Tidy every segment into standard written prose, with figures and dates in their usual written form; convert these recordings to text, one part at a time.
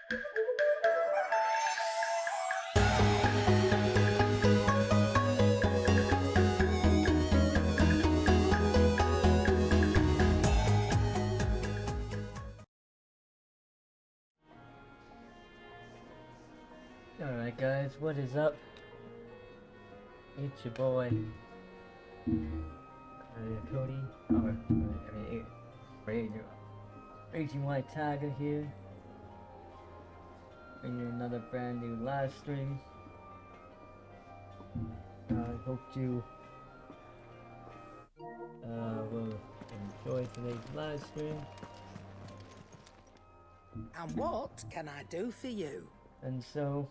Alright guys, what is up? It's your boy Cody, Raging White Tiger here, bringing another brand new live stream. I hope you will enjoy today's live stream. And what can I do for you? And so,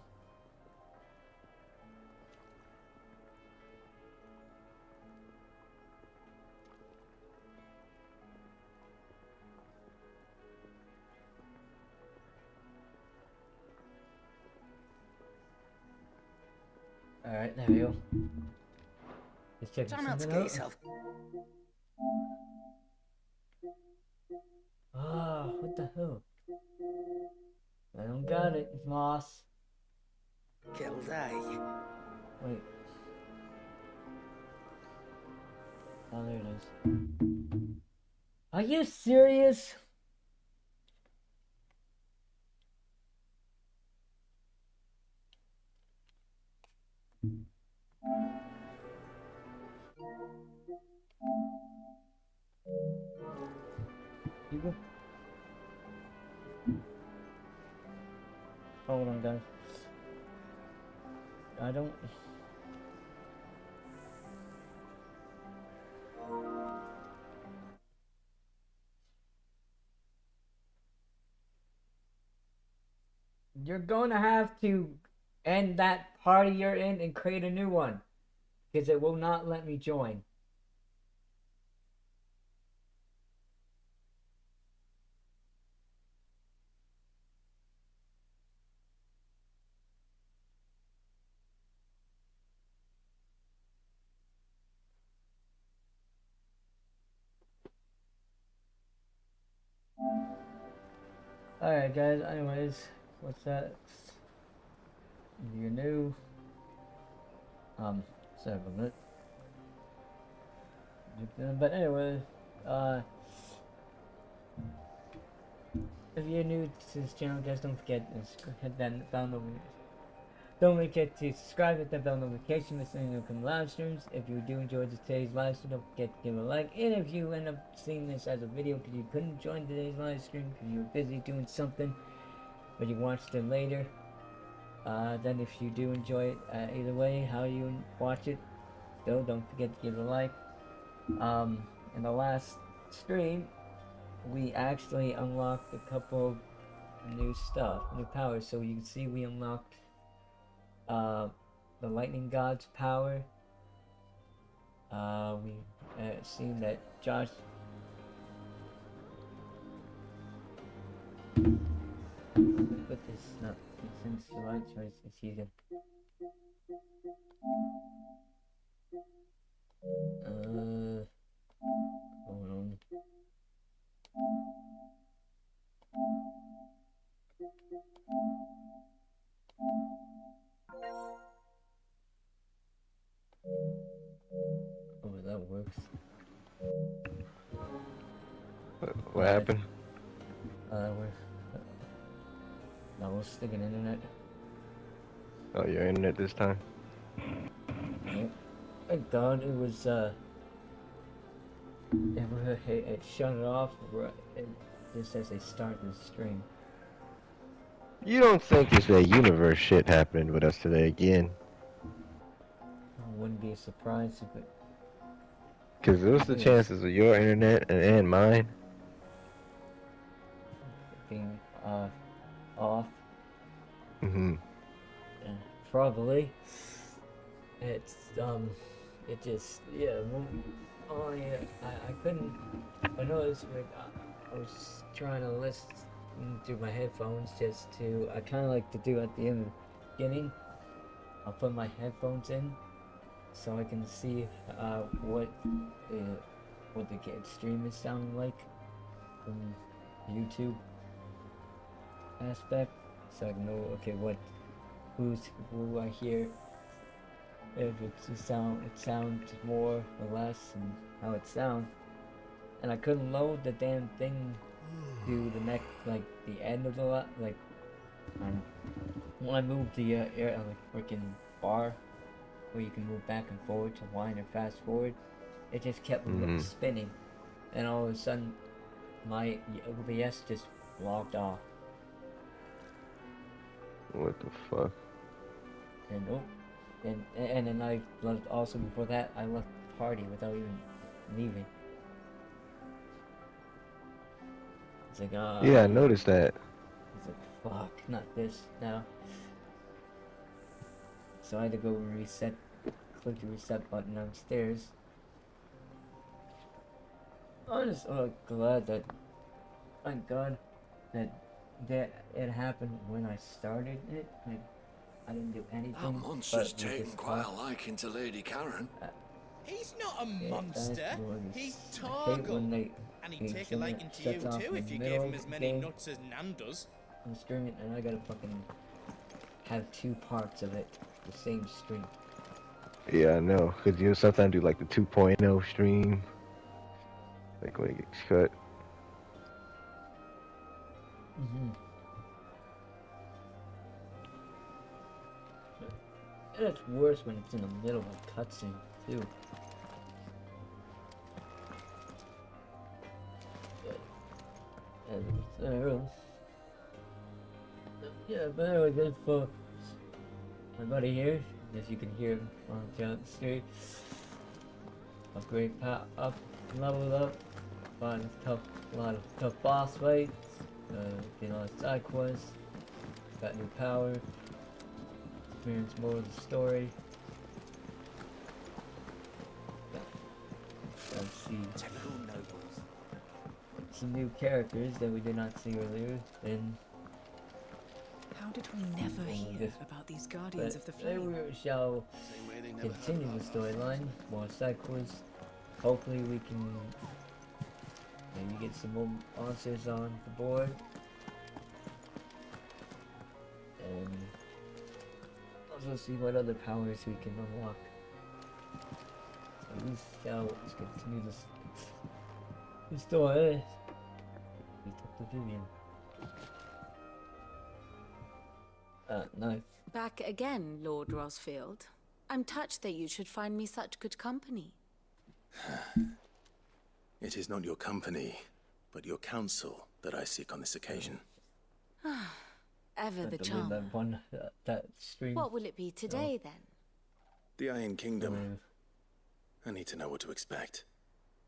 alright, there we go. Just checking Try not to something get out. yourself. Ah, what the hell? I don't got it, Moss. Killed, eh? Wait. Oh, there it is. Are you serious? People? Hold on, guys. I don't. You're gonna have to end that party you're in and create a new one, because it will not let me join. Alright guys, anyways, what's that? If you're new, sorry about that. But anyway, if you're new to this channel, guys, don't forget to hit that bell notification. Don't forget to subscribe, hit that bell notification, listening to come live streams. If you do enjoy today's live stream, don't forget to give a like. And if you end up seeing this as a video because you couldn't join today's live stream because you were busy doing something, but you watched it later, then if you do enjoy it, either way, how you watch it, still don't forget to give a like. In the last stream, we actually unlocked a couple of new powers. So you can see we unlocked the lightning god's power. We seen that Josh put this up since the right choice this season. Hold on. Oh, that works. What happened? We're sticking internet. Oh, your internet this time? Yep. Thank God it was, it shut it off just as they start the stream. You don't think it's that universe shit happening with us today again? Wouldn't be a surprise if it... Cause what's the chances of your internet and mine being, off? Mm-hmm. Yeah, probably. It's, it just, yeah, oh yeah, I couldn't, I noticed when I was trying to listen through my headphones just to, I kind of like to do at the beginning, I'll put my headphones in so I can see what the stream is sounding like from YouTube aspect. so I can know okay who I hear. If it's a sound, it sounds more or less, and how it sounds. And I couldn't load the damn thing to the next, like the end of the like. When I moved the freaking bar where you can move back and forward to wind or fast forward, it just kept spinning, and all of a sudden my OBS just logged off. What the fuck? And and then I left, also before that I left the party without even leaving. It's like Yeah, I noticed that. It's like fuck, not this now. So I had to go reset, click the reset button downstairs. I'm just glad that, thank God, that it happened when I started it. Like, I didn't do anything. That monster's but we taken just quite a talked. liking to Lady Karen. He's not a Yeah, monster. that's what it He's is. I hate when Torgal. they And he'd when take a someone liking to you shuts off too in if the you middle gave him of as the many game. nuts as Nan does. I'm streaming and I gotta fucking have 2 parts of it, the same stream. Yeah, I know. Cause you know sometimes do like the 2.0 stream, like when it gets cut. And it's worse when it's in the middle of a cutscene too. Yeah, but anyway, good folks. My buddy here, as you can hear him on down the street. Upgrade up, leveled up, a lot of tough boss fights, did all the side quests, got new power, experienced more of the story. Let's see Typical nobles. some new characters that we did not see earlier, and How did we never hear this- about these guardians of the then flame? we shall Same way they never heard continue the about storyline, more side quests. Hopefully we can maybe get some more monsters on the board. And also see what other powers we can unlock. So we shall continue this story. We took the Vivian. No. Back again, Lord Rosfield. I'm touched that you should find me such good company. It is not your company, but your counsel that I seek on this occasion. Ever the That charm. one, that stream. What will it be today, then? The Iron Kingdom. Um, I need to know what to expect.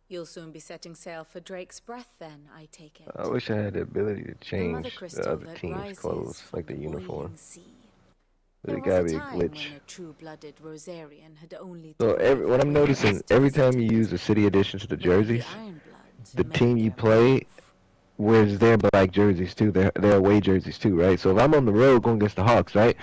You'll soon be setting sail for Drake's Breath, then, I take it. I wish I had the ability to The mother change crystal the other that team's rises clothes, from like the the uniform. boiling sea. But There it gotta was be a a time glitch. when a true-blooded Rosarian had only So to brave what I'm the noticing, waves to every time you fight it. use the city edition to the But like jerseys, Ironbloods the made team you their play move. wears their black jerseys too. Their away jerseys too, right? So if I'm on the road going against the Hawks, right?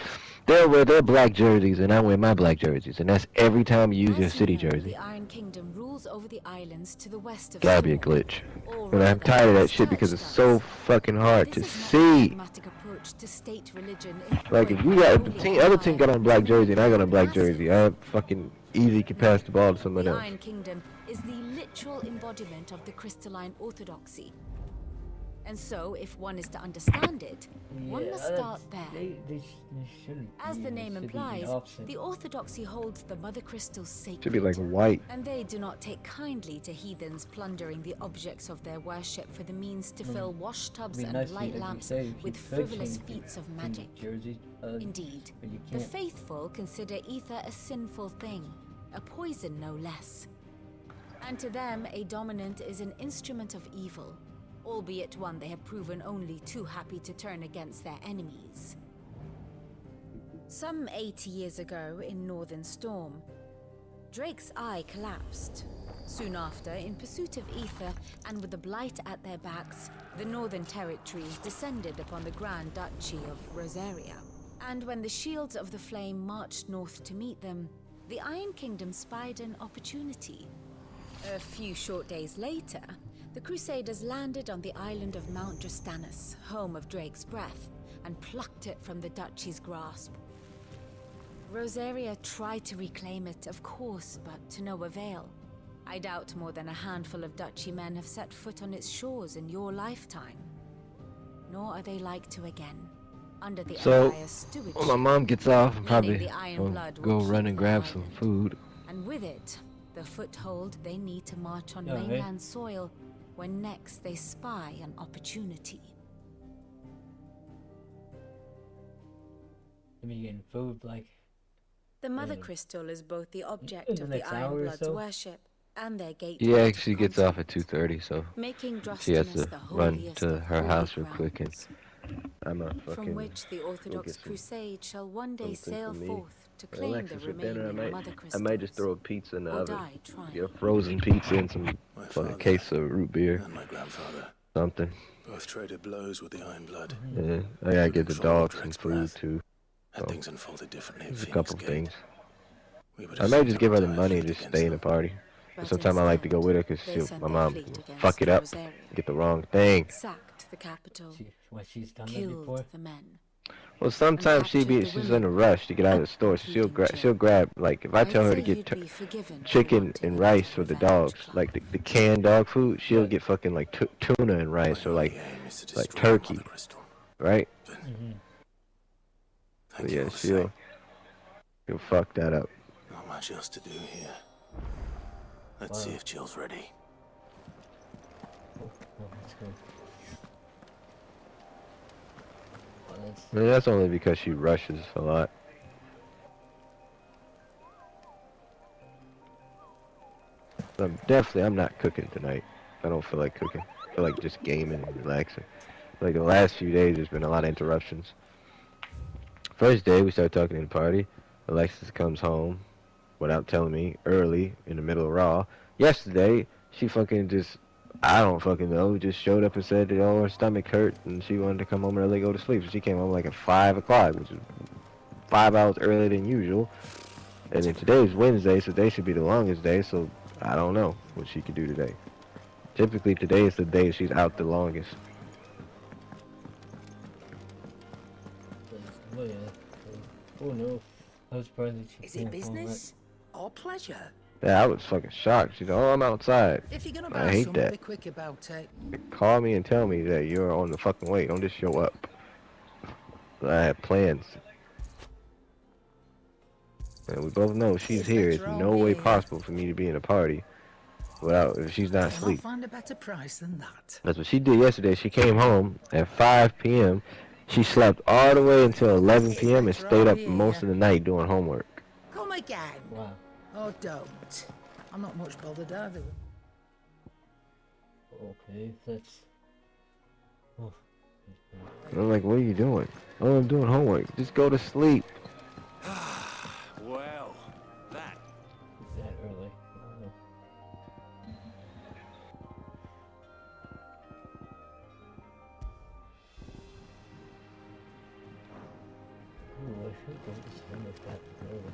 They'll wear their black jerseys and I wear my black jerseys, and that's every time you use your As you city know, jersey. The Iron Kingdom rules over the islands to the west of Gotta be a Storm. glitch. Or And I'm rather, tired of that shit Scourge because it's does. so fucking hard to This is not a see. pragmatic approach to state religion Like if employed you by got only the team, other team got on black empire jersey and I got on black masses. jersey, I have fucking easy can pass the ball to someone The else. Iron Kingdom is the literal embodiment of the crystalline orthodoxy. And so, if one is to understand it, one must start there. They shouldn't As be, the it name should be implies, opposite. the orthodoxy holds the mother crystal sacred. Should be like white. And they do not take kindly to heathens plundering the objects of their worship for the means to fill wash tubs It'd be and nice light if you lamps say if you with could frivolous change feats of the magic. jersey, Indeed, but you the can't. faithful consider ether a sinful thing, a poison no less. And to them, a dominant is an instrument of evil, albeit one they have proven only too happy to turn against their enemies. Some 80 years ago in Northern Storm, Drake's eye collapsed. Soon after, in pursuit of ether and with the blight at their backs, the Northern Territories descended upon the Grand Duchy of Rosaria. And when the Shields of the Flame marched north to meet them, the Iron Kingdom spied an opportunity. A few short days later, the Crusaders landed on the island of Mount Justanus, home of Drake's Breath, and plucked it from the duchy's grasp. Rosaria tried to reclaim it, of course, but to no avail. I doubt more than a handful of duchy men have set foot on its shores in your lifetime. Nor are they like to again, under the So, Empire's stewardship. when my mom gets off, I'm Meaning probably the Iron gonna Blood go will run keep and the grab some island. food. And with it, the foothold they need to march on Yeah, hey. mainland soil when next they spy an opportunity. I mean, getting food, like, The Mother Yeah. Crystal is both the object In the of the next hour or Iron Blood's so? worship and their gateway She to the actually gets off at continent, 2:30, so making she has Drustinus to the run holiest to of her holy house real quick, and grounds, I'm a from fucking which the Orthodox some- Crusade shall one day something sail for me. forth to claim Alexis the for dinner. remaining Mother I Crystals. might just throw a pizza in the or oven. die trying. Get a frozen pizza and some My fucking father case of root beer, and my grandfather something. both traded blows with the Iron Blood. Yeah, I gotta get the Control of dog some Drake's food breath. too. Had Oh. things unfolded differently at There's a Phoenix couple Gate, things. we would I have might sent just our give her the entire money fleet to against stay in the them. party. But But sometimes I like to go with her instead, because they she'll, sent my their mom fleet will against fuck it up, Rosaria, get the wrong thing. sacked the capital, what she's done that killed before. the men. Well, sometimes captured the she's in a women, rush to get out of the store, so including Jill. she'll grab, like, if I I'd tell her say to get you'd be forgiven for chicken wanting and a rice little for the revenge, dogs, Clark. like the canned dog food, she'll Yeah. get fucking like tuna and rice, My or like only aim is to like destroy the turkey. Mother Crystal. right. But Mm-hmm. thank But you yeah, all the she'll same. fuck that up. Not much else to do here. Let's see if Jill's ready. Oh, that's good. Well, that's, I mean, that's only because she rushes a lot. I'm not cooking tonight. I don't feel like cooking. I feel like just gaming and relaxing. Like the last few days, there's been a lot of interruptions. First day, we start talking in the party. Alexis comes home without telling me early in the middle of Raw. Yesterday, she fucking just, I don't fucking know, just showed up and said that her stomach hurt and she wanted to come home early and go to sleep. So she came home like at 5 o'clock, which is 5 hours earlier than usual. And then today's Wednesday, so today should be the longest day, so I don't know what she could do today. Typically, today is the day she's out the longest. well, yeah. Oh no. I was surprised that she Is it came home, business or pleasure? Yeah, I was fucking shocked. She's like, oh, I'm outside. If you're gonna I buy hate something, that. be quick about it. Call me and tell me that you're on the fucking way. Don't just show up. I have plans. And we both know she's It's here. It's better no on way me. possible for me to be in a party without if she's not I'll asleep. find a better price than that. That's what she did yesterday. She came home at 5 p.m. She slept all the way until 11 p.m. and stayed up most of the night doing homework. Come again. Wow. Or don't. I'm not much bothered either. Okay, that's. Oh. And I'm like, what are you doing? Oh, I'm doing homework. Just go to sleep. Well, that That early. I don't know. Ooh, I should go to swim with that early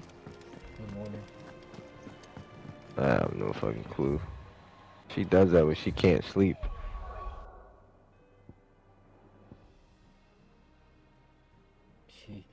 in the morning. I have no fucking clue. She does that when she can't sleep. She.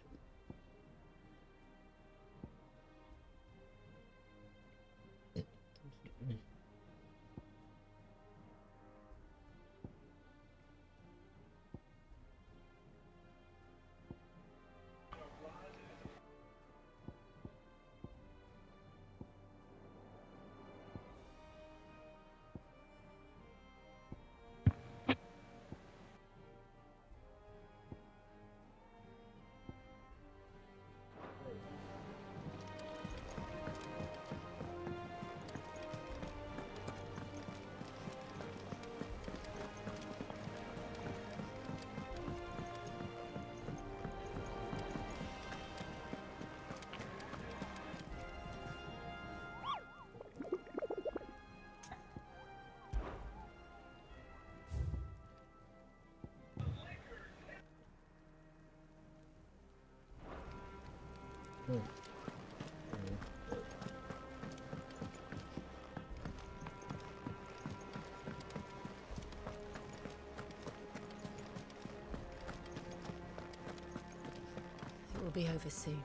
will be over soon.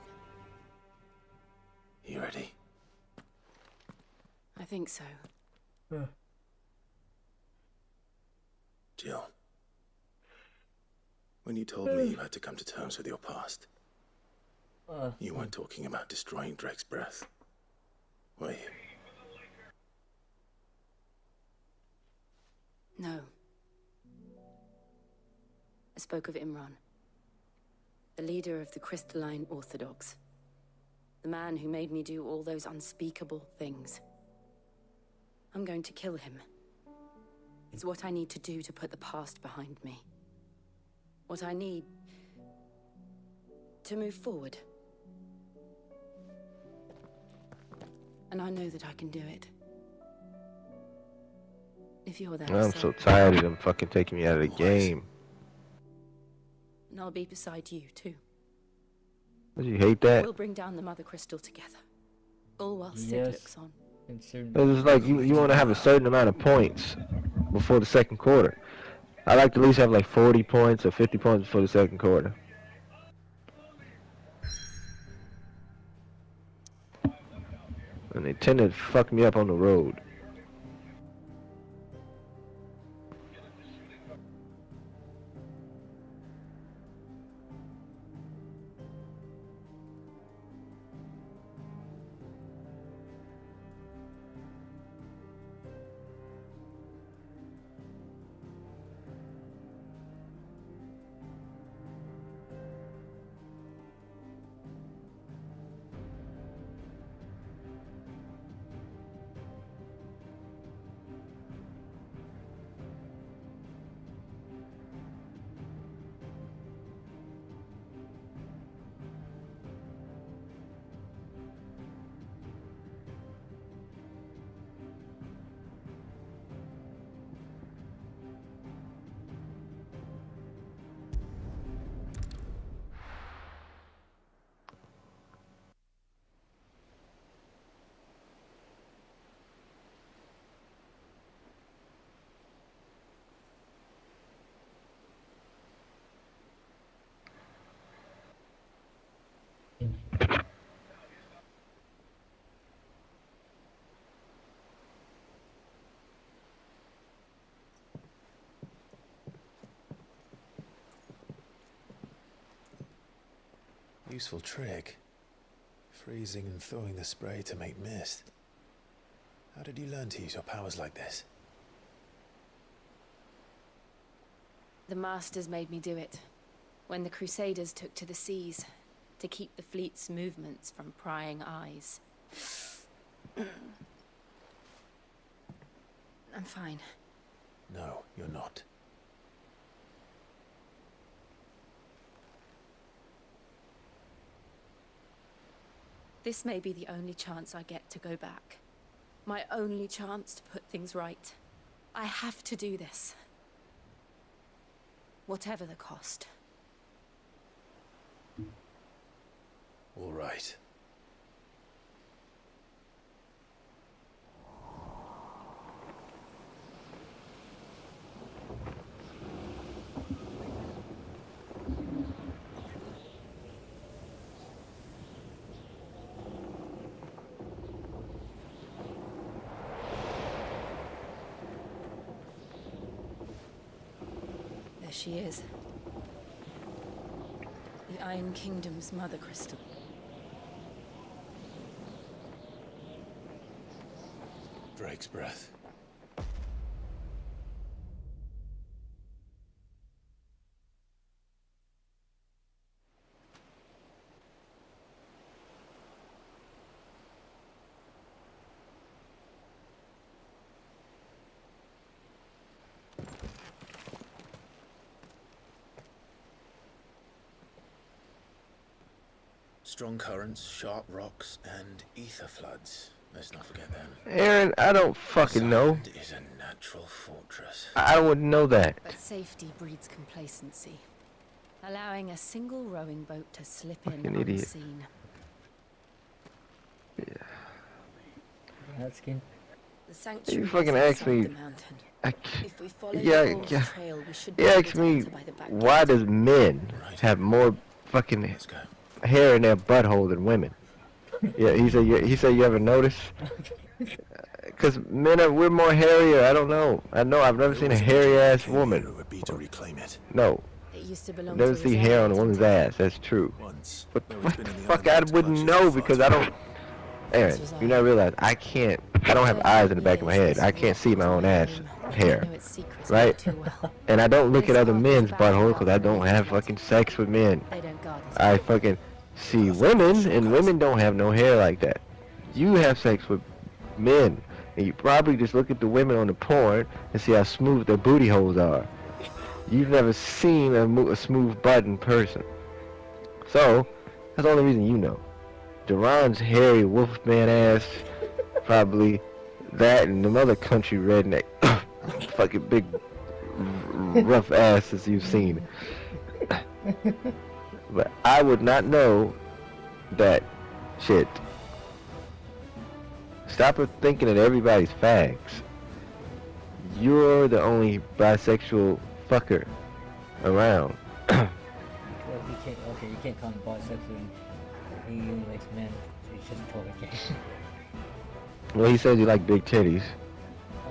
You ready? I think so. Jill, when you told me you had to come to terms with your past, you weren't talking about destroying Drake's breath, were you? No. I spoke of Imran, the leader of the Crystalline Orthodox. The man who made me do all those unspeakable things. I'm going to kill him. It's what I need to do to put the past behind me. What I need to move forward. And I know that I can do it. If you're there, I'm so tired of them fucking taking me out of the game. And I'll be beside you too. Don't you hate that? We'll bring down the Mother Crystal together. All while Sid Yes. looks on. It's like you want to have a certain amount of points before the second quarter. I like to at least have like 40 points or 50 points before the second quarter. And they tend to fuck me up on the road. Useful trick. Freezing and throwing the spray to make mist. How did you learn to use your powers like this? The Masters made me do it. When the Crusaders took to the seas, to keep the fleet's movements from prying eyes. I'm fine. No, you're not. This may be the only chance I get to go back. My only chance to put things right. I have to do this. Whatever the cost. All right. There she is. The Iron Kingdom's Mother Crystal. Drake's breath. Strong currents, sharp rocks, and ether floods. Let's not forget them. Aaron, I don't fucking know. Island is a natural fortress. I wouldn't know that. But safety breeds complacency, allowing a single rowing boat to slip in Fucking idiot. unseen. Asking. The sanctuary fucking is asked inside me- the mountain. If we follow Yeah, the old yeah. trail, we should be He able asked to me, enter by the back why gate. does men have more fucking Let's go. hair in their butthole than women. Yeah, he said you ever notice? Because we're more hairier. I don't know. I know I've never seen a hairy ass woman. It would be to reclaim it. No, It used to belong never to see Rosaria, hair on a didn't woman's it? ass. That's true. Once. But though it's what been the in the fuck? I island wouldn't clutches know for because far I too don't. long. Aaron, you not realize I don't have eyes in the back of my head. I can't see my own ass hair, right? And I don't look at other men's butthole because I don't have fucking sex with men. They don't guard this. I fucking see women, and women don't have no hair like that. You have sex with men, and you probably just look at the women on the porn and see how smooth their booty holes are. You've never seen a smooth butt in person. So, that's the only reason you know. Duran's hairy wolfman ass, probably that and them other country redneck, fucking big rough asses you've seen. But I would not know that shit. Stop thinking that everybody's fags. You're the only bisexual fucker around. Well, you can't call him bisexual. He only likes men. So he's just totally gay. Well, he says you like big titties.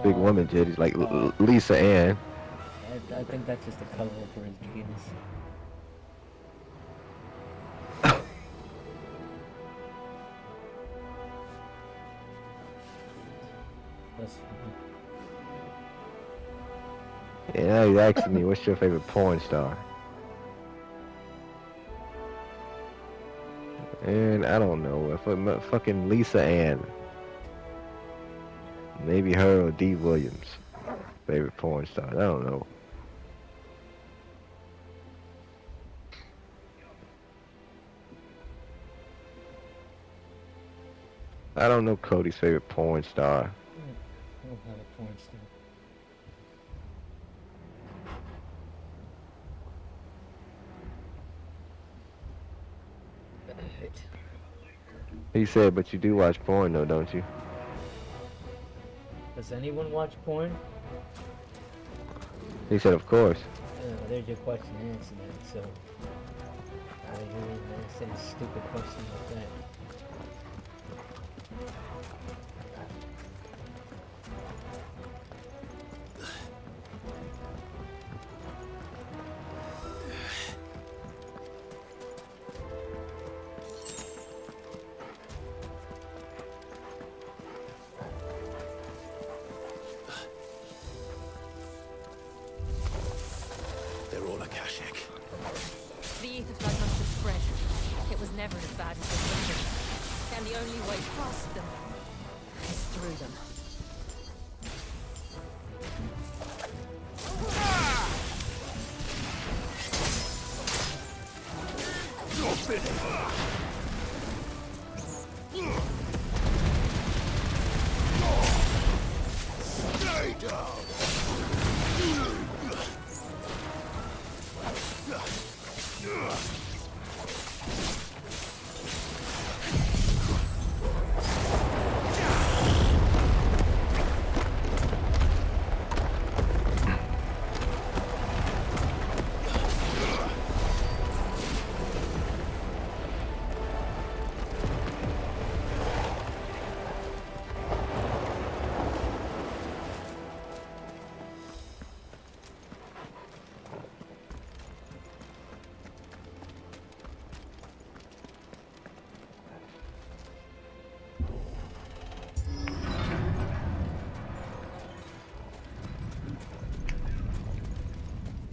Big woman titties, like Lisa Ann. I think that's just a cover for his gayness. That's And now he's asking me, what's your favorite porn star? And I don't know, fucking Lisa Ann. Maybe her or Dee Williams. Favorite porn star, I don't know. I don't know Cody's favorite porn star. I don't have a porn star. He said, but you do watch porn though, don't you? Does anyone watch porn? He said, of course. There's your question and answer then, so I really say a stupid question like that. They're all Akashic. The ether flood must have spread. It was never as bad as they pictured. And the only way past them is through them.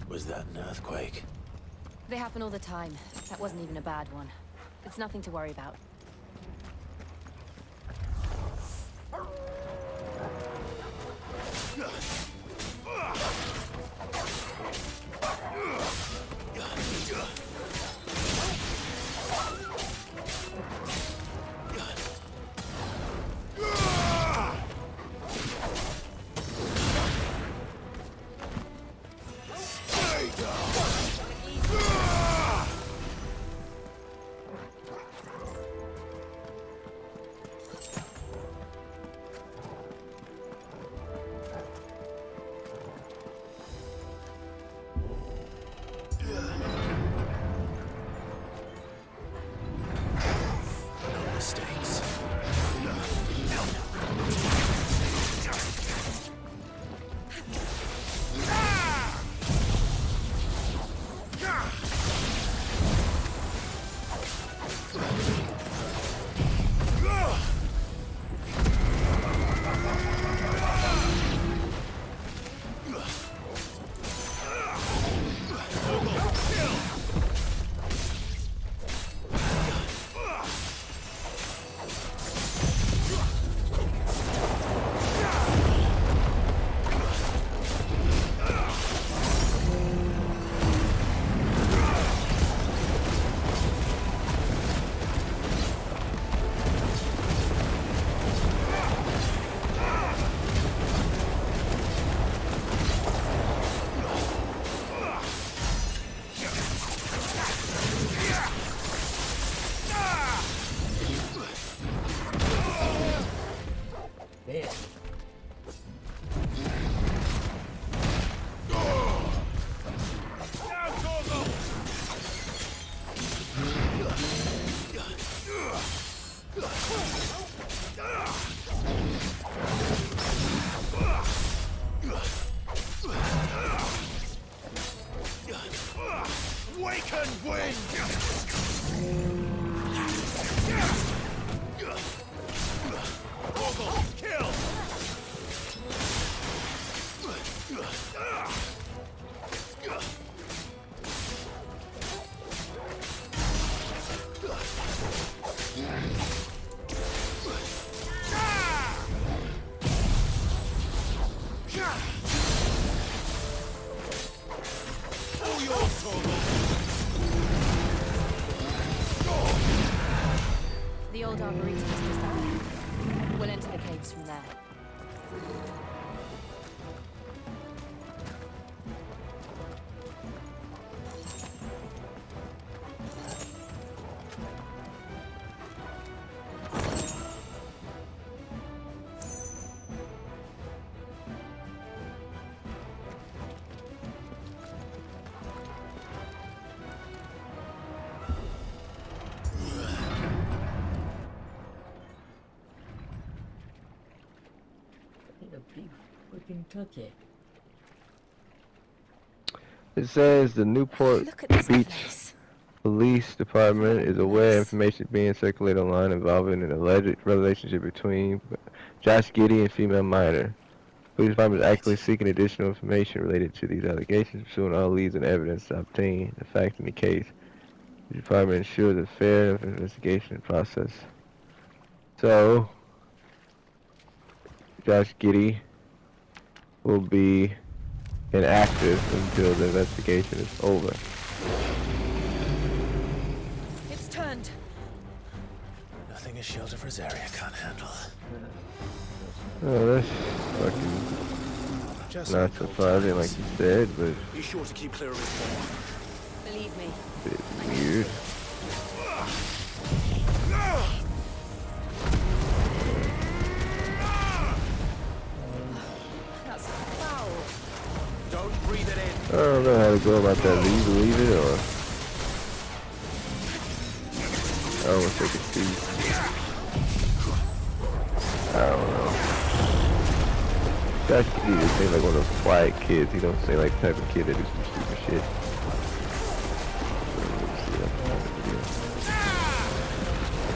Was that an earthquake? They happen all the time. That wasn't even a bad one. It's nothing to worry about. Awaken, wind! Boggle, kill! All yours, Torgal! The old arboretum is just ahead. We'll enter the caves from there. Ain't a big freaking turkey. It says the Newport Look at this Beach place. Police Department is aware information being circulated online involving an alleged relationship between Josh Giddey and female minor. Police Department is actively seeking additional information related to these allegations, pursuing all leads and evidence to obtain the facts in the case. The department ensures a fair investigation process. So, Josh Giddey will be inactive until the investigation is over. It's turned. Nothing a shelter for Zarya can't handle. Oh, that's fucking Just not like old surprising like times. you said, but Be sure to keep clear of his wall. Believe me. a bit weird. That's foul. Don't breathe it in. I don't know how to go about that. Do you believe it or? I don't take a seat. I don't know. Josh Giddey just seems like one of those quiet kids. He don't seem like the type of kid that do some stupid shit.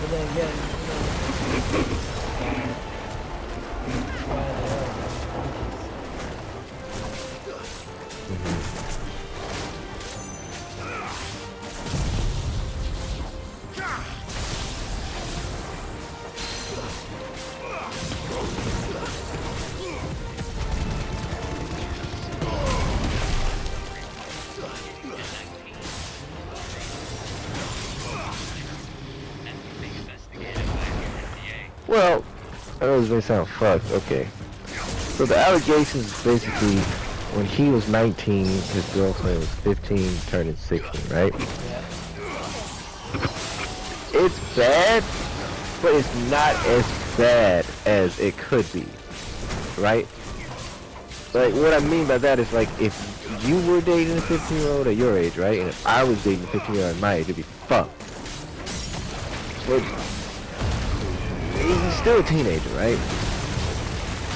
But then again, Well, I know this may sound fucked. Okay. So the allegations basically, when he was 19, his girlfriend was 15, turning 16, right? It's bad, but it's not as bad as it could be, right? Like, what I mean by that is, like, if you were dating a 15-year-old at your age, right? And if I was dating a 15-year-old at my age, it'd be fucked. But he's still a teenager, right?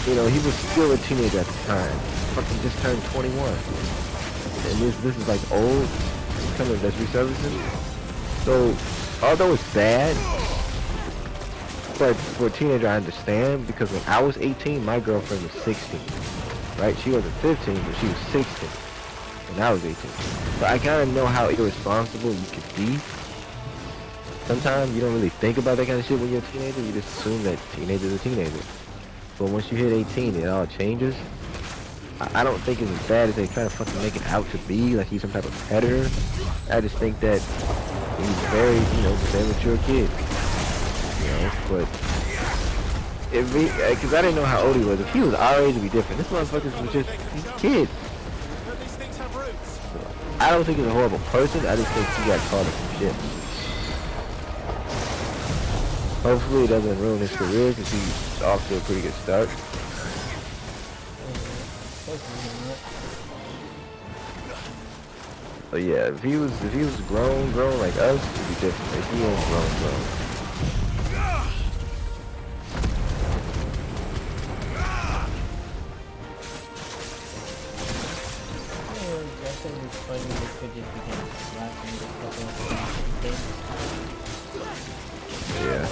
You know, he was still a teenager at the time. Fucking just turned 21. And this is like old. He's coming that's resurfacing. So, although it's bad, but for a teenager I understand, because when I was 18, my girlfriend was 16. Right? She wasn't 15, but she was 16. And I was 18. So I kind of know how irresponsible you could be. Sometimes you don't really think about that kind of shit when you're a teenager. You just assume that teenagers are teenagers. But once you hit 18, it all changes. I don't think it's as bad as they try to fucking make it out to be, like he's some type of predator. I just think that he's very, you know, very mature kid. You know, but if he, because I didn't know how old he was. If he was our age, it'd be different. This motherfucker was just, he's a kid. But these things have roots. I don't think he's a horrible person. I just think he got caught in some shit. Hopefully it doesn't ruin his career because he's off to a pretty good start. But yeah, if he was grown like us, it'd be different. If he ain't grown. I think it's funny this could just become laughing Yeah.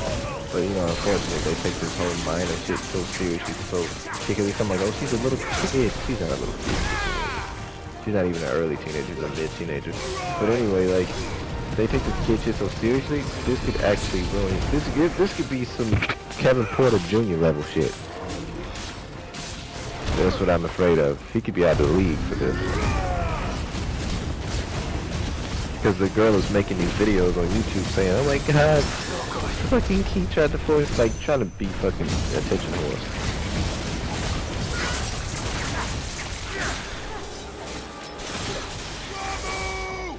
But you know, unfortunately, they take this whole minor shit so seriously. So they can become like, oh, she's a little kid. She's not a little kid. She's not even an early teenager. She's a mid-teenager. But anyway, like, they take this kid shit so seriously. This could actually ruin. This could be some Kevin Porter Jr. level shit. That's what I'm afraid of. He could be out of the league for this. Because the girl is making these videos on YouTube saying, oh my god, fucking he tried to force, like, trying to be fucking attention whore.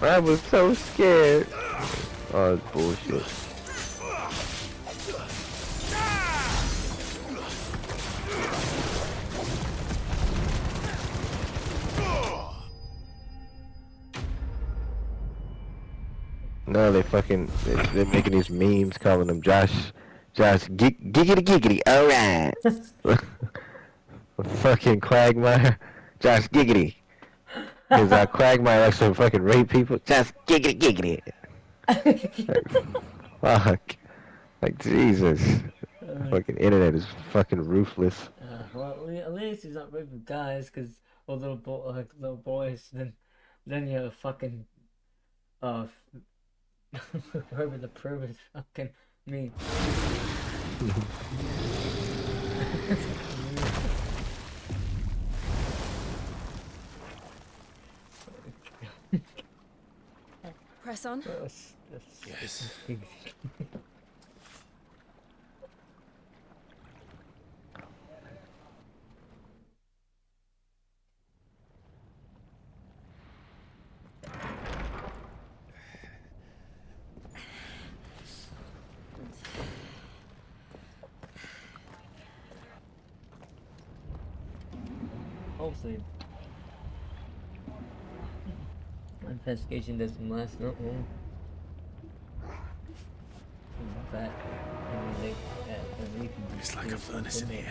I was so scared. Oh, it's bullshit. No, they're making these memes calling him Josh Giggity, alright. Fucking Quagmire, Josh Giggity. Cause Quagmire likes to fucking rape people, Josh Giggity. Fuck. Like, Jesus. Fucking internet is fucking ruthless. Well, at least he's not raping guys, cause or little boys. Then you're fucking whoever the proof is fucking me. Press on. Yes. Hopefully, investigation doesn't last not long. But It's like a furnace in here.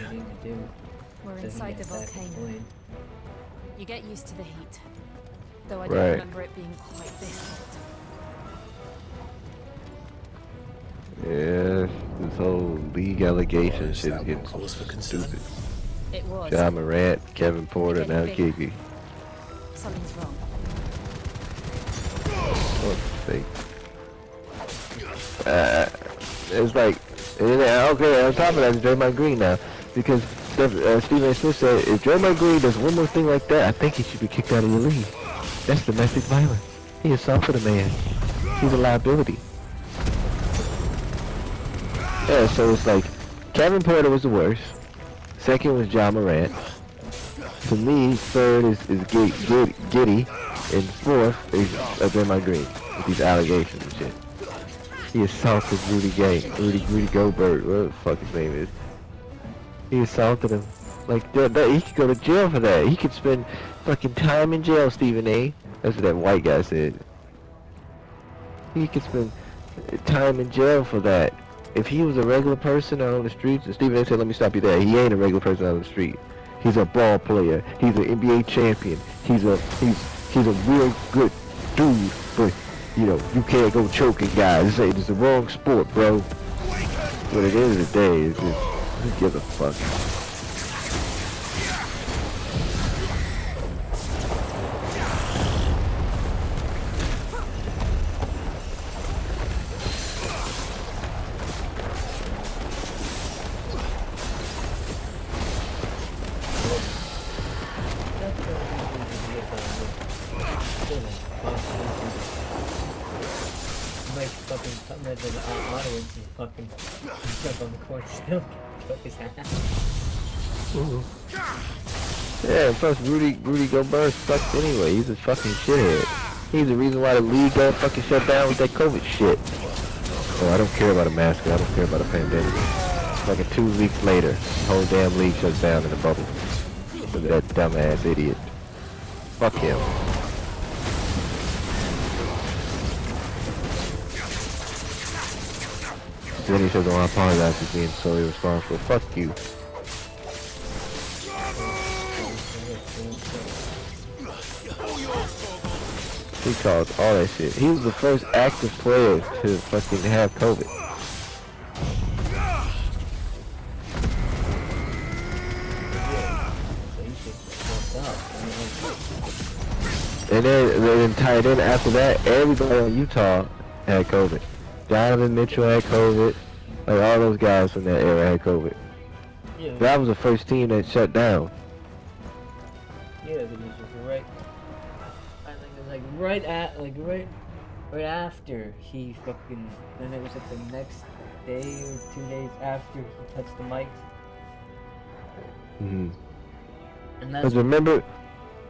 We're inside the volcano. You get used to the heat. Though I Right. don't remember it being quite this hot. Yeah, this whole league allegation shit is getting cause for concern? stupid. It was. Ja Morant, Kevin Porter, now Gigi. Something's wrong. What the fake? It's like, okay, on top of that, it's Draymond Green now. Because Stephen A. Smith said, if Draymond Green does one more thing like that, I think he should be kicked out of the league. That's domestic violence. He assaulted a man. He's a liability. Yeah, so it's like, Kevin Porter was the worst. Second was Ja Morant. To me, third is Giddy. And fourth is Draymond Green with these allegations and shit. He assaulted Rudy Gobert, whatever the fuck his name is. He assaulted him. Like, he could go to jail for that. He could spend fucking time in jail, Stephen A. That's what that white guy said. He could spend time in jail for that. If he was a regular person out on the streets, and Stephen A said, let me stop you there. He ain't a regular person out on the street. He's a ball player. He's an NBA champion. He's a real good dude, but you know, you can't go choking guys. It's the wrong sport, bro. But at the end of the day, it's just, who gives a fuck? Make fucking come into the audience and fucking jump on the court still. Choke his ass. Yeah, and plus Rudy Gobert sucks anyway. He's a fucking shithead. He's the reason why the league got fucking shut down with that COVID shit. Oh, I don't care about a mask. I don't care about a pandemic. Fucking 2 weeks later, the whole damn league shuts down in a bubble. Look at that dumbass idiot. Fuck him. Then he says, oh, I apologize for being so irresponsible. Fuck you. He called all that shit. He was the first active player to fucking have COVID. So he should fucked up. I mean, And then after that, everybody in Utah had COVID. Donovan Mitchell had COVID. Like all those guys from that era had COVID. yeah, That was the first team that shut down. yeah, because it was right. I think it was like right after he fucking. Then it was like the next day or 2 days after he touched the mic, Mm-hmm. and that's Because remember,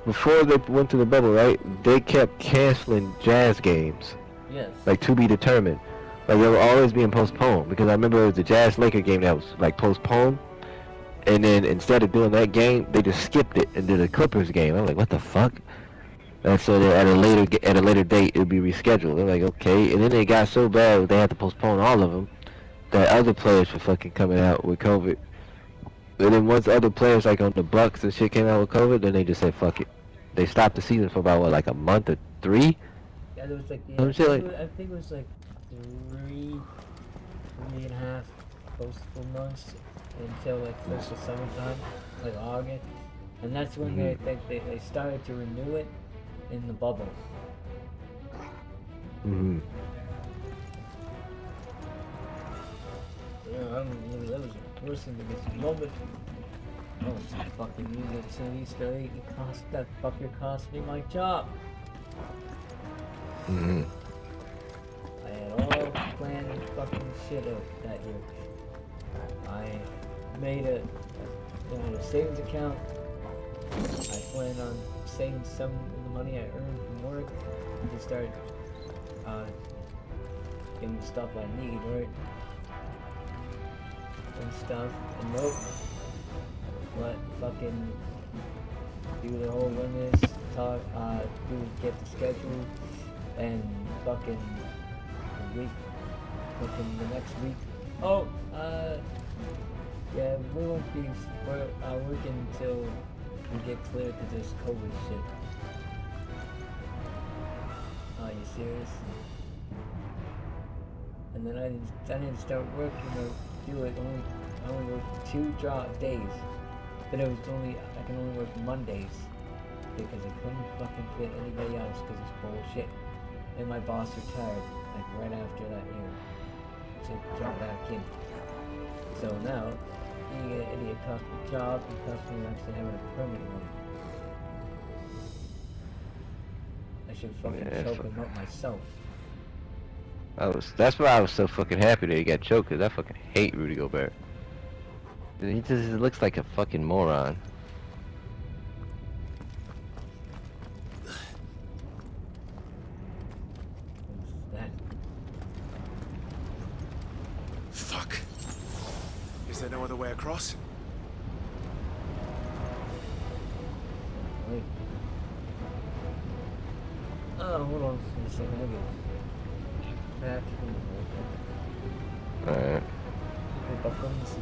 before they went to the bubble, right? They kept canceling Jazz games, yes, like to be determined. Like they were always being postponed. Because I remember it was the Jazz Laker game that was like postponed, and then instead of doing that game, they just skipped it and did a Clippers game. I'm like, what the fuck? And so that at a later date it would be rescheduled. They're like, okay. And then it got so bad that they had to postpone all of them, that other players were fucking coming out with COVID. And then once other players like on the Bucks and shit came out with COVID, then they just said fuck it. They stopped the season for about what, like a month or 3? yeah, there was like Some shit like- I think it was like three and a half full months until like close to summertime, like August, and that's when they started to renew it in the bubble. Mm-hmm. Yeah, I remember that was the worst thing to get moment. Oh, it's fucking music city straight. That fucker cost me my job. Mm-hmm. I had all planned fucking shit out that year. I made a savings account. I planned on saving some of the money I earned from work to start getting the stuff I need, right? And stuff. And nope. Let fucking do the whole run this, talk, get the schedule, and fucking the week, fucking the next week. Oh, yeah, we won't be working until we get clear to this COVID shit. Are you serious? And then I didn't start working or do it. I only worked 2 days. But it was I can only work Mondays because I couldn't fucking fit anybody else because it's bullshit. And my boss retired like right after that year to jump back in. So now, being an idiot cost me a job and cost me actually having a permanent one. I should fucking choke him up myself. That's why I was so fucking happy that he got choked, because I fucking hate Rudy Gobert. He just looks like a fucking moron. That Fuck. Is there no other way across? wait. Oh, hold on for a second. I get back from Alright. the buttons.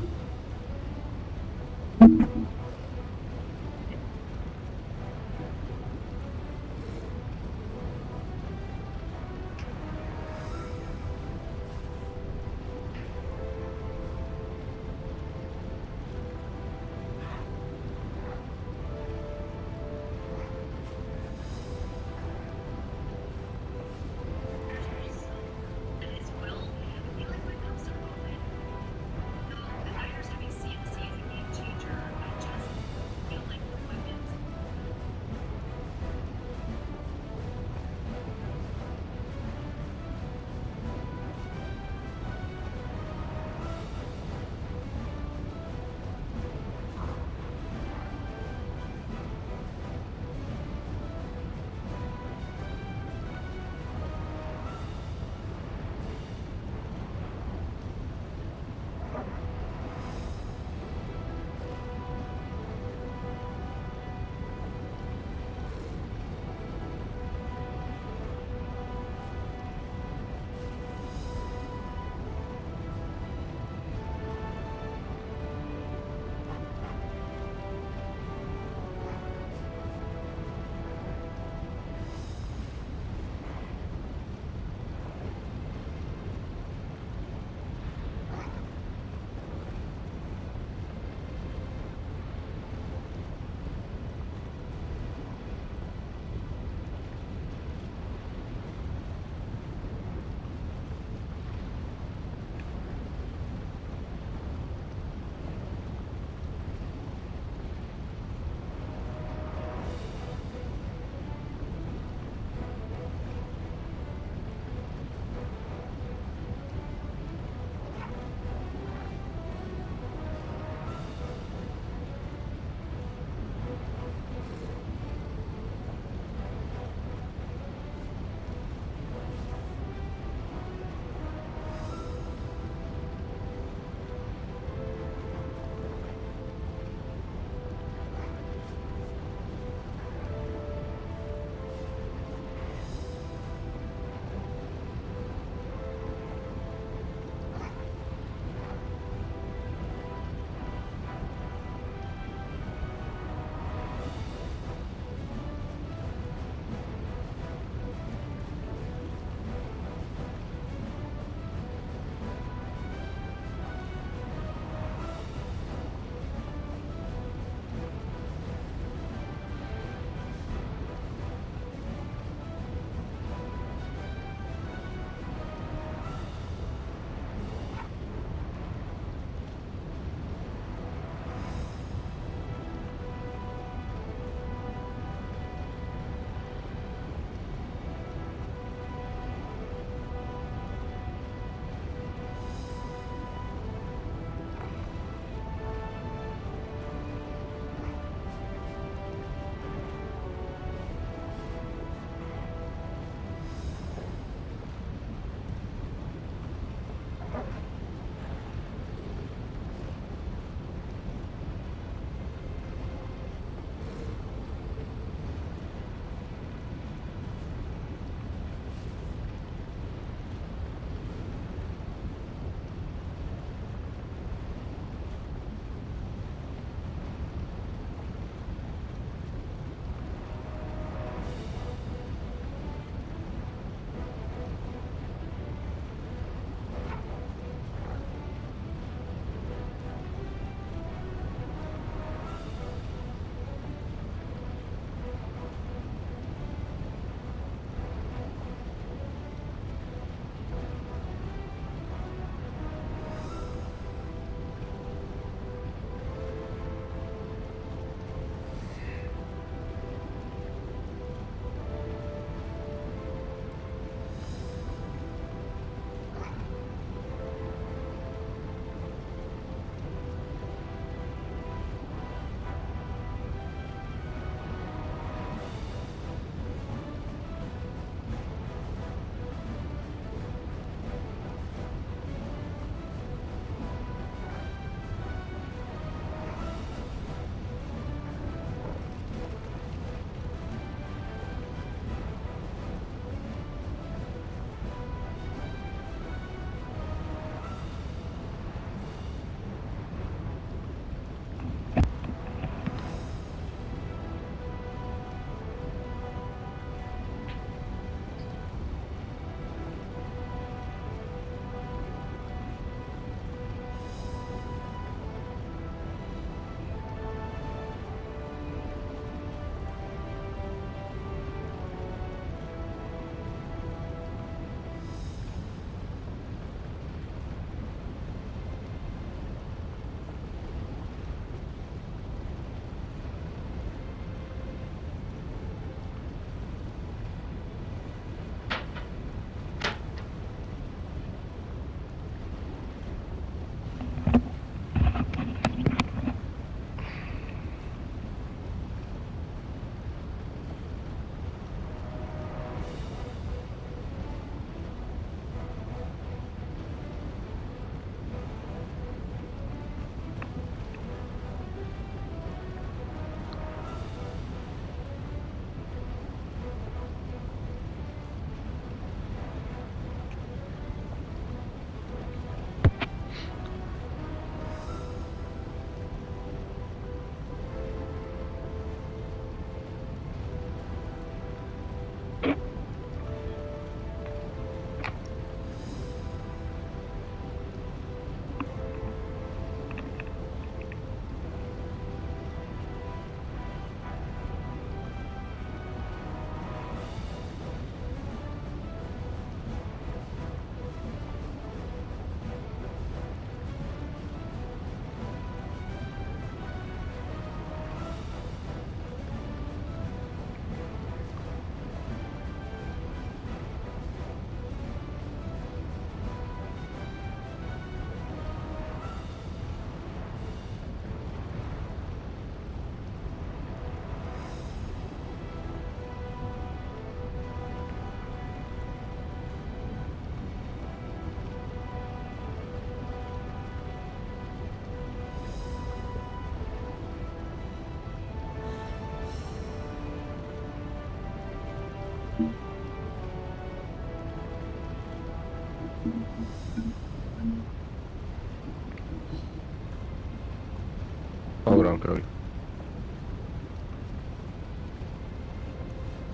Hold on, Cody.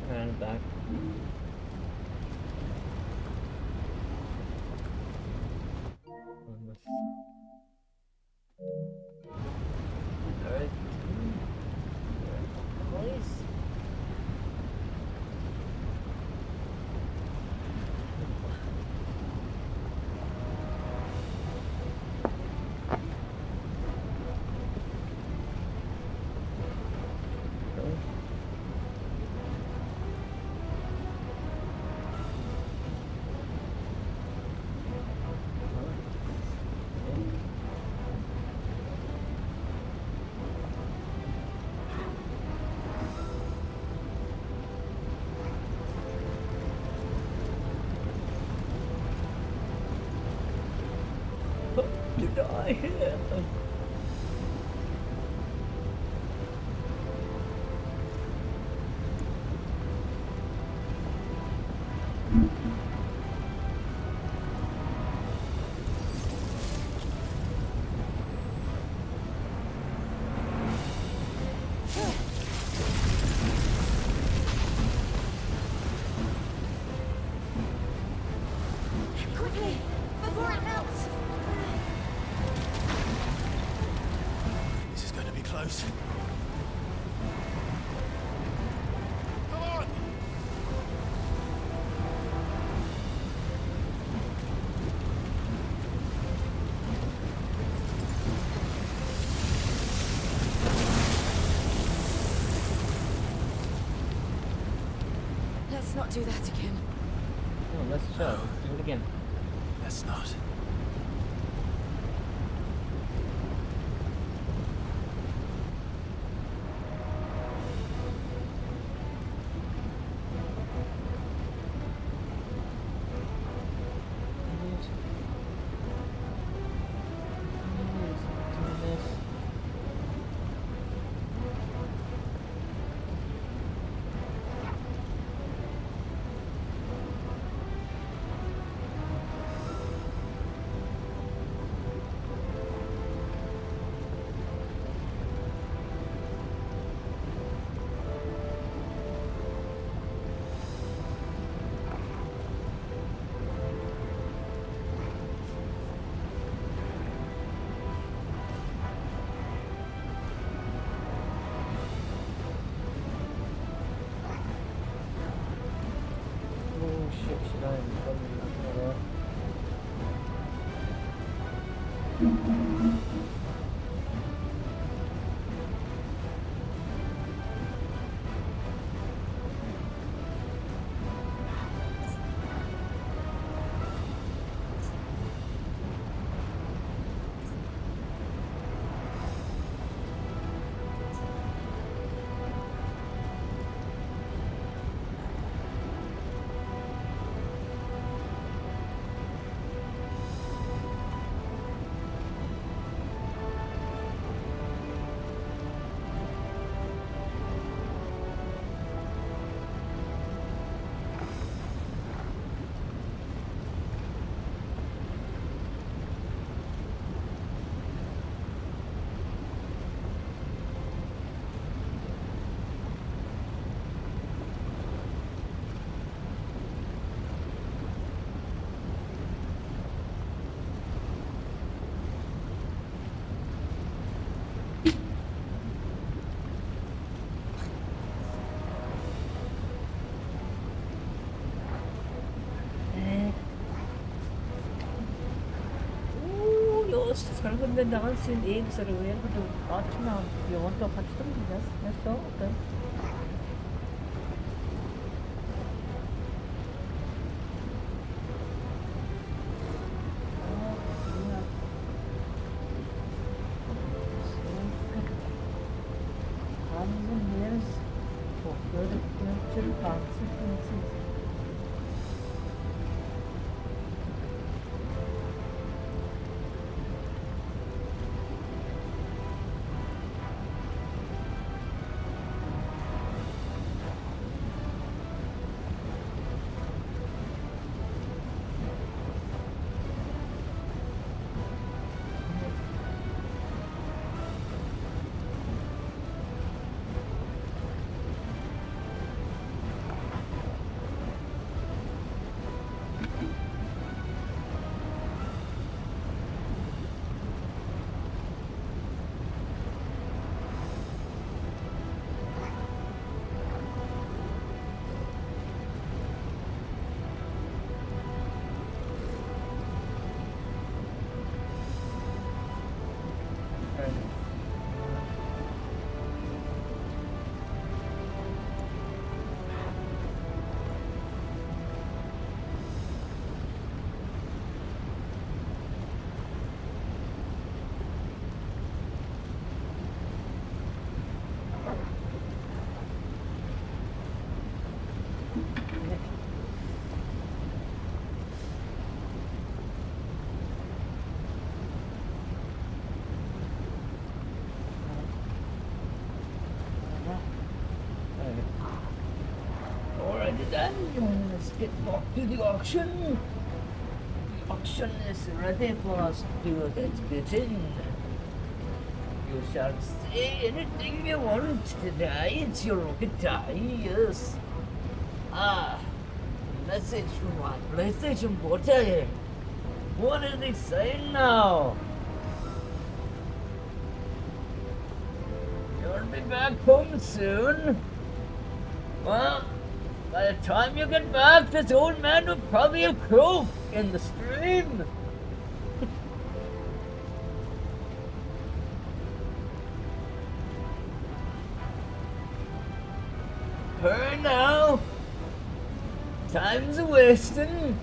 And back. Almost. Alright. Please. To die. Quickly, before it melts! This is going to be close. Come on! Let's not do that again. No, let's show. Do it again. Let's not. Oh shit, should I have probably not that off? Sekarang kan dandan sin seru ya betul. Açma. You want to catch them? Yes, yes, so okay. get back to the auction. The auction is ready for us to do its bidding. You shall say anything you want today. It's your lucky day, yes. Ah, message from my PlayStation Portal. What is he saying now? You'll be back home soon. Well, by the time you get back, this old man will probably have croaked in the stream. Hurry now. Time's a wasting.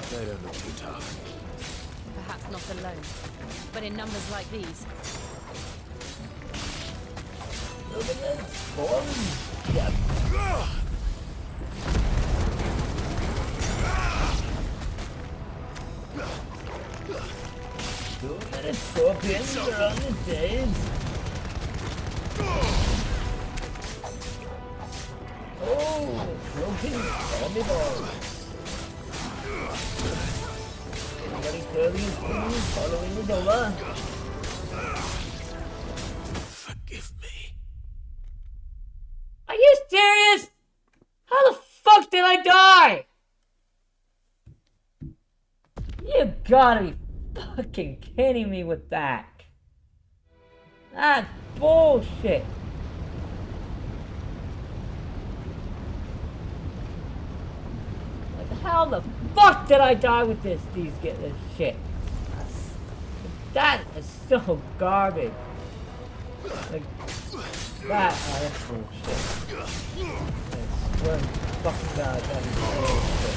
They don't look too tough. Perhaps not alone, but in numbers like these. Look at this form. Yeah. 2 minutes scorpions are on the days. Oh, broken zombie balls. Anybody curling his fingers following the door? Forgive me. Are you serious? How the fuck did I die? You gotta be fucking kidding me with that. That's bullshit. Like, how the fuck did I die with this shit? That is so garbage. Like, that's bullshit. I swear to fucking God, that is bullshit.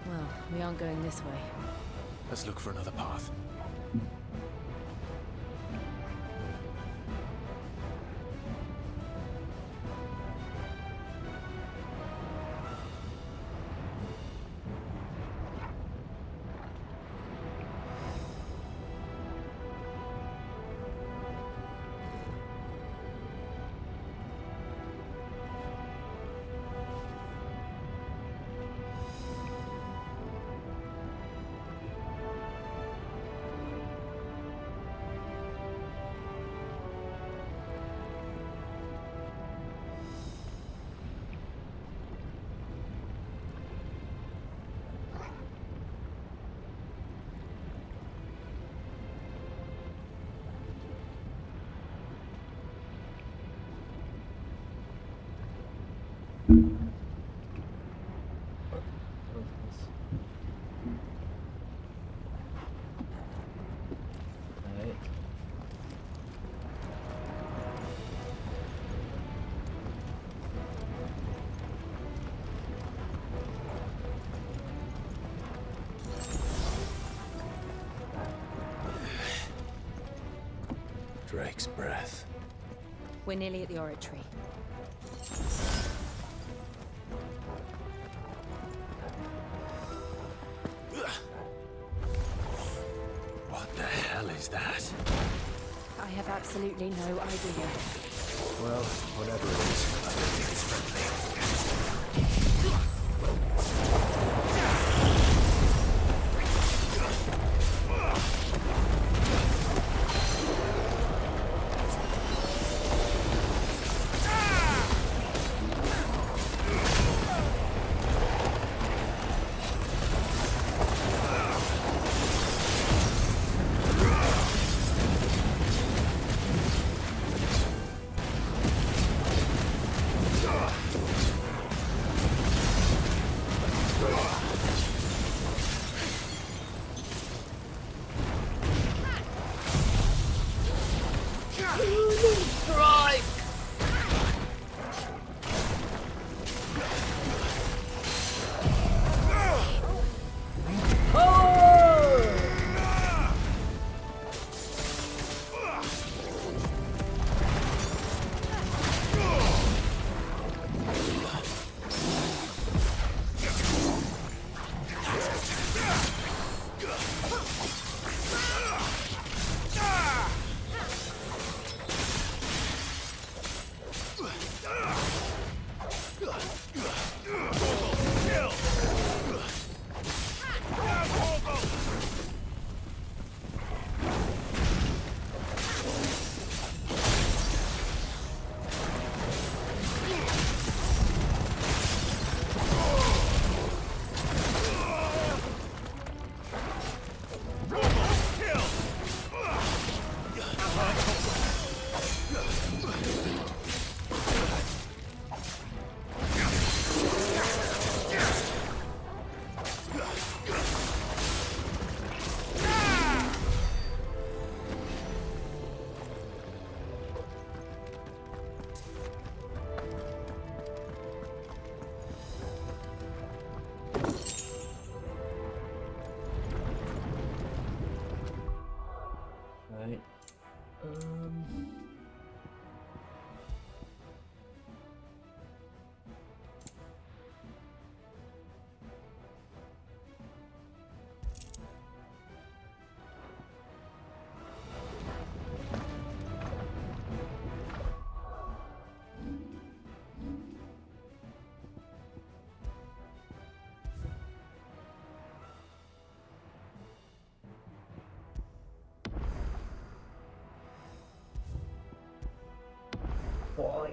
Well, we aren't going this way. Let's look for another path. Drake's breath. We're nearly at the oratory. What the hell is that? I have absolutely no idea. Well, whatever it is, I don't think it's friendly.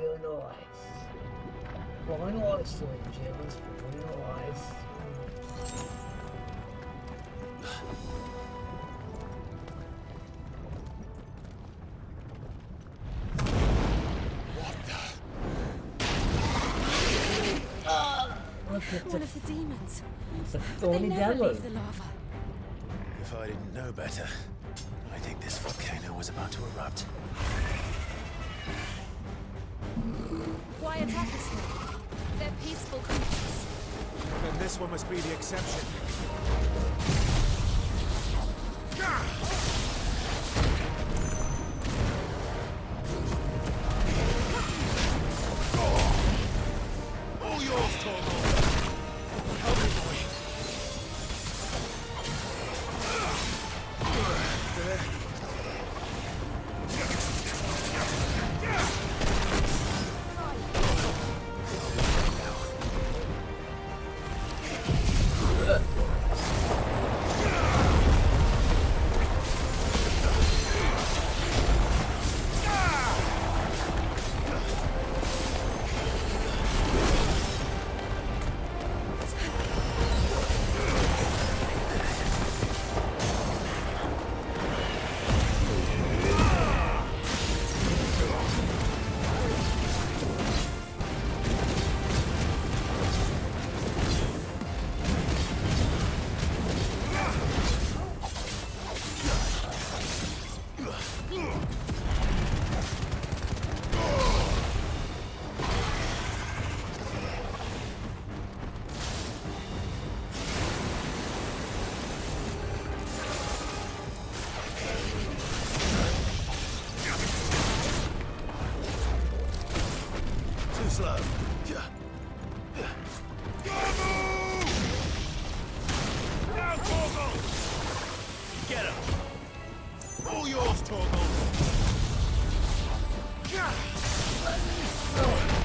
your noise. For noise, soldiers, for noise. Look at One of the demons. it's a They thorny never devil. leave the lava. If I didn't know better, I think this volcano was about to erupt. Why attack us then? They're peaceful creatures. Then this one must be the exception. All yours, Torgal. Help me, boy. Too slow. Now, Torgal! Get him! All yours, Torgal! Now, Torgal!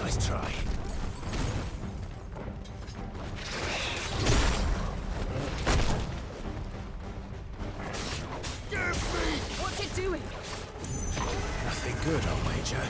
Nice try. What's it doing? Nothing good, I'll wager.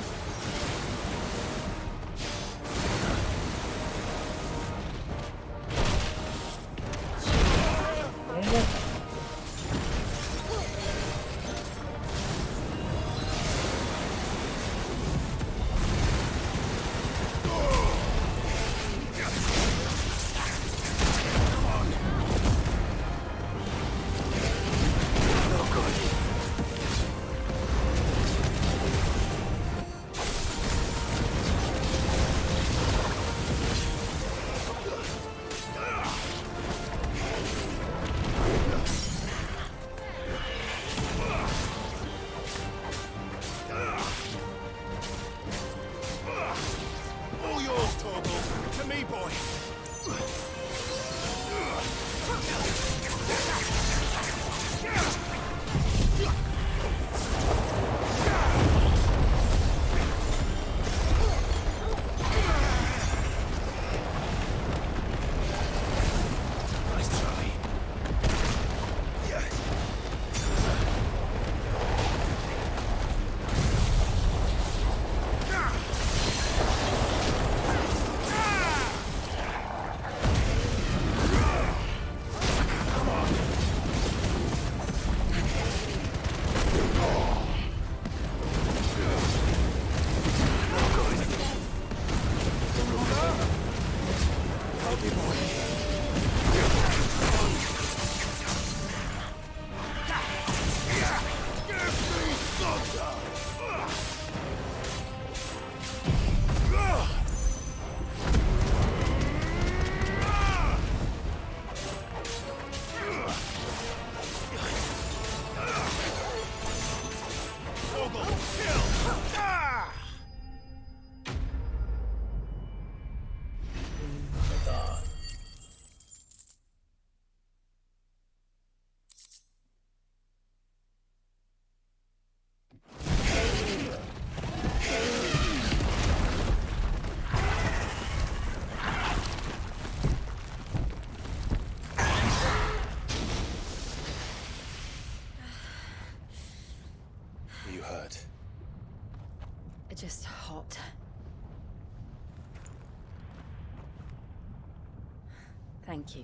Thank you.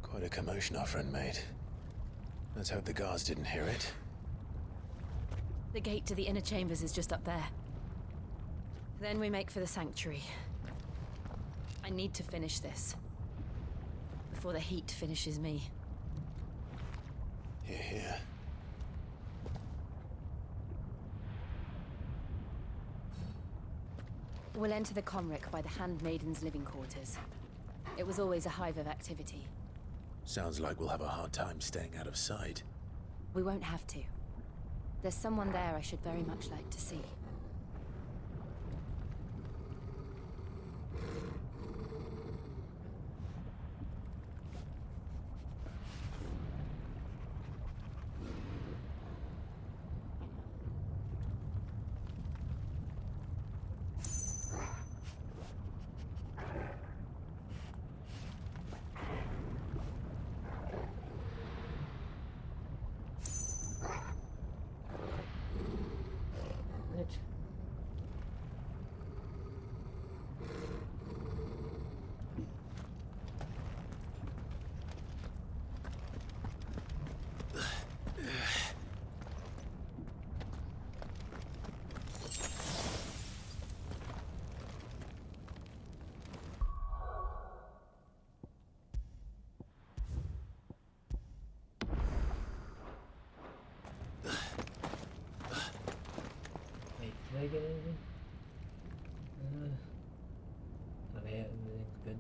Quite a commotion our friend made. Let's hope the guards didn't hear it. The gate to the inner chambers is just up there. Then we make for the sanctuary. I need to finish this. Before the heat finishes me. Here, here. We'll enter the Comric by the Handmaiden's living quarters. It was always a hive of activity. Sounds like we'll have a hard time staying out of sight. We won't have to. There's someone there I should very much like to see. What? Wait, did I get anything? Okay, everything's good.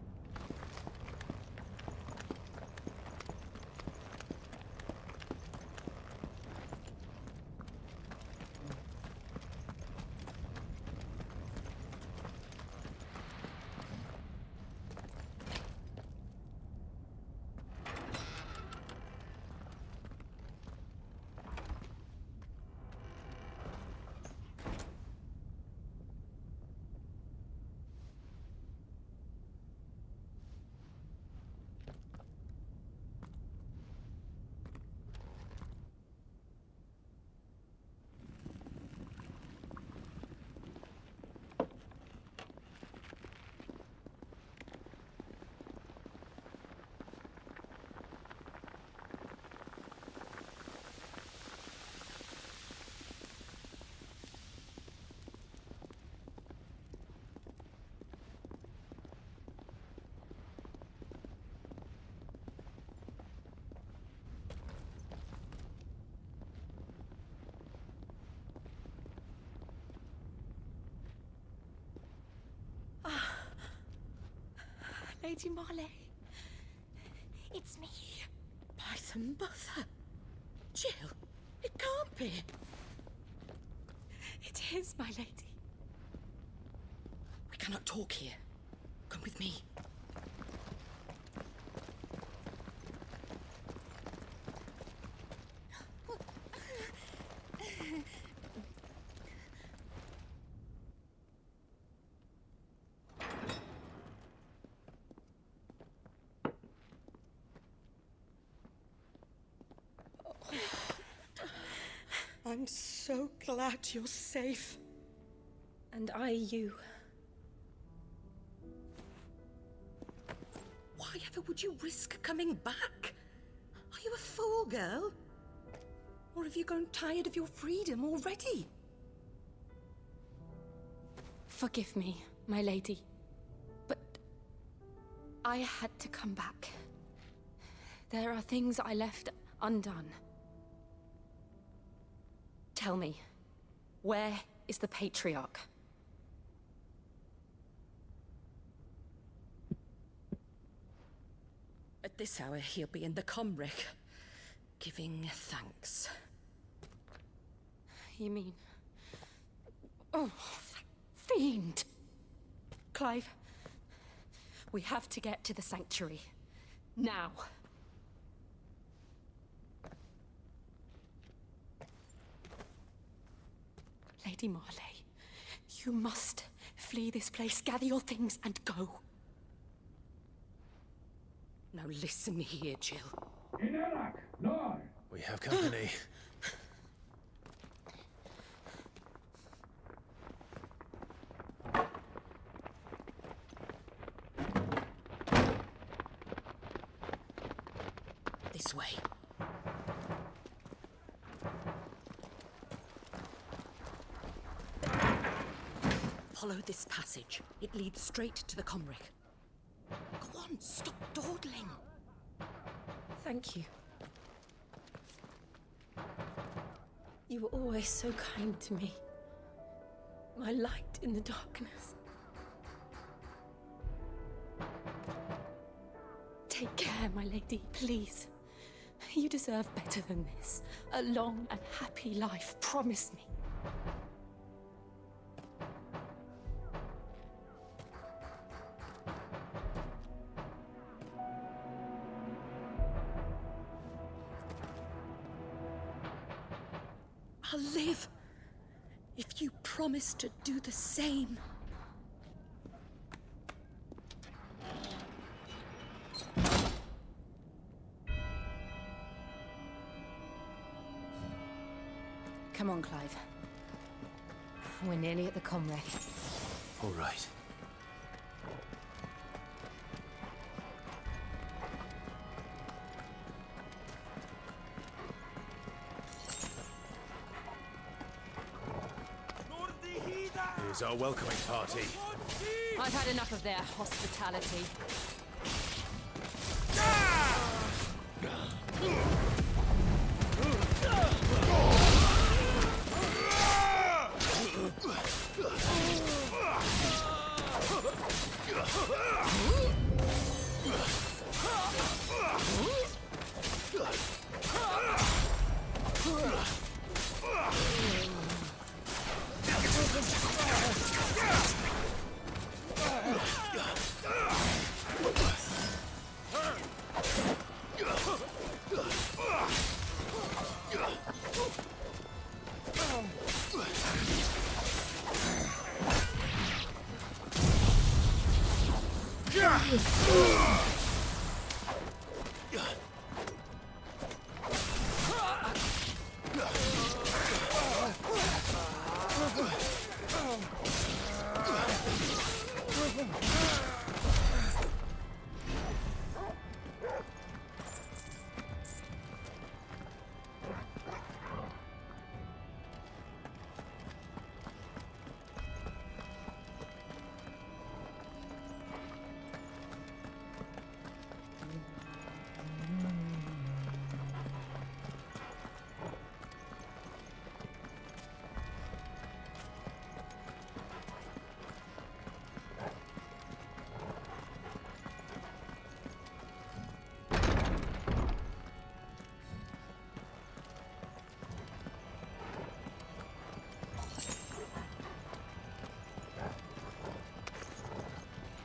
Lady Marley. It's me. By the mother. Jill, it can't be. It is, my lady. We cannot talk here. Come with me. I'm so glad you're safe. And I you. Why ever would you risk coming back? Are you a fool, girl? Or have you grown tired of your freedom already? Forgive me, my lady. But I had to come back. There are things I left undone. Tell me, where is the Patriarch? At this hour, he'll be in the Comric, giving thanks. You mean... Oh, that fiend! Clive, we have to get to the sanctuary. Now. Lady Marley, you must flee this place, gather your things, and go. Now listen here, Jill. We have company. This way. Follow this passage. It leads straight to the Comric. Go on, stop dawdling. Thank you. You were always so kind to me. My light in the darkness. Take care, my lady, please. You deserve better than this. A long and happy life, promise me. I'll live if you promise to do the same. Come on, Clive. We're nearly at the Comrec. All right. Here's our welcoming party. I've had enough of their hospitality.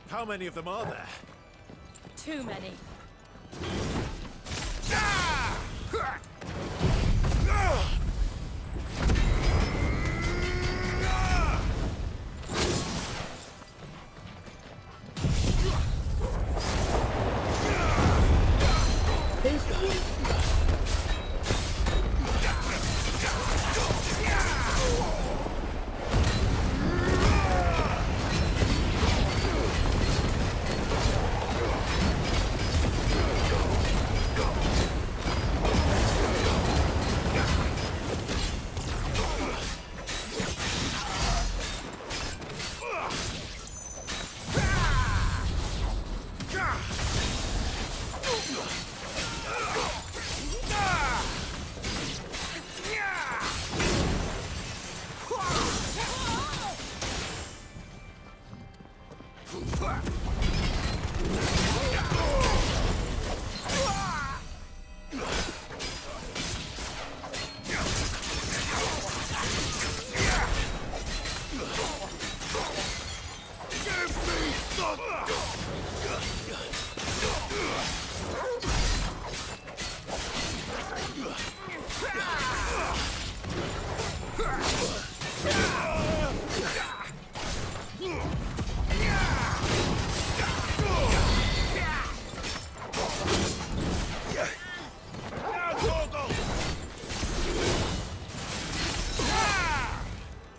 How many of them are there? Too many.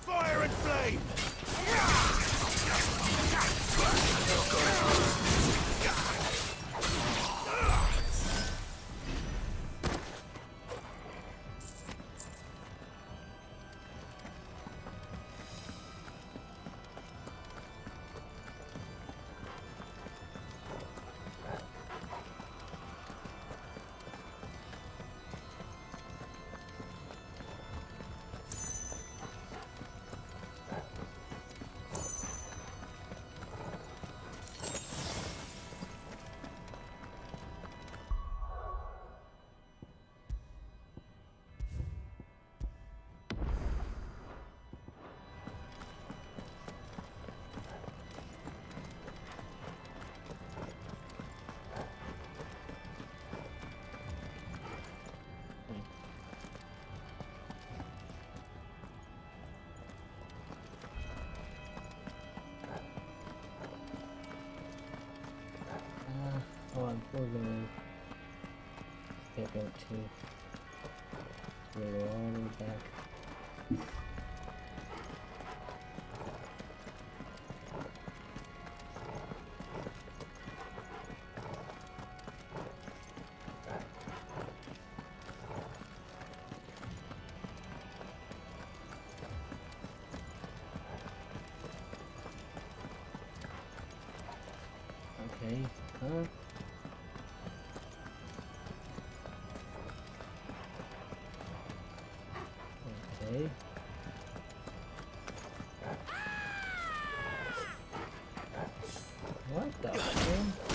Fire and flame! we're gonna take out two. So we go all the way back. Okay, Okay. What the hell?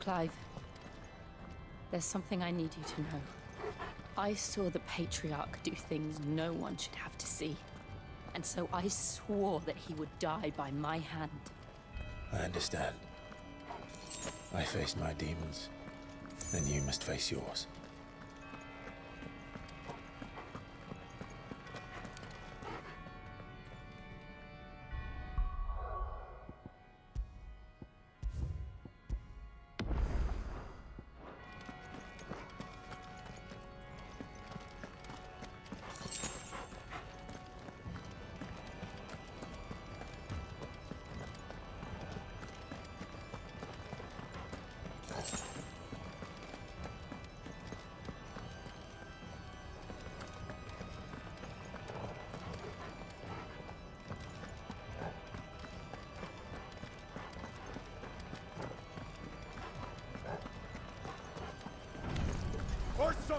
Clive, there's something I need you to know. I saw the Patriarch do things no one should have to see. And so I swore that he would die by my hand. I understand. I faced my demons, and you must face yours.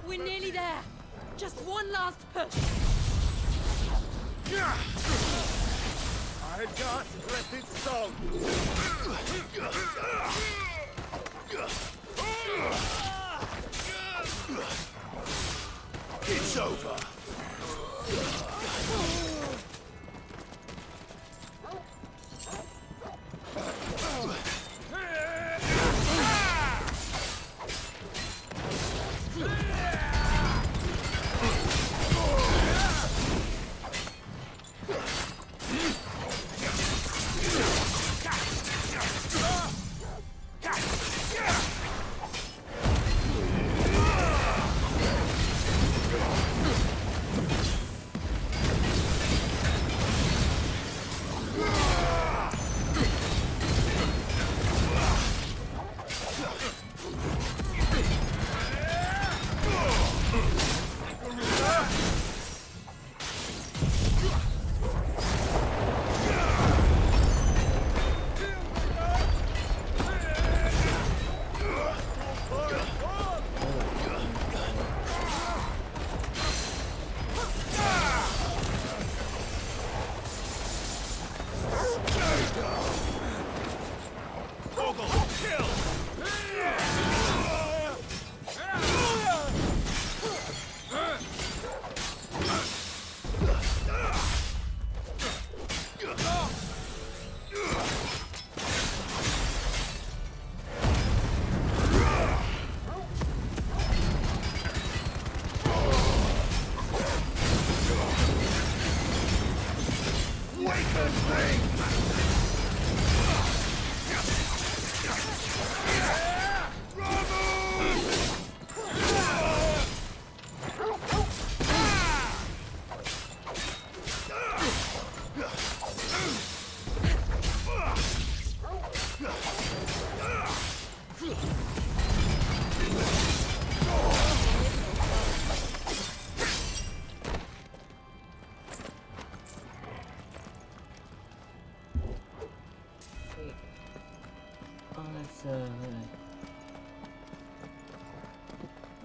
We're nearly there. Just one last push. I just let it so. It's over.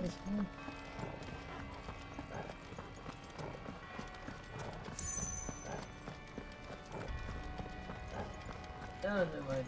This one. Oh, never mind.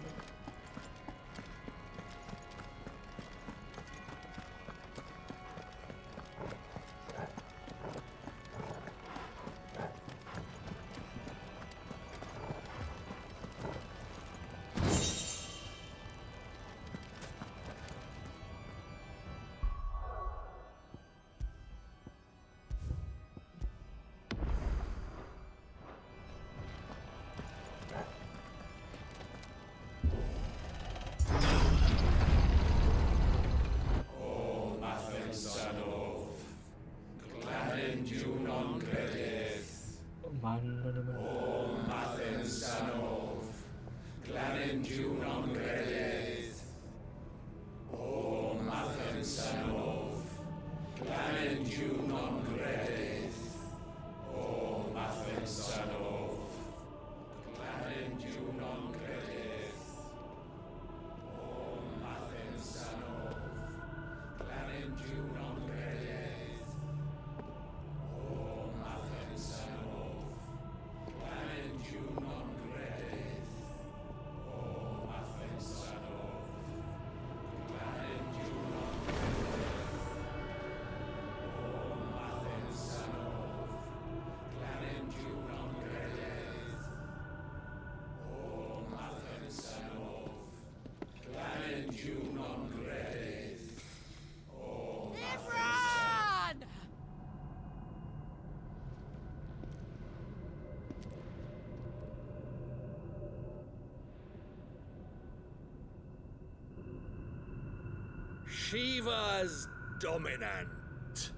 Shiva's dominant.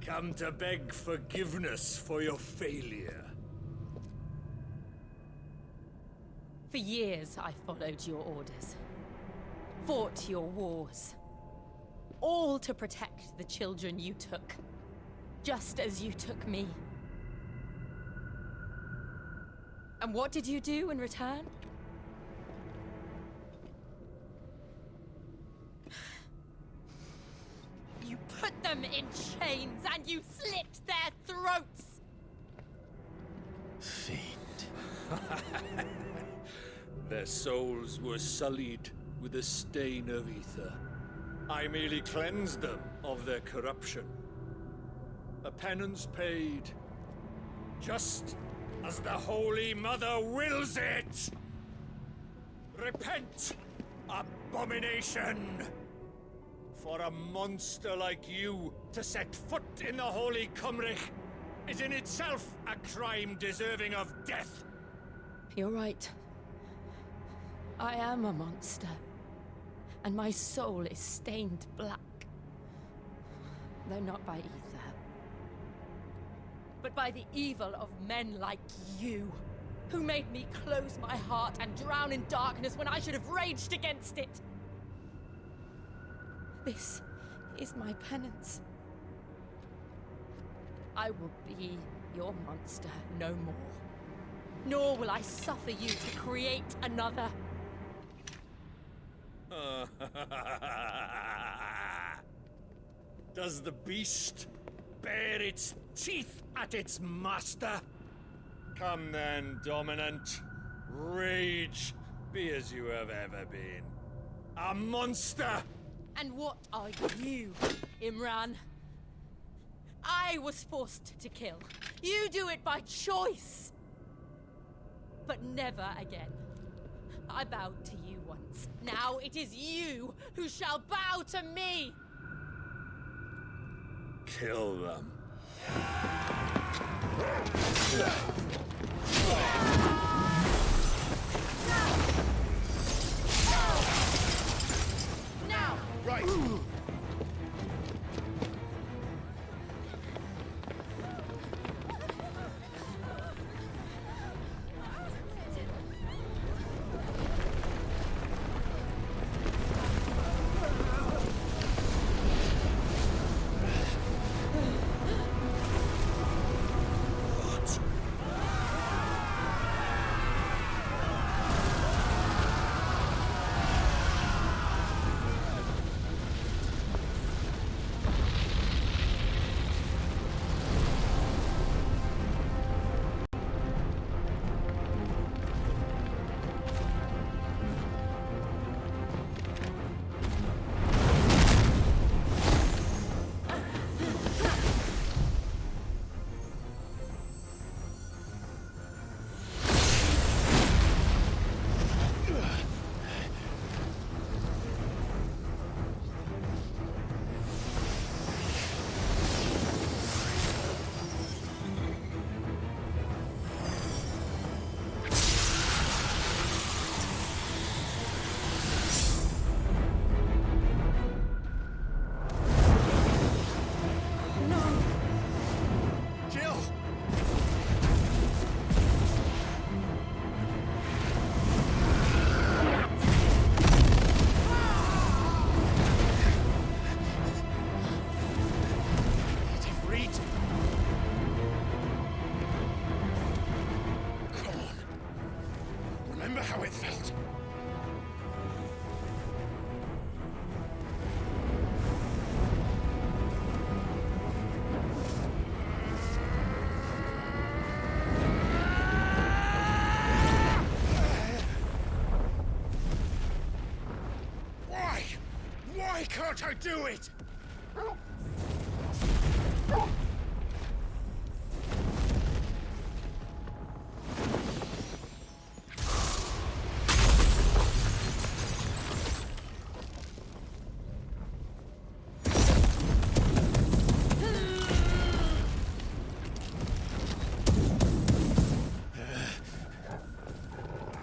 Come to beg forgiveness for your failure. For years, I followed your orders, fought your wars, all to protect the children you took, just as you took me. And what did you do in return? You put them in chains and you slit their throats! Fiend. Their souls were sullied with the stain of ether. I merely cleansed them of their corruption. A penance paid, just as the Holy Mother wills it! Repent, abomination! For a monster like you to set foot in the Holy Cymric is in itself a crime deserving of death. You're right. I am a monster. And my soul is stained black. Though not by ether. But by the evil of men like you, who made me close my heart and drown in darkness when I should have raged against it. This is my penance. I will be your monster no more. Nor will I suffer you to create another. Does the beast bare its teeth at its master? Come then, dominant. Rage, be as you have ever been. A monster! And what are you, Imran? I was forced to kill. You do it by choice. But never again. I bowed to you once. Now it is you who shall bow to me! Kill them. Now! Right! how it felt. Why? Why can't I do it?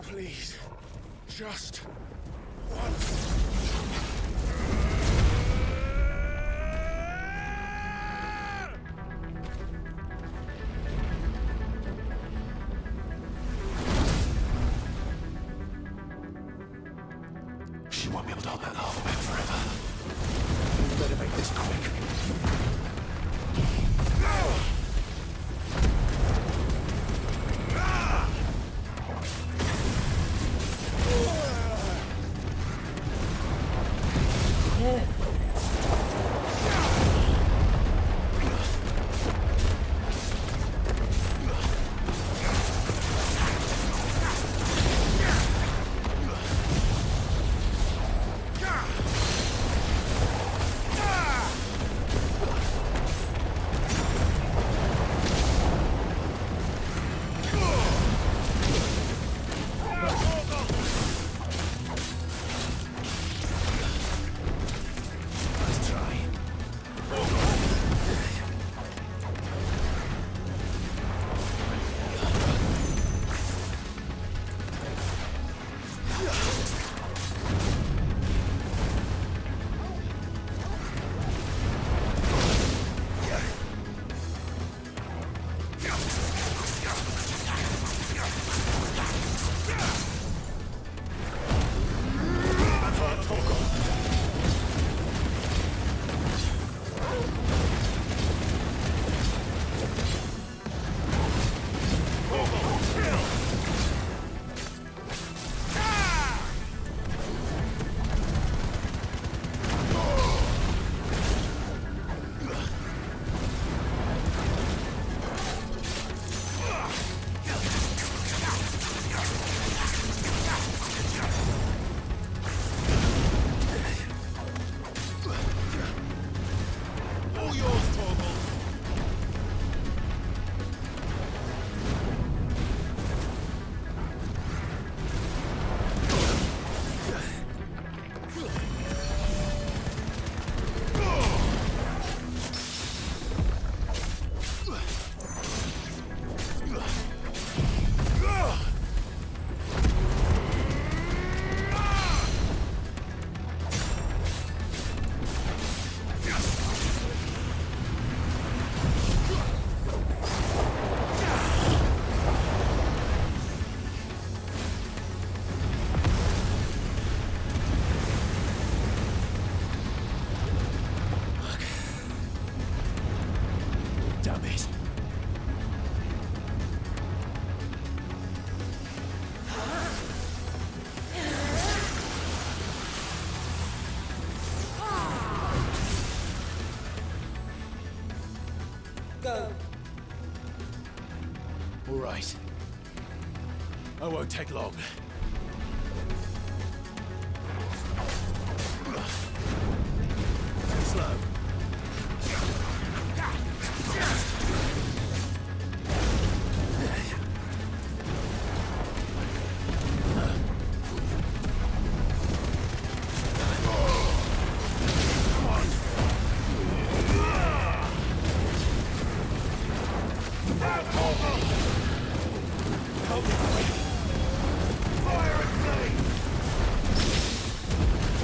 Please, just once. She won't be able to hold that lava back forever. Better make this quick. Damn it. Go. All right. I won't take long. Slow.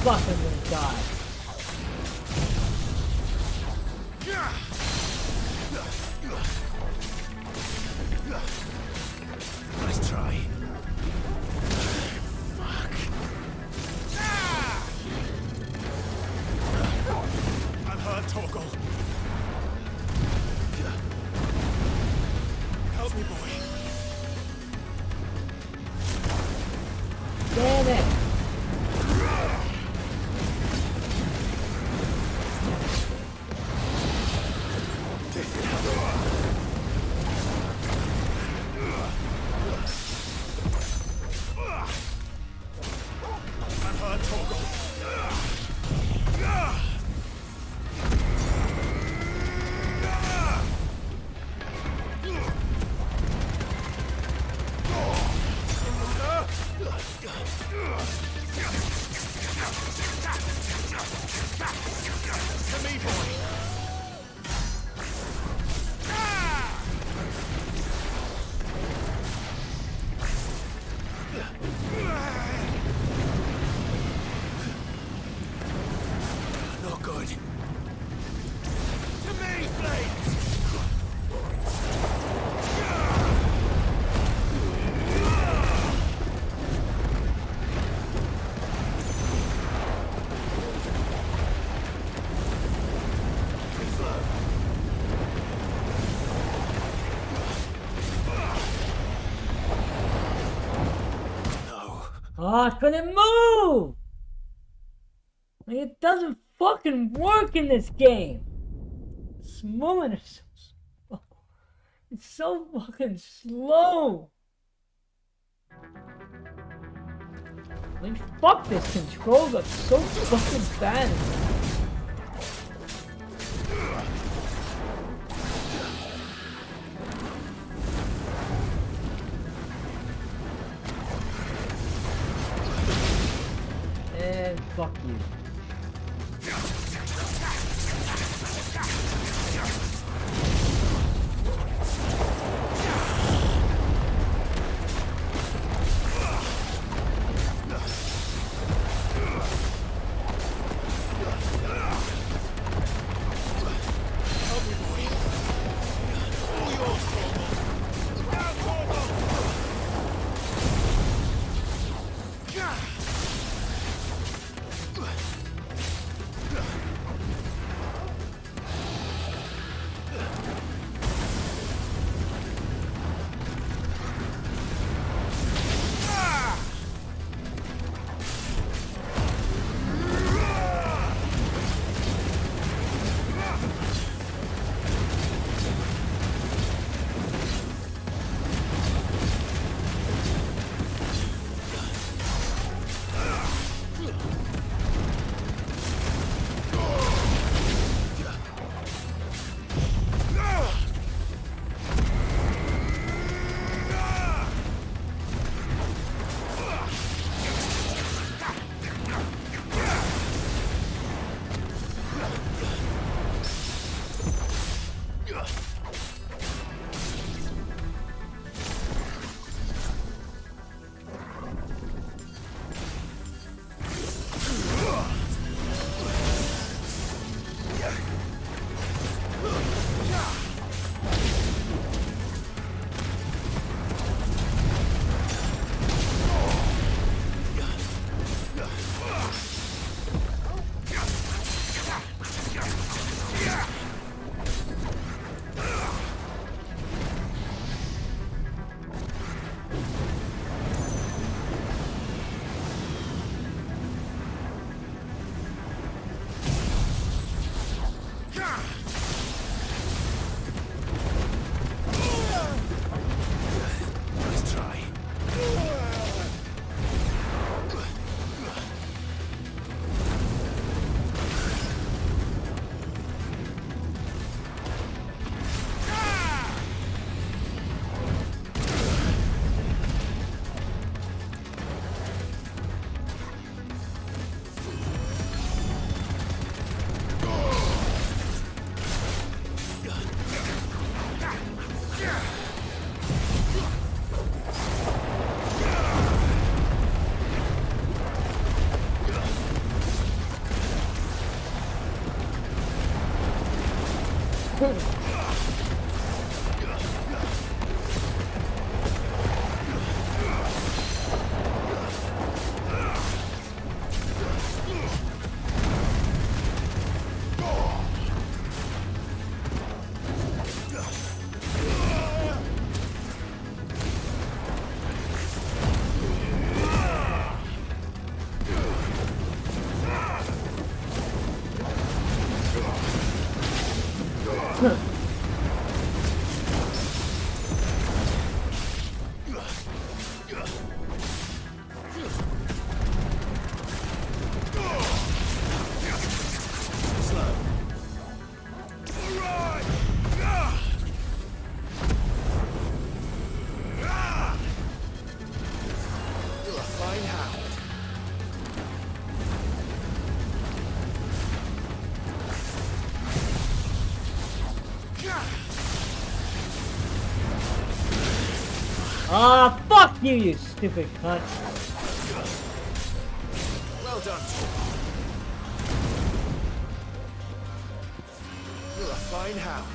Fucking gonna die. Nice try. Fuck. I'm hurt, Torgal. Help me, boy. Oh, I couldn't move! Like, it doesn't fucking work in this game. This movement is so slow. It's so fucking slow. Like, fuck this control got so fucking bad. And fuck you. Ah, fuck you, you stupid cunt. Well done. You're a fine hound.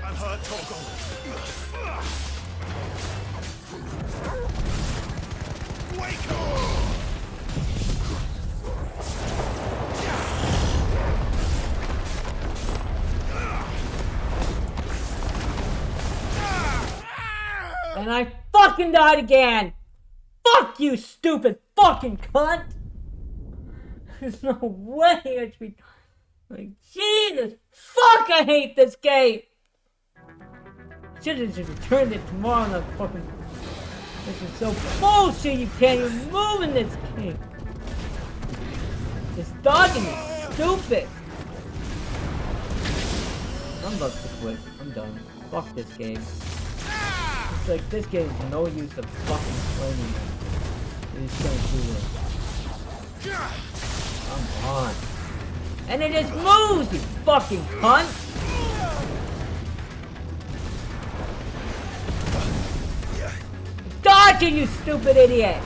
I'm hurt, Torgal. And I fucking died again! Fuck you, stupid fucking cunt! There's no way I should be... Like, Jesus! Fuck, I hate this game! Should've just returned it tomorrow, not fucking... This is so bullshit, you can't even move in this game! This dodging is stupid! I'm about to quit. I'm done. Fuck this game. It's like, this game is no use of fucking playing. It's gonna do it. Come on. And it just moves, you fucking cunt! Dodging, you stupid idiot!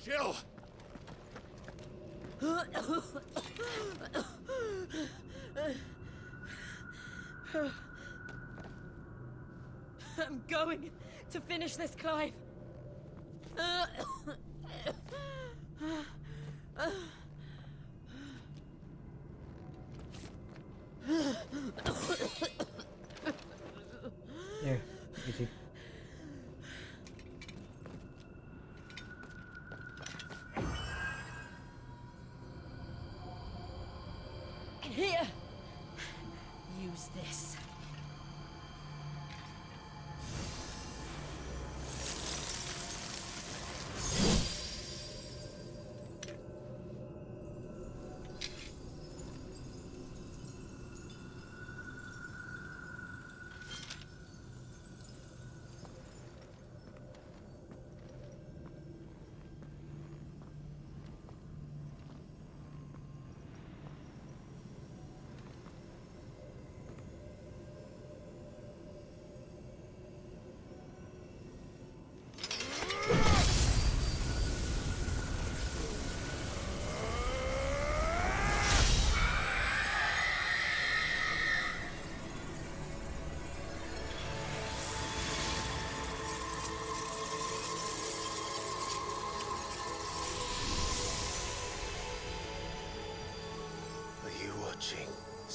Jill! I'm going to finish this, Clive. Here, easy. Here. Use this.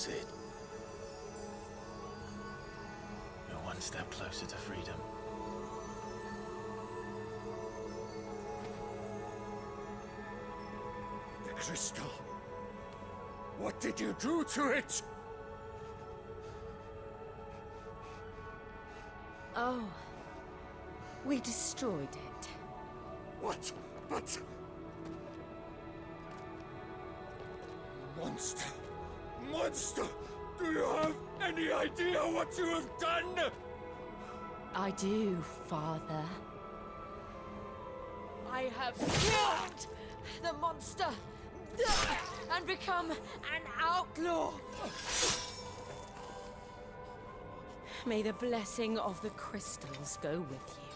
Cid. You're one step closer to freedom. The crystal. What did you do to it? Oh, we destroyed it. What? But... Monster! Monster! Do you have any idea what you have done? I do, Father. I have killed the monster and become an outlaw. May the blessing of the crystals go with you.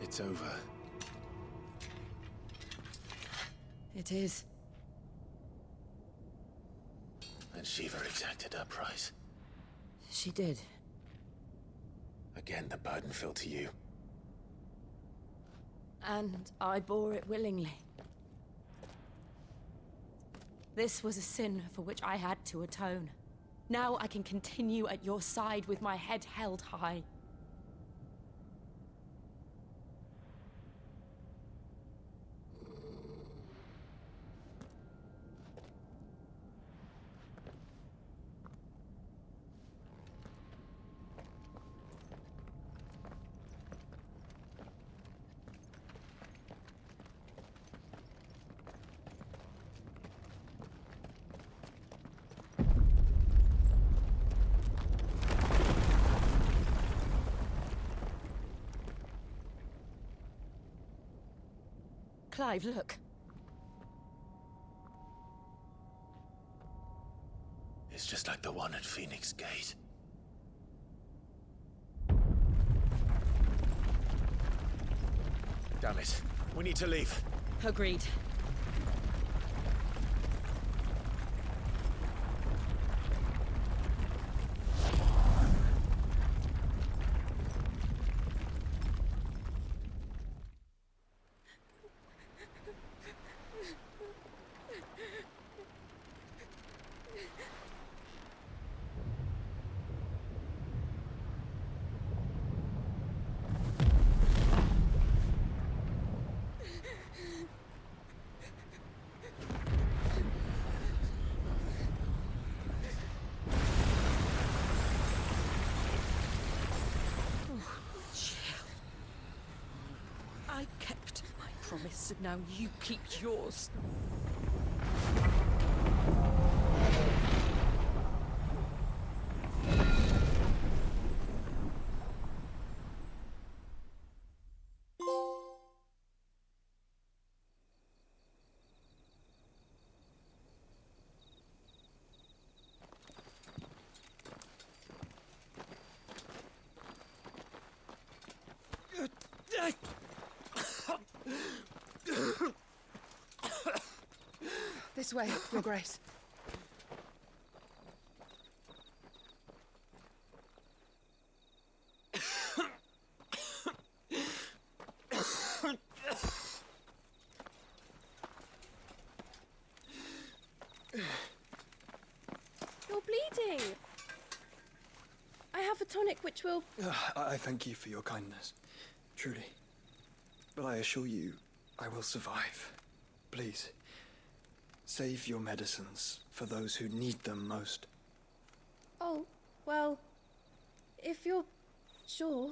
It's over. It is. And Shiva exacted her price. She did. Again, the burden fell to you. And I bore it willingly. This was a sin for which I had to atone. Now I can continue at your side with my head held high. Clive, look. It's just like the one at Phoenix Gate. Damn it. We need to leave. Agreed. I kept my promise, and now you keep yours. This way, Your Grace. You're bleeding. I have a tonic which will... I thank you for your kindness, truly. But I assure you, I will survive. Please, save your medicines for those who need them most. Oh, well, if you're sure.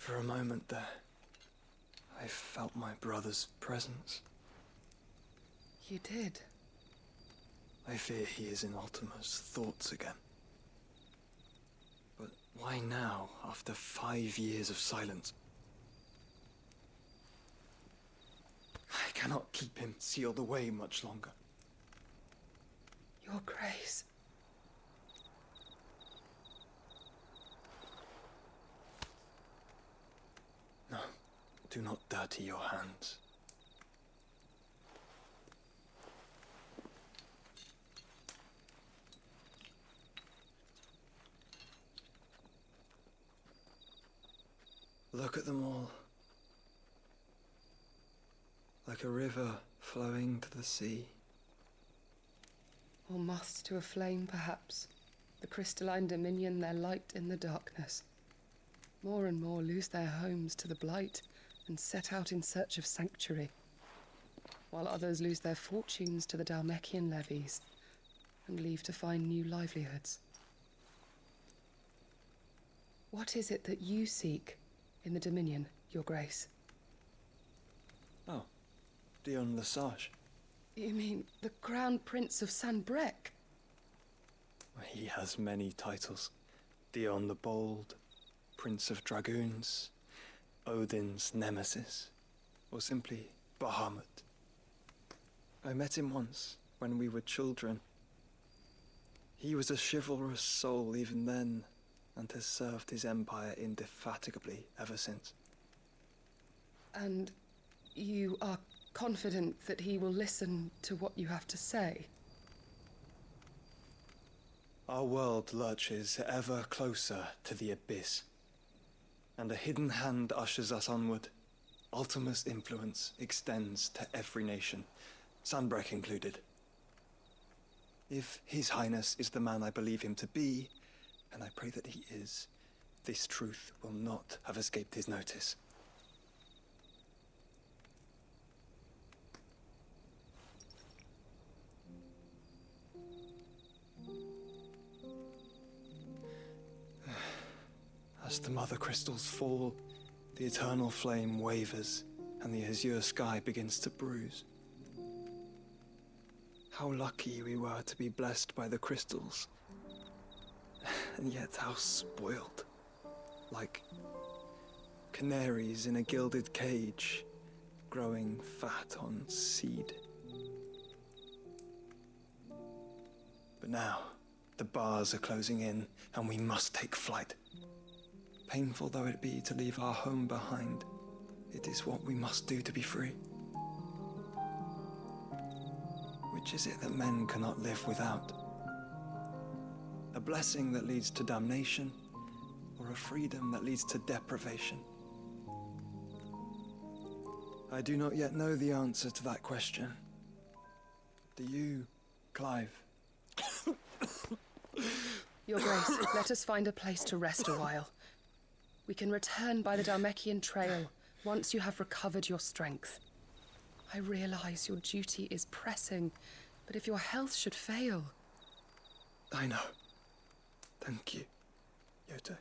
For a moment there, I felt my brother's presence. You did? I fear he is in Ultima's thoughts again. But why now, after 5 years of silence? I cannot keep him sealed away much longer. Your Grace. No, do not dirty your hands. Look at them all. Like a river flowing to the sea. Or moths to a flame, perhaps. The crystalline dominion their light in the darkness. More and more lose their homes to the blight and set out in search of sanctuary, while others lose their fortunes to the Dhalmekian levies and leave to find new livelihoods. What is it that you seek in the Dominion, Your Grace? Oh, Dion Lesage. You mean the Crown Prince of Sanbreque? He has many titles. Dion the Bold, Prince of Dragoons, Odin's Nemesis, or simply Bahamut. I met him once, when we were children. He was a chivalrous soul even then, and has served his empire indefatigably ever since. And you are confident that he will listen to what you have to say? Our world lurches ever closer to the abyss, and a hidden hand ushers us onward. Ultima's influence extends to every nation, Sanbreque included. If His Highness is the man I believe him to be, and I pray that he is, this truth will not have escaped his notice. As the mother crystals fall, the eternal flame wavers, and the azure sky begins to bruise. How lucky we were to be blessed by the crystals. And yet how spoiled. Like canaries in a gilded cage, growing fat on seed. But now, the bars are closing in, and we must take flight. Painful though it be to leave our home behind, it is what we must do to be free. Which is it that men cannot live without? A blessing that leads to damnation, or a freedom that leads to deprivation? I do not yet know the answer to that question. Do you, Clive? Your Grace, let us find a place to rest a while. We can return by the Dhalmekian trail once you have recovered your strength. I realize your duty is pressing, but if your health should fail... I know. Thank you, Yote.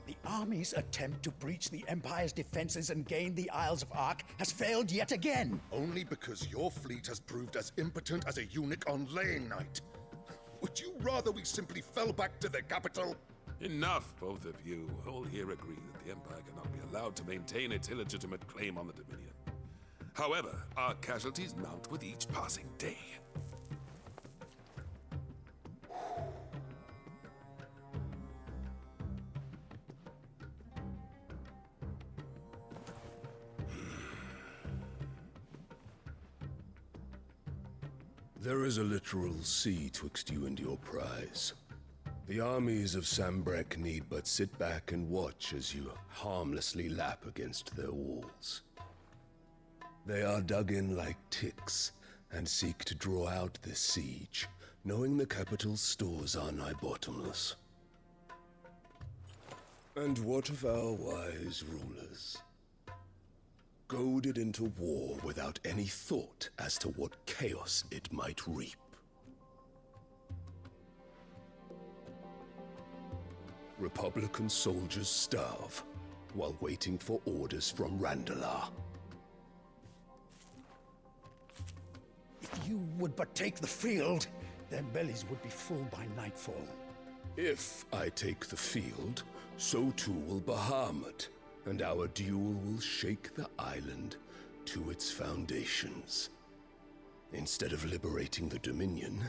The army's attempt to breach the Empire's defenses and gain the Isles of Ark has failed yet again. Only because your fleet has proved as impotent as a eunuch on laying night. Would you rather we simply fell back to the capital? Enough, both of you. All here agree that the Empire cannot be allowed to maintain its illegitimate claim on the Dominion. However, our casualties mount with each passing day. There is a literal sea twixt you and your prize. The armies of Sanbreque need but sit back and watch as you harmlessly lap against their walls. They are dug in like ticks and seek to draw out this siege, knowing the capital's stores are nigh bottomless. And what of our wise rulers? Goaded into war without any thought as to what chaos it might reap. Republican soldiers starve while waiting for orders from Randalar. If you would but take the field, their bellies would be full by nightfall. If I take the field, so too will Bahamut, and our duel will shake the island to its foundations. Instead of liberating the Dominion,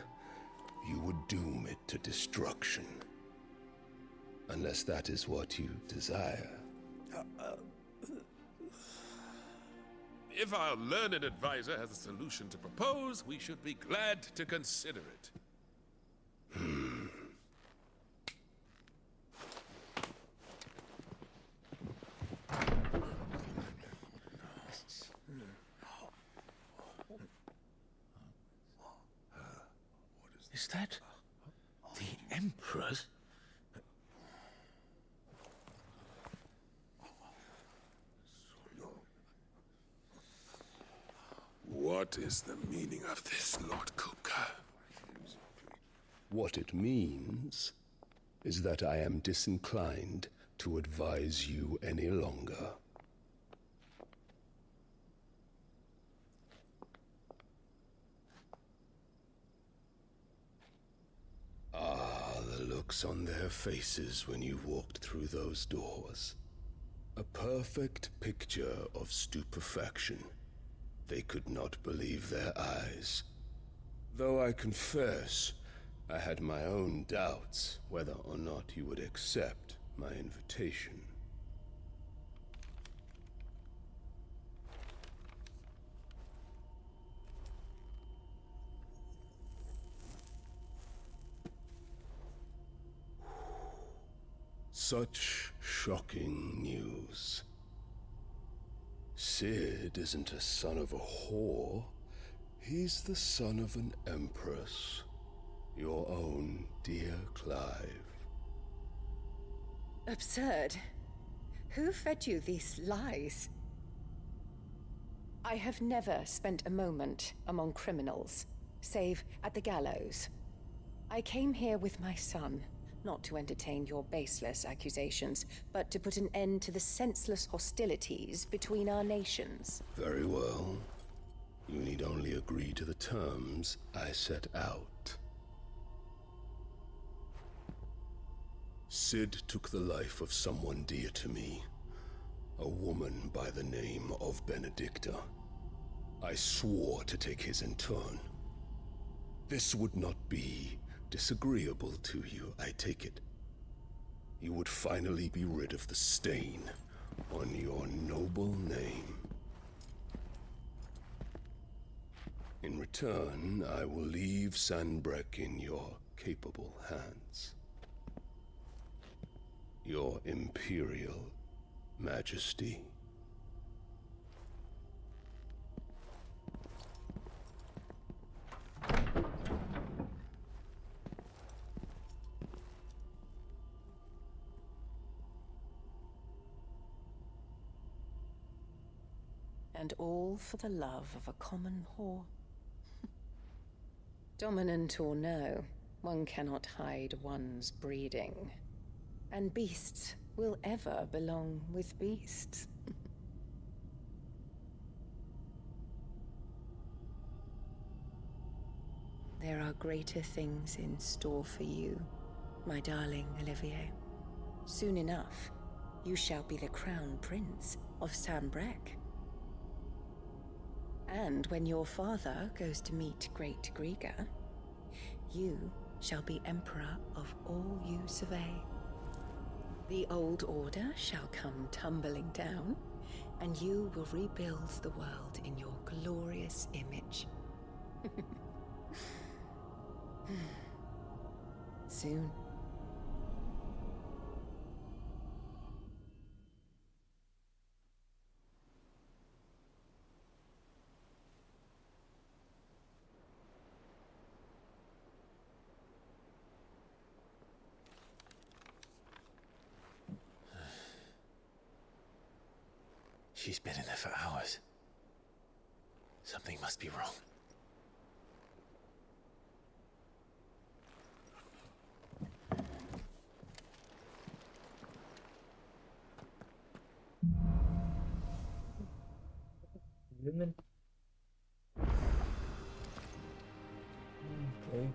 you would doom it to destruction. Unless that is what you desire. If our learned advisor has a solution to propose, we should be glad to consider it. Is that the Emperor's? What is the meaning of this, Lord Kupka? What it means is that I am disinclined to advise you any longer. Ah, the looks on their faces when you walked through those doors. A perfect picture of stupefaction. They could not believe their eyes. Though I confess, I had my own doubts whether or not you would accept my invitation. Such shocking news. Cid isn't a son of a whore. He's the son of an empress. Your own dear Clive. Absurd. Who fed you these lies? I have never spent a moment among criminals, save at the gallows. I came here with my son, not to entertain your baseless accusations, but to put an end to the senseless hostilities between our nations. Very well. You need only agree to the terms I set out. Cid took the life of someone dear to me, a woman by the name of Benedicta. I swore to take his in turn. This would not be disagreeable to you, I take it. You would finally be rid of the stain on your noble name. In return, I will leave Sanbreque in your capable hands. Your Imperial Majesty. And all for the love of a common whore. Dominant or no, one cannot hide one's breeding. And beasts will ever belong with beasts. There are greater things in store for you, my darling Olivier. Soon enough, you shall be the crown prince of Sanbreque. And when your father goes to meet Great Griga, you shall be emperor of all you survey. The old order shall come tumbling down, and you will rebuild the world in your glorious image. Soon. She's been in there for hours. Something must be wrong. human. Okay.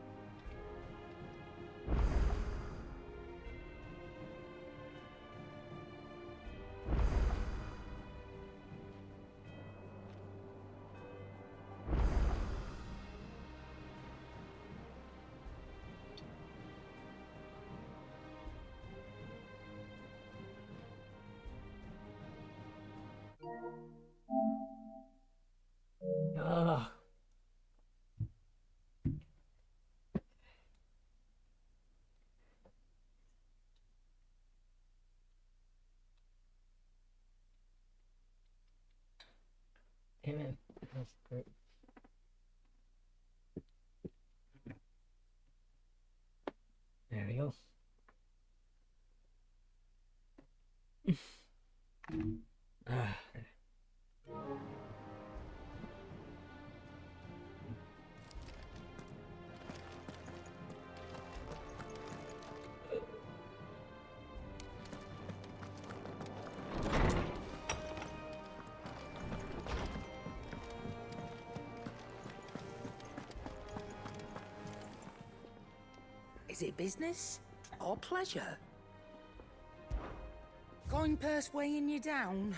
Ah. Damn it. That's great. There we go. Ah. Is it business or pleasure? Coin purse weighing you down?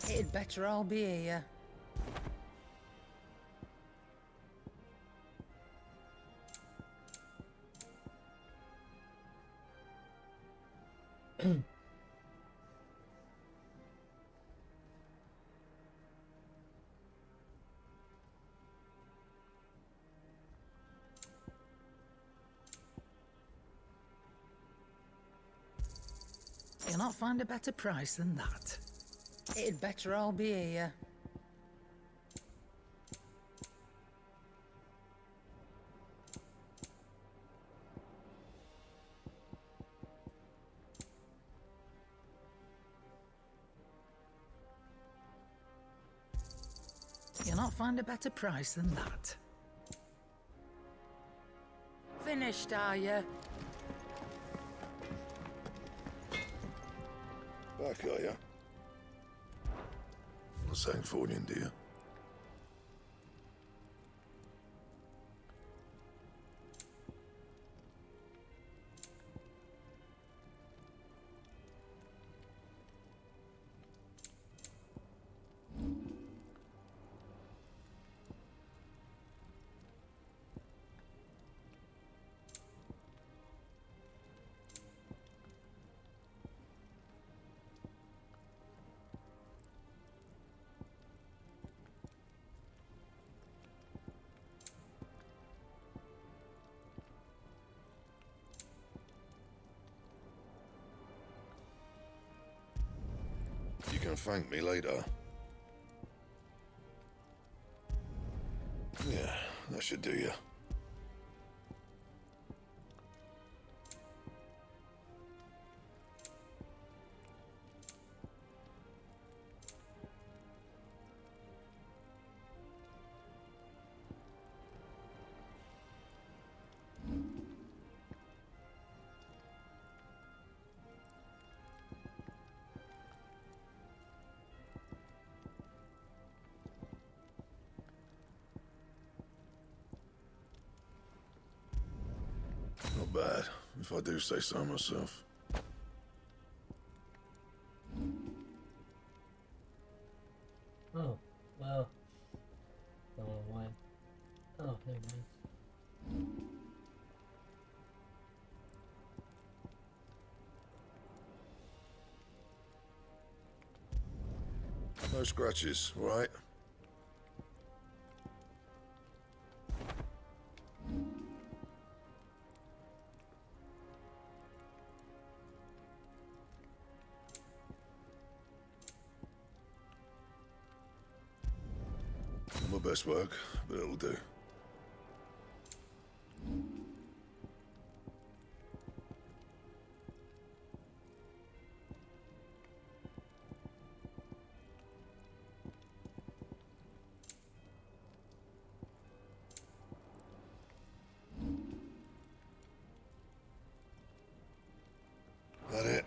It'd better all be here. You'll not find a better price than that. It'd better all be here. You'll not find a better price than that. Finished, are you? Back, are ya? Not saying forwarding, do you? You can thank me later. Yeah, that should do you. Not bad, if I do say so myself. Oh, well. Don't know why. Oh, never mind. No scratches, all right? Not my best work, but it'll do. That it?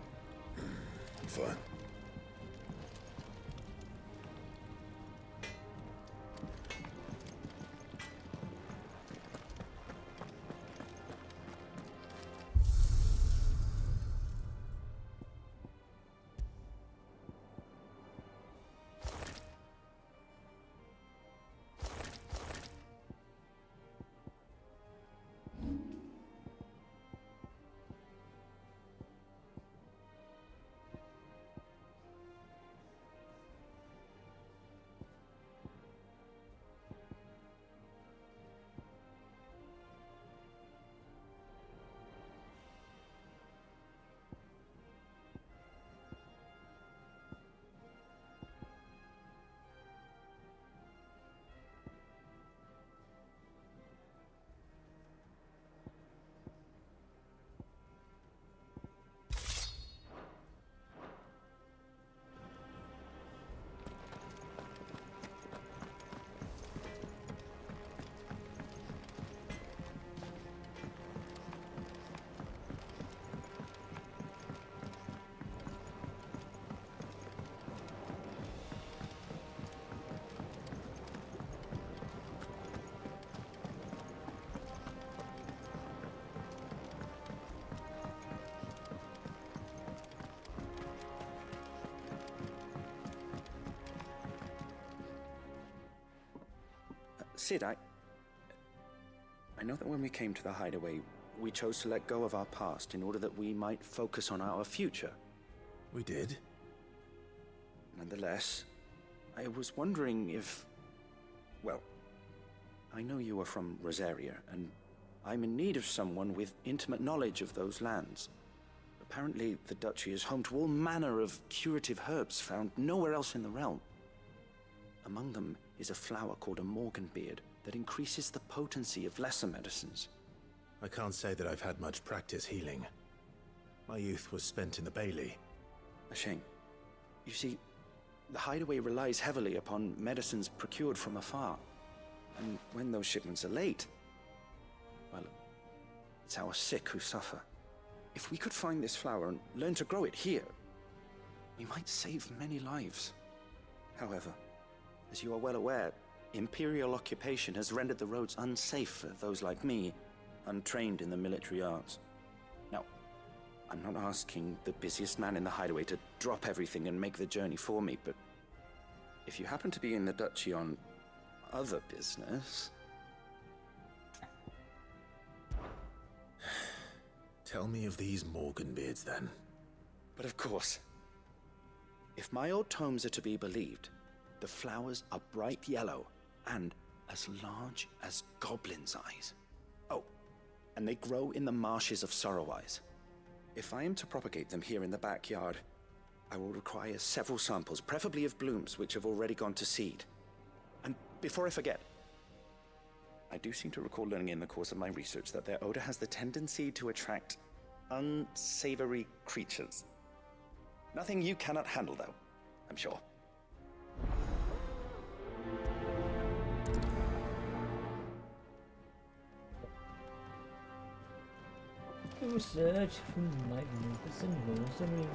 Cid, I know that when we came to the hideaway, we chose to let go of our past in order that we might focus on our future. We did? Nonetheless, I was wondering if... Well, I know you are from Rosaria, and I'm in need of someone with intimate knowledge of those lands. Apparently, the duchy is home to all manner of curative herbs found nowhere else in the realm. Among them is a flower called a Morganbeard that increases the potency of lesser medicines. I can't say that I've had much practice healing. My youth was spent in the Bailey. A shame. You see, the hideaway relies heavily upon medicines procured from afar. And when those shipments are late, well, it's our sick who suffer. If we could find this flower and learn to grow it here, we might save many lives. However, as you are well aware, Imperial occupation has rendered the roads unsafe for those like me, untrained in the military arts. Now, I'm not asking the busiest man in the hideaway to drop everything and make the journey for me, but if you happen to be in the duchy on other business... Tell me of these Morganbeards, then. But of course. If my old tomes are to be believed, the flowers are bright yellow and as large as goblins' eyes. Oh, and they grow in the marshes of Sorrowwise. If I am to propagate them here in the backyard, I will require several samples, preferably of blooms which have already gone to seed. And before I forget, I do seem to recall learning in the course of my research that their odor has the tendency to attract unsavory creatures. Nothing you cannot handle, though, I'm sure. Research from magnificent rosary.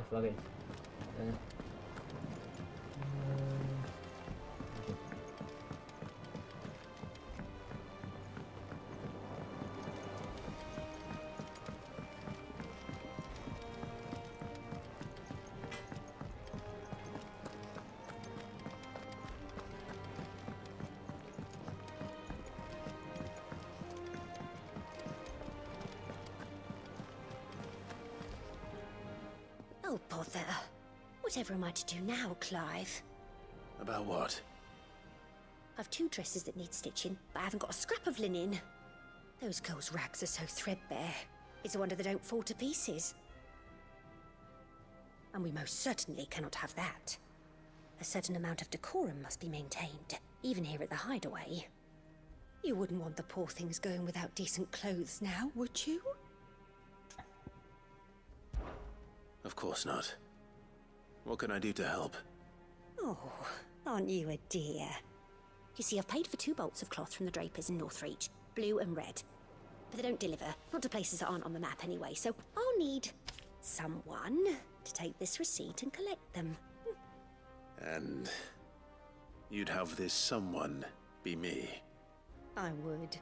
Fuck it. Oh, bother. Whatever am I to do now, Clive? About what? I've 2 dresses that need stitching, but I haven't got a scrap of linen. Those girls' rags are so threadbare. It's a wonder they don't fall to pieces. And we most certainly cannot have that. A certain amount of decorum must be maintained, even here at the hideaway. You wouldn't want the poor things going without decent clothes now, would you? Of course not. What can I do to help? Oh, aren't you a dear? You see, I've paid for 2 bolts of cloth from the drapers in Northreach, blue and red. But they don't deliver, not to places that aren't on the map anyway, so I'll need someone to take this receipt and collect them. And you'd have this someone be me? I would.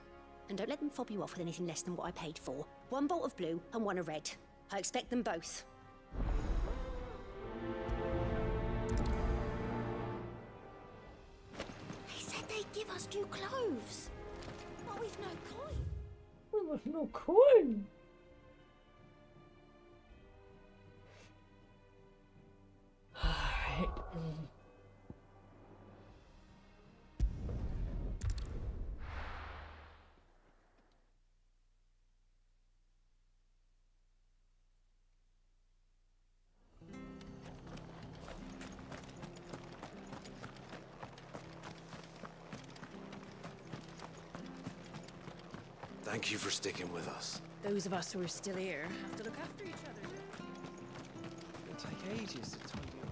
And don't let them fob you off with anything less than what I paid for. 1 bolt of blue and 1 of red. I expect them both. They said they'd give us new clothes. But we've no coin. With no coin. Thank you for sticking with us. Those of us who are still here have to look after each other. It'll take ages to tidy up.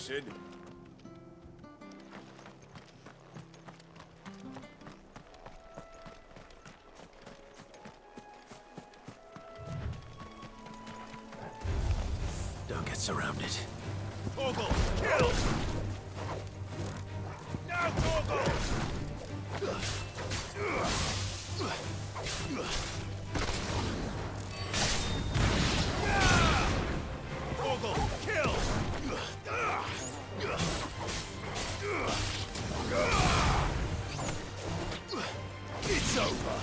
Sid. Don't get surrounded. Torgal, kill! Now, Torgal! Torgal, kill! It's over!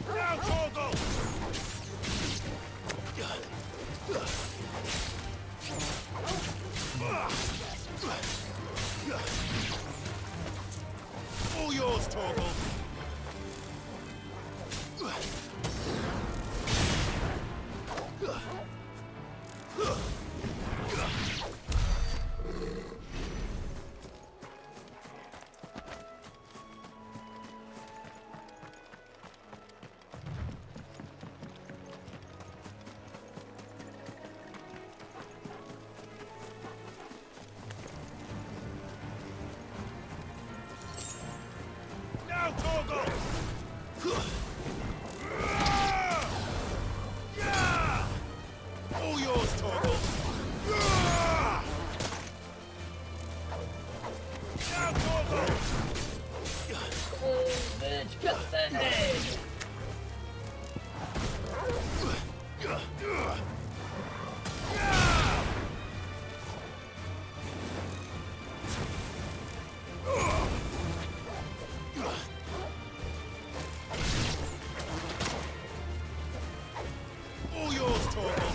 Now, Torgal! All yours, Torgal! Now, Torgal! All yours, Torgal! Now, Torgal! Oh, bitch, cut the head! All yours, Torgal!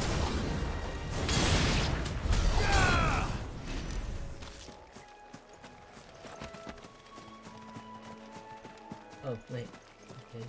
Oh, wait. Okay.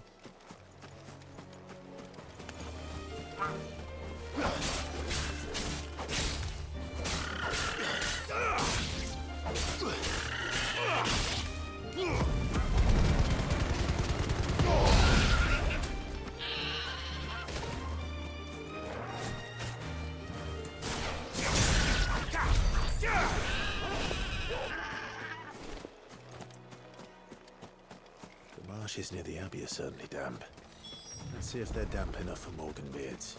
The marshes near the Abbey are certainly damp. Let's see if they're damp enough for Morganbeards.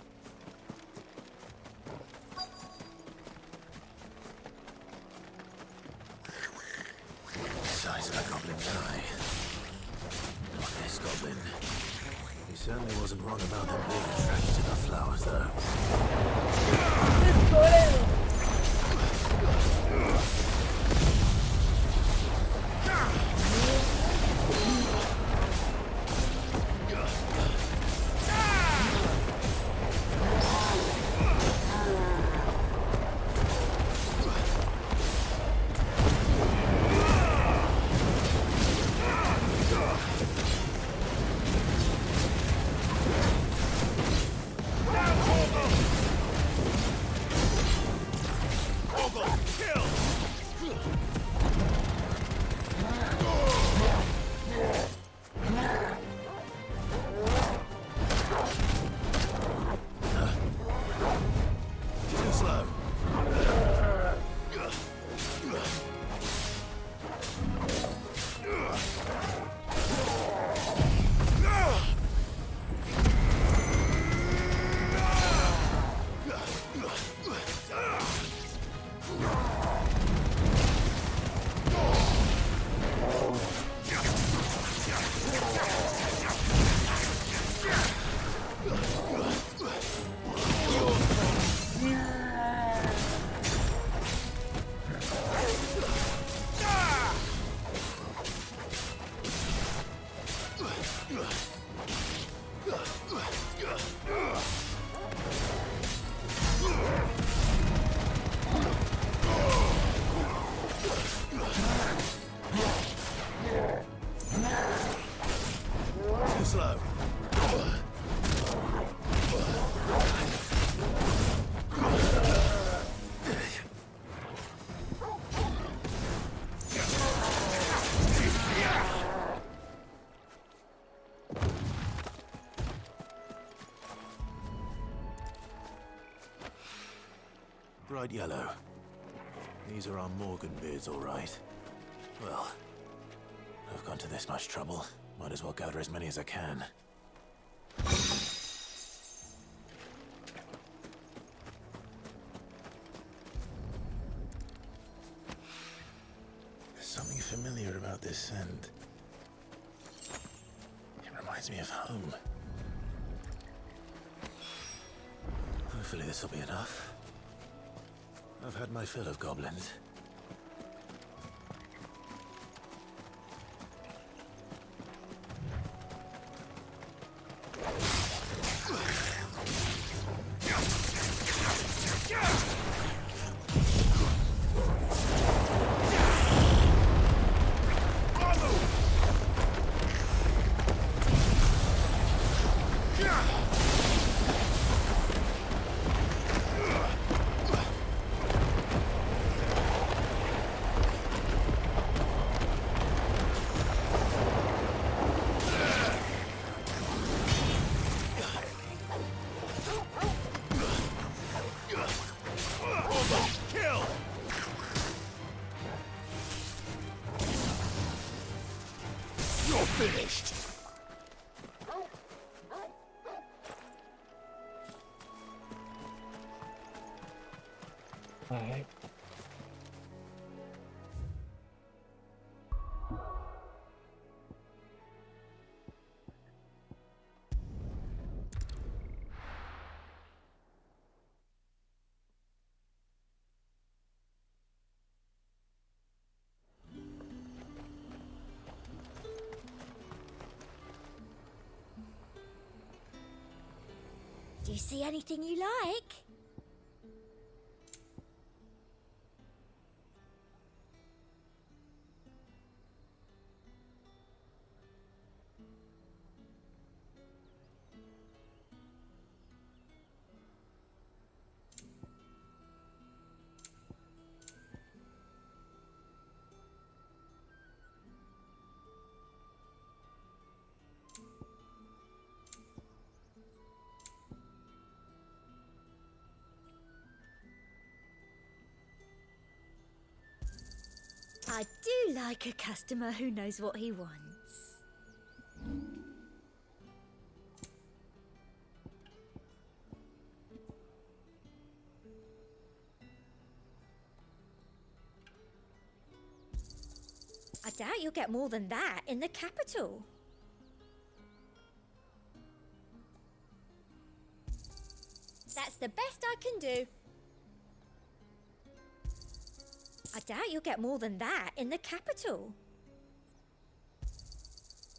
Size of a goblin's eye. Not this goblin. He certainly wasn't wrong about them being attracted to the flowers, though. bright yellow. These are our Morgan beards, all right. Well, I've gone to this much trouble. Might as well gather as many as I can. There's something familiar about this scent. It reminds me of home. Hopefully this will be enough. I've had my fill of goblins. Finished. All right. Do you see anything you like? I do like a customer who knows what he wants. I doubt you'll get more than that in the capital. That's the best I can do. I doubt you'll get more than that in the capital.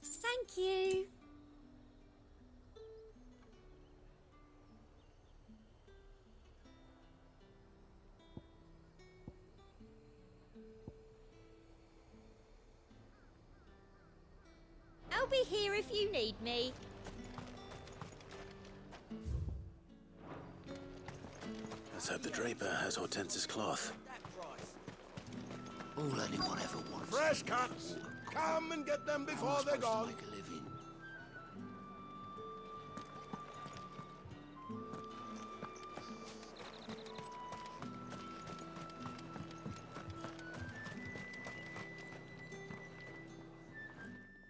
Thank you. I'll be here if you need me. Let's hope the draper has Hortense's cloth. All anyone ever wants. Fresh cuts! Come and get them before they're gone. Make a living.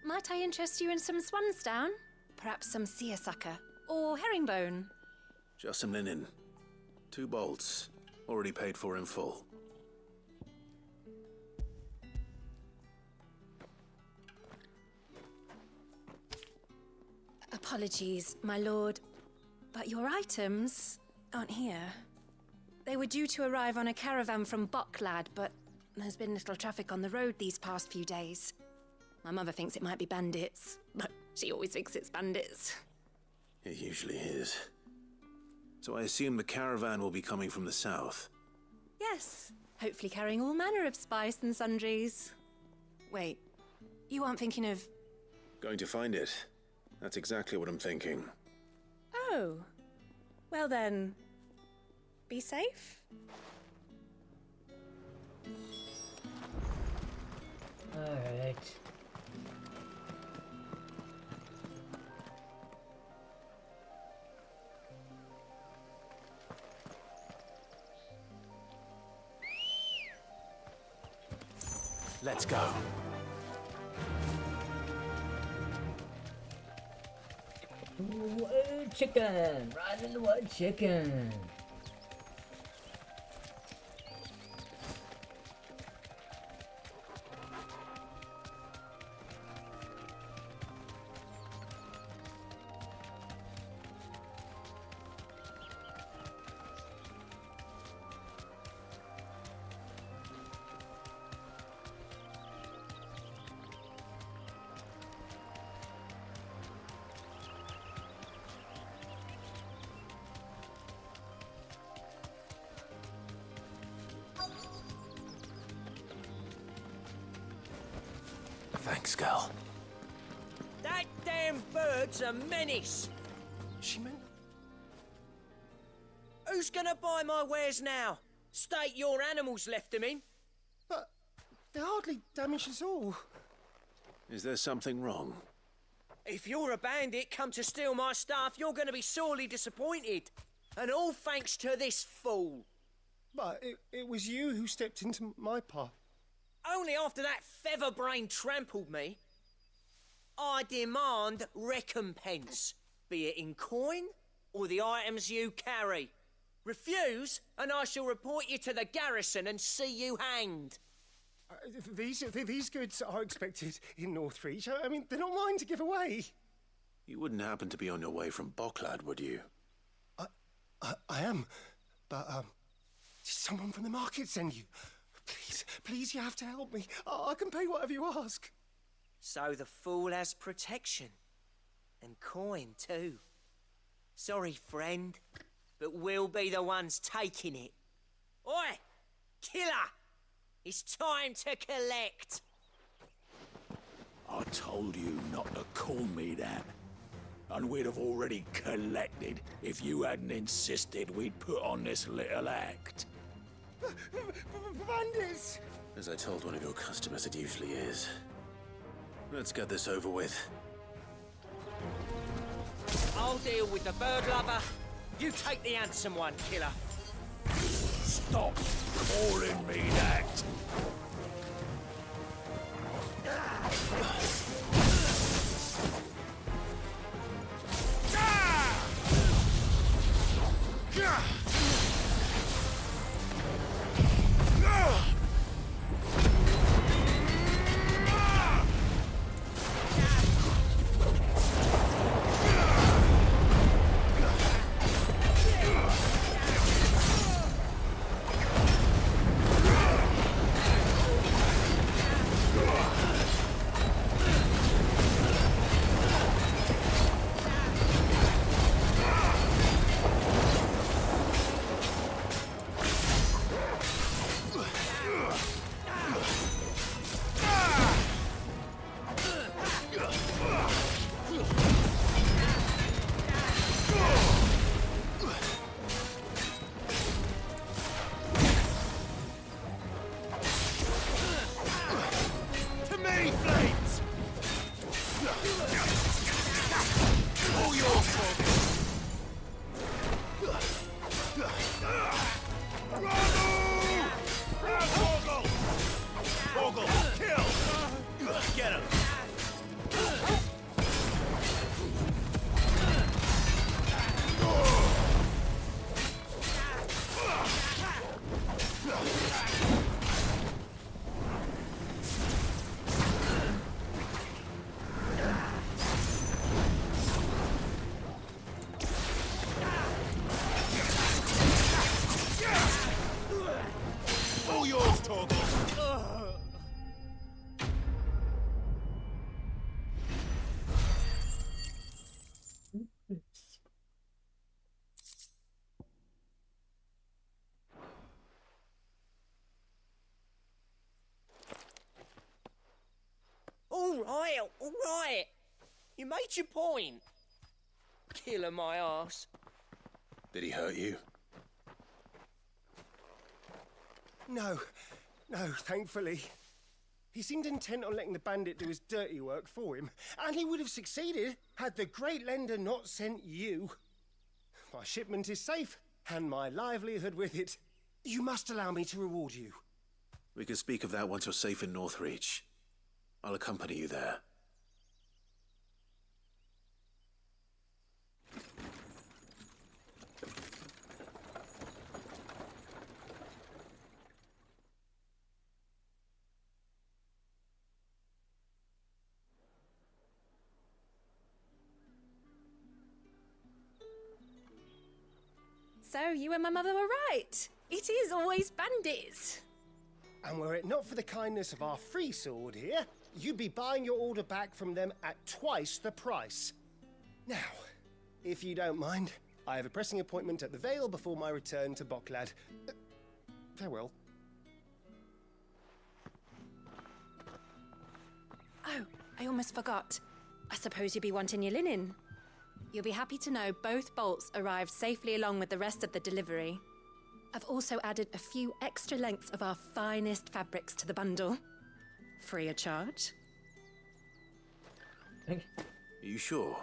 Might I interest you in some swansdown? Perhaps some seersucker or herringbone? Just some linen. 2 bolts. Already paid for in full. Apologies, my lord, but your items aren't here. They were due to arrive on a caravan from Bucklad, but there's been little traffic on the road these past few days. My mother thinks it might be bandits, but she always thinks it's bandits. It usually is. So I assume the caravan will be coming from the south. Yes, hopefully carrying all manner of spice and sundries. Wait, you aren't thinking of... Going to find it. That's exactly what I'm thinking. Oh, well then, be safe. Alright. Let's go. Ooh, chicken! Riding the wood chicken! Thanks, Gal. That damn bird's a menace. She meant... Who's gonna buy my wares now? State your animals left them in. But they hardly damaged us all. Is there something wrong? If you're a bandit come to steal my stuff, you're gonna be sorely disappointed. And all thanks to this fool. But it was you who stepped into my path. Only after that featherbrain trampled me. I demand recompense, be it in coin or the items you carry. Refuse, and I shall report you to the garrison and see you hanged. These goods are expected in Northreach. I mean, they're not mine to give away. You wouldn't happen to be on your way from Bocklad, would you? I am, but did someone from the market send you? Please, you have to help me. I can pay whatever you ask. So the fool has protection. And coin, too. Sorry, friend, but we'll be the ones taking it. Oi! Killer! It's time to collect! I told you not to call me that. And we'd have already collected if you hadn't insisted we'd put on this little act. Bandits! As I told one of your customers, it usually is. Let's get this over with. I'll deal with the bird lover. You take the handsome one, killer. Stop calling me that! All right. You made your point. Killer my ass. Did he hurt you? No, thankfully. He seemed intent on letting the bandit do his dirty work for him, and he would have succeeded had the Great Lender not sent you. My shipment is safe, and my livelihood with it. You must allow me to reward you. We can speak of that once you're safe in Northreach. I'll accompany you there. So, you and my mother were right. It is always bandits. And were it not for the kindness of our free sword here, you'd be buying your order back from them at twice the price. Now, if you don't mind, I have a pressing appointment at the Vale before my return to Boklad. Farewell. Oh, I almost forgot. I suppose you'll be wanting your linen. You'll be happy to know both bolts arrived safely along with the rest of the delivery. I've also added a few extra lengths of our finest fabrics to the bundle. Free of charge. Are you sure?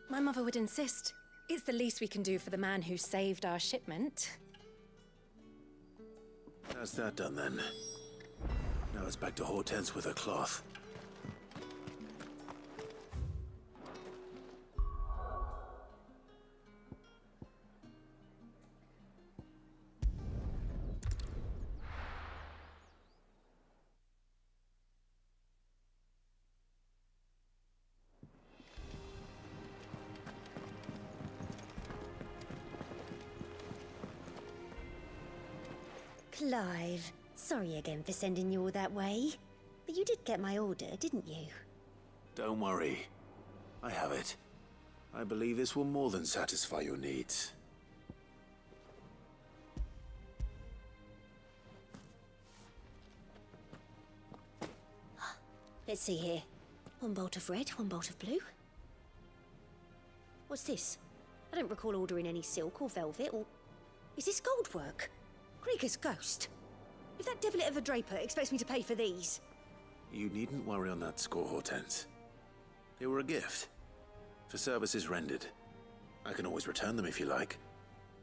My mother would insist. It's the least we can do for the man who saved our shipment. That's that done then. Now it's back to Hortense with her cloth. Clive, sorry again for sending you all that way. But you did get my order, didn't you? Don't worry. I have it. I believe this will more than satisfy your needs. Let's see here. One bolt of red, one bolt of blue. What's this? I don't recall ordering any silk or velvet or... Is this gold work? Krieger's ghost. If that devilet of a draper expects me to pay for these... You needn't worry on that score, Hortense. They were a gift. For services rendered. I can always return them if you like.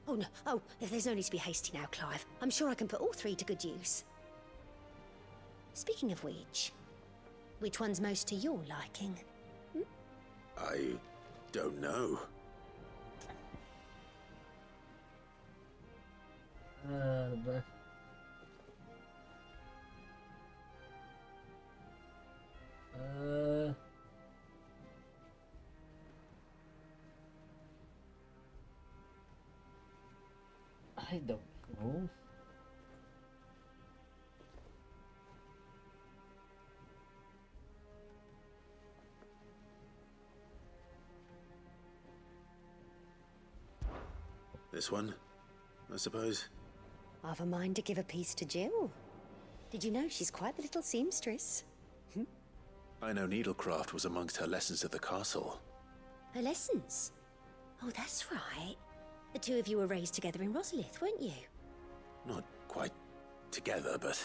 Oh, no. Oh, there's no need to be hasty now, Clive. I'm sure I can put all three to good use. Speaking of which one's most to your liking? I don't know. But... I don't know. This one, I suppose. I've a mind to give a piece to Jill. Did you know she's quite the little seamstress? I know needlecraft was amongst her lessons at the castle. Her lessons? Oh, that's right. The two of you were raised together in Rosalith, weren't you? Not quite together, but...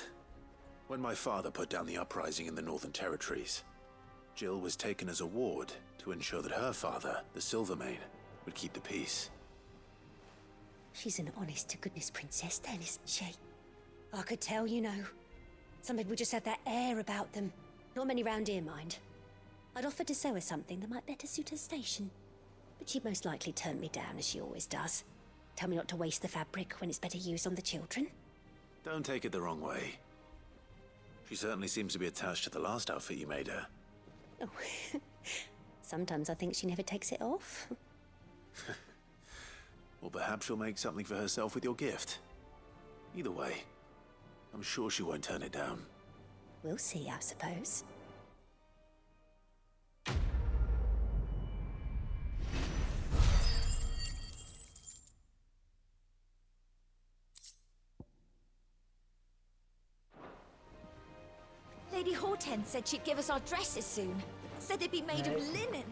When my father put down the uprising in the Northern Territories, Jill was taken as a ward to ensure that her father, the Silvermane, would keep the peace. She's an honest-to-goodness princess then, isn't she? I could tell, you know. Some people just have that air about them. Not many round here, mind. I'd offered to sew her something that might better suit her station. But she'd most likely turn me down, as she always does. Tell me not to waste the fabric when it's better used on the children. Don't take it the wrong way. She certainly seems to be attached to the last outfit you made her. Oh, sometimes I think she never takes it off. Or perhaps she'll make something for herself with your gift. Either way, I'm sure she won't turn it down. We'll see, I suppose. Lady Hortense said she'd give us our dresses soon. Said they'd be made of linen.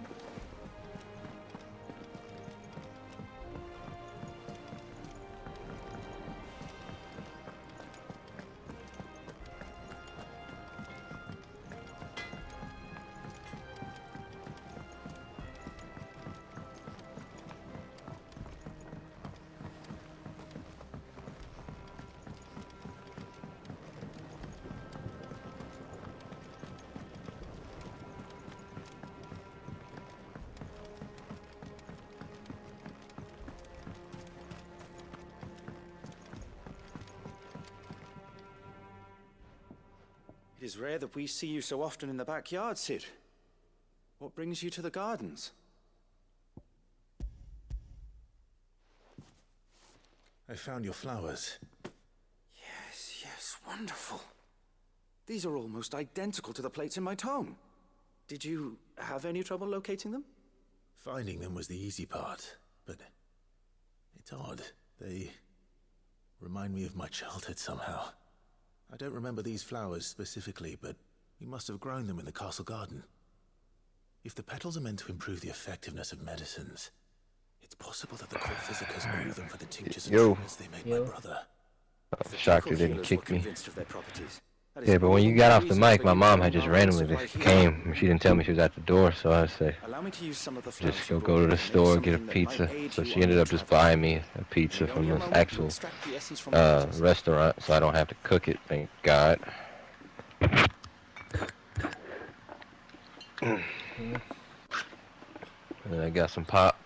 is rare that we see you so often in the backyard, Cid. What brings you to the gardens? I found your flowers. Yes, wonderful. These are almost identical to the plates in my tome. Did you have any trouble locating them? Finding them was the easy part, but it's odd. They remind me of my childhood somehow. I don't remember these flowers specifically, but we must have grown them in the castle garden. If the petals are meant to improve the effectiveness of medicines, it's possible that the court physicers grew them for the tinctures and treatments they made my brother. Shocker didn't kick me. Yeah, but when you got off the mic, my mom had just randomly just came. She didn't tell me she was at the door, so I say, just go to the store, get a pizza. So she ended up just buying me a pizza from this actual restaurant, so I don't have to cook it, thank God. And then I got some pop.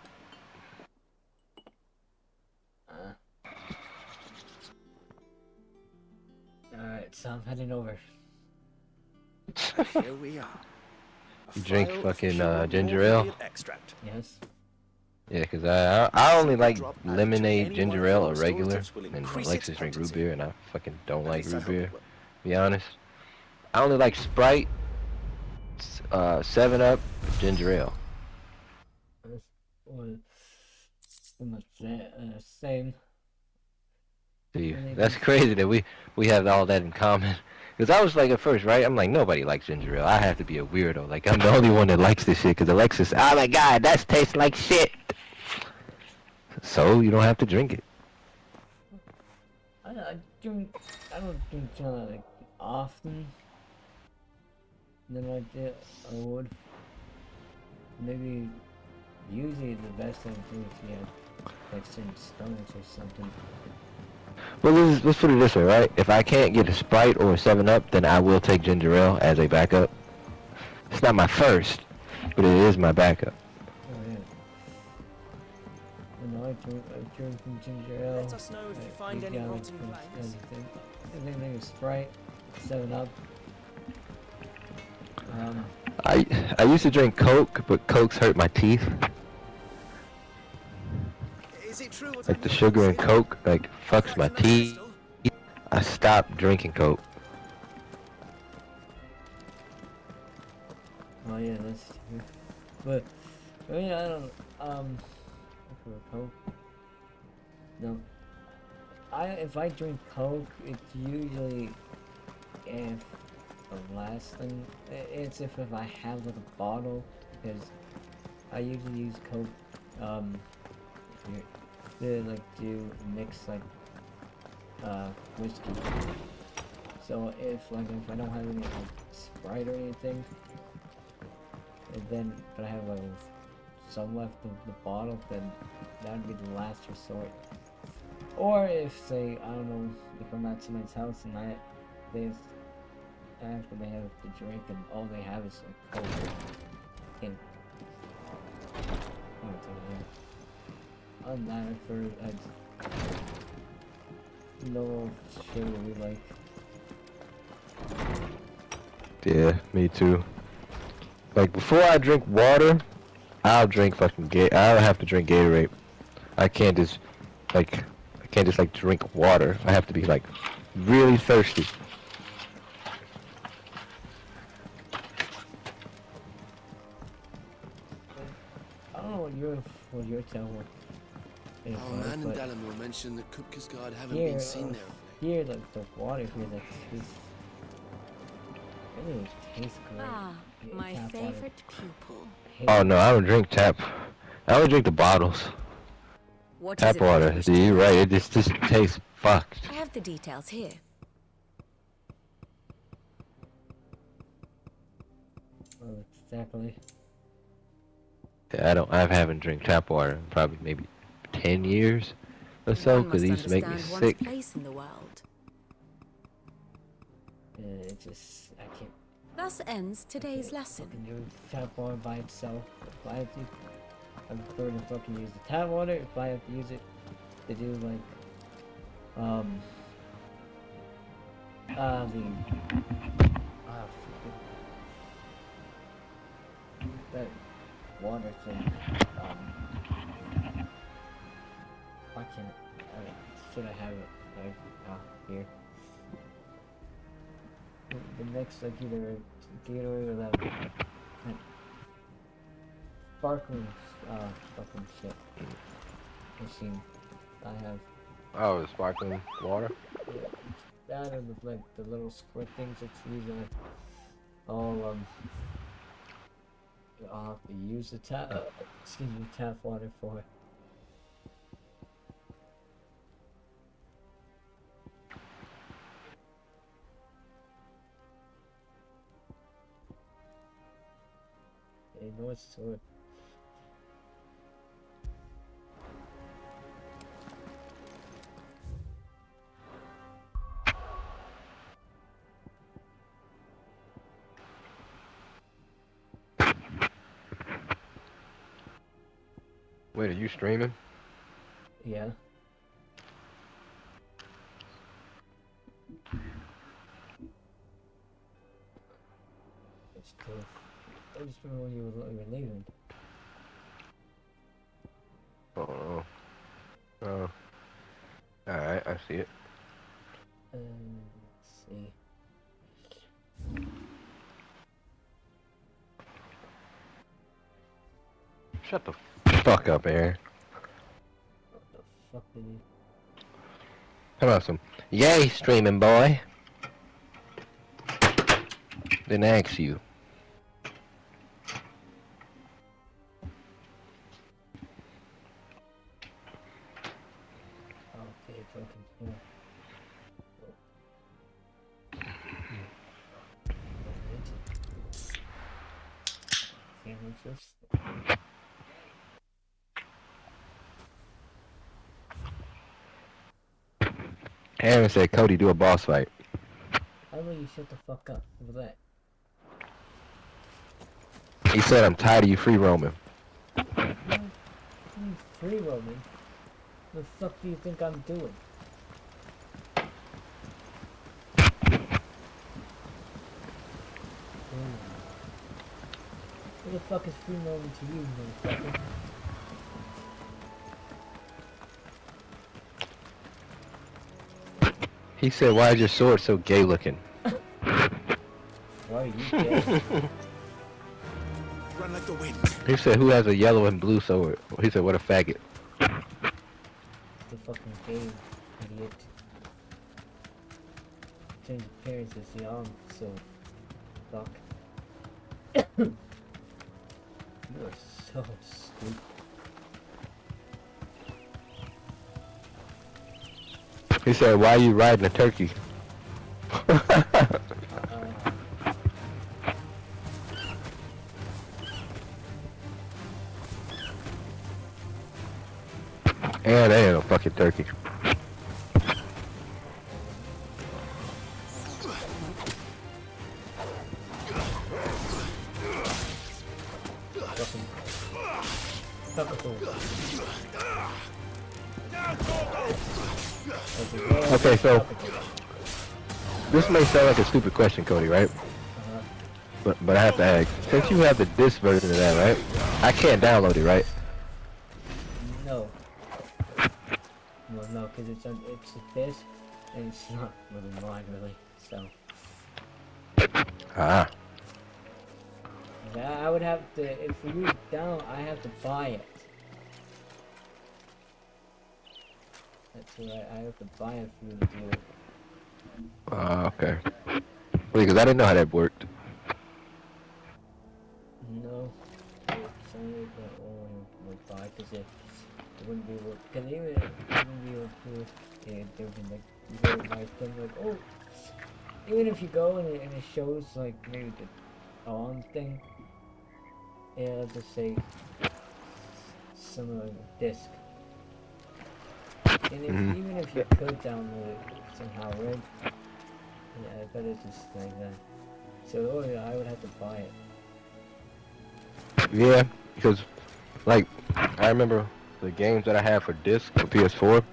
Alright, so I'm heading over. Here we are. You drink fucking ginger ale? Yes. Yeah, cause I only like lemonade, ginger ale, or regular, and Alexis drink root beer, and I fucking don't like root beer, to be honest. I only like Sprite, 7-Up, ginger ale. Same. See, that's crazy that we have all that in common. Cause I was like at first, right? I'm like, nobody likes ginger ale. I have to be a weirdo. Like I'm the only one that likes this shit. Cause Alexis, oh my god, that tastes like shit. So you don't have to drink it. I don't drink like often than I would. Maybe usually the best thing to do if you have like some stomachs or something. Well, let's put it this way, right? If I can't get a Sprite or a 7-Up, then I will take ginger ale as a backup. It's not my first, but it is my backup. Oh yeah. You know, I drink some ginger ale. Let us know if you find any rotten plants. Anything is Sprite, 7-Up. I used to drink Coke, but Cokes hurt my teeth. Is it true Like the sugar in Coke, like fucks my teeth. I stopped drinking Coke. Oh yeah, that's true. But I mean, I don't for Coke. No. If I drink Coke, it's usually if the last thing. It's if I have like a bottle, because I usually use Coke to like do mix like whiskey. So if I don't have any like Sprite or anything, and then but I have like some left of the bottle, then that would be the last resort. Or if say I don't know, if I'm at somebody's house and after they have to drink and all they have is like Coke and on that I know sugar we like. Yeah, me too. Like before I drink water, I'll drink fucking I'll have to drink Gatorade. I can't just like drink water. I have to be like really thirsty. I don't know what your town was. Our man in Dalamur mentioned that Kupka's guard haven't Here, been seen there. Here, like the water here, like it tastes great. Ah, my Tap water. favorite pupil. Oh no, I don't drink tap. I only drink the bottles. What Tap is it water. that you wish See, to you're know? right. It just tastes fucked. I have the details here. Oh, exactly. Yeah, I haven't drank tap water in probably maybe 10 years or so, One because it must used to make me understand sick. one's place in the world. It just I can't. Thus ends today's lesson. Fucking do tap water by itself. If I have to, I prefer to fucking use the tap water. If I have to use it to do like That water thing. Why can't should I have it right here? The next Gatorade 11. Sparkling shit machine. I have. Oh, the sparkling water? Yeah, that and the little squirt things it's usually all I'll have to use the tap tap water for. Hey, North Sword. Wait, are you streaming? Yeah. It's tough. I just remember when you were leaving. Oh. Oh. Alright, I see it. Let's see. Shut the fuck up, Aaron. What the fuck did you... Come on, some. Yay, streaming boy. Didn't ask you. Okay, fucking yeah. Sandwiches. Aaron said, Cody, do a boss fight. How about you shut the fuck up with that? He said, I'm tired of you free roaming. Free roaming? The fuck do you think I'm doing? What the fuck is free roaming to you, motherfucker? He said, why is your sword so gay looking? Why are you gay? Run like the wind. He said, who has a yellow and blue sword? He said, what a faggot. The fucking game, idiot. Change appearances, see, I'm so... Fuck. You are so stupid. He said, why are you riding a turkey? And they ain't no fucking turkey. Okay, so this may sound like a stupid question, Cody, right? But I have to ask. Since you have the disc version of that, right? I can't download it, right? No. Well, no, because it's a disc, and it's not really mine, really. So. Ah. I would have to, if you down, I have to buy it. That's right, I have to buy it for you to do it. Okay. Because I didn't know how that worked. No. Sorry, but only would buy, because it wouldn't be able, because even if it wouldn't be able to, yeah, there would be like, very nice thing, like, oh, even if you go and it shows, like, maybe the on thing, it'll just say, similar disc. And if, even if you could download it somehow, right? Yeah, I bet it's just like that. So, oh yeah, I would have to buy it. Yeah, because, like, I remember the games that I have for disc for PS4.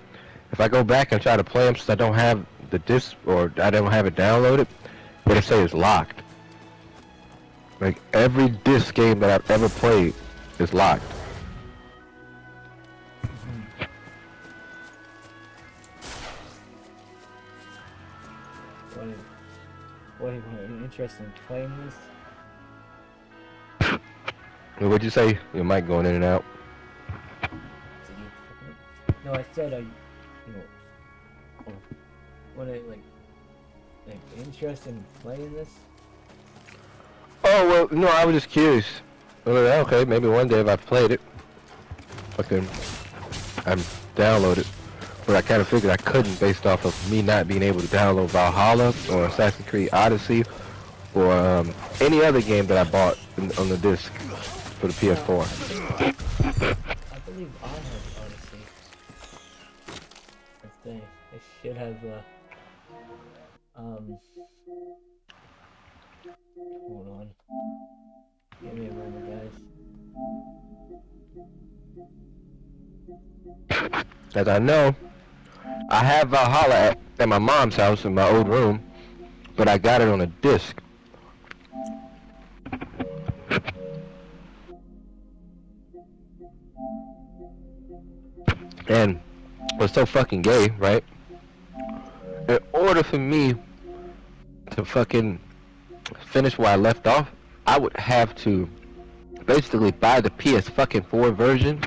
If I go back and try to play them since I don't have the disc or I don't have it downloaded, it'll say it's locked. Like every disc game that I've ever played is locked. What are you interested in playing this? What'd you say? Your mic going in and out. No, I said, you know, what are like interested in playing this? Oh well, no, I was just curious. I was like, okay, maybe one day if I played it, I'm download it. But I kind of figured I couldn't based off of me not being able to download Valhalla or Assassin's Creed Odyssey or any other game that I bought on the disc for the PS4. I believe I have Odyssey. Let's see. It should have hold on. Give me a moment, guys. As I know, I have Valhalla at my mom's house in my old room, but I got it on a disc. And what's so fucking gay, right? In order for me to fucking finish where I left off, I would have to basically buy the PS4 version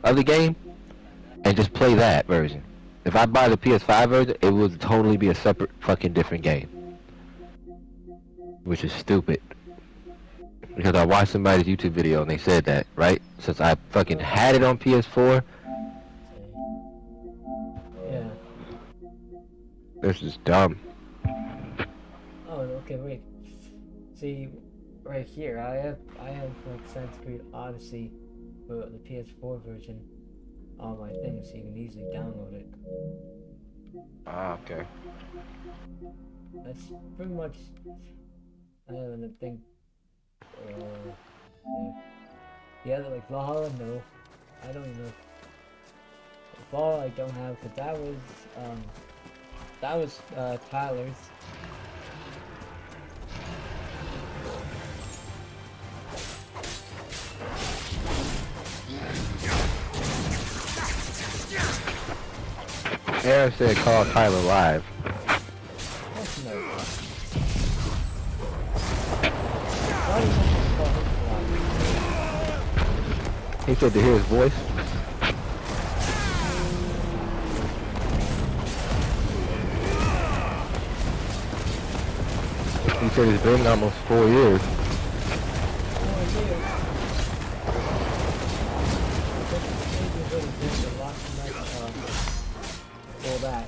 of the game and just play that version. If I buy the PS5 version, it would totally be a separate fucking different game. Which is stupid. Because I watched somebody's YouTube video and they said that, right? Since I fucking had it on PS4. Yeah. This is dumb. Oh, okay, wait. See, right here, I have like Assassin's Creed Odyssey for the PS4 version on my thing, so you can easily download it. Ah, okay. That's pretty much. I don't think. Yeah, like Valhalla, no. I don't even know. Valhalla, I don't have, because that was Tyler's. Aaron said call Tyler live. That's no. He said to hear his voice. He said it's been almost 4 years. For that.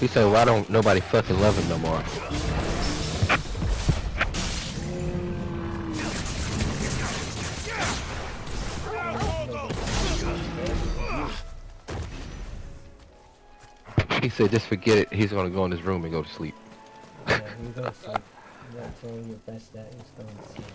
He said, why don't nobody fucking love him no more? He said, just forget it. He's gonna go in his room and go to sleep. Yeah, you go to sleep. That's all your best at is going to sleep.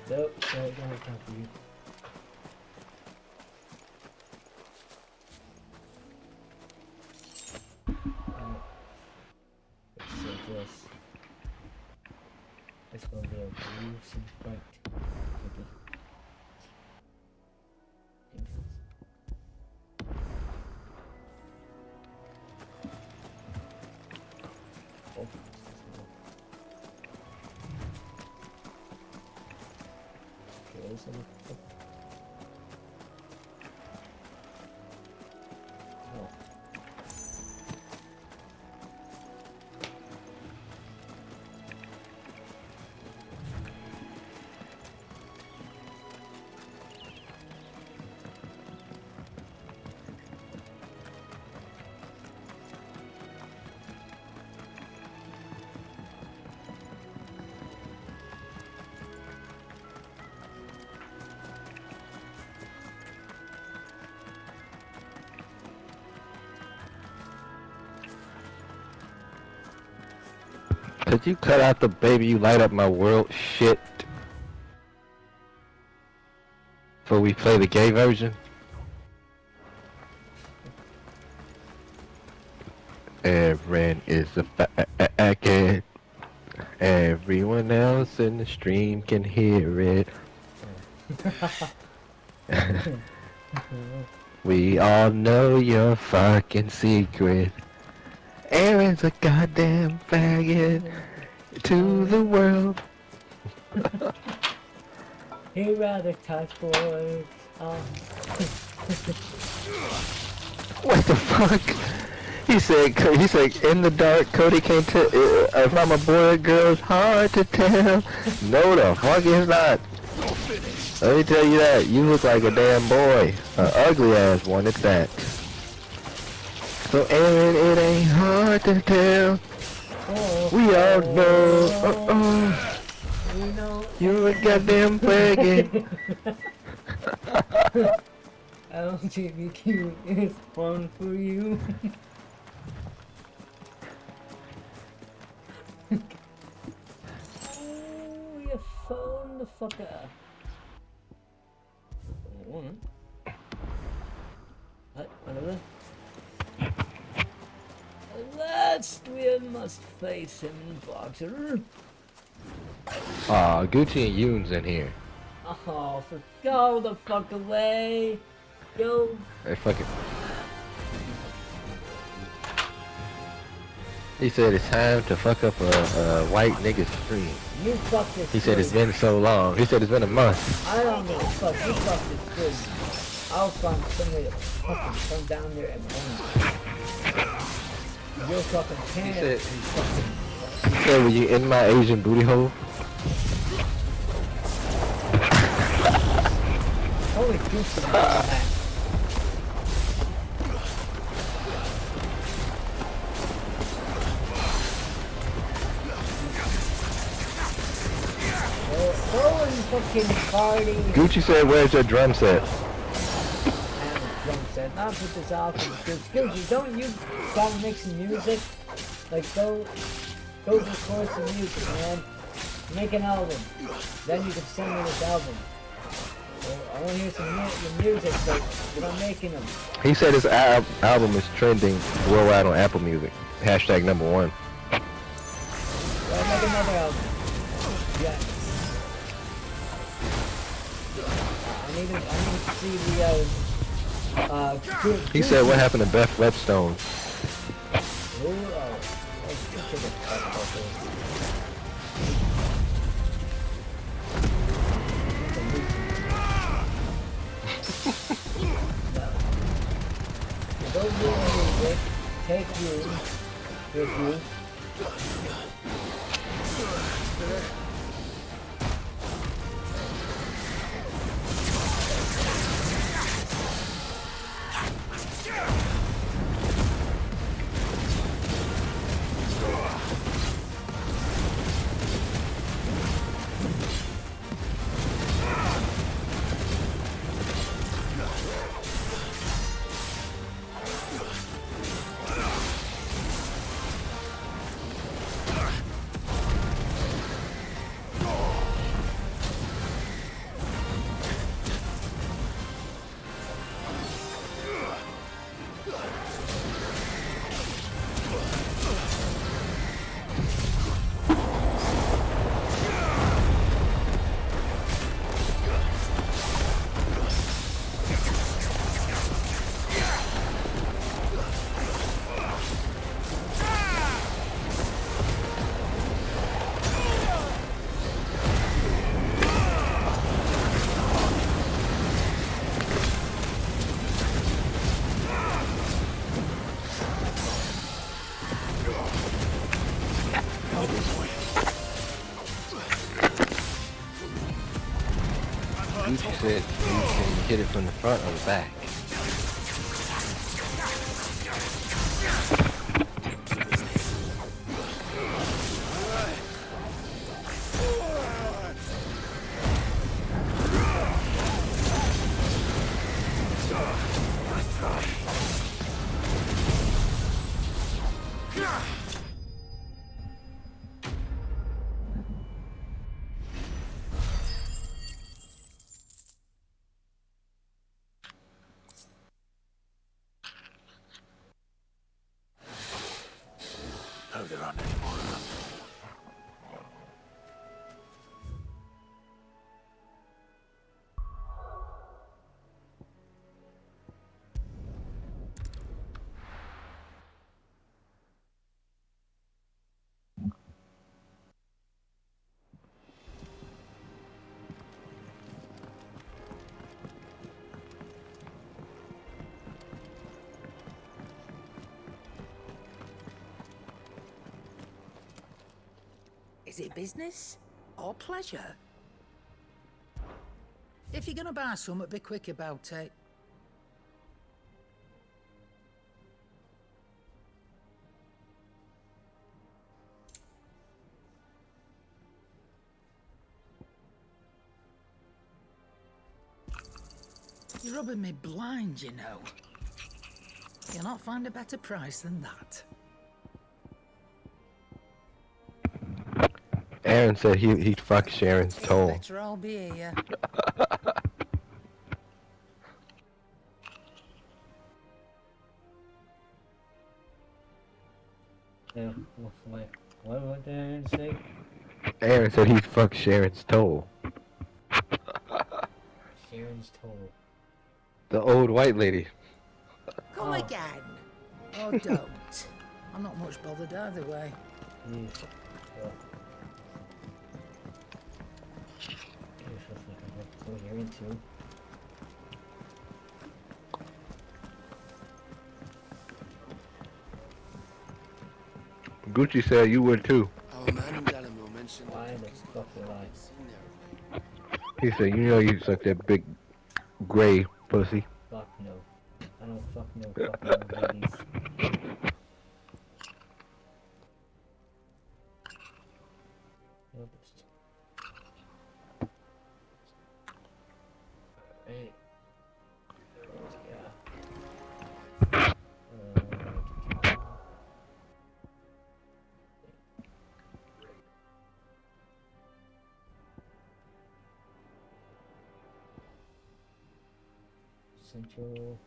Nope, sorry, don't have time for you. Let's see this. It's gonna be a gruesome fight. Okay. Oh. Okay, so no. Could you cut out the baby you light up my world shit? Before we play the gay version? Aaron is a faggot. Everyone else in the stream can hear it. We all know your fucking secret. Aaron's a goddamn faggot to the world. He'd rather touch boys. What the fuck? He said in the dark, Cody can't tell if I'm a boy or girl. It's hard to tell. No, the fuck is not. Let me tell you that. You look like a damn boy, an ugly ass one at that. So Aaron, it ain't hard to tell. We all know. You're a goddamn faggot. LGBTQ is fun for you. Oh, you phone the fuck up. Whatever. Last we must face him, Boxer. Aw, Gucci and Yoon's in here. Oh, go the fuck away. Go. Hey, fuck it. He said it's time to fuck up a white nigga stream. You fucked this. He said it's been so long. He said it's been a month. I don't give a fuck. You fucked this good. I'll find somebody to fucking come down there and run. You're fucking pants. He said, were you in my Asian booty hole? Holy goose, man. Go and fucking party. Gucci said, where's your drum set? I have a drum set. Not put this album. Gucci, don't you start mixing music? Like, go record some music, man. Make an album. Then you can send me this album. Well, I want to hear some music, but you're not making them. He said his album is trending worldwide on Apple Music. Hashtag #1. Well, make another album. Yeah. I need to see the, He said, what happened to Beth Whetstone? Go do music, take you with you. Gucci said you can hit it from the front or the back. there aren't any more of them. Is it business or pleasure? If you're gonna buy something, be quick about it. You're rubbing me blind, you know. You'll not find a better price than that. Aaron said he'd fuck Sharon's toll. Better I'll be here. Yeah, what did Aaron say? Aaron said he'd fuck Sharon's toll. Sharon's toll. The old white lady. Come again. Or don't. I'm not much bothered either way. What you're into. Gucci said you would too. Our man in Dalamur mentioned Why the fuck would I? He said, you know you suck that big gray pussy. Fuck no. I don't fuck no fucking ladies. Hey. Yeah. Central.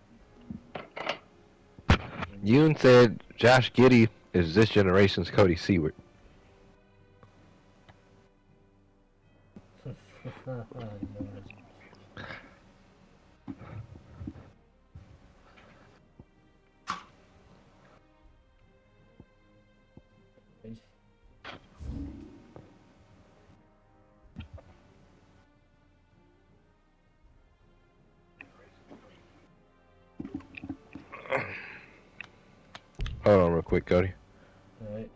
Yoon said Josh Giddey is this generation's Cody Seward. Hold on real quick, Cody. Alright.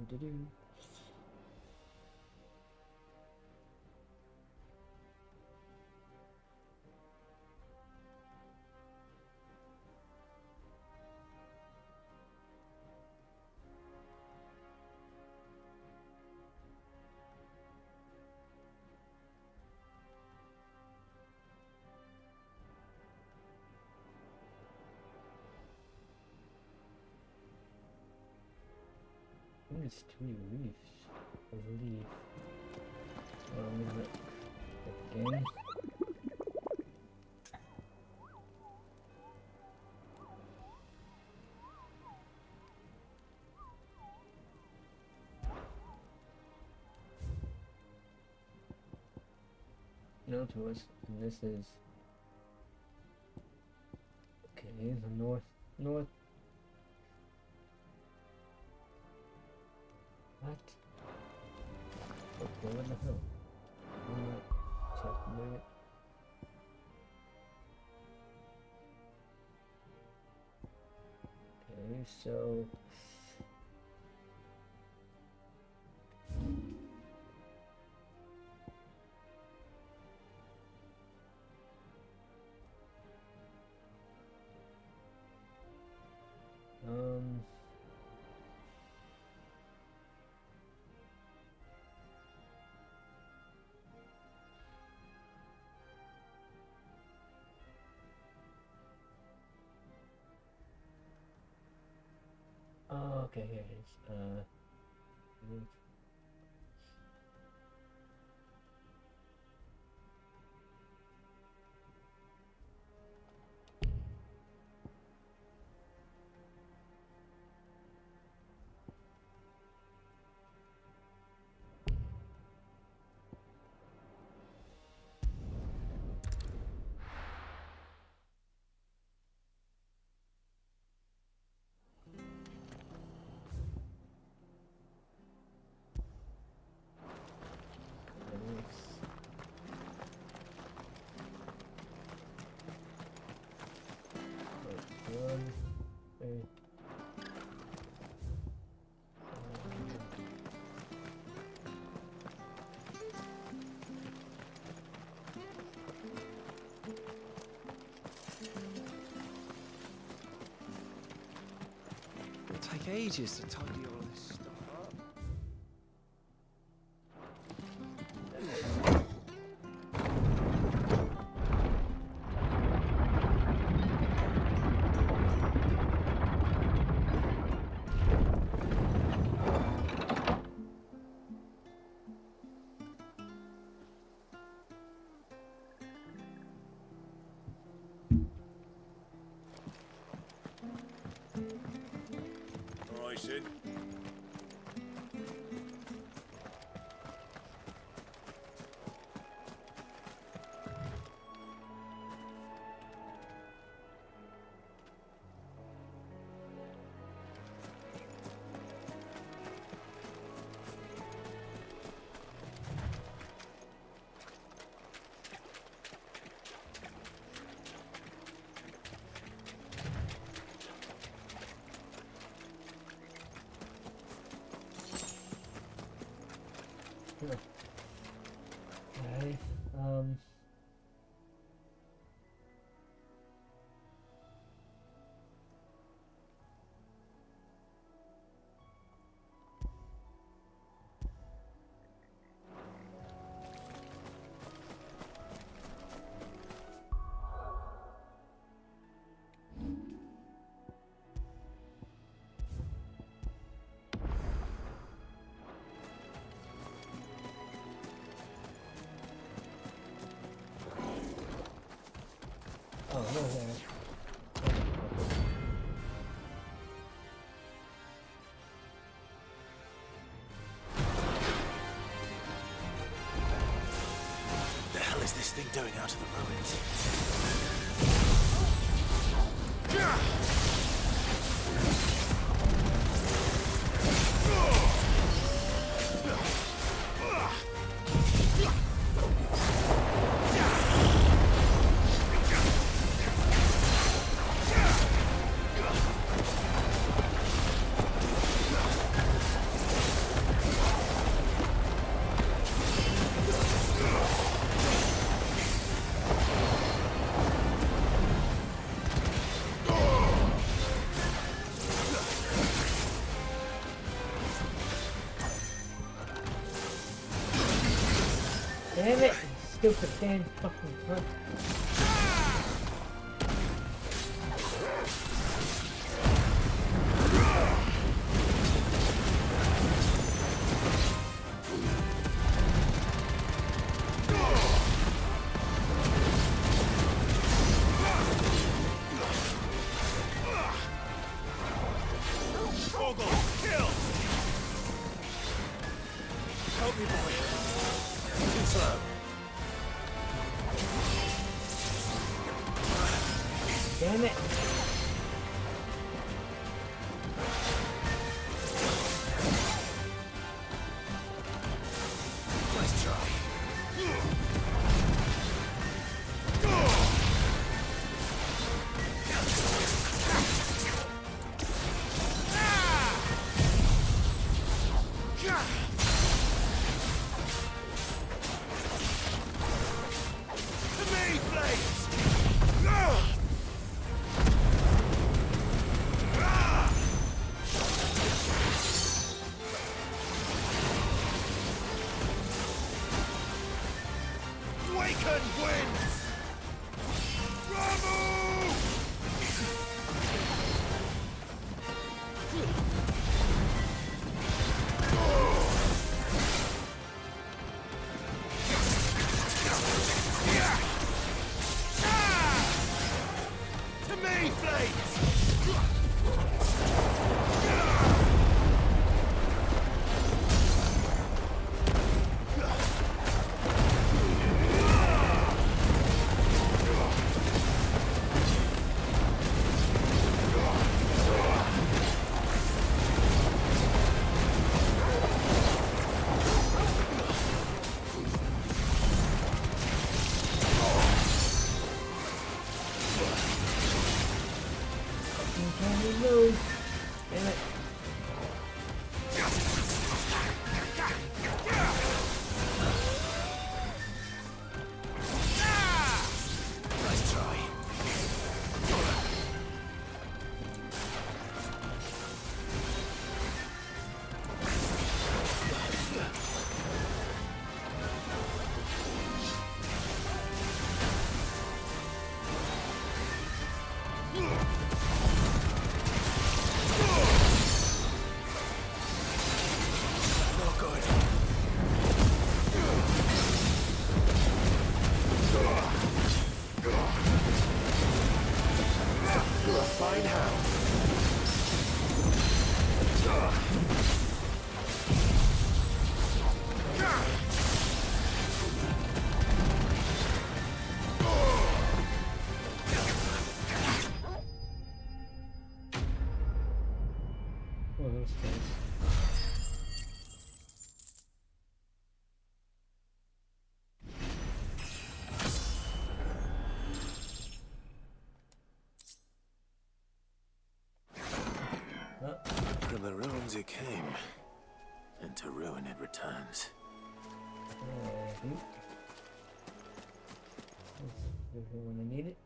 Do-do. It's 2 leaves. A leaf. Let me look again. No to us. And this is okay, the north. What? Okay, what the hell? Check a minute. Okay, so oh, okay, here it is. It'll take ages to tidy all this stuff up. All right, Sid. Okay, oh, no, there. The hell is this thing doing out of the ruins? Damn it, stupid damn fucking front. Help me, boy. Too slow. Damn it. little space. From the ruins it came, and to ruin it returns. When I need it.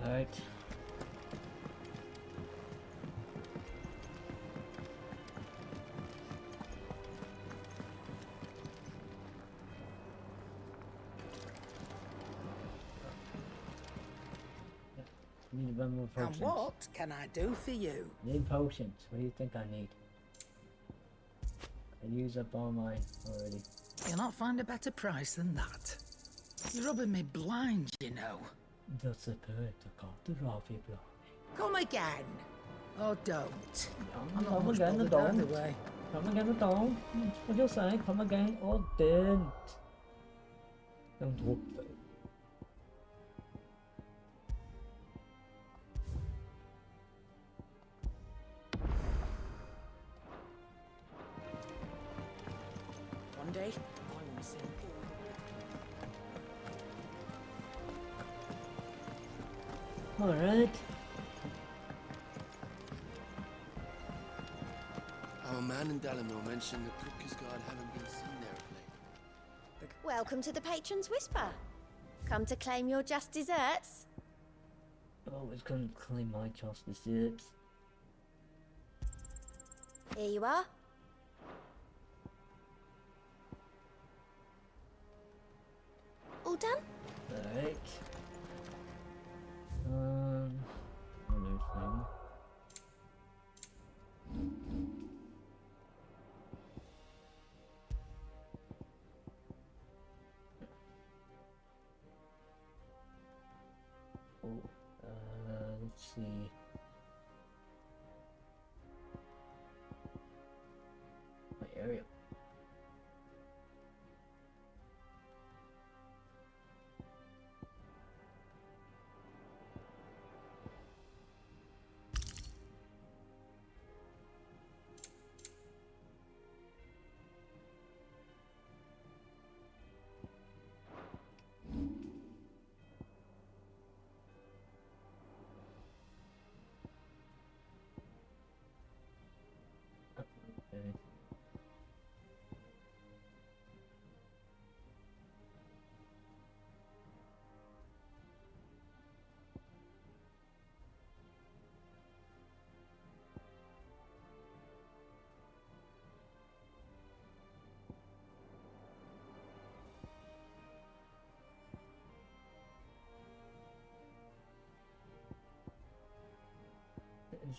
Alright. Need one more And potions. what can I do for you? Need potions. What do you think I need? I use up all mine already. You'll not find a better price than that. You're rubbing me blind, you know. That's a bit I can't rob you, bro. Come again. Or don't. I'm not Come much again, or bothered either don't. way. Come again, or don't. That's what you're saying. Come again, or don't. Don't walk though. One day, I'm missing. Alright. Our man in Dalamil mentioned the Cookies Guard haven't been seen there of late. Welcome to the Patron's Whisper. Come to claim your just desserts? Always come to claim my just desserts. Here you are. All done? Alright. Another thing. Oh, let's see. My area.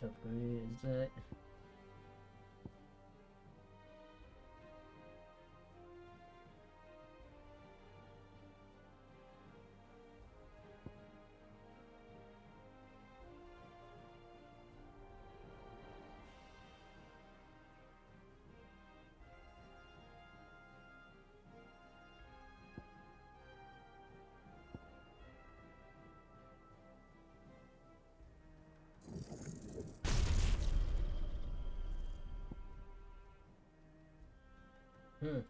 Okay. Is that? Hmm.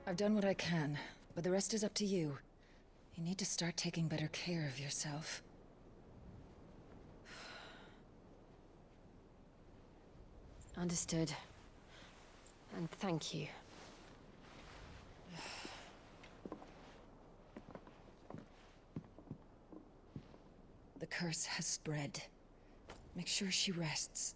I've done what I can, but the rest is up to you. You need to start taking better care of yourself. Understood. And thank you. The curse has spread. Make sure she rests.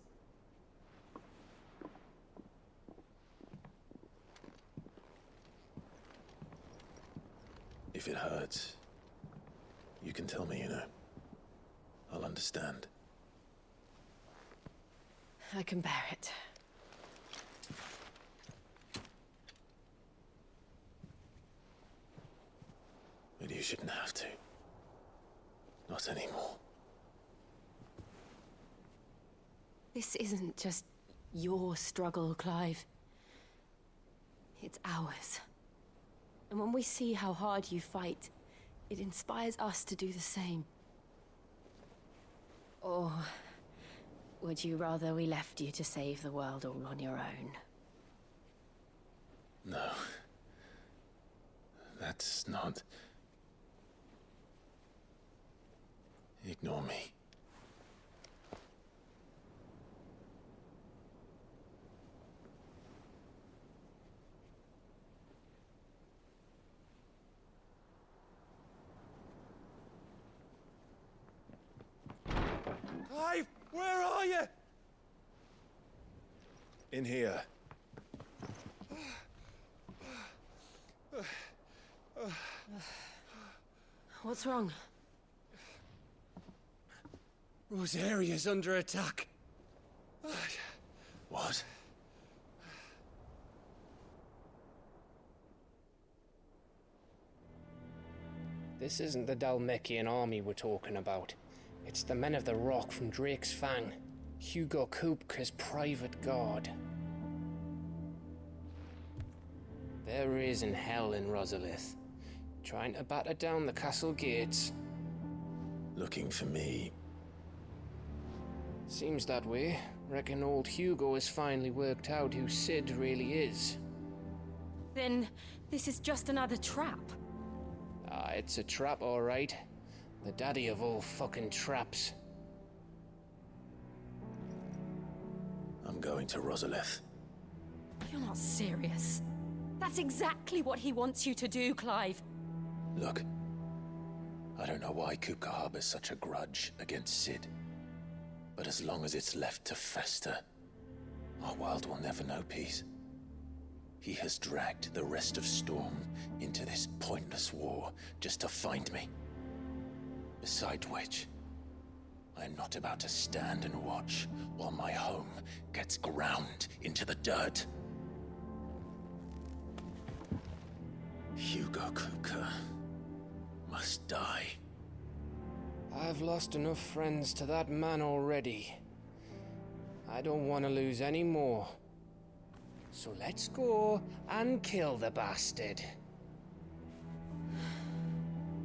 If it hurts, you can tell me, you know. I'll understand. I can bear it. But you shouldn't have to. Not anymore. This isn't just your struggle, Clive. It's ours. And when we see how hard you fight, it inspires us to do the same. Or would you rather we left you to save the world all on your own? No. That's not... Ignore me. Clive, where are you? In here. What's wrong? Rosaria's under attack. What? This isn't the Dhalmekian army we're talking about. It's the men of the Rock from Drake's Fang. Hugo Kupka's private guard. There is in hell in Rosalith, trying to batter down the castle gates. Looking for me. Seems that way. Reckon old Hugo has finally worked out who Sid really is. Then this is just another trap. Ah, it's a trap, all right. The daddy of all fucking traps. I'm going to Rosalith. You're not serious. That's exactly what he wants you to do, Clive. Look, I don't know why Kupka harbors such a grudge against Sid. But as long as it's left to fester, our world will never know peace. He has dragged the rest of Storm into this pointless war just to find me. Besides which, I am not about to stand and watch while my home gets ground into the dirt. Hugo Kupka must die. I've lost enough friends to that man already. I don't want to lose any more. So let's go and kill the bastard.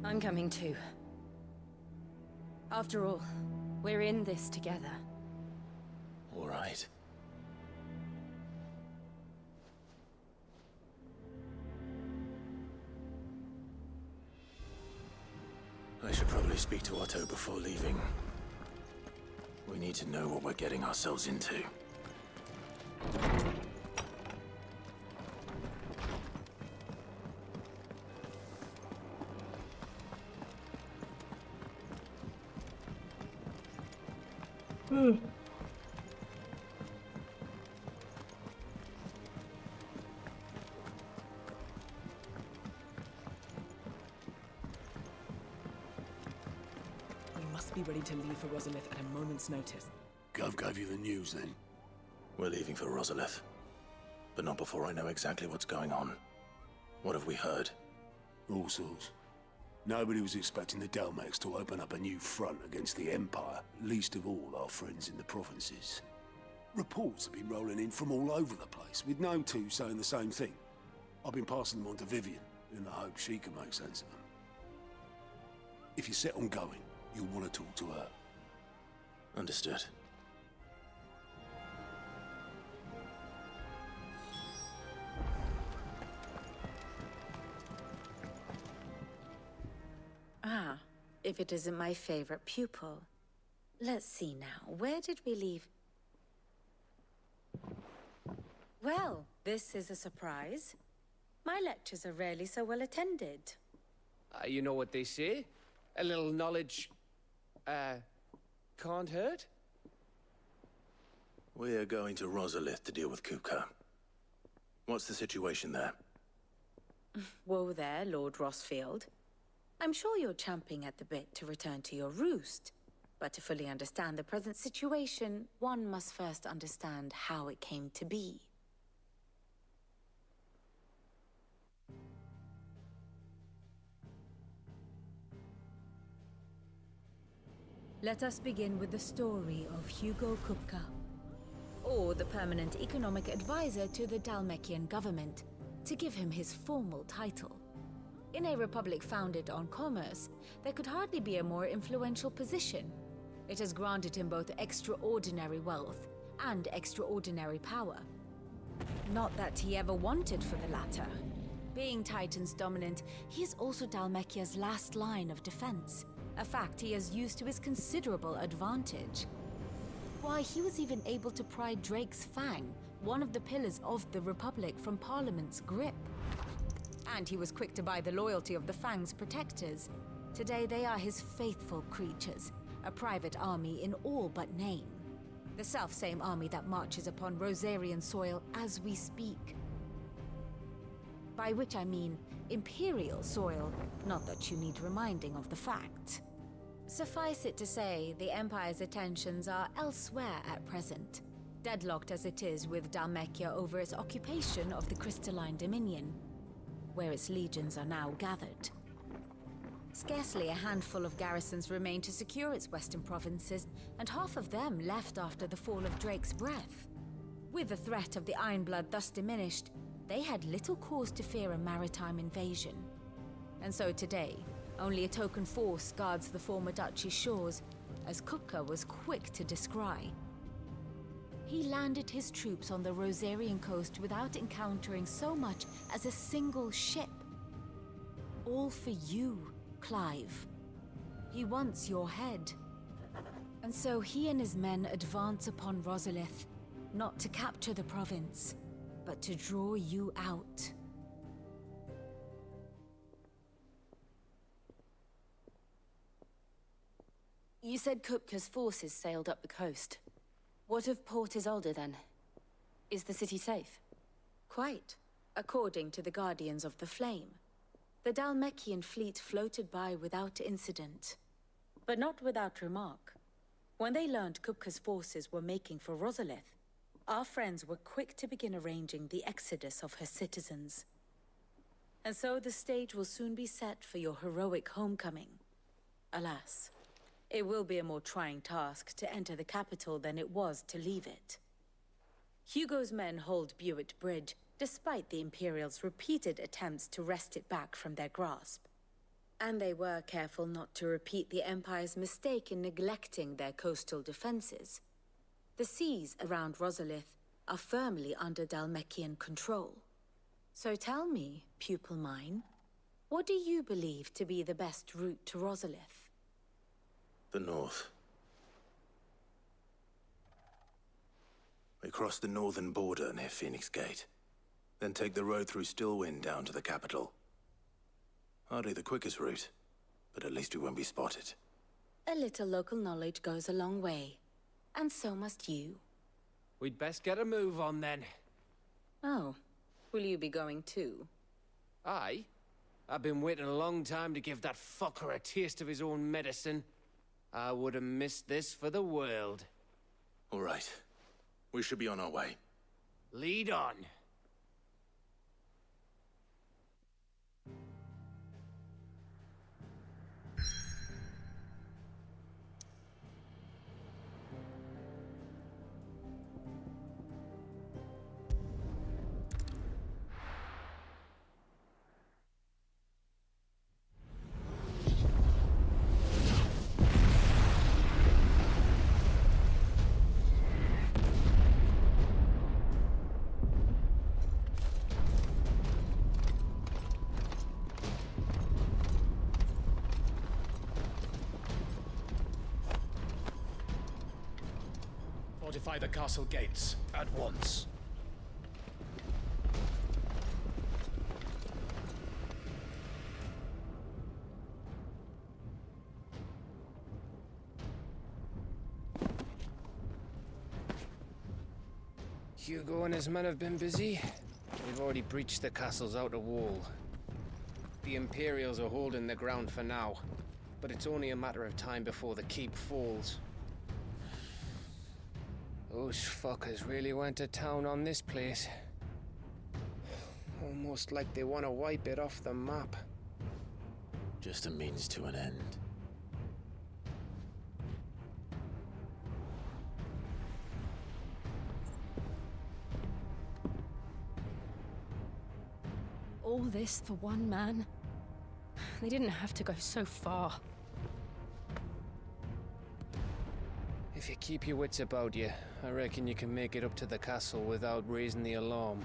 I'm coming too. After all, we're in this together. All right. I should probably speak to Otto before leaving. We need to know what we're getting ourselves into. We must be ready to leave for Rosalith at a moment's notice. Gov gave you the news then? We're leaving for Rosalith. But not before I know exactly what's going on. What have we heard? All sorts. Nobody was expecting the Dhalmekians to open up a new front against the Empire, least of all our friends in the provinces. Reports have been rolling in from all over the place, with no two saying the same thing. I've been passing them on to Vivian, in the hope she can make sense of them. If you're set on going, you'll want to talk to her. Understood. Ah, if it isn't my favorite pupil. Let's see now, where did we leave? Well, this is a surprise. My lectures are rarely so well attended. You know what they say? A little knowledge, can't hurt? We're going to Rosalith to deal with Kupka. What's the situation there? Whoa there, Lord Rossfield. I'm sure you're champing at the bit to return to your roost. But to fully understand the present situation, one must first understand how it came to be. Let us begin with the story of Hugo Kupka, or the permanent economic advisor to the Dhalmekian government, to give him his formal title. In a republic founded on commerce, there could hardly be a more influential position. It has granted him both extraordinary wealth and extraordinary power. Not that he ever wanted for the latter. Being Titan's dominant, he is also Dhalmekia's last line of defense, a fact he has used to his considerable advantage. Why, he was even able to pry Drake's Fang, one of the pillars of the Republic, from Parliament's grip. And he was quick to buy the loyalty of the Fang's protectors. Today they are his faithful creatures, a private army in all but name. The self-same army that marches upon Rosarian soil as we speak. By which I mean Imperial soil, not that you need reminding of the fact. Suffice it to say, the Empire's attentions are elsewhere at present, deadlocked as it is with Dhalmekia over its occupation of the Crystalline Dominion, where its legions are now gathered. Scarcely a handful of garrisons remain to secure its western provinces, and half of them left after the fall of Drake's Breath. With the threat of the Ironblood thus diminished, they had little cause to fear a maritime invasion. And so today, only a token force guards the former duchy's shores, as Kupka was quick to descry. He landed his troops on the Rosarian coast without encountering so much as a single ship. All for you, Clive. He wants your head. And so he and his men advance upon Rosalith, not to capture the province, but to draw you out. You said Kupka's forces sailed up the coast. What of Port Isolde, then? Is the city safe? Quite, according to the Guardians of the Flame. The Dhalmekian fleet floated by without incident. But not without remark. When they learned Kupka's forces were making for Rosalith, our friends were quick to begin arranging the exodus of her citizens. And so the stage will soon be set for your heroic homecoming. Alas, it will be a more trying task to enter the capital than it was to leave it. Hugo's men hold Buett Bridge, despite the Imperials' repeated attempts to wrest it back from their grasp. And they were careful not to repeat the Empire's mistake in neglecting their coastal defenses. The seas around Rosalith are firmly under Dhalmekian control. So tell me, pupil mine, what do you believe to be the best route to Rosalith? The north. We cross the northern border near Phoenix Gate, then take the road through Stillwind down to the capital. Hardly the quickest route, but at least we won't be spotted. A little local knowledge goes a long way, and so must you. We'd best get a move on then. Oh, will you be going too? Aye. I've been waiting a long time to give that fucker a taste of his own medicine. I would have missed this for the world. All right. We should be on our way. Lead on. Fortify the castle gates at once. Hugo and his men have been busy. They've already breached the castle's outer wall. The Imperials are holding the ground for now, but it's only a matter of time before the keep falls. Those fuckers really went to town on this place. Almost like they want to wipe it off the map. Just a means to an end. All this for one man? They didn't have to go so far. If you keep your wits about you, I reckon you can make it up to the castle without raising the alarm.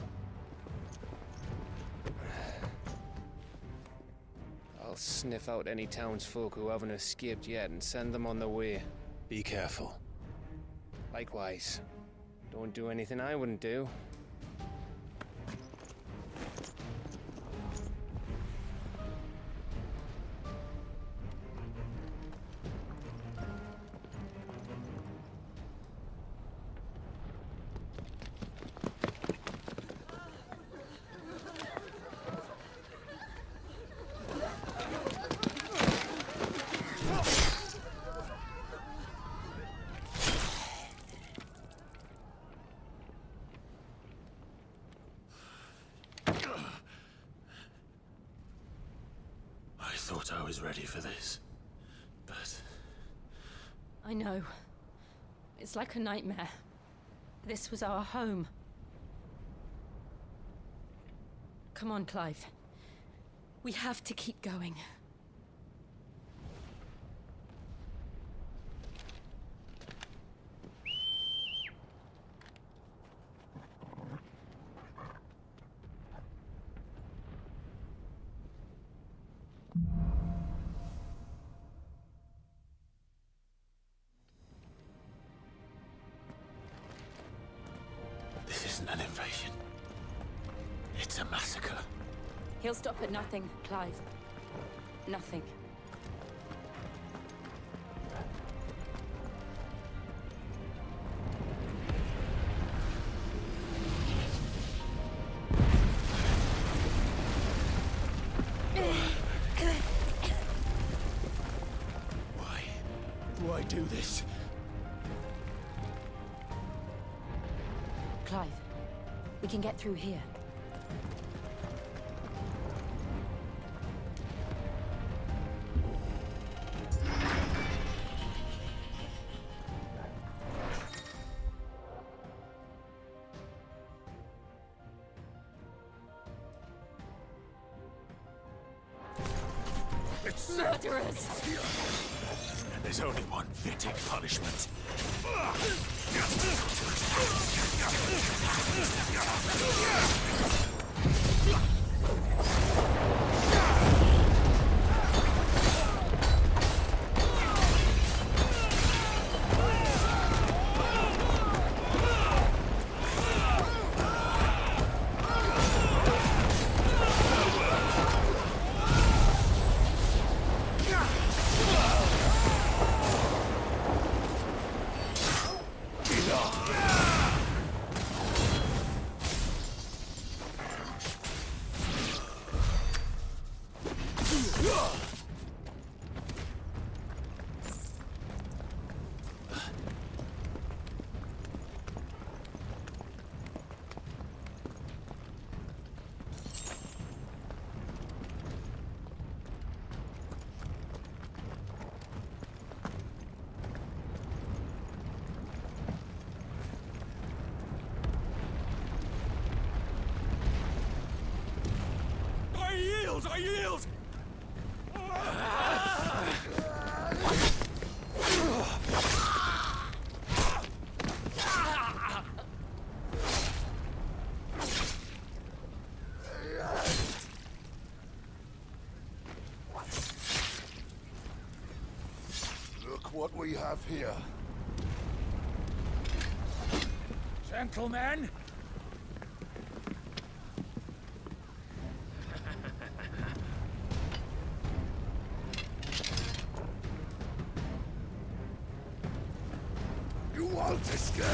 I'll sniff out any townsfolk who haven't escaped yet and send them on their way. Be careful. Likewise. Don't do anything I wouldn't do. I thought I was ready for this, but... I know. It's like a nightmare. This was our home. Come on, Clive. We have to keep going. This isn't an invasion. It's a massacre. He'll stop at nothing, Clive. Nothing. Why do I do this? Clive, we can get through here. It's murderers! And there's only one fitting punishment. I yield! Look what we have here. Gentlemen! You won't escape!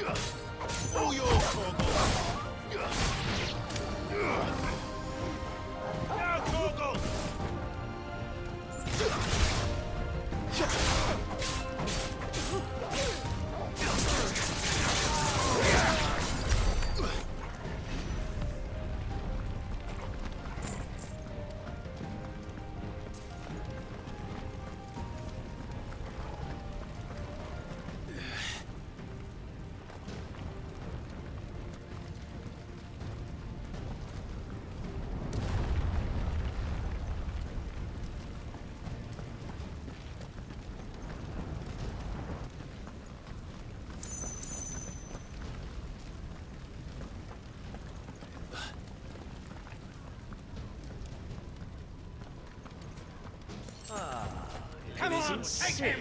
All yours, Torgal! Now, Torgal! Come on, take him!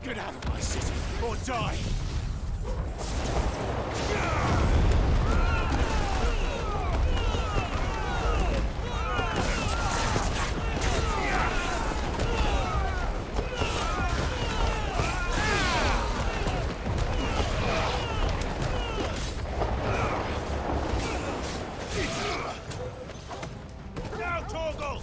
Get out of my city, or die! Now, Torgal!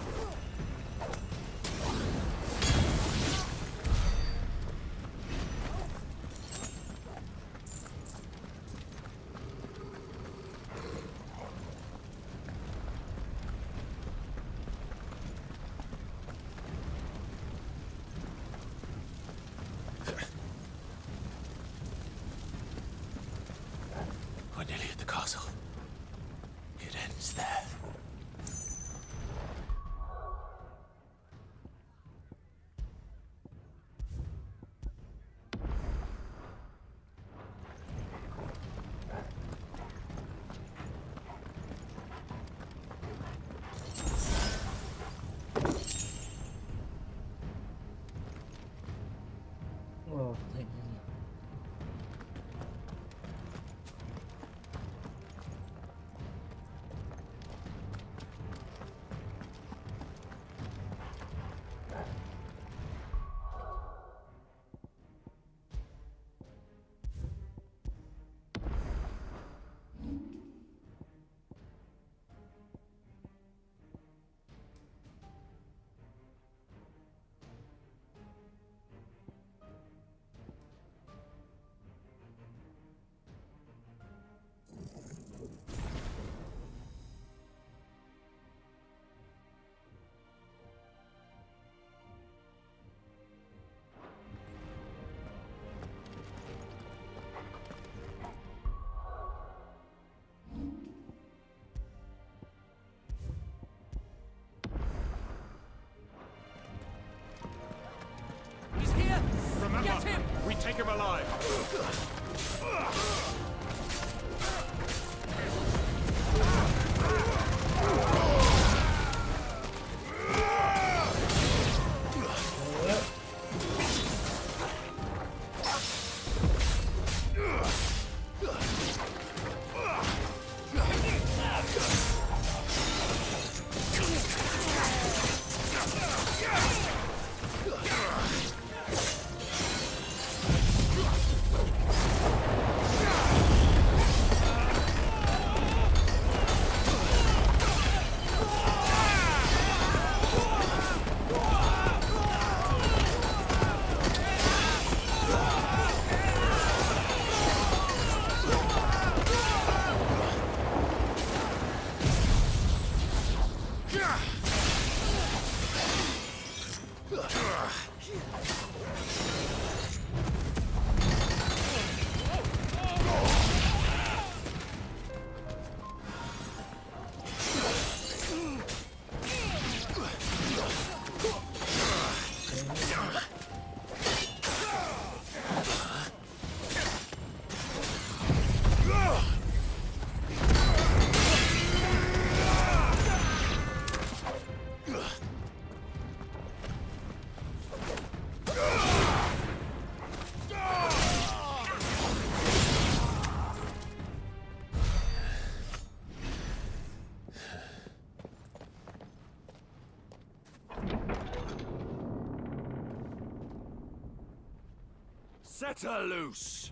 Set her loose!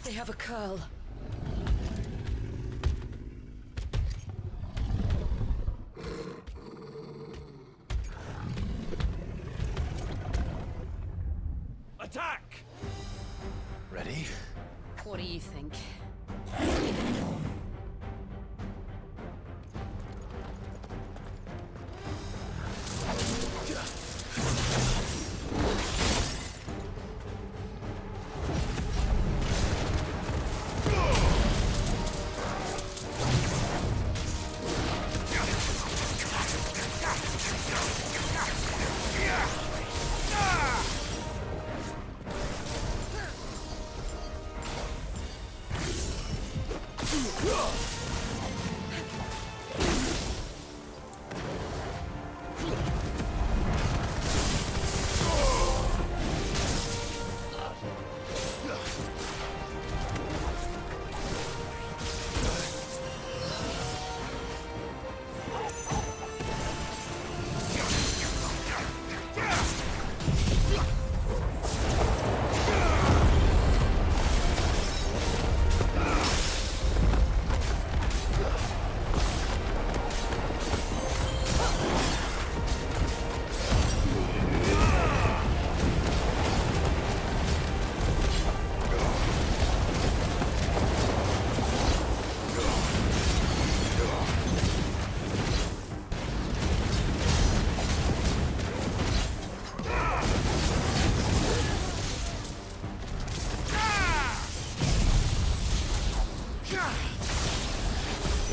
They have a curl. Attack! Ready? What do you think?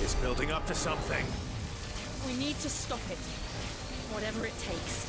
It's building up to something. We need to stop it. Whatever it takes.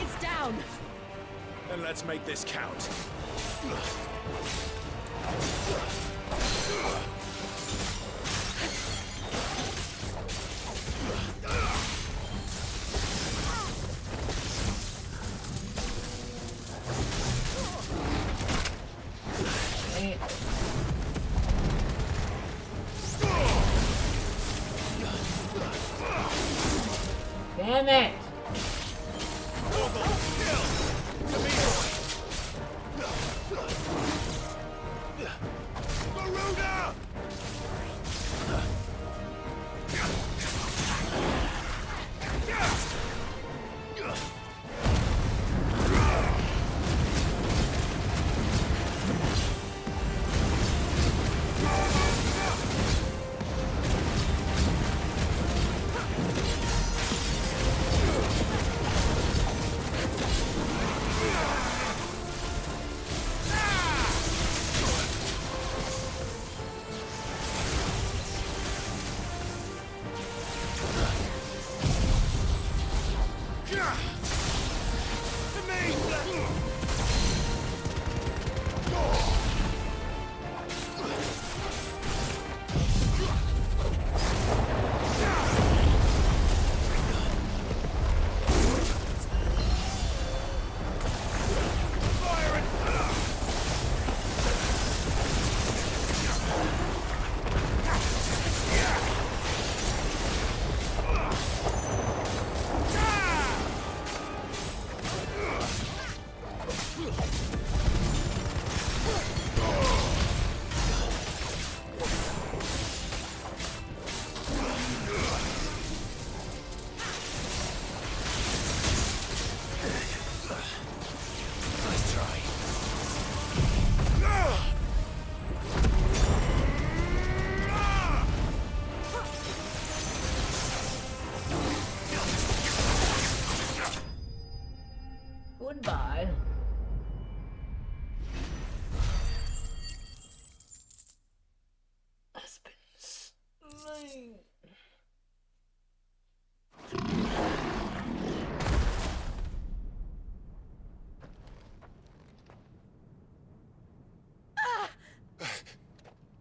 It's down. Then let's make this count. Damn it!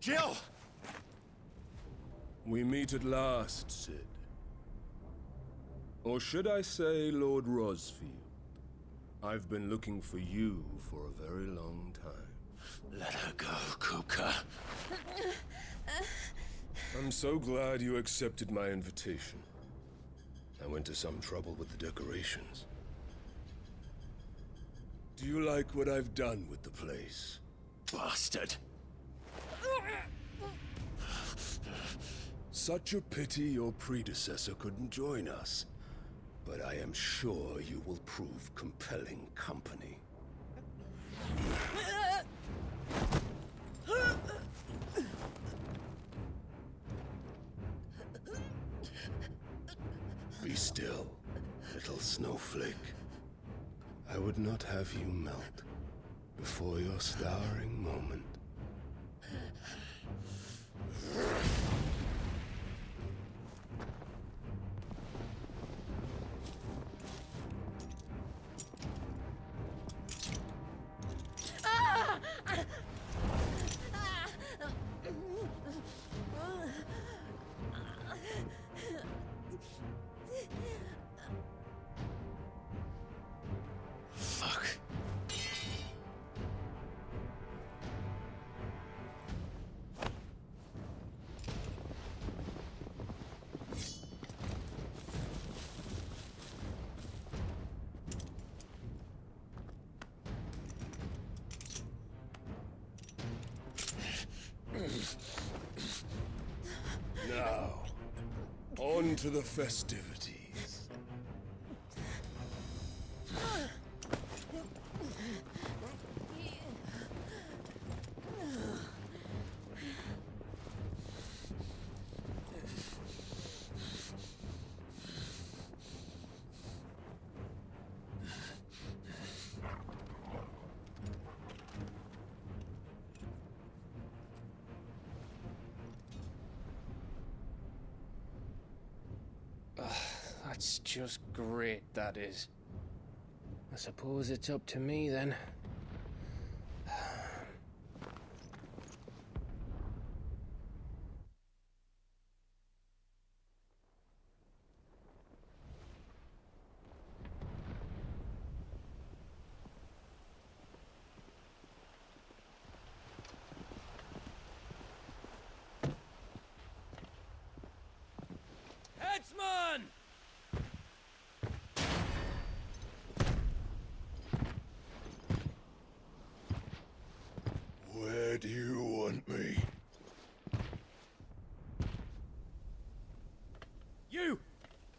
Jill! We meet at last, Cid. Or should I say, Lord Rosfield? I've been looking for you for a very long time. Let her go, Kupka. I'm so glad you accepted my invitation. I went to some trouble with the decorations. Do you like what I've done with the place? Bastard! Such a pity your predecessor couldn't join us. But I am sure you will prove compelling company. Be still, little snowflake. I would not have you melt before your starring moment. Fuck. Now, on to the festivities. That's just great, that is. I suppose it's up to me then. Headsman! Where do you want me? You!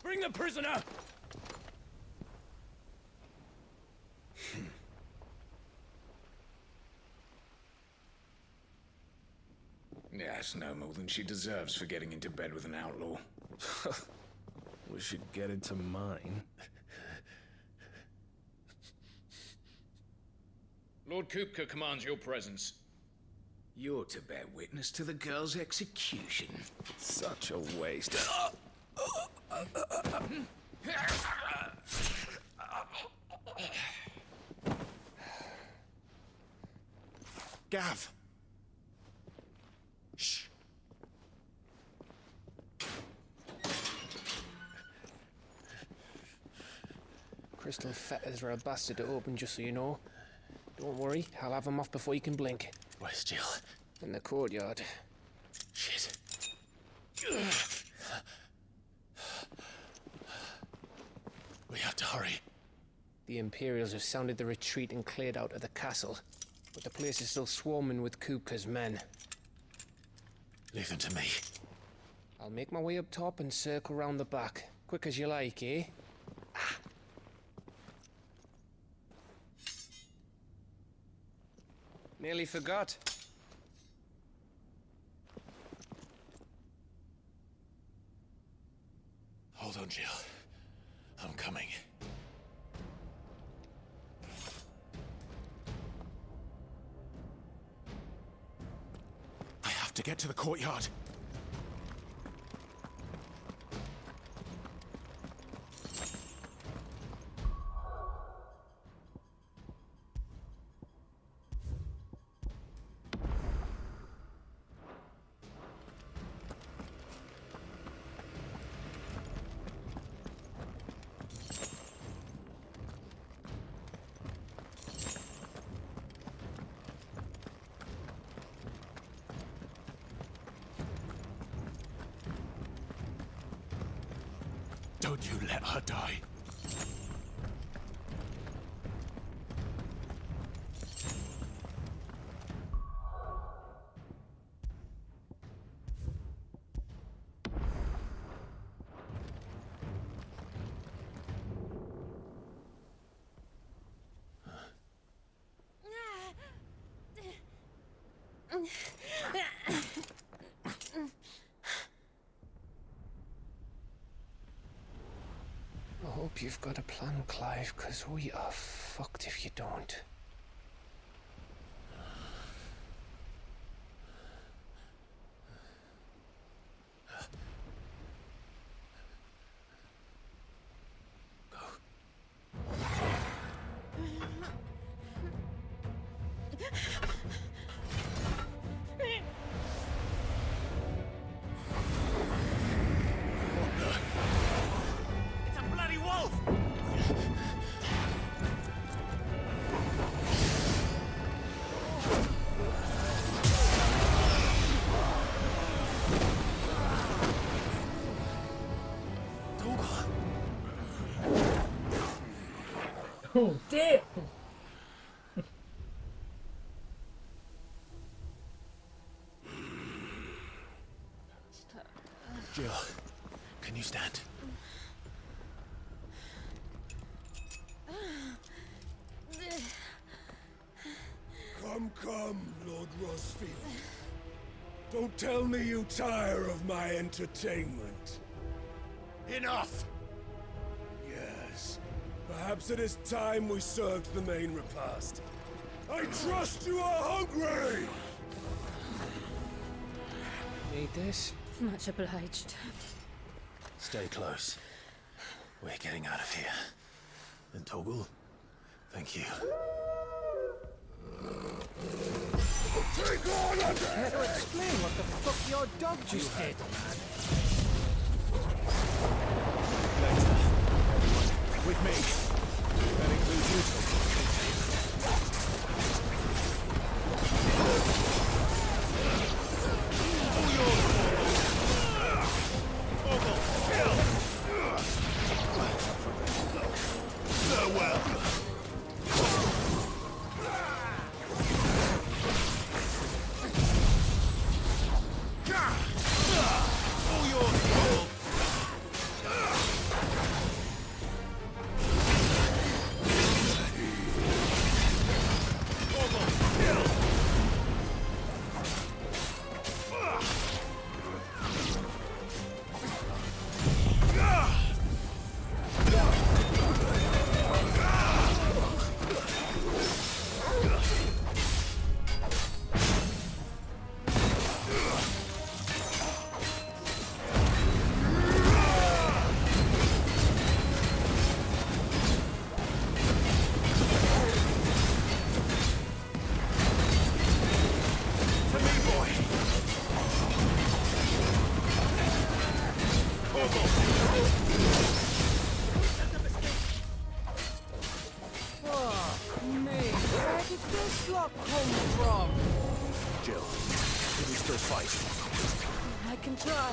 Bring the prisoner! Yes, no more than she deserves for getting into bed with an outlaw. We should get into mine. Lord Kupka commands your presence. You're to bear witness to the girl's execution. Such a waste. Gav! Shh! Crystal fetters are a bastard to open, just so you know. Don't worry, I'll have them off before you can blink. Where's Jill? In the courtyard. Shit. We have to hurry. The Imperials have sounded the retreat and cleared out of the castle, but the place is still swarming with Kupka's men. Leave them to me. I'll make my way up top and circle round the back. Quick as you like, eh? Nearly forgot. Hold on, Jill. I'm coming. I have to get to the courtyard. Don't you let her die. I hope you've got a plan, Clive, because we are fucked if you don't. It's a bloody wolf! Oh, damn! Jill, can you stand? Come, Lord Rosfield. Don't tell me you tire of my entertainment. Enough! Yes. Perhaps it is time we served the main repast. I trust you are hungry! Need this? Much obliged. Stay close. We're getting out of here. And Toggle, thank you. Take on a Care to explain what the fuck your dog just did? Later, everyone. With me. That includes you, Toggle. Fuck me. Where did this lot come from? Jill, can you still fight? I can try.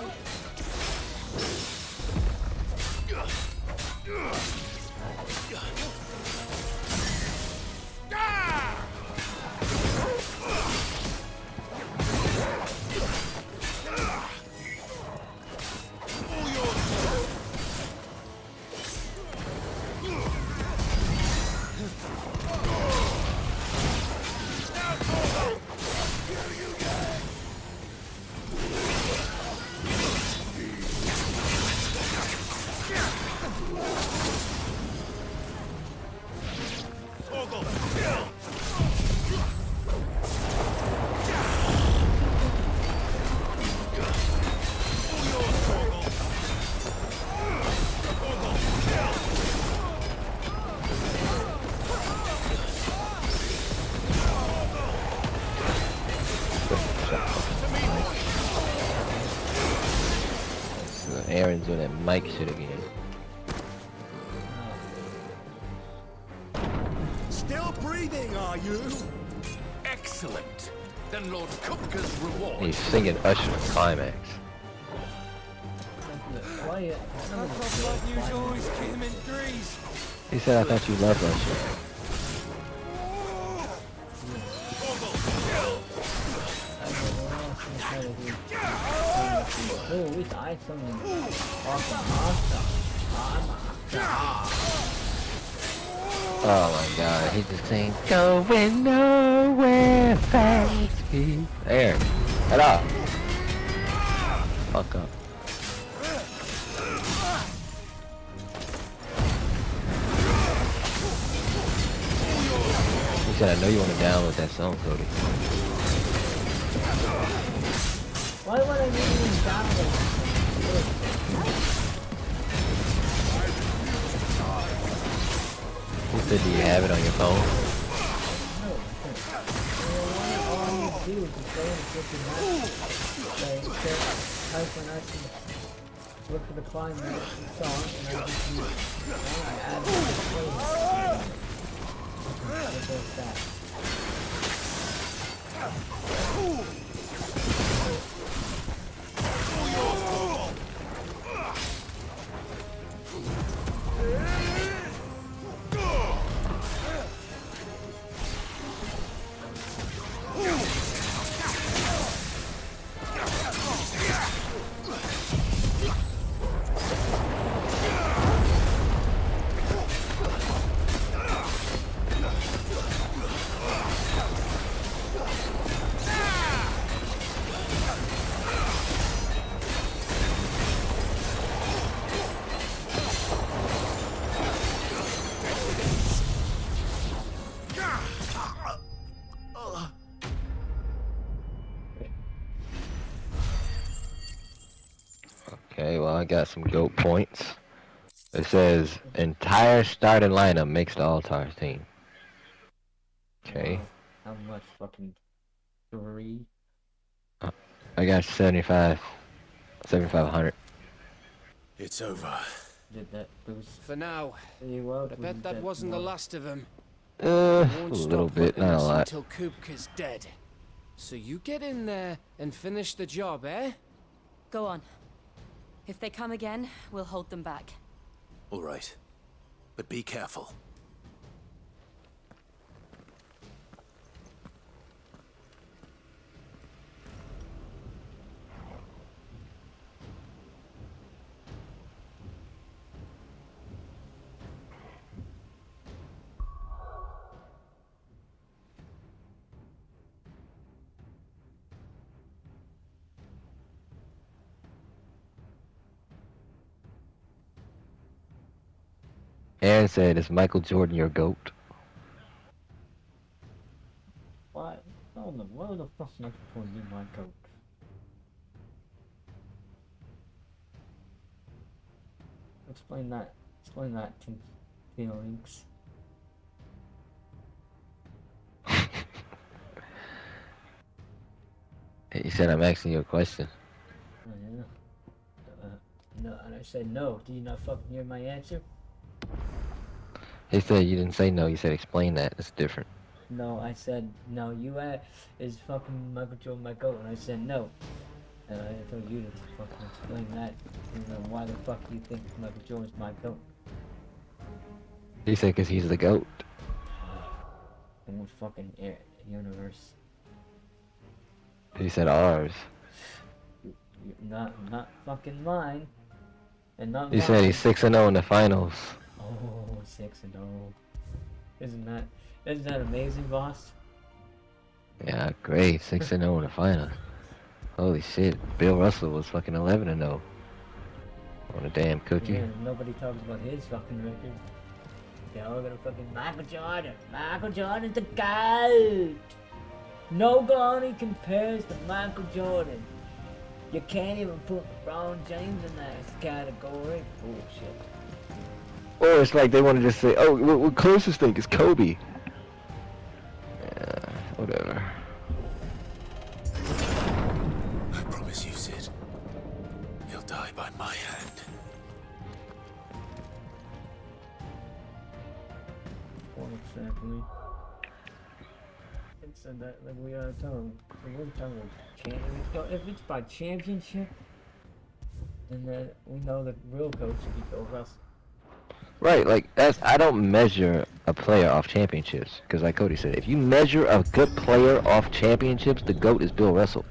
Aaron's doing that Mike shit again. Still breathing, are you? Excellent. Then Lord Kupka's reward. He's singing Usher's Climax. Why you? always came in threes. He said I thought you loved that shit. Oh, we died something awesome. Oh my god, he just saying going nowhere fast. There. Get off. Fuck up. He said I know you want to download that song, Cody. Why would I need to download? He said, do you have it on your phone? All I need to do is just go in and click the map. Like, type when I can look for the climb song, and I just use I add it to the playlist. It does that. Okay, well I got some GOAT points. It says entire starting lineup makes the All-Stars team. Okay. How much fucking 3? I got 7,500. It's over. Did that boost? For now. Well, I bet that wasn't the last of them. A Won't little stop bit, hunting not a us lot. until Kupka's dead. So you get in there and finish the job, eh? Go on. If they come again, we'll hold them back. All right. But be careful. Aaron said, is Michael Jordan your GOAT? What? Oh no, what the fuck's next for you, my goat? Explain that to Felix. He said, I'm asking you a question. Oh yeah. No, and I said no. Do you not fucking hear my answer? He said you didn't say no, you said explain that. It's different. No, I said no. You is fucking Michael Jordan my goat, and I said no. And I told you to fucking explain that. And then why the fuck do you think Michael Jordan's my goat? He said because he's the GOAT. In what fucking universe? He said ours. Not fucking mine. And not He mine. said he's 6-0 in the finals. Oh, 6-0. Isn't that amazing, boss? Yeah, great. 6-0 in the finals. Holy shit. Bill Russell was fucking 11-0. On a damn cookie. Yeah, nobody talks about his fucking record. They're all gonna fucking Michael Jordan. Michael Jordan's the GOAT. Nobody compares to Michael Jordan. You can't even put LeBron James in that category. Bullshit. Or it's like they want to just say, oh, what closest thing is Kobe. Yeah, whatever. I promise you, Sid. He'll die by my hand. What exactly? It said that like we are talking. We're talking about champions. If it's by championship, And then we know the real coach should be Bill Russell. Right, like I don't measure a player off championships because, like Cody said, if you measure a good player off championships, the GOAT is Bill Russell.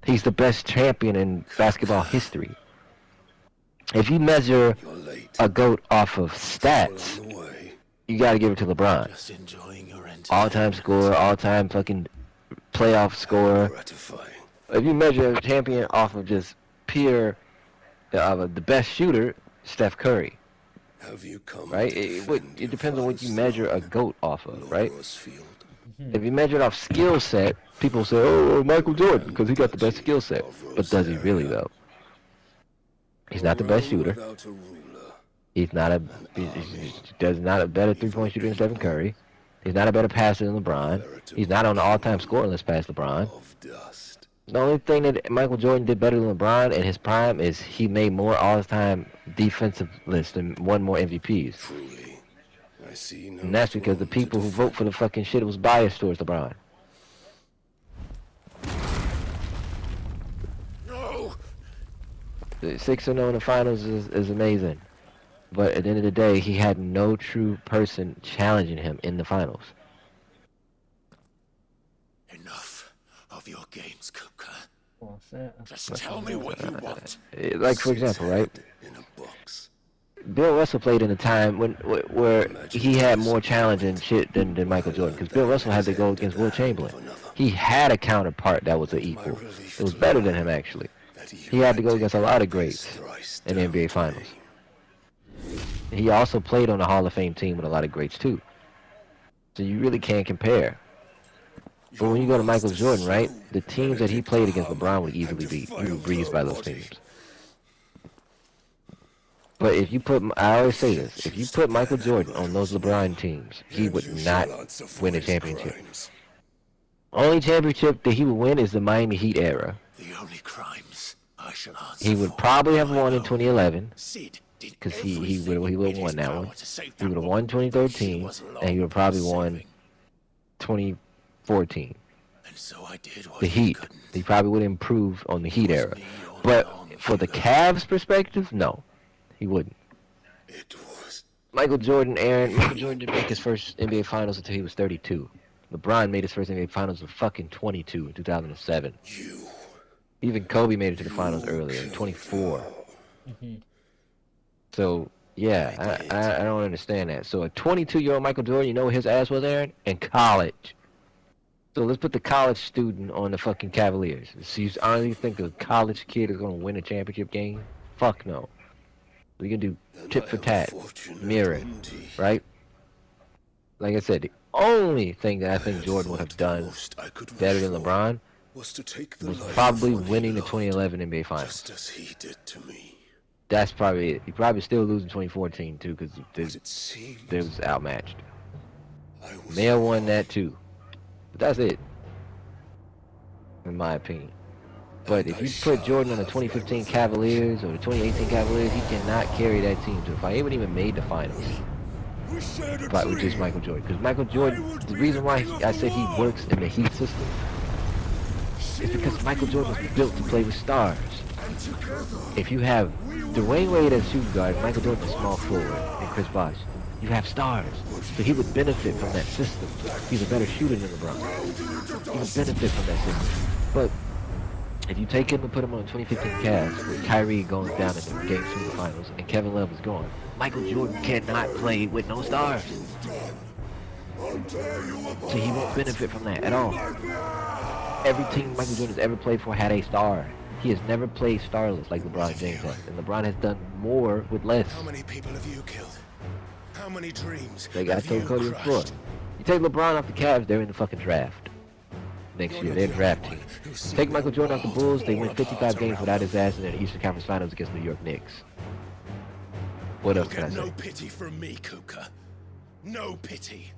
He's the best champion in basketball history. If you measure a GOAT off of stats, you got to give it to LeBron. Just enjoying your All-time scorer, all-time fucking playoff scorer. If you measure a champion off of just pure, the best shooter, Steph Curry. Have you come right? It depends on what you measure a GOAT off of, right? If you measure it off skill set, people say, oh, Michael Jordan, because he got the best skill set. But does he really, though? He's not the best shooter. He's not a better three-point shooter than Stephen Curry. He's not a better passer than LeBron. He's not on the all-time scoring list past LeBron. The only thing that Michael Jordan did better than LeBron in his prime is he made more all-time defensive lists and won more MVPs. And that's because the people who vote for the fucking shit was biased towards LeBron. No. The 6-0 in the finals is amazing. But at the end of the day, he had no true person challenging him in the finals. Enough of your games, Kuka. Well, Just tell me what you want. Like, for example, right? Bill Russell played in a time where he had more challenging shit than Michael Jordan. Because Bill Russell had to go against Will Chamberlain. He had a counterpart that was an equal. It was better than him, actually. He had to go against a lot of greats in the NBA Finals. He also played on a Hall of Fame team with a lot of greats, too. So you really can't compare. But when you go to Michael Jordan, right, the teams that he played against LeBron would easily beat. He would breeze by those teams. But if you put, I always say this, if you put Michael Jordan on those LeBron teams, he would not win a championship. Only championship that he would win is the Miami Heat era. The only crimes I shall answer. He would probably have won in 2011. Because he would have won that one. He would have won 2013, and he would have probably won 2014. The Heat. He probably would improve on the Heat era. But for the Cavs perspective, no. He wouldn't. Michael Jordan didn't make his first NBA Finals until he was 32. LeBron made his first NBA Finals at fucking 22 in 2007. Even Kobe made it to the finals earlier, in 24. So, yeah, I don't understand that. So a 22-year-old Michael Jordan, you know what his ass was, Aaron? In college. So let's put the college student on the fucking Cavaliers. So you honestly think a college kid is going to win a championship game? Fuck no. We can do tit for tat, mirror, right? Like I said, the only thing that I think Jordan would have done better than LeBron was probably winning the 2011 NBA Finals. Just as he did to me. That's probably it. He probably still losing 2014 too, because they was outmatched. May have won that too, but that's it, in my opinion. But if you put Jordan on the 2015 Cavaliers or the 2018 Cavaliers, he cannot carry that team to the final. He wouldn't even made the finals. But with just Michael Jordan, because Michael Jordan, the reason why I said he works in the Heat system is because Michael Jordan was built to play with stars. If you have Dwayne Wade as shooting guard, Michael Jordan as small forward, and Chris Bosh, you have stars. So he would benefit from that system. He's a better shooter than LeBron. He would benefit from that system. But if you take him and put him on the 2015 Cavs, where Kyrie goes down in the Game 2 finals and Kevin Love is gone, Michael Jordan cannot play with no stars. So he won't benefit from that at all. Every team Michael Jordan has ever played for had a star. He has never played starless like LeBron James has. And LeBron has done more with less. How many people have you killed? How many dreams Like I told Cody before. You take LeBron off the Cavs, they're in the fucking draft. Next year, they're draft team. Take Michael Jordan off the Bulls, they win 55 games without his ass in the Eastern Conference Finals against New York Knicks. What else can I say? No pity from me, Kuka. No pity.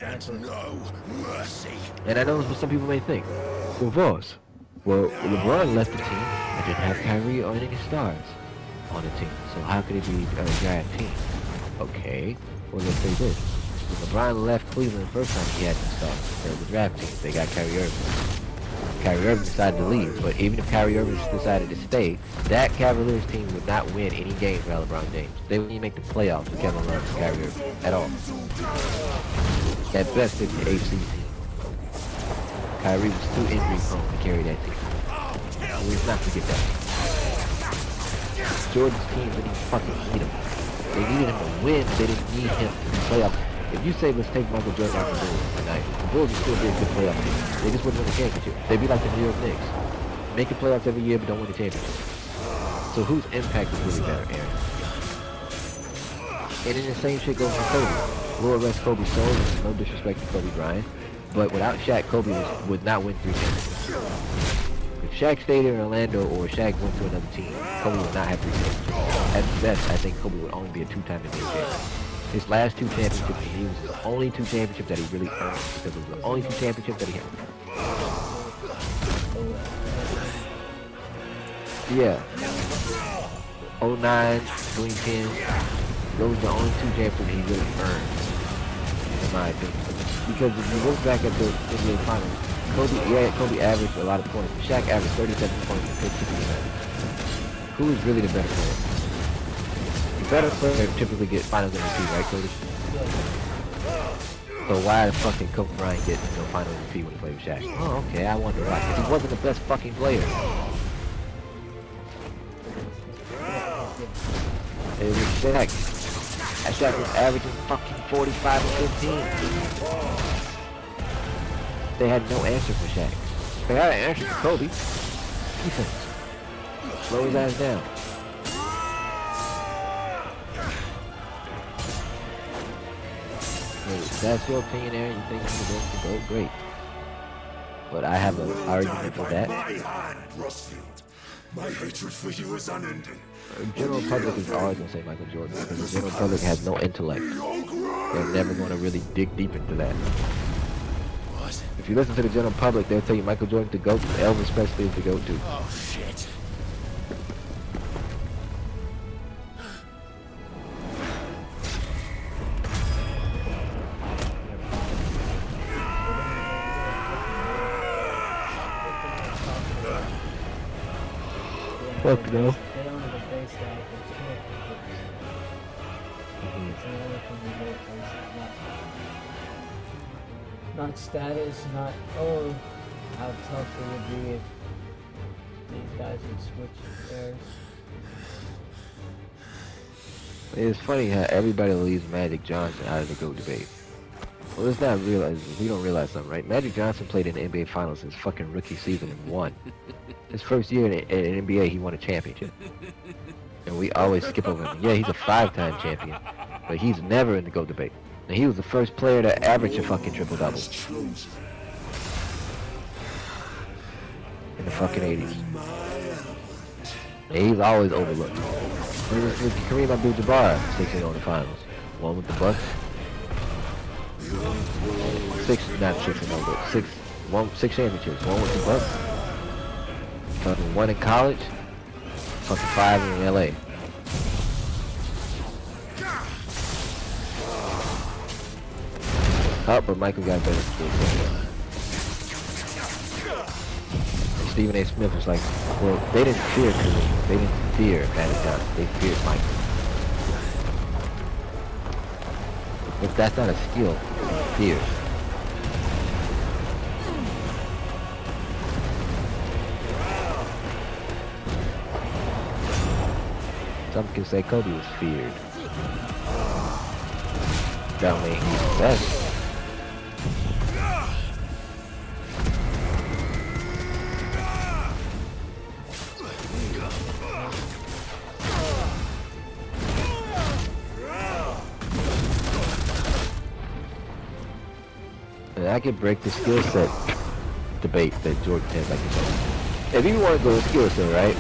And no mercy. And I know what some people may think. Well, Voss, LeBron left the team and didn't have Kyrie or any of his stars on the team. So how could it be a draft team? Okay, well let's say this. When LeBron left Cleveland the first time, he had no stars. They were the draft team. They got Kyrie Irving. Kyrie Irving decided to leave. But even if Kyrie Irving decided to stay, that Cavaliers team would not win any games without LeBron James. They wouldn't even make the playoffs with Kevin Love and Kyrie Irving at all. At best, it's the 8th seed team. Kyrie was too injury prone to carry that team. Let's not forget that. Jordan's team didn't even fucking need him. They needed him to win. They didn't need him to be playoff. If you say let's take Michael Jordan out the Bulls tonight, the Bulls would still be a good playoff team. They just wouldn't win the championship. They'd be like the New York Knicks. Make the playoffs every year, but don't win the championship. So whose impact is really better, Aaron? And then the same shit goes for Kobe. Lord rest Kobe's soul, and no disrespect to Kobe Bryant. But without Shaq, Kobe would not win 3 championships. If Shaq stayed in Orlando or Shaq went to another team, Kobe would not have 3 championships. At best, I think Kobe would only be a 2-time NBA champion. His last 2 championships, he was the only 2 championships that he really earned, because it was the only 2 championships that he had. Yeah. 09, 2010, those are the only 2 championships he really earned, in my opinion. Because if you look back at the NBA Finals, Kobe averaged a lot of points. Shaq averaged 37 points and 50%. Who is really the better player? The better player typically get Finals MVP, right, Cody? So why the fucking Kobe Bryant get Finals MVP when he played with Shaq? Oh, okay, I wonder why. Because he wasn't the best fucking player. It was Shaq. And Shaq was averaging fucking 45 and 15. They had no answer for Shaq. They had an answer for Kobe. Defense. Slow his ass down. If that's your opinion, Aaron, you think he's going to go? Great. But I have an argument for that. My hatred for you is unending. The general public is always going to say Michael Jordan because the general public has no intellect. They're never going to really dig deep into that. What? If you listen to the general public, they'll tell you Michael Jordan's the GOAT, Elvis Presley is the GOAT too. Oh, shit. Fuck no. They don't have a base guy for championships. It's another thing we don't face. Not status, not, oh, how tough it would be if these guys would switch theirs. It's funny how everybody leaves Magic Johnson out of the GOAT debate. Well, let's not realize, we don't realize something, right? Magic Johnson played in the NBA Finals his fucking rookie season and won. His first year in NBA, he won a championship. And we always skip over him. Yeah, he's a 5-time champion, but he's never in the GOAT debate. And he was the first player to average a fucking triple-double. In the fucking 80s. And he's always overlooked. And it was Kareem Abdul-Jabbar, 6-0 in the finals. One with the Bucks. 6 championships. One with the Bucks. Fucking 1 in college. Fucking 5 in LA. Oh, but Michael got better skill set. Stephen A. Smith was like, well, they didn't fear Kareem. They didn't fear Magic Johnson. They feared Michael. If that's not a skill, it's fear. Some can say Kobe was feared. Don't mean he's the best. And I could break the skill set debate that Jordan has, like you said. If you want to go with skill set, right?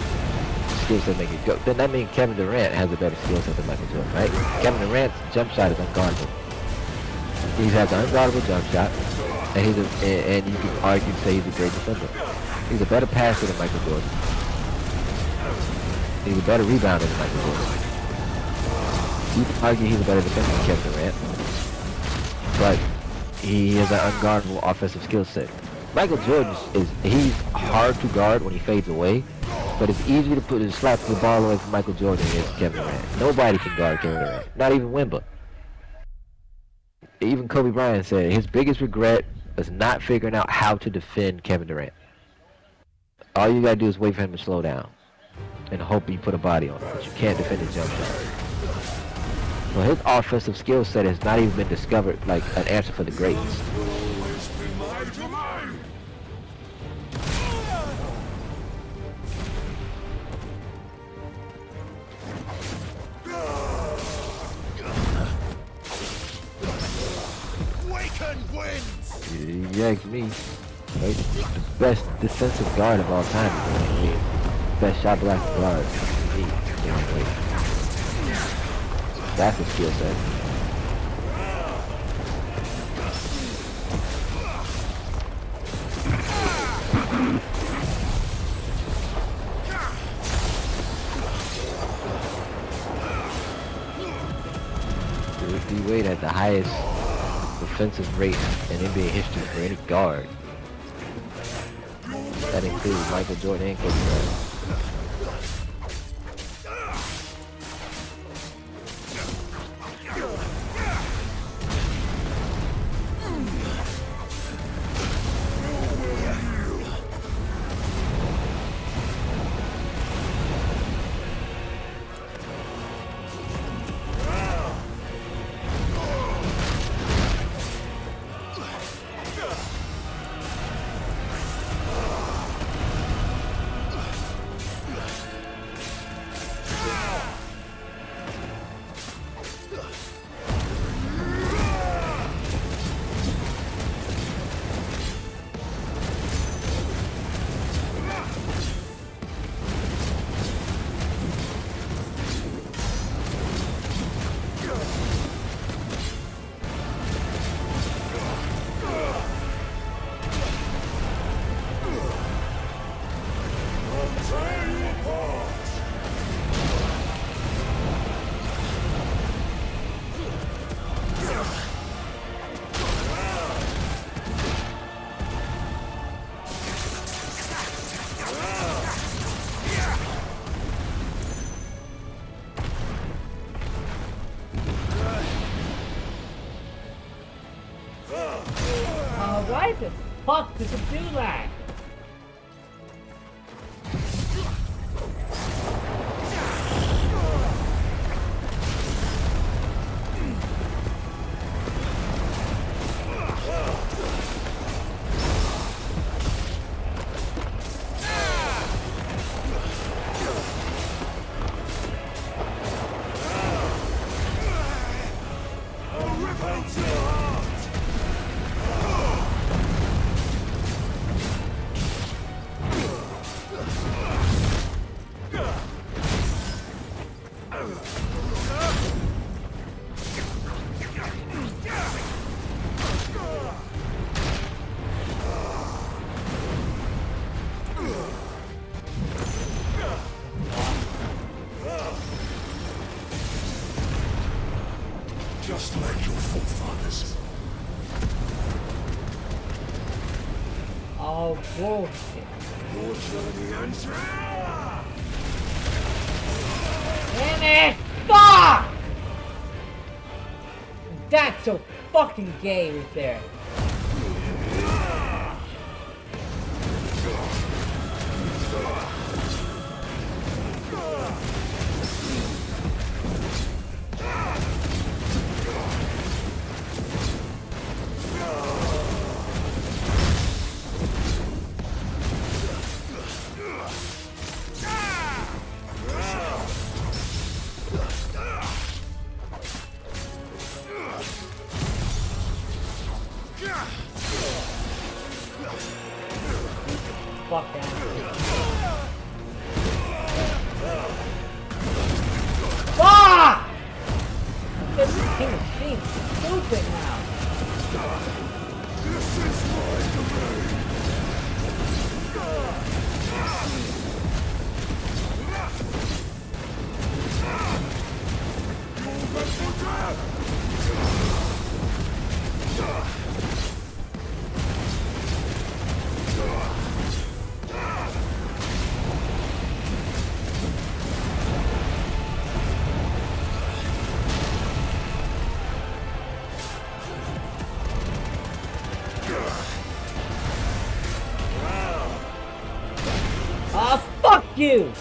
Skill set make it go. Then that means Kevin Durant has a better skill set than Michael Jordan, right? Kevin Durant's jump shot is unguardable. He has an unguardable jump shot, and and you can argue say he's a great defender. He's a better passer than Michael Jordan. He's a better rebounder than Michael Jordan. You can argue he's a better defender than Kevin Durant, but he has an unguardable offensive skill set. Michael Jordan he's hard to guard when he fades away, but it's easier to slap the ball away from Michael Jordan than it is Kevin Durant. Nobody can guard Kevin Durant, not even Wemba. Even Kobe Bryant said his biggest regret was not figuring out how to defend Kevin Durant. All you gotta do is wait for him to slow down and hope you put a body on him, but you can't defend his jump shot. So his offensive skill set has not even been discovered like an answer for the greats. You ask me, right? The best defensive guard of all time is Dwayne Wade. Best shot blocking guard to me, Dwayne Wade. That's a skill set. D. Wade had the highest defensive rate in NBA history for any guard. That includes Michael Jordan and Kobe Bryant. Why the fuck does it do that? Just like your forefathers. Oh, bullshit. You're telling the answer? Damn it! Fuck! That's so fucking gay right there. Fuck that. Fuck! This king of sheep is stupid now. This is my domain. You're meant for death. you!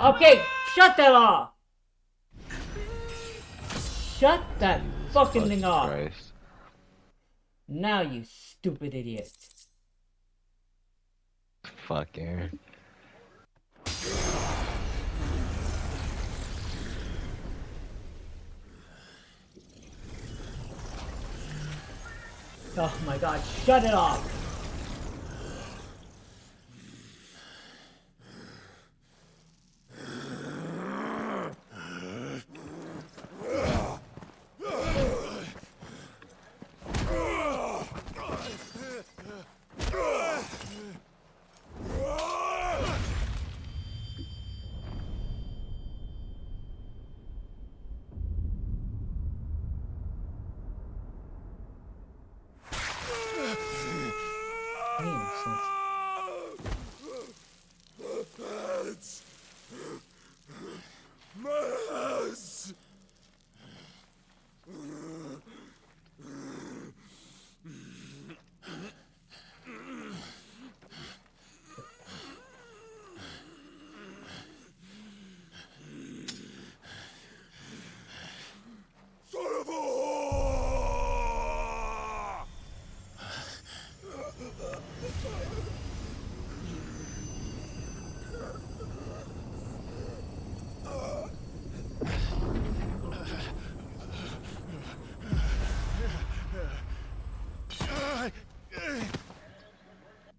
Okay, shut that off! Shut that fucking thing off! Christ. Now, you stupid idiot. Fuck, Aaron. Oh my god, shut it off!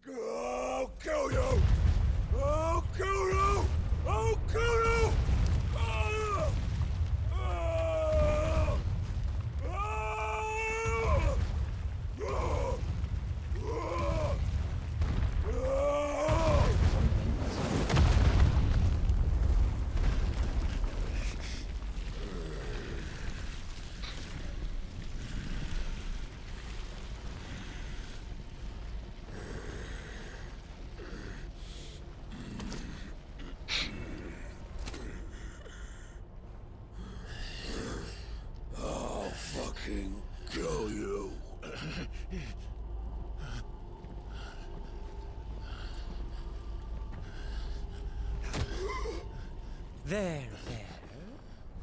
I'll kill you! I'll kill you! I'll kill you! I'll fucking kill you. There.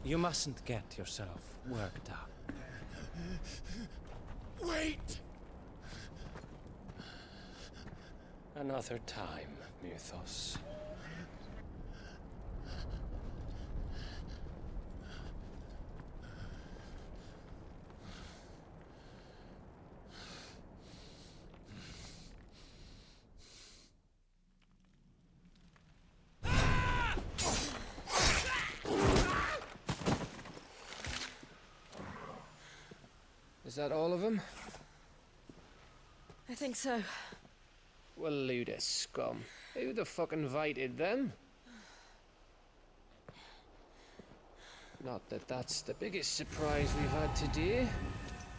You mustn't get yourself worked up. Wait! Another time, Mythos. Is that all of them? I think so. Well, Luda scum. Who the fuck invited them? Not that that's the biggest surprise we've had today.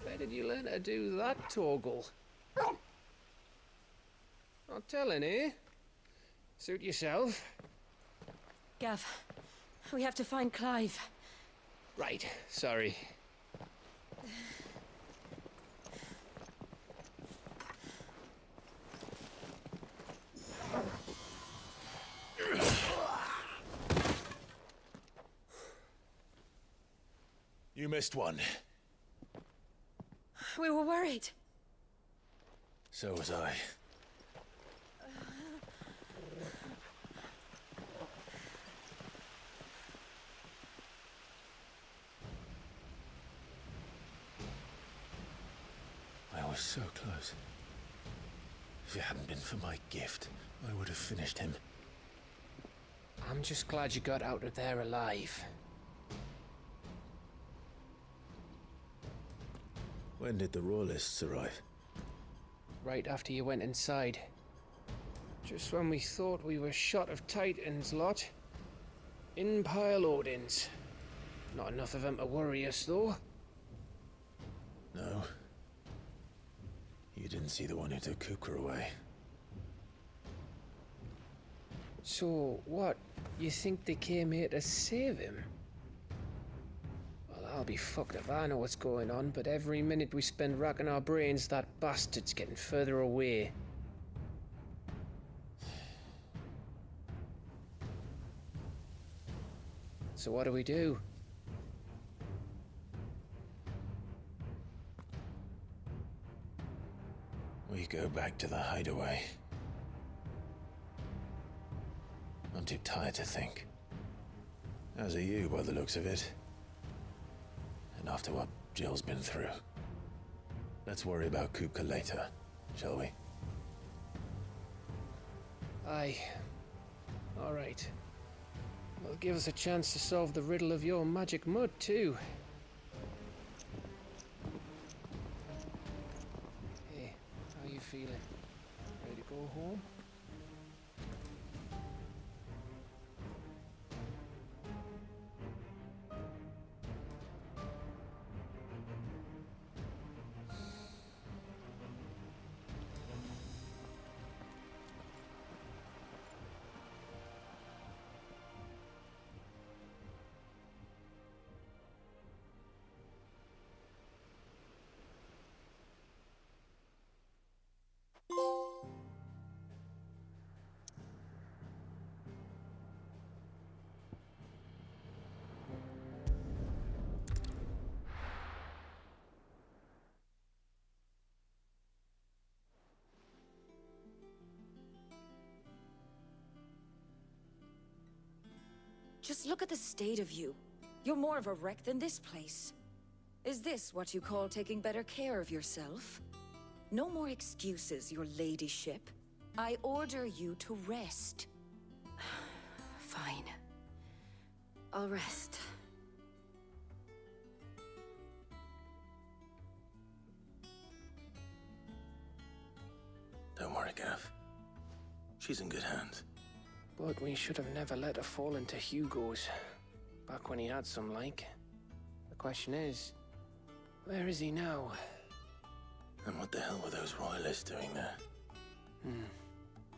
Where did you learn to do that, Torgal? Not telling, eh? Suit yourself. Gav, we have to find Clive. Right, sorry. You missed one. We were worried. So was I. I was so close. If it hadn't been for my gift, I would have finished him. I'm just glad you got out of there alive. When did the Royalists arrive? Right after you went inside. Just when we thought we were shot of Titans lot. In pile Odins. Not enough of them to worry us, though. No. You didn't see the one who took Kupka away. So, what? You think they came here to save him? Well, I'll be fucked if I know what's going on, but every minute we spend racking our brains, that bastard's getting further away. So what do we do? We go back to the hideaway. I'm too tired to think. As are you, by the looks of it. And after what Jill's been through. Let's worry about Kupka later, shall we? Aye. All right. Well, give us a chance to solve the riddle of your magic mud, too. Hey, how you feeling? Ready to go home? Just look at the state of you. You're more of a wreck than this place. Is this what you call taking better care of yourself? No more excuses, your ladyship. I order you to rest. Fine. I'll rest. Don't worry, Gav. She's in good hands. But we should have never let her fall into Hugo's. Back when he had some like. The question is, where is he now? And what the hell were those royalists doing there?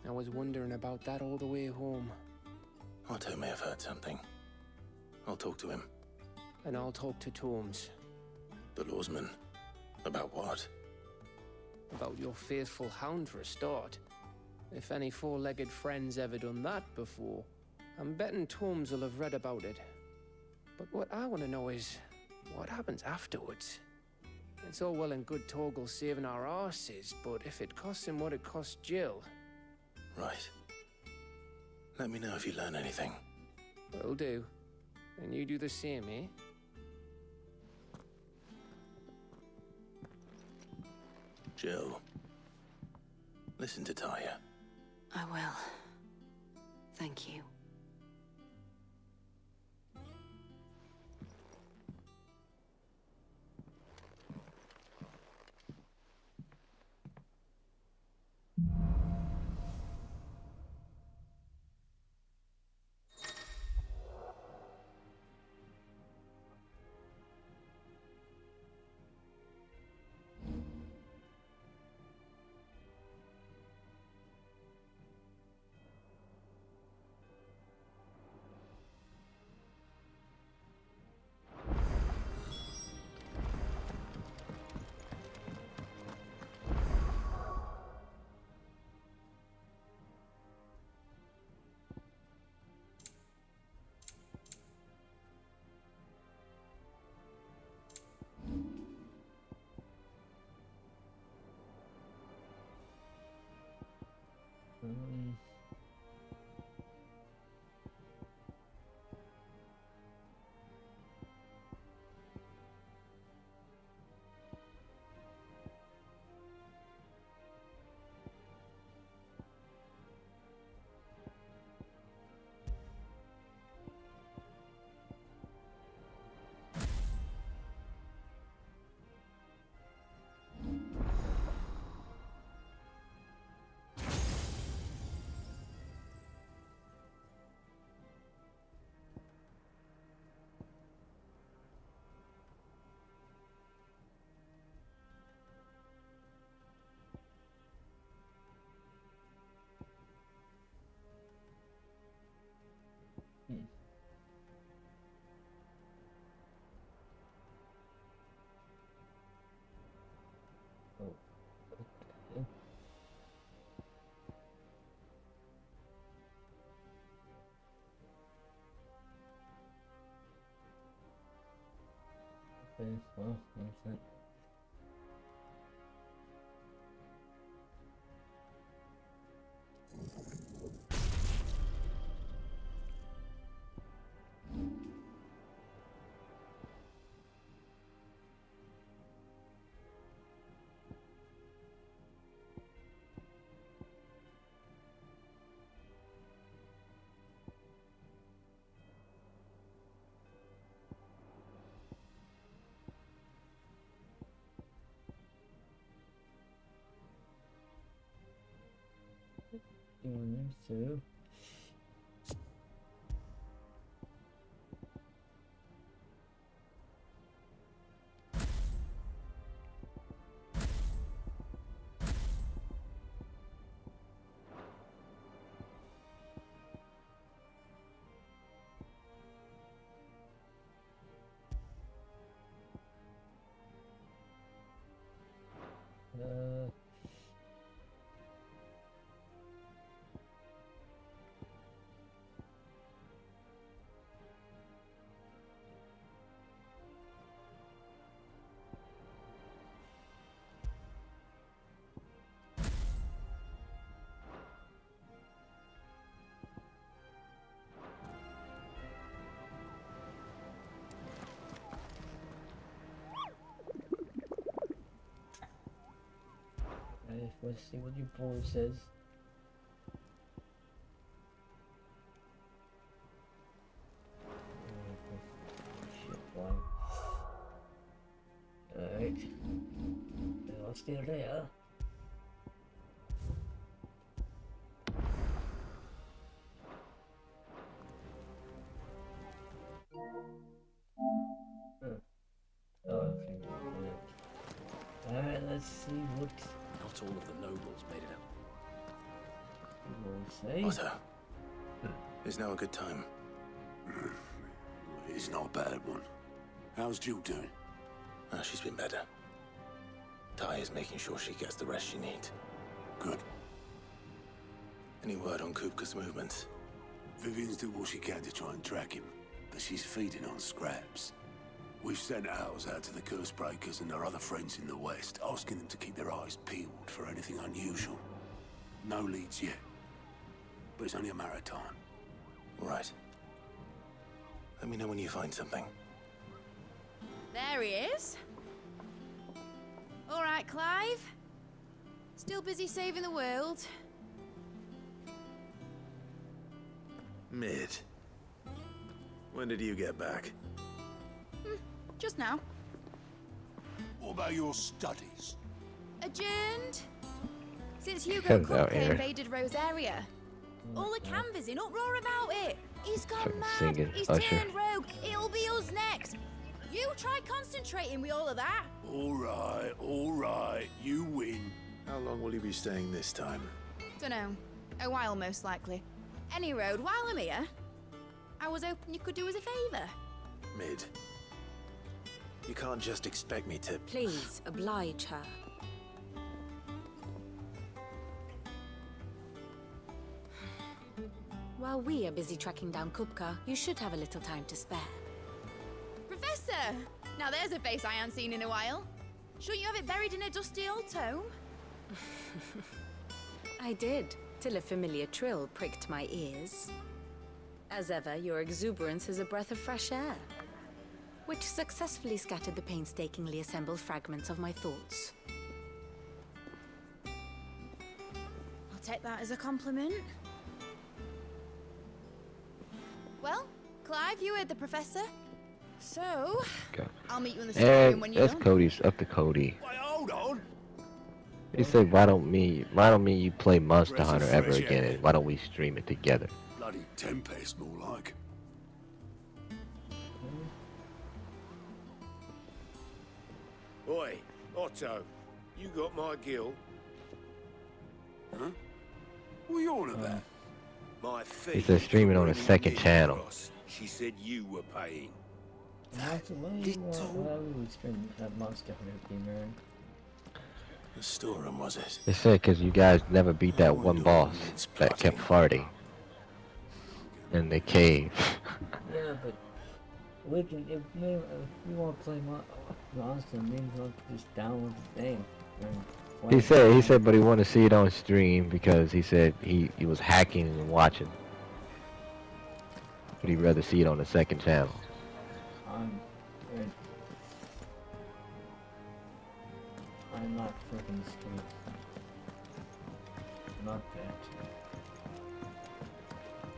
I was wondering about that all the way home. Otto may have heard something. I'll talk to him. And I'll talk to Tomes. The lawsman. About what? About your faithful hound for a start. If any four-legged friend's ever done that before, I'm betting Tomes will have read about it. But what I want to know is, what happens afterwards? It's all well and good Torgal saving our arses, but if it costs him what it cost Jill... Right. Let me know if you learn anything. Will do. And you do the same, eh? Jill. Listen to Taya. I will. Thank you. Well, that's it. So let's see what your boy says. Alright. They're still there. Alright, let's see what not all of the nobles made it up. We'll say. Otto, is now a good time? It's not a bad one. How's Jill doing? She's been better. Ty is making sure she gets the rest she needs. Good. Any word on Kupka's movements? Vivian's did what she can to try and track him, but she's feeding on scraps. We've sent ours out to the Cursebreakers and our other friends in the West, asking them to keep their eyes peeled for anything unusual. No leads yet, but it's only a matter of time. Right. Let me know when you find something. There he is. All right, Clive. Still busy saving the world. Mid. When did you get back? Just now. What about your studies? Adjourned. Since Sends Hugo out Kupka air. invaded Rosaria. All the canvas in uproar about it. He's gone Fucking mad. singing, He's Usher. turned rogue. It'll be us next. You try concentrating with all of that. All right, you win. How long will you be staying this time? Dunno. A while, most likely. Any road, while I'm here, I was hoping you could do us a favour. Mid. You can't just expect me to... Please, oblige her. While we are busy tracking down Kupka, you should have a little time to spare. Professor! Now there's a face I haven't seen in a while. Shouldn't you have it buried in a dusty old tome? I did, till a familiar trill pricked my ears. As ever, your exuberance is a breath of fresh air, which successfully scattered the painstakingly assembled fragments of my thoughts. I'll take that as a compliment. Well, Clive, you heard the professor. So, Okay. I'll meet you in the storeroom when you're That's done. Cody's up to Cody. Wait, hold on. He said, why don't me you play Monster Breath of Hunter ever fresh again, air. and why don't we stream it together? Bloody Tempest, more like. Oi, Otto, you got my gill? Huh? What are you on about? My fee. He said streaming on a second channel. She said you were paying. Why would we spend that Monster Hunter game around? The storeroom, was it? They said because you guys never beat that one boss that kept farting in the cave. Yeah, but we can, if we want to play Monster, maybe we'll just download the thing. and He play it. said, but he wanted to see it on stream because he said he was hacking and watching. But he'd rather see it on the second channel. I'm not freaking straight. Not that.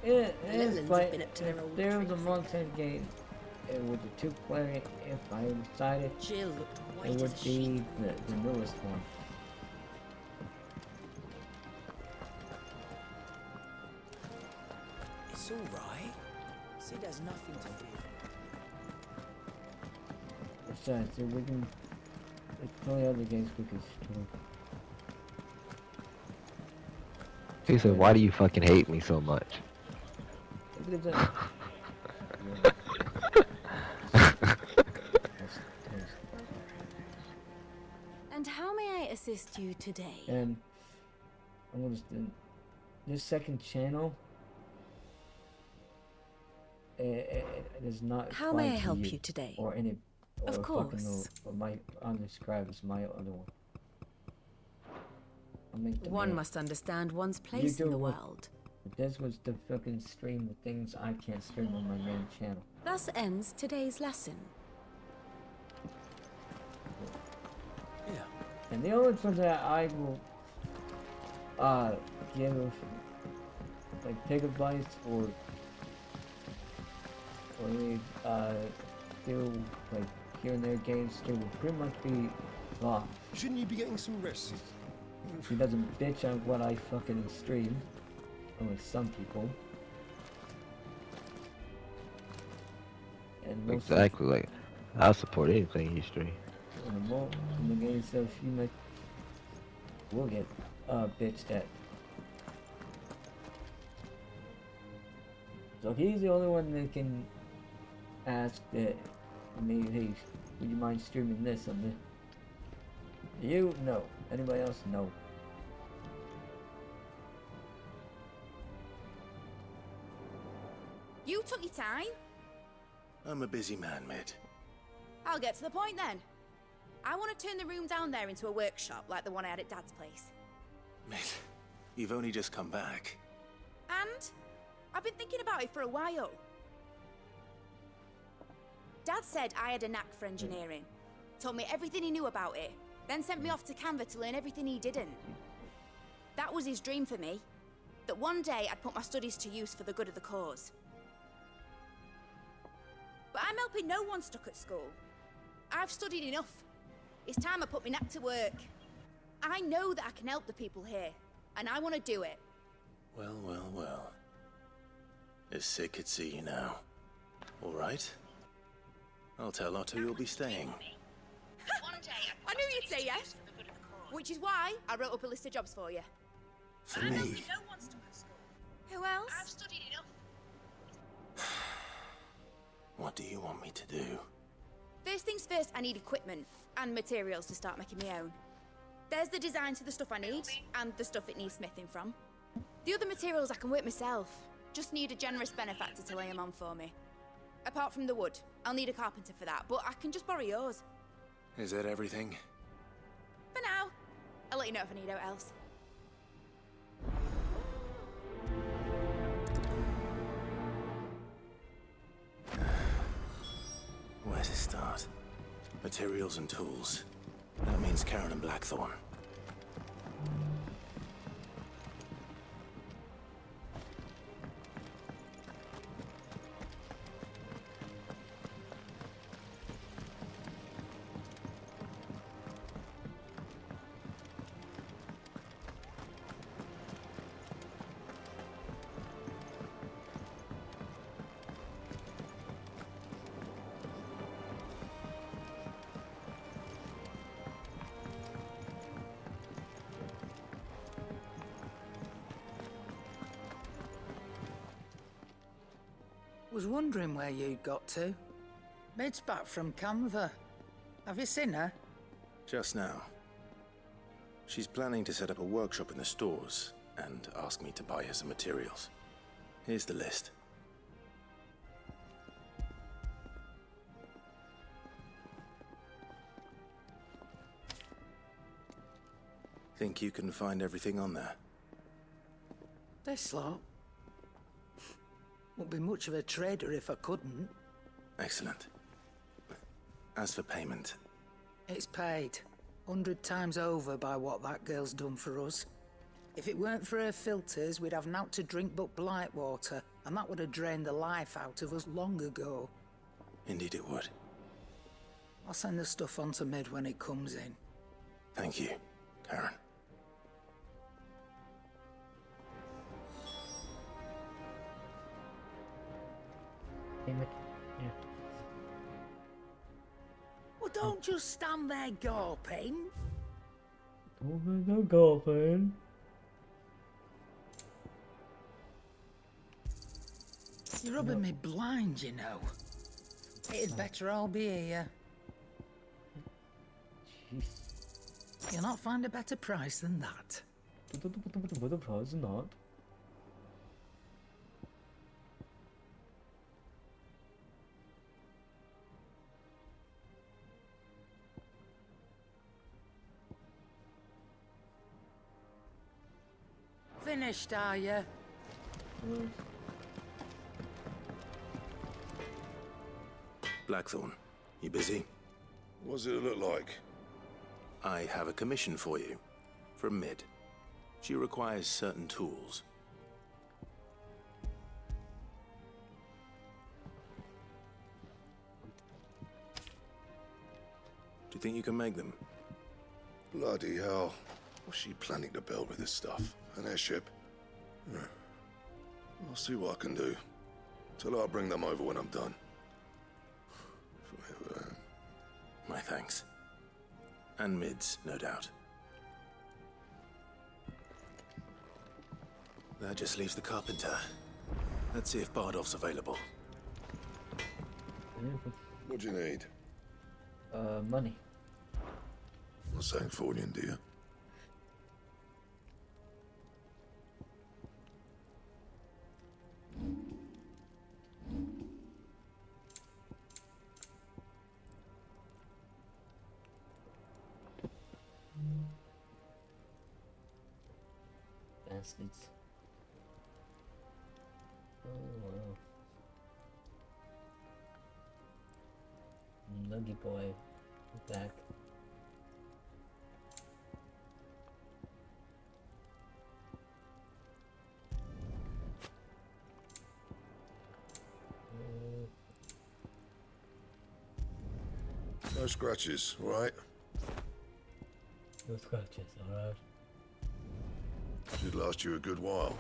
It is Litlands quite. have been up to their If old there was a Monster game with the 2-player, if I decided, Jill looked white it as would a be the newest one. It's all right. Sid has nothing to fear. Besides, we can play other games we can stream. He said, why do you fucking hate me so much? And how may I assist you today? And I'm gonna just this second channel. It is not. How may I applied to help you today? Or any. Of or course. Fucking, or my undescribed as my other one. I'll make the One main- must understand one's place in the what- world. This was to fucking stream the things I can't stream on my main channel. Thus ends today's lesson. Yeah. And the only thing that I will give like take advice or do like here and there games it will pretty much be Vaughn. Shouldn't you be getting some rest? He doesn't bitch on what I fucking stream. Only some people. And most of- Exactly, like, I'll support anything he streams. in the game stuff you might will get bitched at. So he's the only one that can ask that me, hey, would you mind streaming this on the You? No. Anybody else? No. You took your time. I'm a busy man, mate. I'll get to the point then. I want to turn the room down there into a workshop like the one I had at Dad's place. Mate, you've only just come back. And I've been thinking about it for a while. Dad said I had a knack for engineering. Told me everything he knew about it. Then sent me off to Canva to learn everything he didn't. That was his dream for me. That one day I'd put my studies to use for the good of the cause. But I'm helping no one stuck at school. I've studied enough. It's time I put my knack to work. I know that I can help the people here, and I want to do it. Well, well, well. If Sid could see you now. All right. I'll tell Otto you'll be staying. I knew you'd say yes. Which is why I wrote up a list of jobs for you. For me? Who else? What do you want me to do? First things first, I need equipment and materials to start making my own. There's the designs for the stuff I need and the stuff it needs smithing from. The other materials I can work myself. Just need a generous benefactor to lay them on for me. Apart from the wood, I'll need a carpenter for that, but I can just borrow yours. Is that everything? For now. I'll let you know if I need out else. Materials and tools. That means Karen and Blackthorn. Was wondering where you'd got to. Mid's back from Canva. Have you seen her? Just now. She's planning to set up a workshop in the stores and ask me to buy her some materials. Here's the list. Think you can find everything on there? This lot. Wouldn't be much of a trader if I couldn't. Excellent. As for payment... It's paid. 100 times over by what that girl's done for us. If it weren't for her filters, we'd have naught to drink but blight water, and that would have drained the life out of us long ago. Indeed it would. I'll send the stuff on to Mid when it comes in. Thank you, Karen. Yeah. Well, don't just stand there gawping. No golfing. You're rubbing me blind, you know. It'd better I'll be here. You'll not find a better price than that. What a price or not? Finished, are you? Blackthorn, you busy? What does it look like? I have a commission for you. From Mid. She requires certain tools. Do you think you can make them? Bloody hell. What's she planning to build with this stuff? An airship? Yeah. I'll see what I can do. Tell her I'll bring them over when I'm done. If I ever am. My thanks. And Mid's, no doubt. That just leaves the carpenter. Let's see if Bardolph's available. What do you need? Money. Not saying fortune, do you? Bastards. Oh wow. Nuggy boy. Back. No scratches, all right? No scratches, alright. Should last you a good while.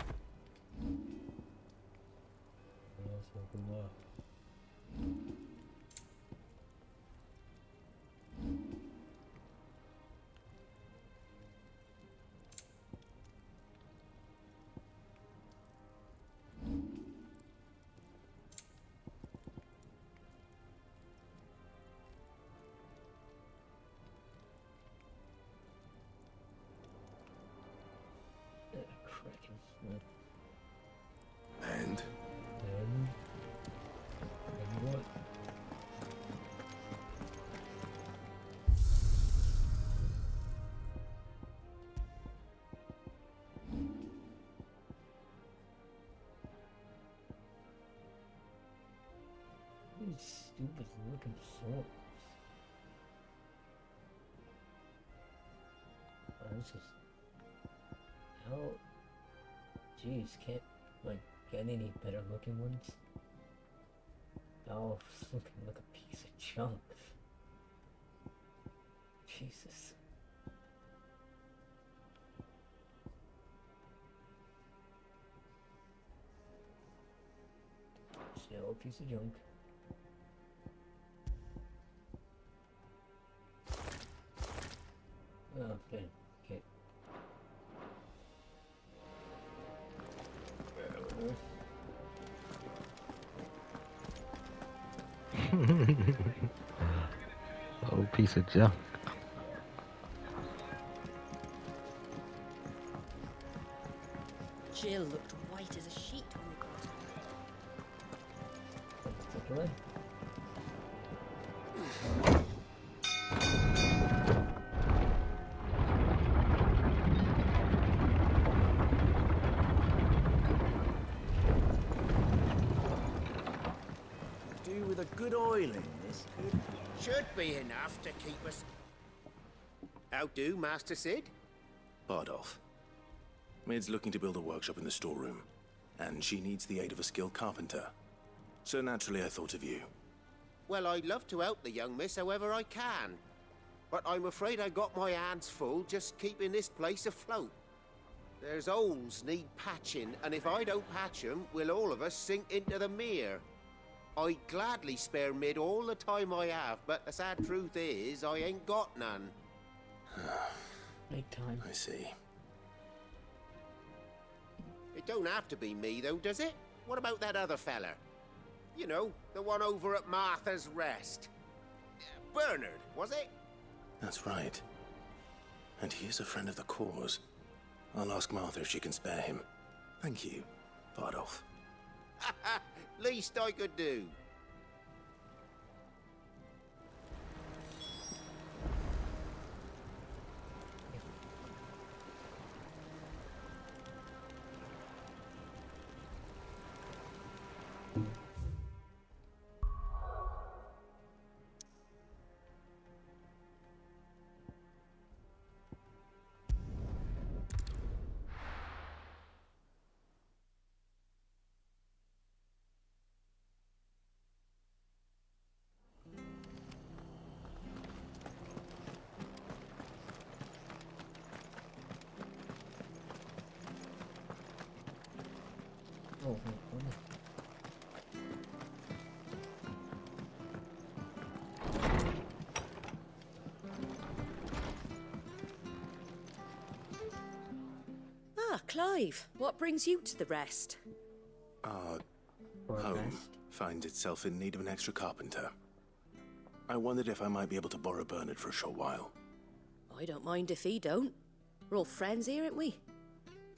And? And what? These stupid looking swords. this is... How... Jeez, can't, like, get any better looking ones? Oh, looking like a piece of junk. Jesus. Still a piece of junk. Oh, okay. Okay. Old piece of junk. Jill looked white as a sheet when we got her. Take it away. Do with a good oiling, this could. Should be enough to keep us. How do, Master Sid? Bardolph. Maid's looking to build a workshop in the storeroom, and she needs the aid of a skilled carpenter. So naturally I thought of you. Well, I'd love to help the young miss however I can. But I'm afraid I got my hands full just keeping this place afloat. There's holes need patching, and if I don't patch 'em, we'll all of us sink into the mere. I'd gladly spare Mid all the time I have, but the sad truth is, I ain't got none. Make time. I see. It don't have to be me, though, does it? What about that other fella? You know, the one over at Martha's Rest. Bernard, was it? That's right. And he is a friend of the cause. I'll ask Martha if she can spare him. Thank you, Bardolph. Least I could do. Oh, Ah, Clive, what brings you to the Rest? Our home finds itself in need of an extra carpenter. I wondered if I might be able to borrow Bernard for a short while. I don't mind if he don't. We're all friends here, aren't we?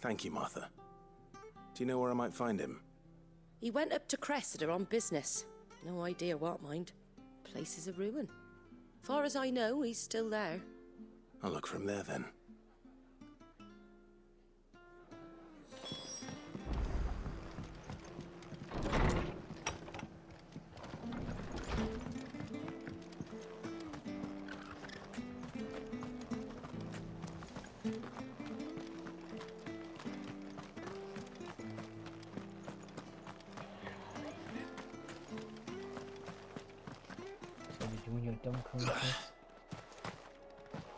Thank you, Martha. Do you know where I might find him? He went up to Cressida on business. No idea what, mind. Place is a ruin. Far as I know, he's still there. I'll look for him there then. doing your dumb contest?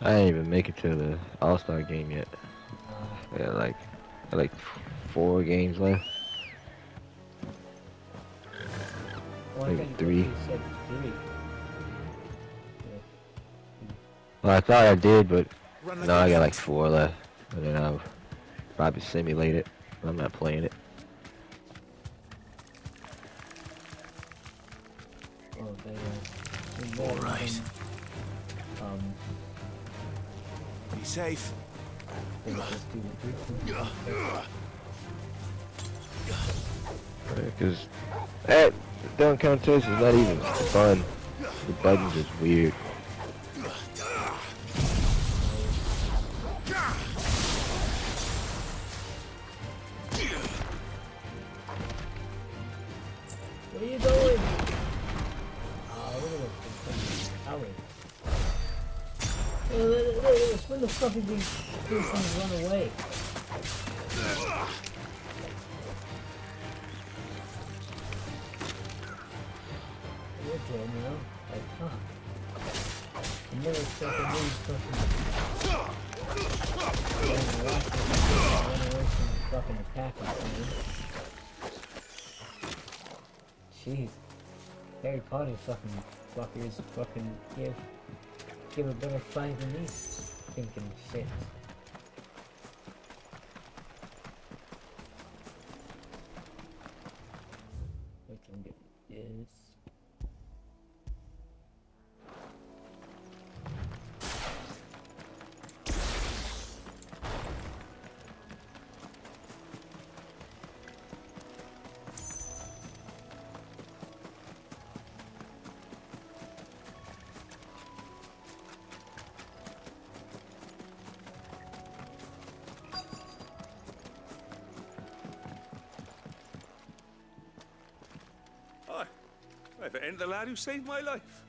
I didn't even make it to the All-Star game yet. Yeah, like 4 games left. Maybe 3. Well, I thought I did, but no, I got like 4 left. And then I'll probably simulate it. I'm not playing it. All right. Be safe. Because that dunk contest is not even fun. The buttons is weird. Where are you going? Look at this. Where the fuck is he? these things run away. You're dead, you know? Like, huh. I never expected these fucking... Run away from the fucking attack or something. Jeez. Harry Potter fucking fuckers fucking give a better fight than these thinking shit. We can get this. It ain't the lad who saved my life.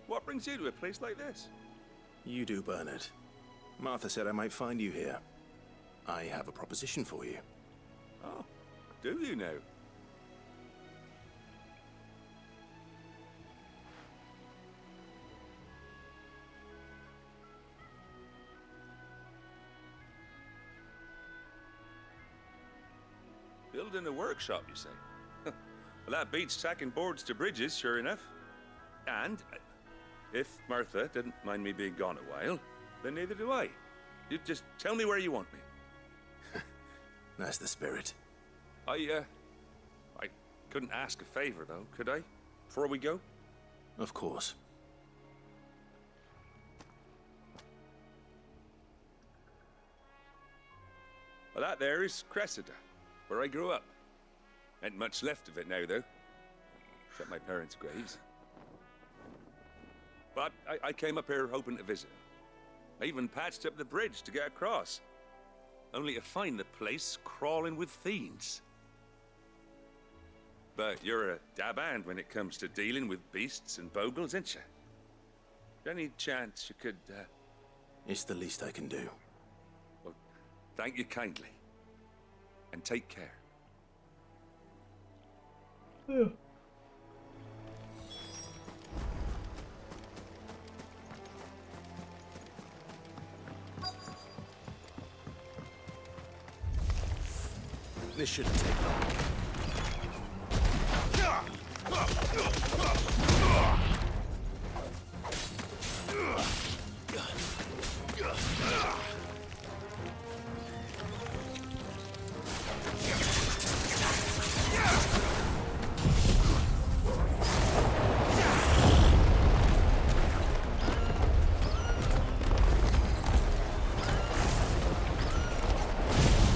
What brings you to a place like this? You do, Bernard. Martha said I might find you here. I have a proposition for you. Oh, do you now? Building a workshop, you say? Well, that beats tacking boards to bridges, sure enough. And if Martha didn't mind me being gone a while, then neither do I. You just tell me where you want me. That's the spirit. I couldn't ask a favor, though, could I? Before we go? Of course. Well, that there is Cressida, where I grew up. Ain't much left of it now, though. Except my parents' graves. But I came up here hoping to visit. I even patched up the bridge to get across. Only to find the place crawling with fiends. But you're a dab hand when it comes to dealing with beasts and bogles, ain't you? Any chance you could, It's the least I can do. Well, thank you kindly. And take care. Yeah. This shouldn't take long.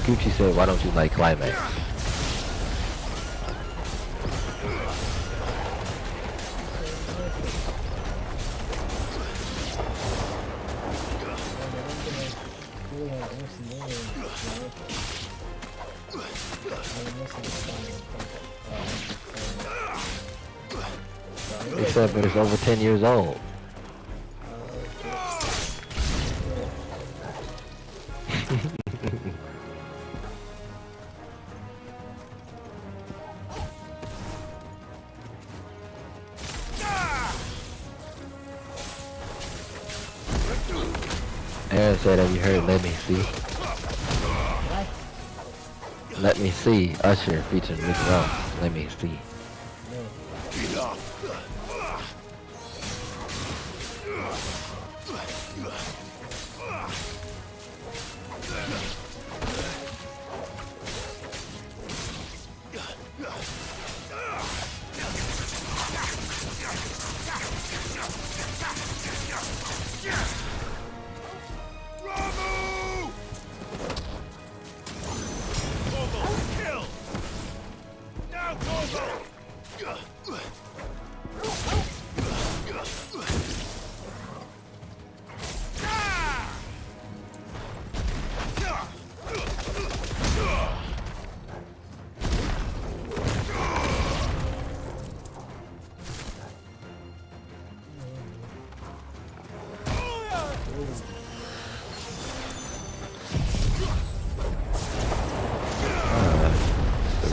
Gucci said, why don't you like Climax? They said, but it's over 10 years old. Aaron said, have you heard Let Me See? Let Me See, Usher featuring Rick Ross. Let Me See.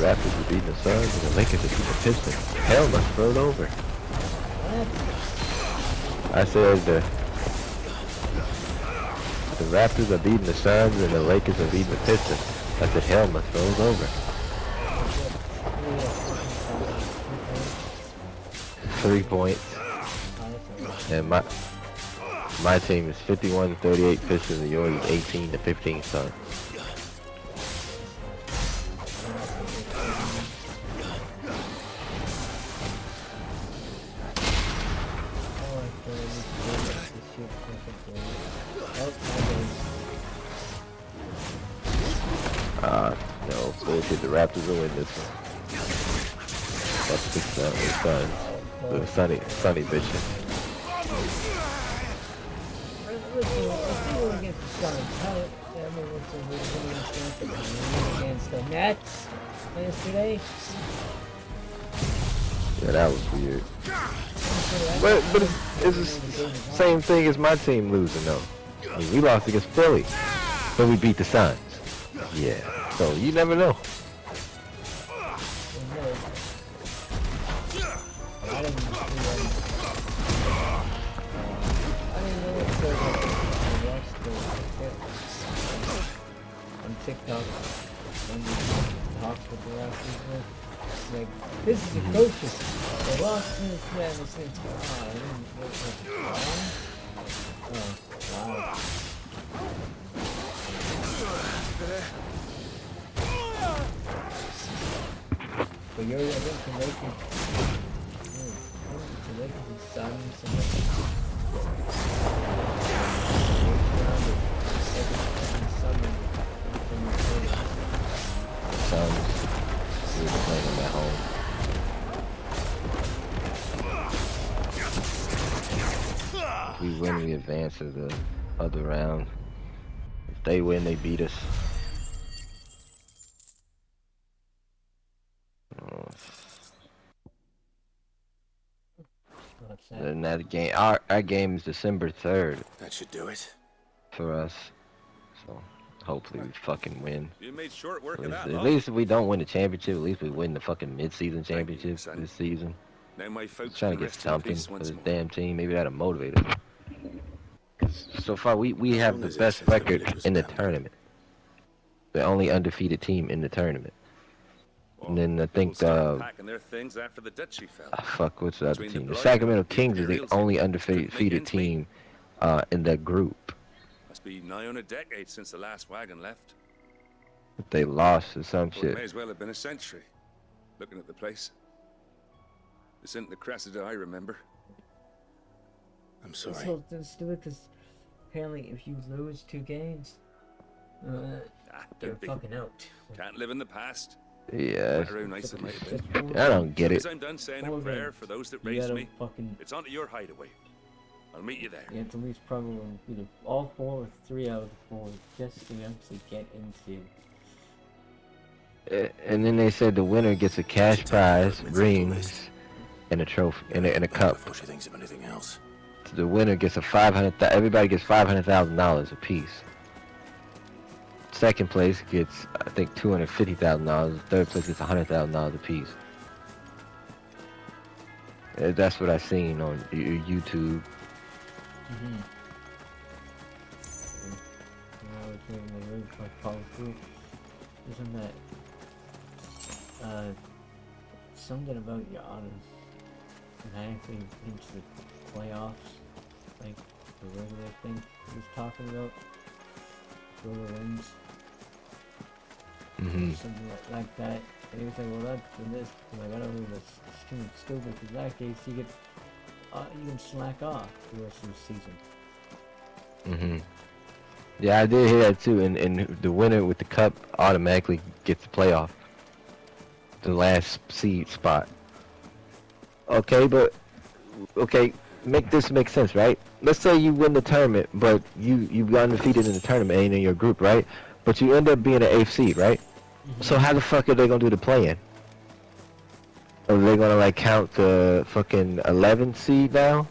Raptors are beating the Suns and the Lakers are beating the Pistons. Hell must roll over. I said the Raptors are beating the Suns and the Lakers are beating the Pistons. I said hell must roll over. 3 points. And my team is 51-38 Pistons and yours is 18-15 Suns. No, bullshit, the Raptors will win this one. That's the Suns. The sunny bitches. Against the Nets yesterday. Yeah, that was weird. But it's the same thing as my team losing though. I mean, we lost against Philly, but we beat the Suns. Yeah, so you never know. On TikTok, when we talk with the Raptors, like, this is the coaches. They lost to this man, this thing's wow. But you're against the Lakers. The Lakers and Suns and Suns, we were playing them at home. If we win, we advance to the other round. If they win, they beat us. And that game, our game is December 3rd. That should do it. For us. So hopefully we fucking win. You made short work of that. At least if we don't win the championship, at least we win the fucking mid-season championship this season. Now my folks trying to get something for this damn team. Maybe that'll motivate us. 'Cause so far we have the best record in the tournament. The only undefeated team in the tournament. And then I think packing their things after the Dutchie fell. fuck, what's the other team? The Sacramento Kings is the only undefeated team in that group. Must be nigh on a decade since the last wagon left. They lost or some Well, it shit. may as well have been a century. Looking at the place. This isn't the Cressida I remember. I'm sorry. So let's do it, because apparently if you lose 2 games, you're don't be. fucking out. Can't live in the past. Yeah. No matter how nice it might have been. I don't get it. As I'm done saying a 4 prayer games. for those that You raised gotta me, fucking- it's onto your hideaway. I'll meet you there. You have to lose probably either all 4 or 3 out of the 4 just to actually get into. And then they said the winner gets a cash prize, rings, and a trophy, and a cup. Before she thinks of anything else. The winner gets a everybody gets $500,000 apiece. Second place gets, I think, $250,000. Third place gets $100,000 apiece. That's what I seen on YouTube. Isn't that something about your honors and actually into the playoffs, like the regular thing he was talking about, whoever wins, something like that. And he was like, well, that's for this. Like, I don't know, it's too stupid. Because in that case, you can slack off the rest of the season. Yeah, I did hear that too. And the winner with the cup automatically gets the playoff, the last seed spot. Okay, but make this make sense, right? Let's say you win the tournament, but you got undefeated in the tournament and in your group, right? But you end up being an 8th seed, right? So how the fuck are they gonna do the play-in? Are they gonna like count the fucking 11th seed now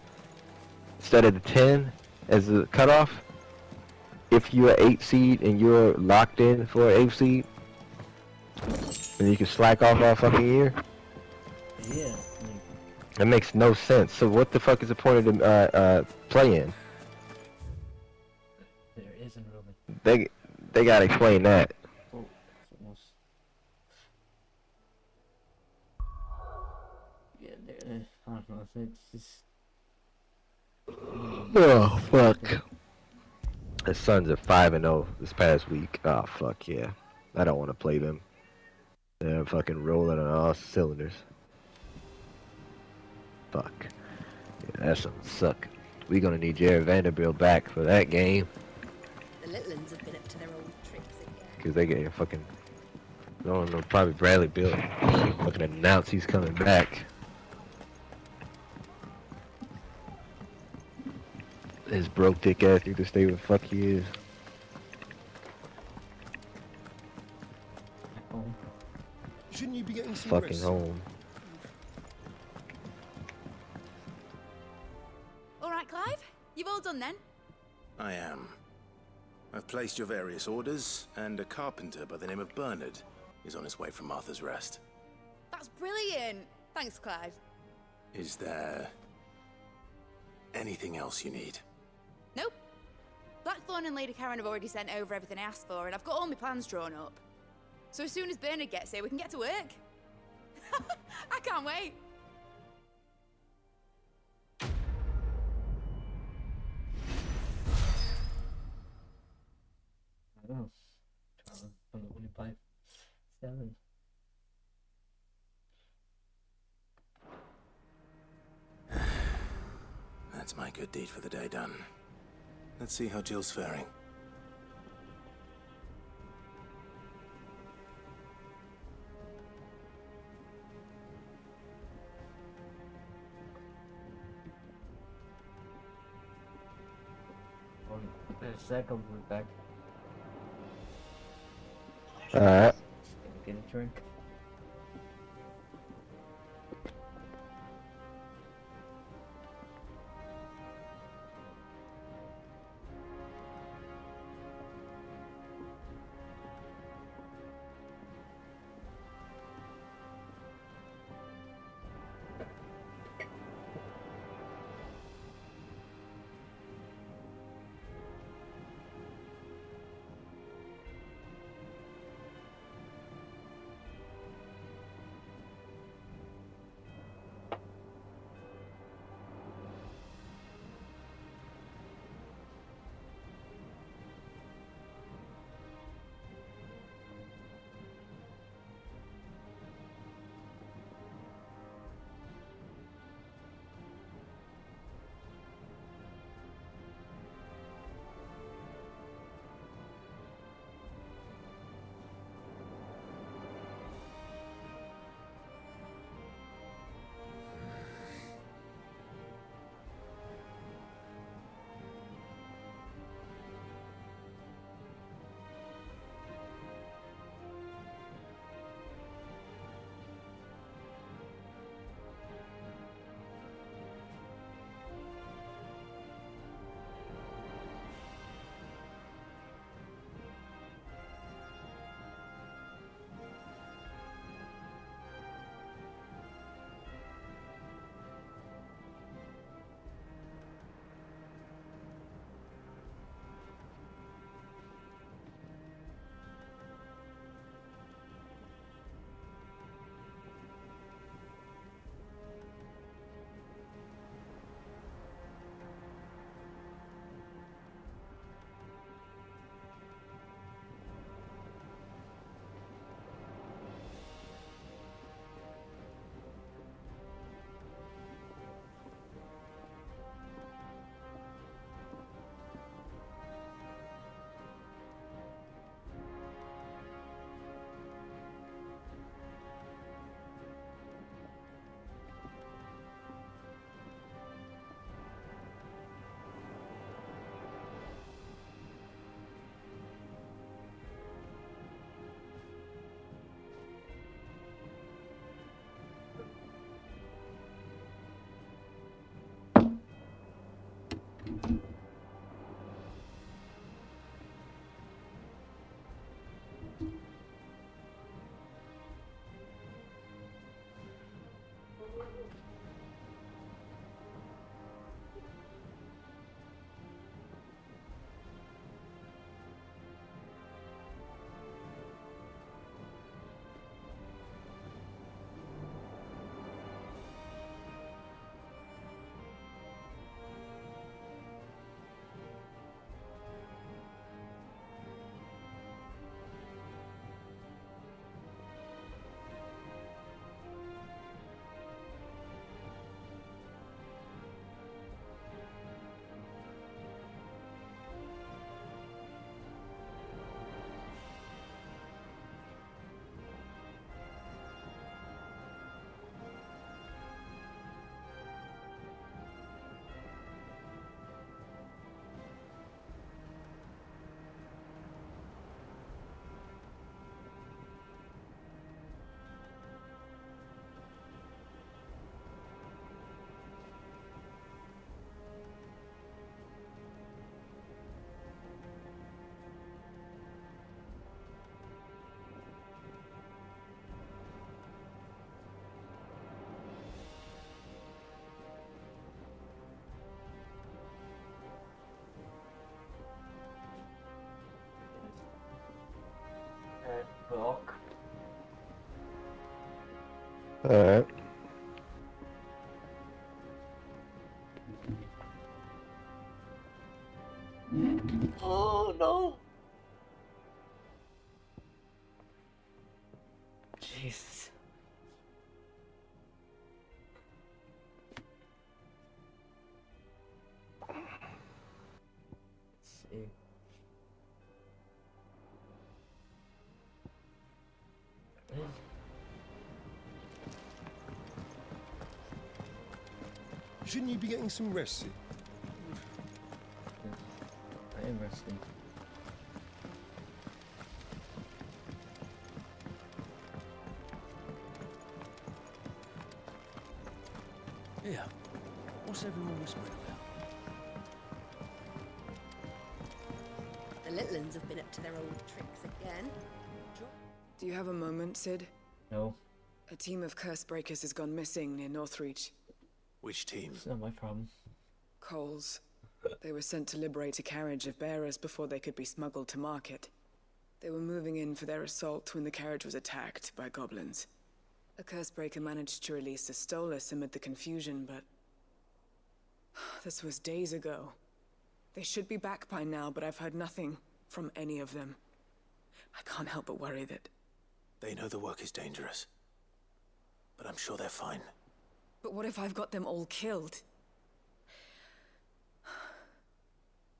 instead of the 10 as the cutoff? If you're an 8th seed and you're locked in for an 8th seed? And you can slack off all fucking year? Yeah. That makes no sense. So what the fuck is the point of the play-in? There isn't really. They gotta explain that. Oh, it's almost... Yeah, there. I don't know. It's just. Oh fuck. The Suns are 5-0 this past week. Oh fuck yeah. I don't want to play them. They're fucking rolling on all cylinders. Fuck. Yeah, that's gonna suck. We gonna need Jared Vanderbilt back for that game. The little ones have been up to their old tricks again. Cause they get fucking. I don't know. Probably Bradley Bill fucking announce he's coming back. His broke dick ass need to stay where the fuck he is. Shouldn't you be getting some Fucking rest? home. All right, Clive. You've all done then. I am. I've placed your various orders, and a carpenter by the name of Bernard is on his way from Martha's Rest. That's brilliant. Thanks, Clive. Is there anything else you need? Nope. Blackthorn and Lady Karen have already sent over everything I asked for, and I've got all my plans drawn up. So as soon as Bernard gets here, we can get to work. I can't wait. What else? 25, 7. That's my good deed for the day done. Let's see how Jill's faring. In a sec, I'll be back. Alright. Get a drink. Block. Alright. Oh no! Jesus. Let's see. Shouldn't you be getting some rest? I am resting. Yeah. What's everyone whispering about? The little uns have been up to their old tricks again. Do you have a moment, Sid? No. A team of curse breakers has gone missing near Northreach. Which team? It's not my problem. Coles. They were sent to liberate a carriage of bearers before they could be smuggled to market. They were moving in for their assault when the carriage was attacked by goblins. A cursebreaker managed to release a Stolas amid the confusion, but... this was days ago. They should be back by now, but I've heard nothing from any of them. I can't help but worry that... They know the work is dangerous. But I'm sure they're fine. But what if I've got them all killed?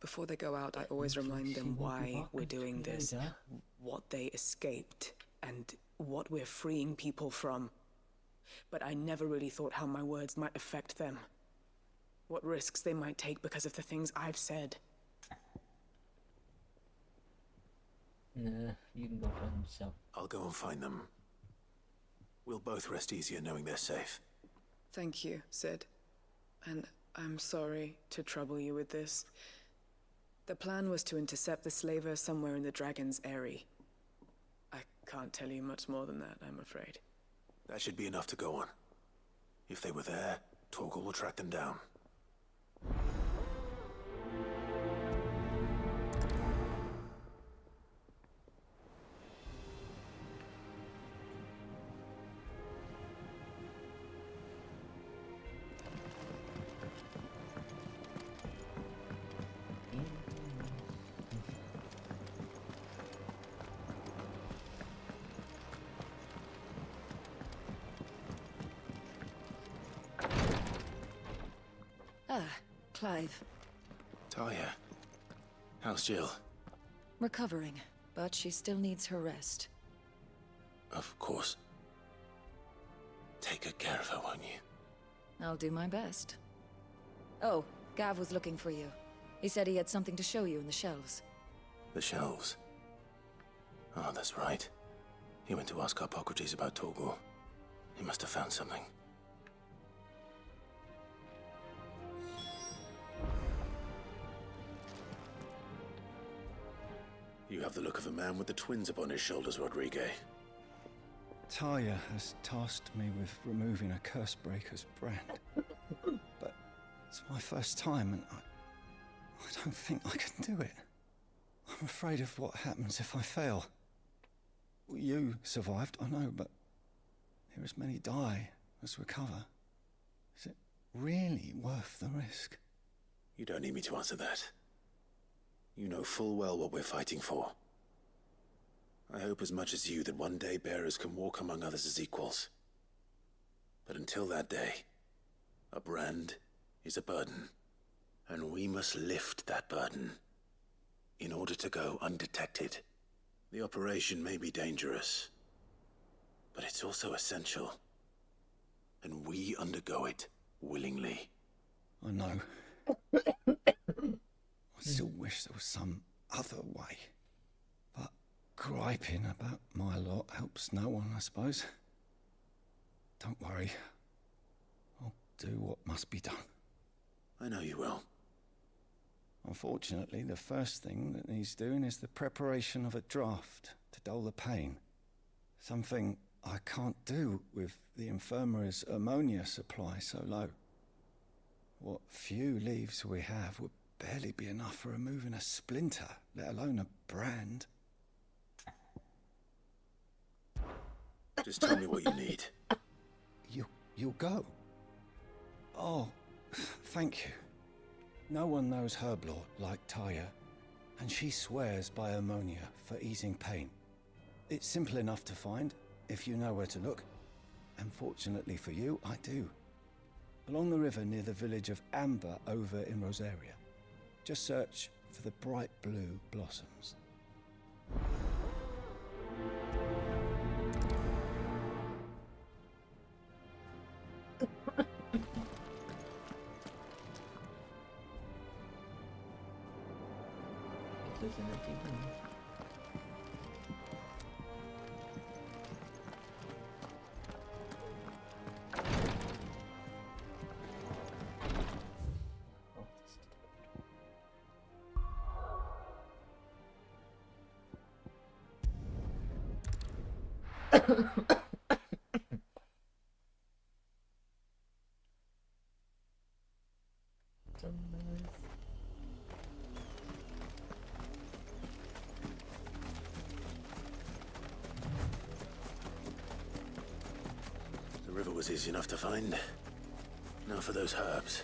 Before they go out, I always remind them why we're doing this, what they escaped, and what we're freeing people from. But I never really thought how my words might affect them. What risks they might take because of the things I've said. Nah, you can go find yourself. I'll go and find them. We'll both rest easier knowing they're safe. Thank you, Sid. And I'm sorry to trouble you with this. The plan was to intercept the slaver somewhere in the Dragon's Eyrie. I can't tell you much more than that, I'm afraid. That should be enough to go on. If they were there, Torgal will track them down. Clive. Talia. How's Jill? Recovering, but she still needs her rest. Of course. Take good care of her, won't you? I'll do my best. Oh, Gav was looking for you. He said he had something to show you in the shelves. The shelves? Oh, that's right. He went to ask Harpocrates about Torgal. He must have found something. You have the look of a man with the twins upon his shoulders, Rodrigue. Talia has tasked me with removing a Cursebreaker's brand. But it's my first time, and I don't think I can do it. I'm afraid of what happens if I fail. You survived, I know, but here as many die as recover. Is it really worth the risk? You don't need me to answer that. You know full well what we're fighting for. I hope as much as you that one day bearers can walk among others as equals. But until that day, a brand is a burden, and we must lift that burden in order to go undetected. The operation may be dangerous, but it's also essential, and we undergo it willingly. I know. I still wish there was some other way. But griping about my lot helps no one, I suppose. Don't worry. I'll do what must be done. I know you will. Unfortunately, the first thing that needs doing is the preparation of a draft to dull the pain. Something I can't do with the infirmary's ammonia supply so low. What few leaves we have would barely be enough for removing a splinter, let alone a brand. Just tell me what you need. You'll go? Oh, thank you. No one knows Herblore like Taya, and she swears by ammonia for easing pain. It's simple enough to find, if you know where to look. And fortunately for you, I do. Along the river near the village of Amber over in Rosaria. Just search for the bright blue blossoms. The river was easy enough to find. Now for those herbs.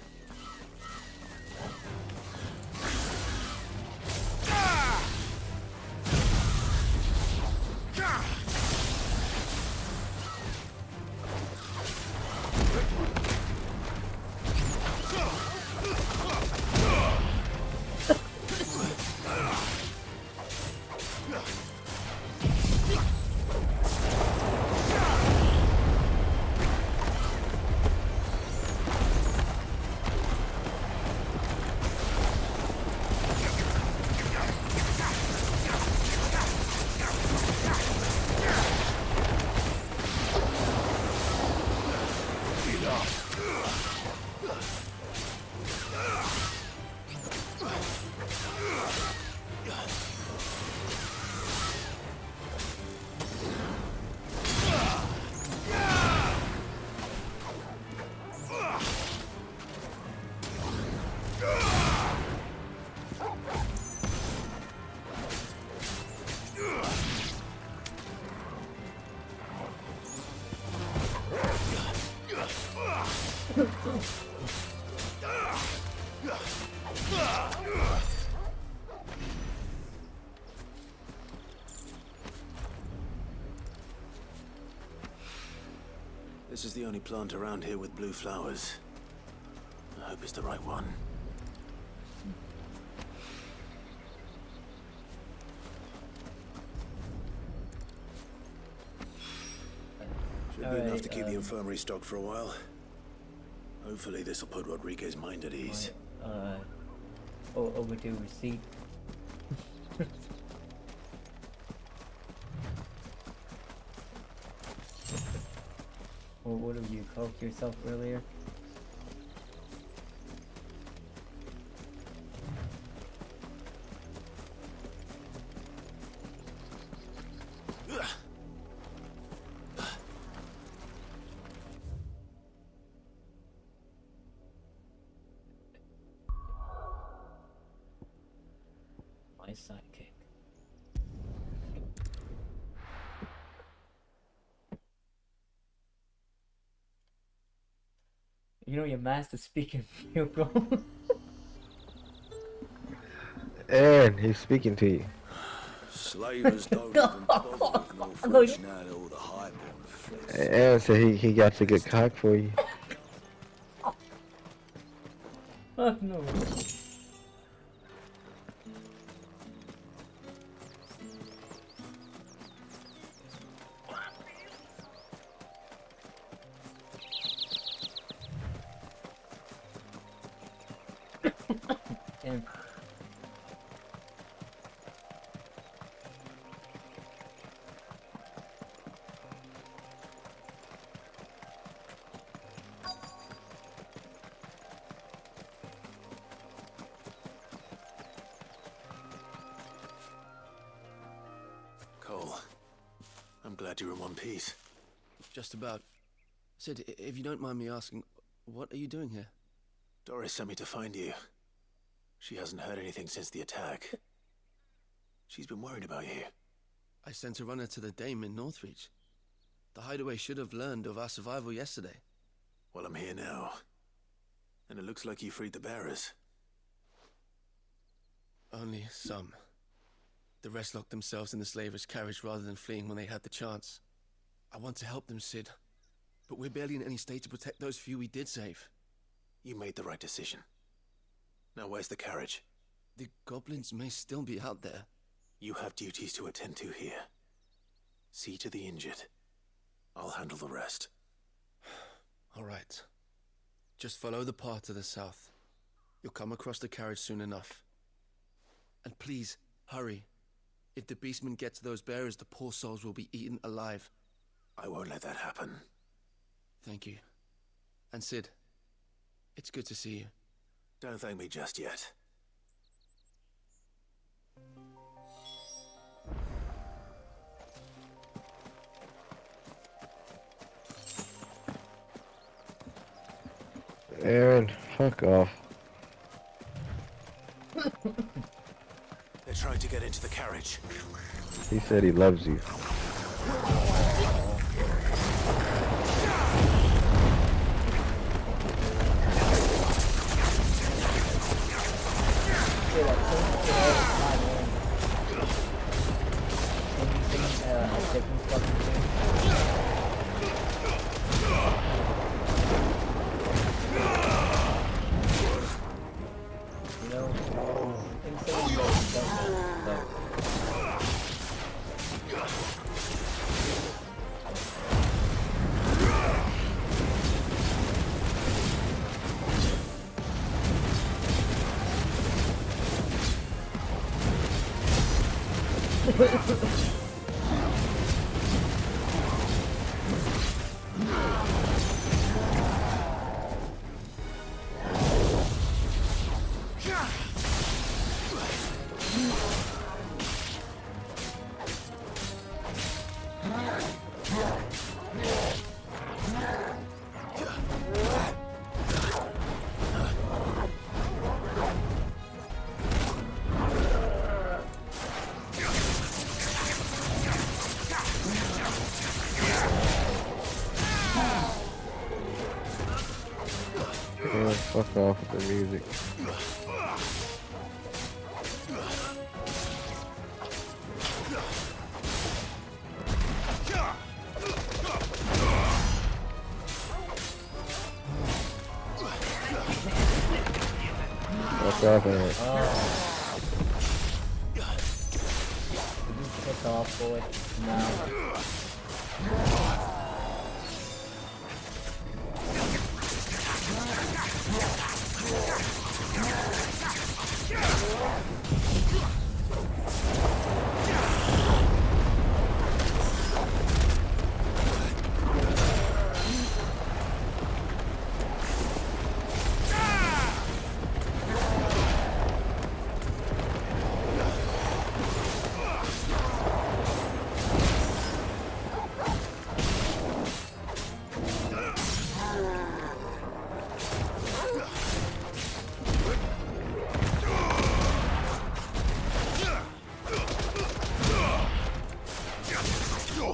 This is the only plant around here with blue flowers. I hope it's the right one. Should be enough to keep the infirmary stocked for a while. Hopefully this will put Rodriguez's mind at ease. Overdue receipt. Or what have you called yourself earlier? My sidekick. You know your master's speaking to you, bro. Aaron, he's speaking to you. Slavers don't even bother with no French now that all the hype on the flesh. Aaron said he got a good cock for you. Oh no. Damn. Cole, I'm glad you're in one piece. Just about. Sid, if you don't mind me asking, what are you doing here? Doris sent me to find you. She hasn't heard anything since the attack. She's been worried about you. I sent a runner to the Dame in Northreach. The Hideaway should have learned of our survival yesterday. Well, I'm here now. And it looks like you freed the bearers. Only some. The rest locked themselves in the slaver's carriage rather than fleeing when they had the chance. I want to help them, Cid. But we're barely in any state to protect those few we did save. You made the right decision. Now where's the carriage? The goblins may still be out there. You have duties to attend to here. See to the injured. I'll handle the rest. All right. Just follow the path to the south. You'll come across the carriage soon enough. And please, hurry. If the beastmen get to those bearers, the poor souls will be eaten alive. I won't let that happen. Thank you. And Cid, it's good to see you. Don't thank me just yet. Aaron, fuck off. They're trying to get into the carriage. He said he loves you. Fuck off with the music. Fuck off, Aaron. Pick off, boy. No.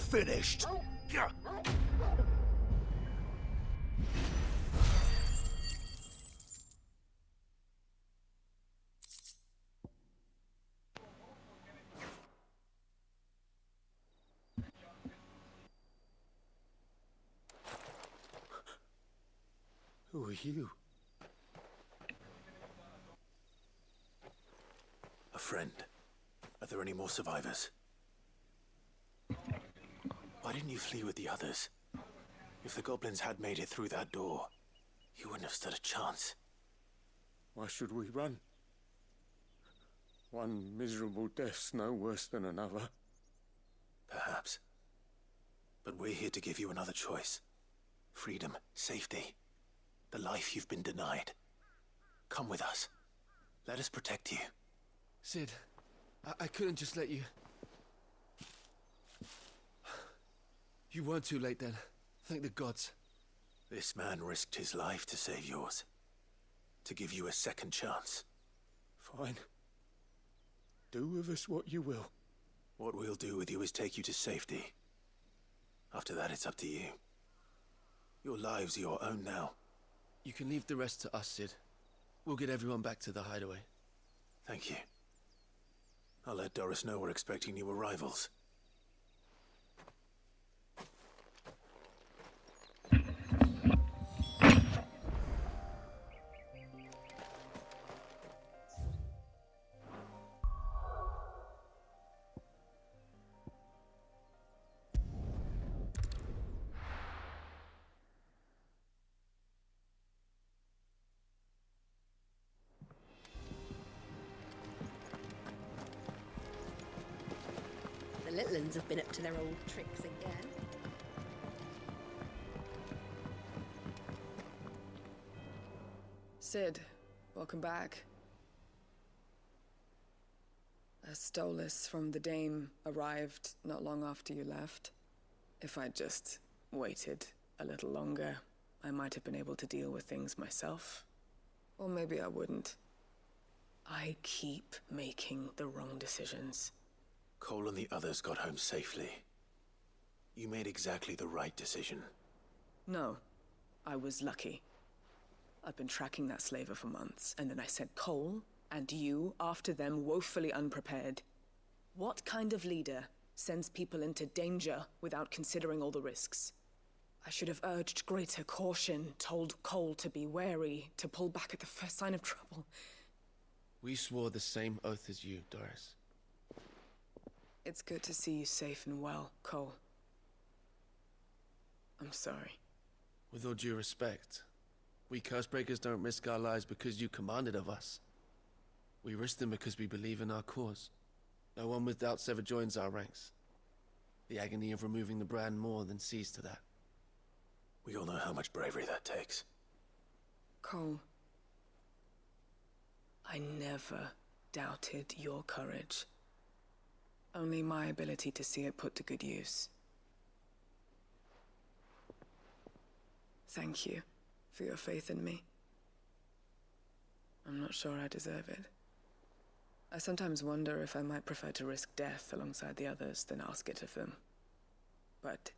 Finished. Who are you? A friend. Are there any more survivors? Why didn't you flee with the others? If the goblins had made it through that door, you wouldn't have stood a chance. Why should we run? One miserable death's no worse than another. Perhaps. But we're here to give you another choice. Freedom, safety, the life you've been denied. Come with us. Let us protect you. Cid, I couldn't just let you... You weren't too late then. Thank the gods. This man risked his life to save yours. To give you a second chance. Fine. Do with us what you will. What we'll do with you is take you to safety. After that, it's up to you. Your lives are your own now. You can leave the rest to us, Sid. We'll get everyone back to the hideaway. Thank you. I'll let Doris know we're expecting new arrivals. The little uns have been up to their old tricks again. Sid, welcome back. A Stolas from the Dame arrived not long after you left. If I'd just waited a little longer, I might have been able to deal with things myself. Or maybe I wouldn't. I keep making the wrong decisions. Cole and the others got home safely. You made exactly the right decision. No, I was lucky. I've been tracking that slaver for months, and then I sent Cole and you after them, woefully unprepared. What kind of leader sends people into danger without considering all the risks? I should have urged greater caution, told Cole to be wary, to pull back at the first sign of trouble. We swore the same oath as you, Doris. It's good to see you safe and well, Cole. I'm sorry. With all due respect, we Cursebreakers don't risk our lives because you commanded of us. We risk them because we believe in our cause. No one with doubts ever joins our ranks. The agony of removing the brand more than sees to that. We all know how much bravery that takes. Cole, I never doubted your courage. Only my ability to see it put to good use. Thank you for your faith in me. I'm not sure I deserve it. I sometimes wonder if I might prefer to risk death alongside the others than ask it of them. But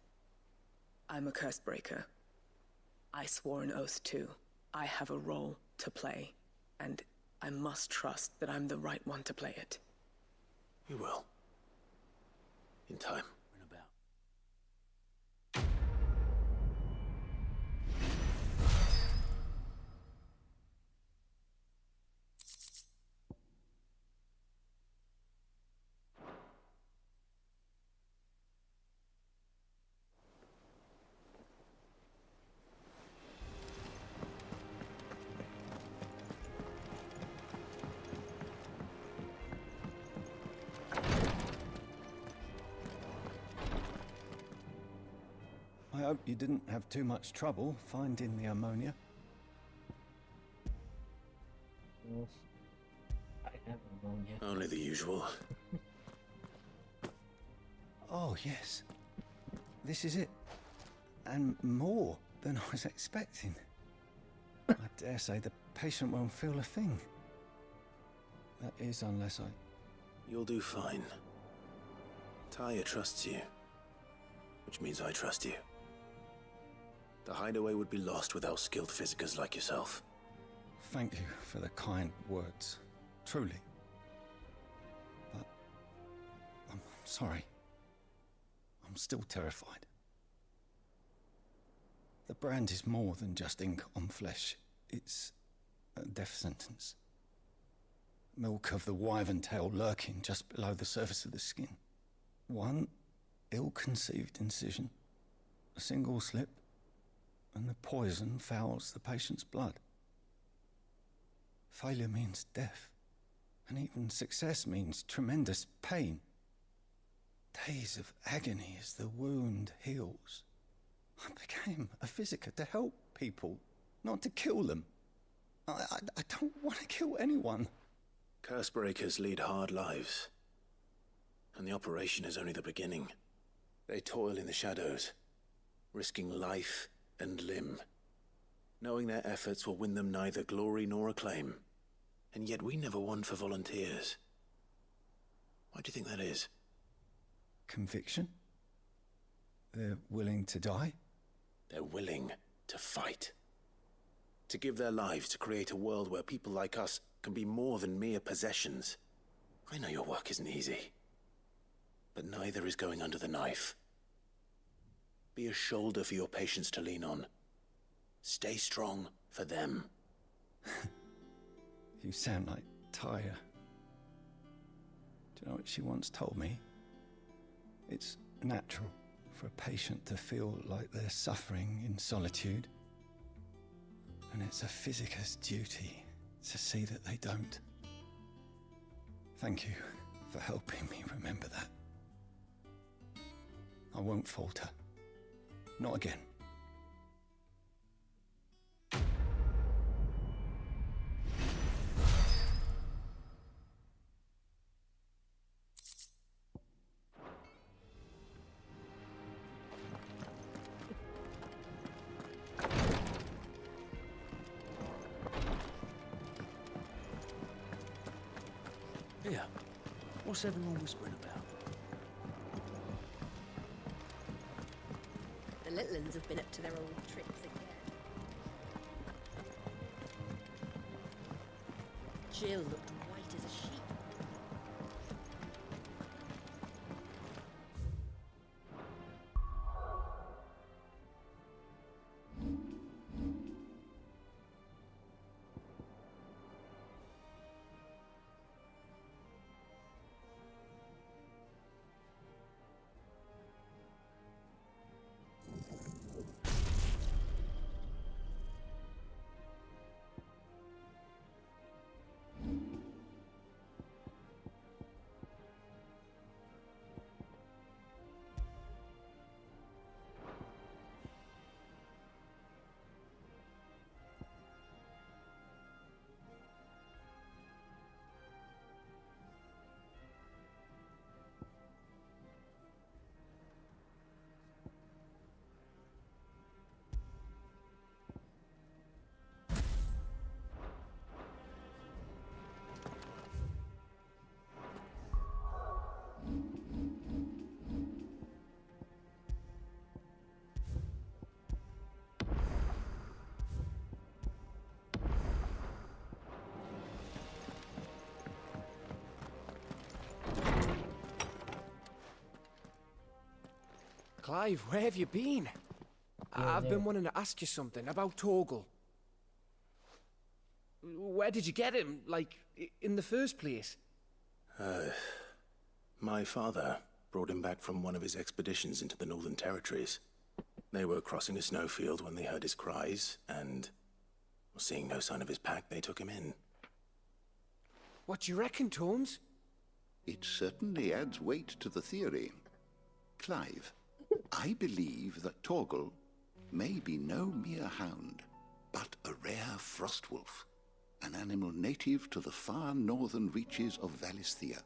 I'm a Cursebreaker. I swore an oath too. I have a role to play, and I must trust that I'm the right one to play it. You will. In time. I hope you didn't have too much trouble finding the ammonia. Yes. I have ammonia. Only the usual. Oh, yes. This is it. And more than I was expecting. I dare say the patient won't feel a thing. That is, unless I... You'll do fine. Talia trusts you. Which means I trust you. The hideaway would be lost without skilled physicers like yourself. Thank you for the kind words. Truly. But... I'm sorry. I'm still terrified. The brand is more than just ink on flesh. It's a death sentence. Milk of the wyvern tail lurking just below the surface of the skin. One ill-conceived incision, a single slip, and the poison fouls the patient's blood. Failure means death, and even success means tremendous pain. Days of agony as the wound heals. I became a physiker to help people, not to kill them. I don't want to kill anyone. Cursebreakers lead hard lives. And the operation is only the beginning. They toil in the shadows, risking life and limb, knowing their efforts will win them neither glory nor acclaim. And yet we never won for volunteers. Why do you think that is? Conviction? they're willing to die? They're willing to fight. To give their lives to create a world where people like us can be more than mere possessions. I know your work isn't easy, but neither is going under the knife. Be a shoulder for your patients to lean on. Stay strong for them. You sound like Taya. Do you know what she once told me? It's natural for a patient to feel like they're suffering in solitude. And it's a physicist's duty to see that they don't. Thank you for helping me remember that. I won't falter. Not again. Here, what's everyone whispering about? The little uns have been up to their old tricks again. Jill looked white as a sheet. Clive, where have you been? I've been wanting to ask you something about Torgal. Where did you get him, like, in the first place? My father brought him back from one of his expeditions into the Northern Territories. They were crossing a snowfield when they heard his cries, and seeing no sign of his pack, they took him in. What do you reckon, Torms? It certainly adds weight to the theory. Clive, I believe that Torgal may be no mere hound, but a rare frostwolf, an animal native to the far northern reaches of Valisthea.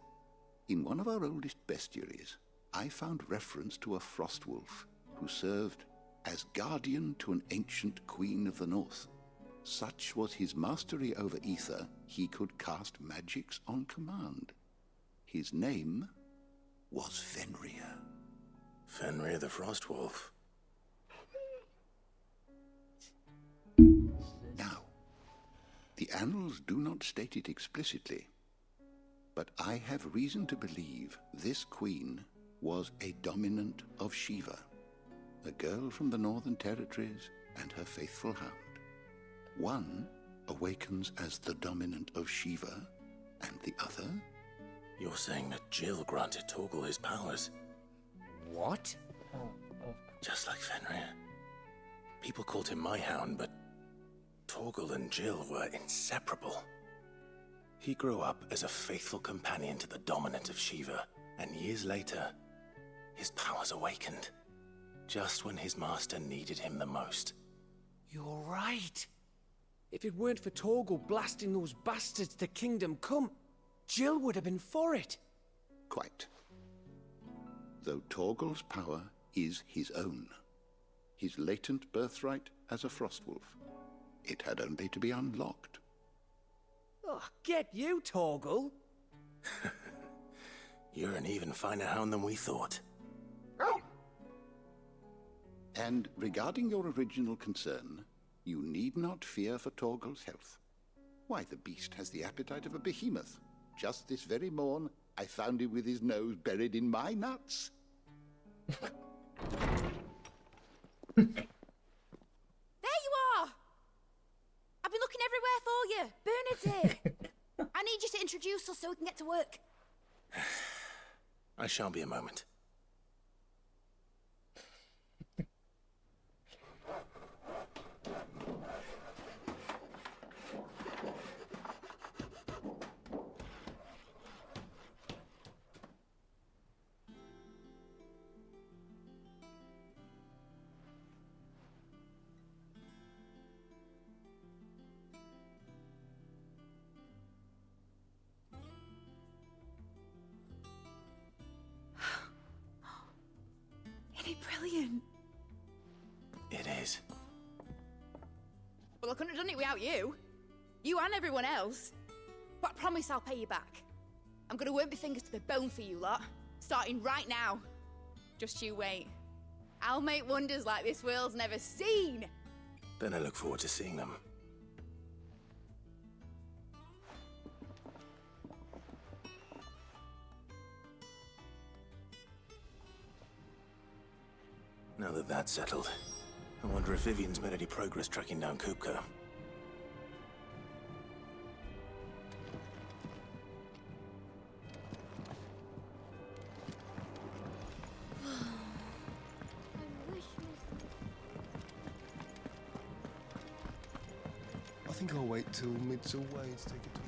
In one of our oldest bestiaries, I found reference to a frostwolf who served as guardian to an ancient queen of the north. Such was his mastery over ether, he could cast magics on command. His name was Fenrir. Fenrir the Frostwolf. Now, the annals do not state it explicitly, but I have reason to believe this queen was a dominant of Shiva, a girl from the Northern Territories and her faithful hound. One awakens as the dominant of Shiva, and the other? You're saying that Jill granted Torgal his powers? What? Just like Fenrir. People called him my hound, but Torgal and Jill were inseparable. He grew up as a faithful companion to the dominant of Shiva, and years later, his powers awakened, just when his master needed him the most. You're right. If it weren't for Torgal blasting those bastards to Kingdom Come, Jill would have been for it. Quite. Though Torgal's power is his own, his latent birthright as a Frostwolf, it had only to be unlocked. Oh, get you, Torgal! You're an even finer hound than we thought. And regarding your original concern, you need not fear for Torgal's health. Why, the beast has the appetite of a behemoth. Just this very morn, I found him with his nose buried in my nuts. There you are! I've been looking everywhere for you. Bernard's here. I need you to introduce us so we can get to work. I shan't be a moment. Brilliant. It is. Well, I couldn't have done it without you. You and everyone else. But I promise I'll pay you back. I'm gonna work my fingers to the bone for you lot. Starting right now. Just you wait. I'll make wonders like this world's never seen. Then I look forward to seeing them. Now that that's settled, I wonder if Vivian's made any progress tracking down Kupka. I think I'll wait till mid's away to take it to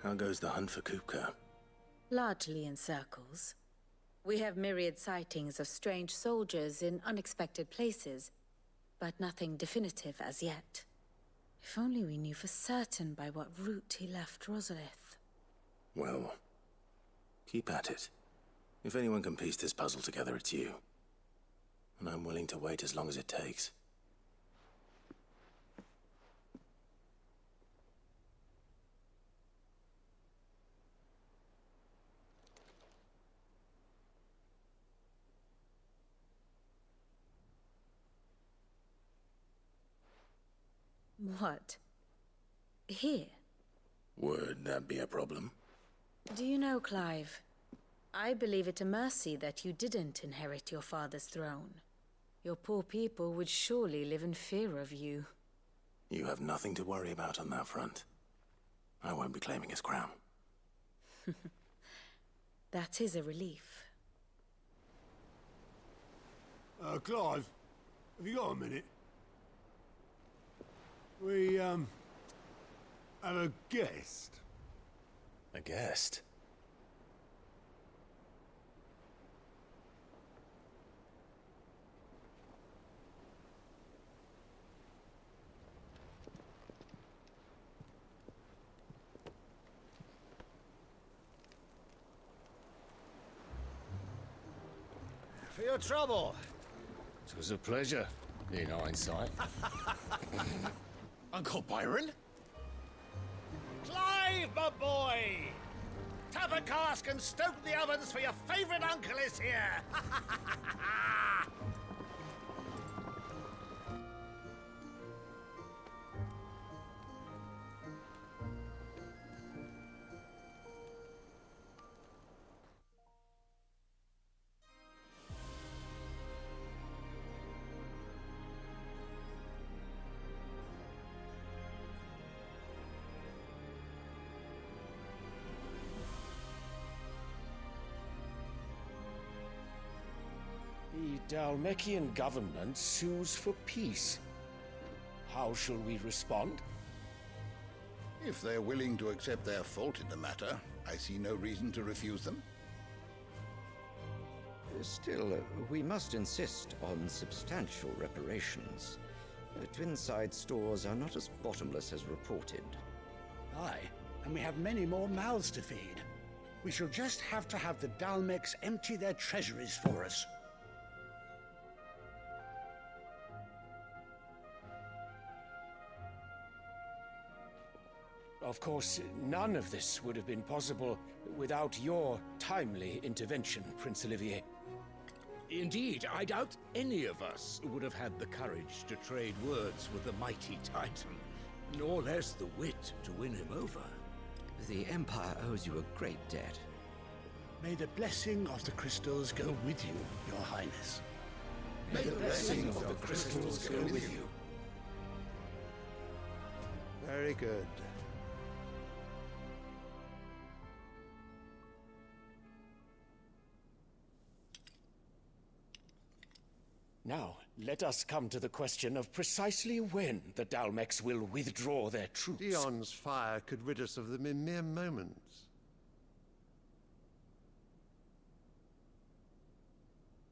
How goes the hunt for Kupka? Largely in circles. We have myriad sightings of strange soldiers in unexpected places, but nothing definitive as yet. If only we knew for certain by what route he left Rosalith. Well, keep at it. If anyone can piece this puzzle together, it's you. And I'm willing to wait as long as it takes. What? Here? Would that be a problem? Do you know, Clive? I believe it a mercy that you didn't inherit your father's throne. Your poor people would surely live in fear of you. You have nothing to worry about on that front. I won't be claiming his crown. That is a relief. Clive, have you got a minute? We, have a guest. A guest? For your trouble. It was a pleasure, in hindsight. Uncle Byron? Clive, my boy! Tap a cask and stoke the ovens for your favorite uncle is here! The Dalmekian government sues for peace. How shall we respond? If they're willing to accept their fault in the matter, I see no reason to refuse them. Still, we must insist on substantial reparations. Twinside stores are not as bottomless as reported. Aye, and we have many more mouths to feed. We shall just have to have the Dalmecs empty their treasuries for us. Of course, none of this would have been possible without your timely intervention, Prince Olivier. Indeed, I doubt any of us would have had the courage to trade words with the mighty Titan, nor less the wit to win him over. The Empire owes you a great debt. May the blessing of the crystals go with you, Your Highness. May the blessing of the crystals go with you. Very good. Now, let us come to the question of precisely when the Dalmex will withdraw their troops. Dion's fire could rid us of them in mere moments.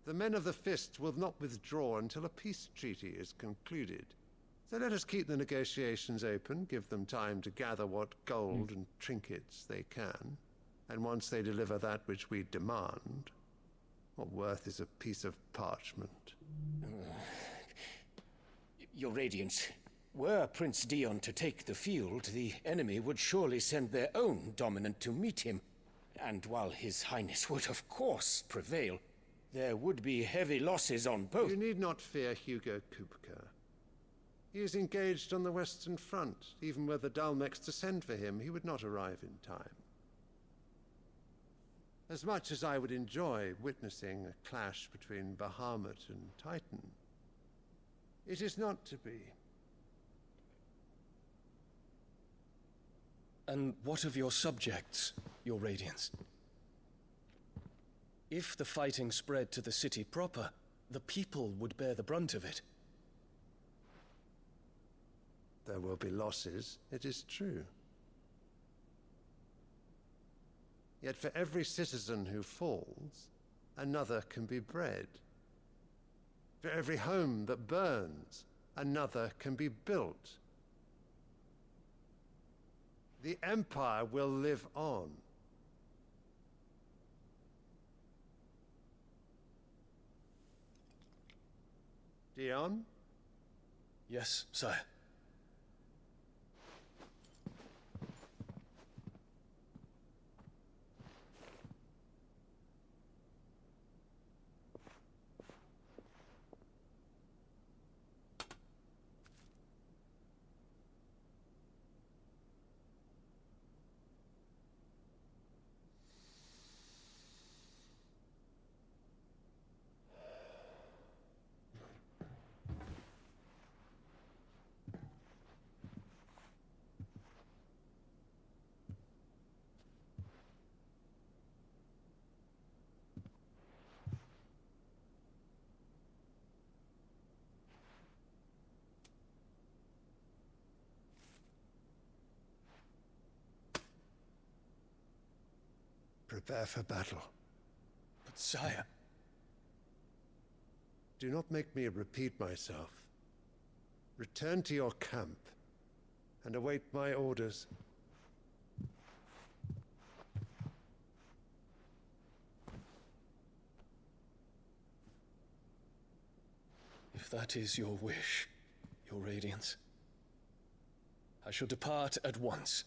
The men of the Fist will not withdraw until a peace treaty is concluded. So let us keep the negotiations open, give them time to gather what gold and trinkets they can, and once they deliver that which we demand, what worth is a piece of parchment? Your Radiance, were Prince Dion to take the field, the enemy would surely send their own dominant to meet him. And while His Highness would of course prevail, there would be heavy losses on both. You need not fear Hugo Kupka. He is engaged on the Western Front. Even were the Dalmex to send for him, he would not arrive in time. As much as I would enjoy witnessing a clash between Bahamut and Titan, it is not to be. And what of your subjects, Your Radiance? If the fighting spread to the city proper, the people would bear the brunt of it. There will be losses, it is true. Yet for every citizen who falls, another can be bred. For every home that burns, another can be built. The Empire will live on. Dion? Yes, sire. Prepare for battle. But sire... Do not make me repeat myself. Return to your camp and await my orders. If that is your wish, Your Radiance, I shall depart at once.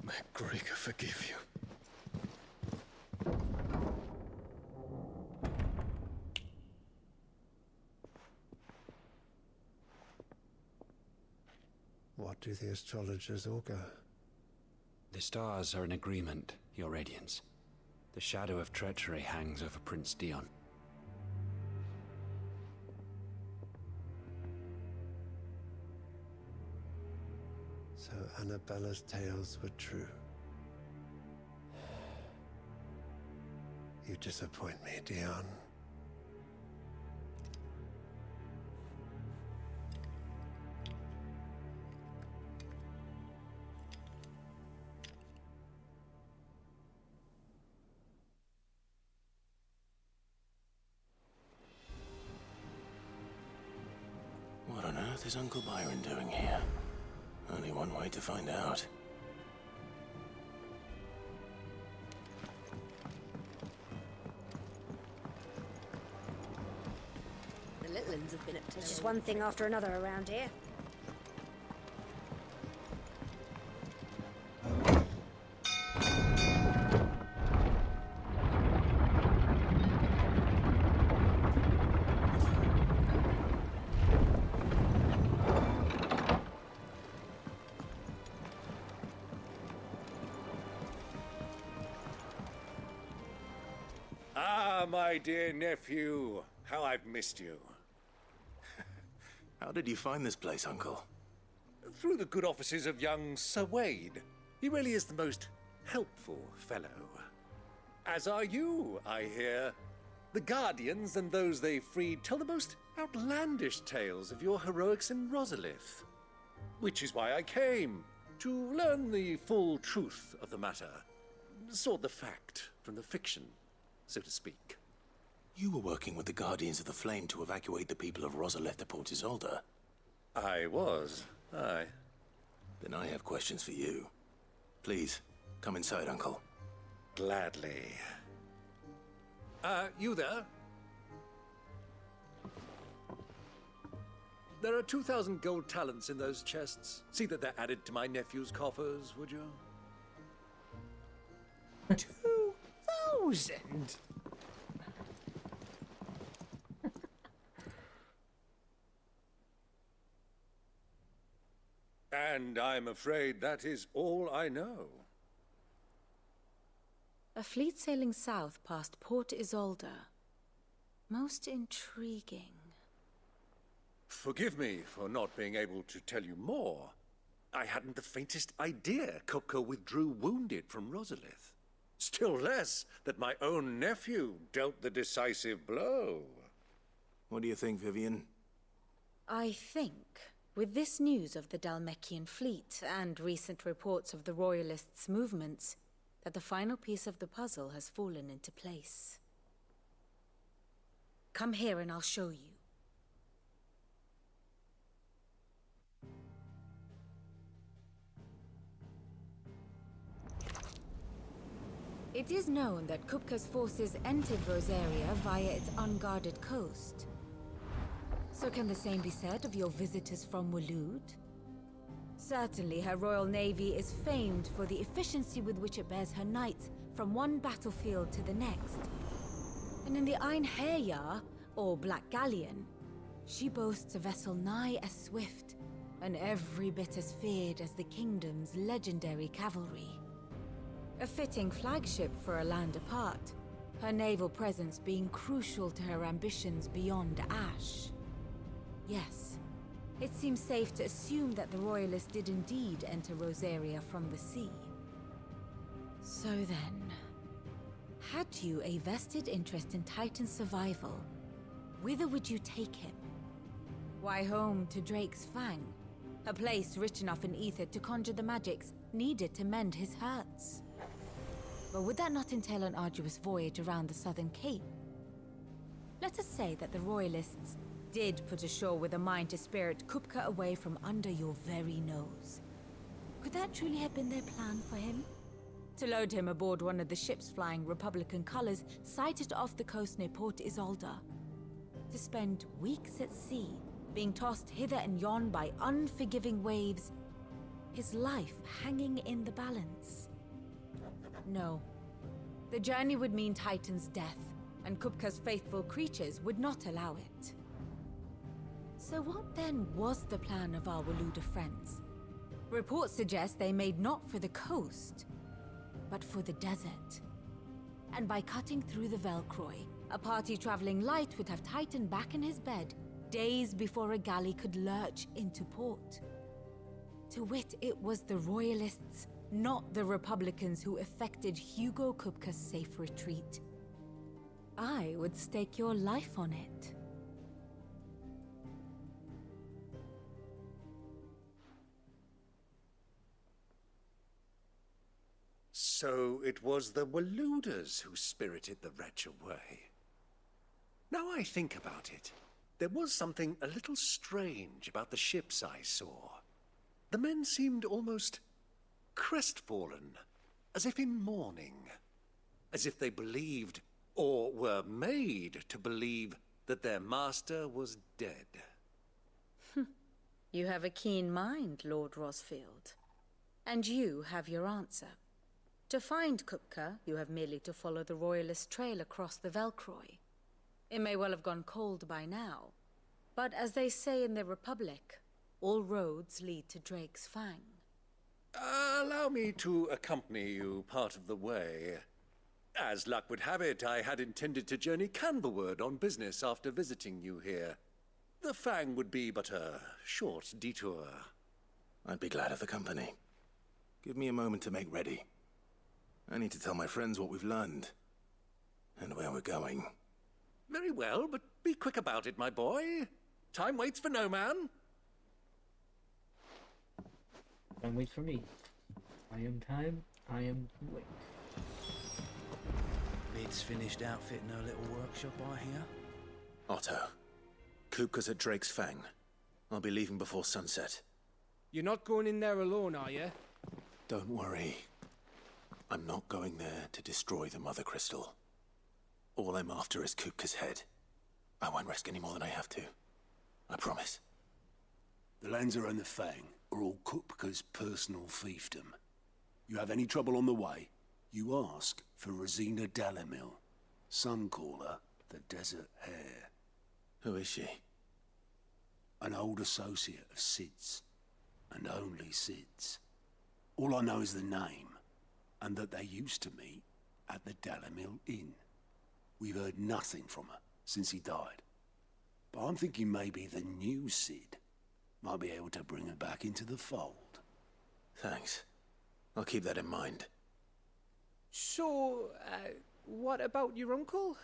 May Greeka forgive you. What do the astrologers augur? The stars are in agreement, Your Radiance. The shadow of treachery hangs over Prince Dion. So Annabella's tales were true. You disappoint me, Dion. What on earth is Uncle Byron doing here? Only one way to find out. have been up to. There's just one thing after another around here. Ah, my dear nephew. How I've missed you. How did you find this place, Uncle? Through the good offices of young Sir Wade. He really is the most helpful fellow. As are you, I hear. The Guardians and those they freed tell the most outlandish tales of your heroics in Rosalith. Which is why I came, to learn the full truth of the matter. Sort the fact from the fiction, so to speak. You were working with the Guardians of the Flame to evacuate the people of Rosalith to Port Isolde. I was, aye. Then I have questions for you. Please, come inside, Uncle. Gladly. You there? There are 2,000 gold talents in those chests. See that they're added to my nephew's coffers, would you? 2,000? And I'm afraid that is all I know. A fleet sailing south past Port Isolde. Most intriguing. Forgive me for not being able to tell you more. I hadn't the faintest idea Kupka withdrew wounded from Rosalith. Still less that my own nephew dealt the decisive blow. What do you think, Vivian? I think, with this news of the Dhalmekian fleet and recent reports of the Royalists' movements, that the final piece of the puzzle has fallen into place. Come here and I'll show you. It is known that Kupka's forces entered Rosaria via its unguarded coast. So can the same be said of your visitors from Waloed? Certainly her Royal Navy is famed for the efficiency with which it bears her knights from one battlefield to the next. And in the Einherjar, or Black Galleon, she boasts a vessel nigh as swift and every bit as feared as the kingdom's legendary cavalry. A fitting flagship for a land apart, her naval presence being crucial to her ambitions beyond Ash. Yes, it seems safe to assume that the Royalists did indeed enter Rosaria from the sea. So then, had you a vested interest in Titan's survival, whither would you take him? Why, home to Drake's Fang, a place rich enough in ether to conjure the magics needed to mend his hurts. But would that not entail an arduous voyage around the southern cape? Let us say that the Royalists did put ashore with a mind to spirit Kupka away from under your very nose. Could that truly have been their plan for him? To load him aboard one of the ships flying Republican colors sighted off the coast near Port Isolde. To spend weeks at sea, being tossed hither and yon by unforgiving waves, his life hanging in the balance. No. The journey would mean Titan's death, and Kupka's faithful creatures would not allow it. So what then was the plan of our Waloed friends? Reports suggest they made not for the coast, but for the desert. And by cutting through the Velcroy, a party traveling light would have Titan back in his bed days before a galley could lurch into port. To wit, it was the Royalists, not the Republicans, who effected Hugo Kupka's safe retreat. I would stake your life on it. So it was the Waloeders who spirited the wretch away. Now I think about it, there was something a little strange about the ships I saw. The men seemed almost crestfallen, as if in mourning, as if they believed, or were made to believe, that their master was dead. You have a keen mind, Lord Rosfield. And you have your answer. To find Kupka, you have merely to follow the Royalist trail across the Velcroy. It may well have gone cold by now, but as they say in the Republic, all roads lead to Drake's Fang. Allow me to accompany you part of the way. As luck would have it, I had intended to journey Canverward on business after visiting you here. The Fang would be but a short detour. I'd be glad of the company. Give me a moment to make ready. I need to tell my friends what we've learned. And where we're going. Very well, but be quick about it, my boy. Time waits for no man. Time waits for me. I am time, I am wait. Lid's finished outfitting her little workshop, I hear. Otto. Kupka's at Drake's Fang. I'll be leaving before sunset. You're not going in there alone, are you? Don't worry. I'm not going there to destroy the Mother Crystal. All I'm after is Kupka's head. I won't risk any more than I have to. I promise. The Lancer and the Fang are all Kupka's personal fiefdom. You have any trouble on the way, you ask for Rosina Dalimil. Some call her the Desert Hare. Who is she? An old associate of Sid's, and only Sid's. All I know is the name, and that they used to meet at the Dalimil Inn. We've heard nothing from her since he died. But I'm thinking maybe the new Sid might be able to bring her back into the fold. Thanks. I'll keep that in mind. So, what about your uncle?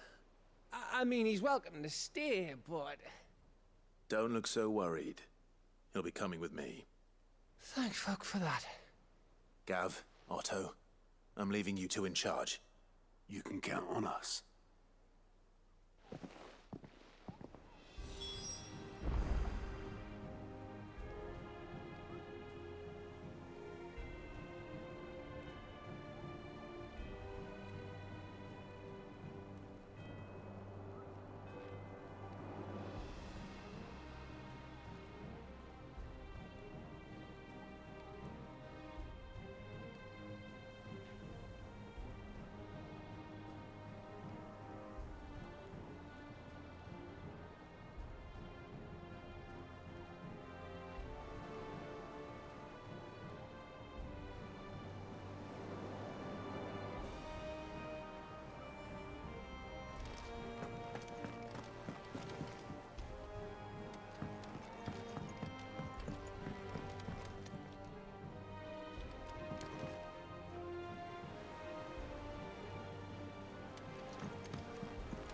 I mean, he's welcome to stay, but... Don't look so worried. He'll be coming with me. Thank fuck for that. Gav, Otto, I'm leaving you two in charge. You can count on us.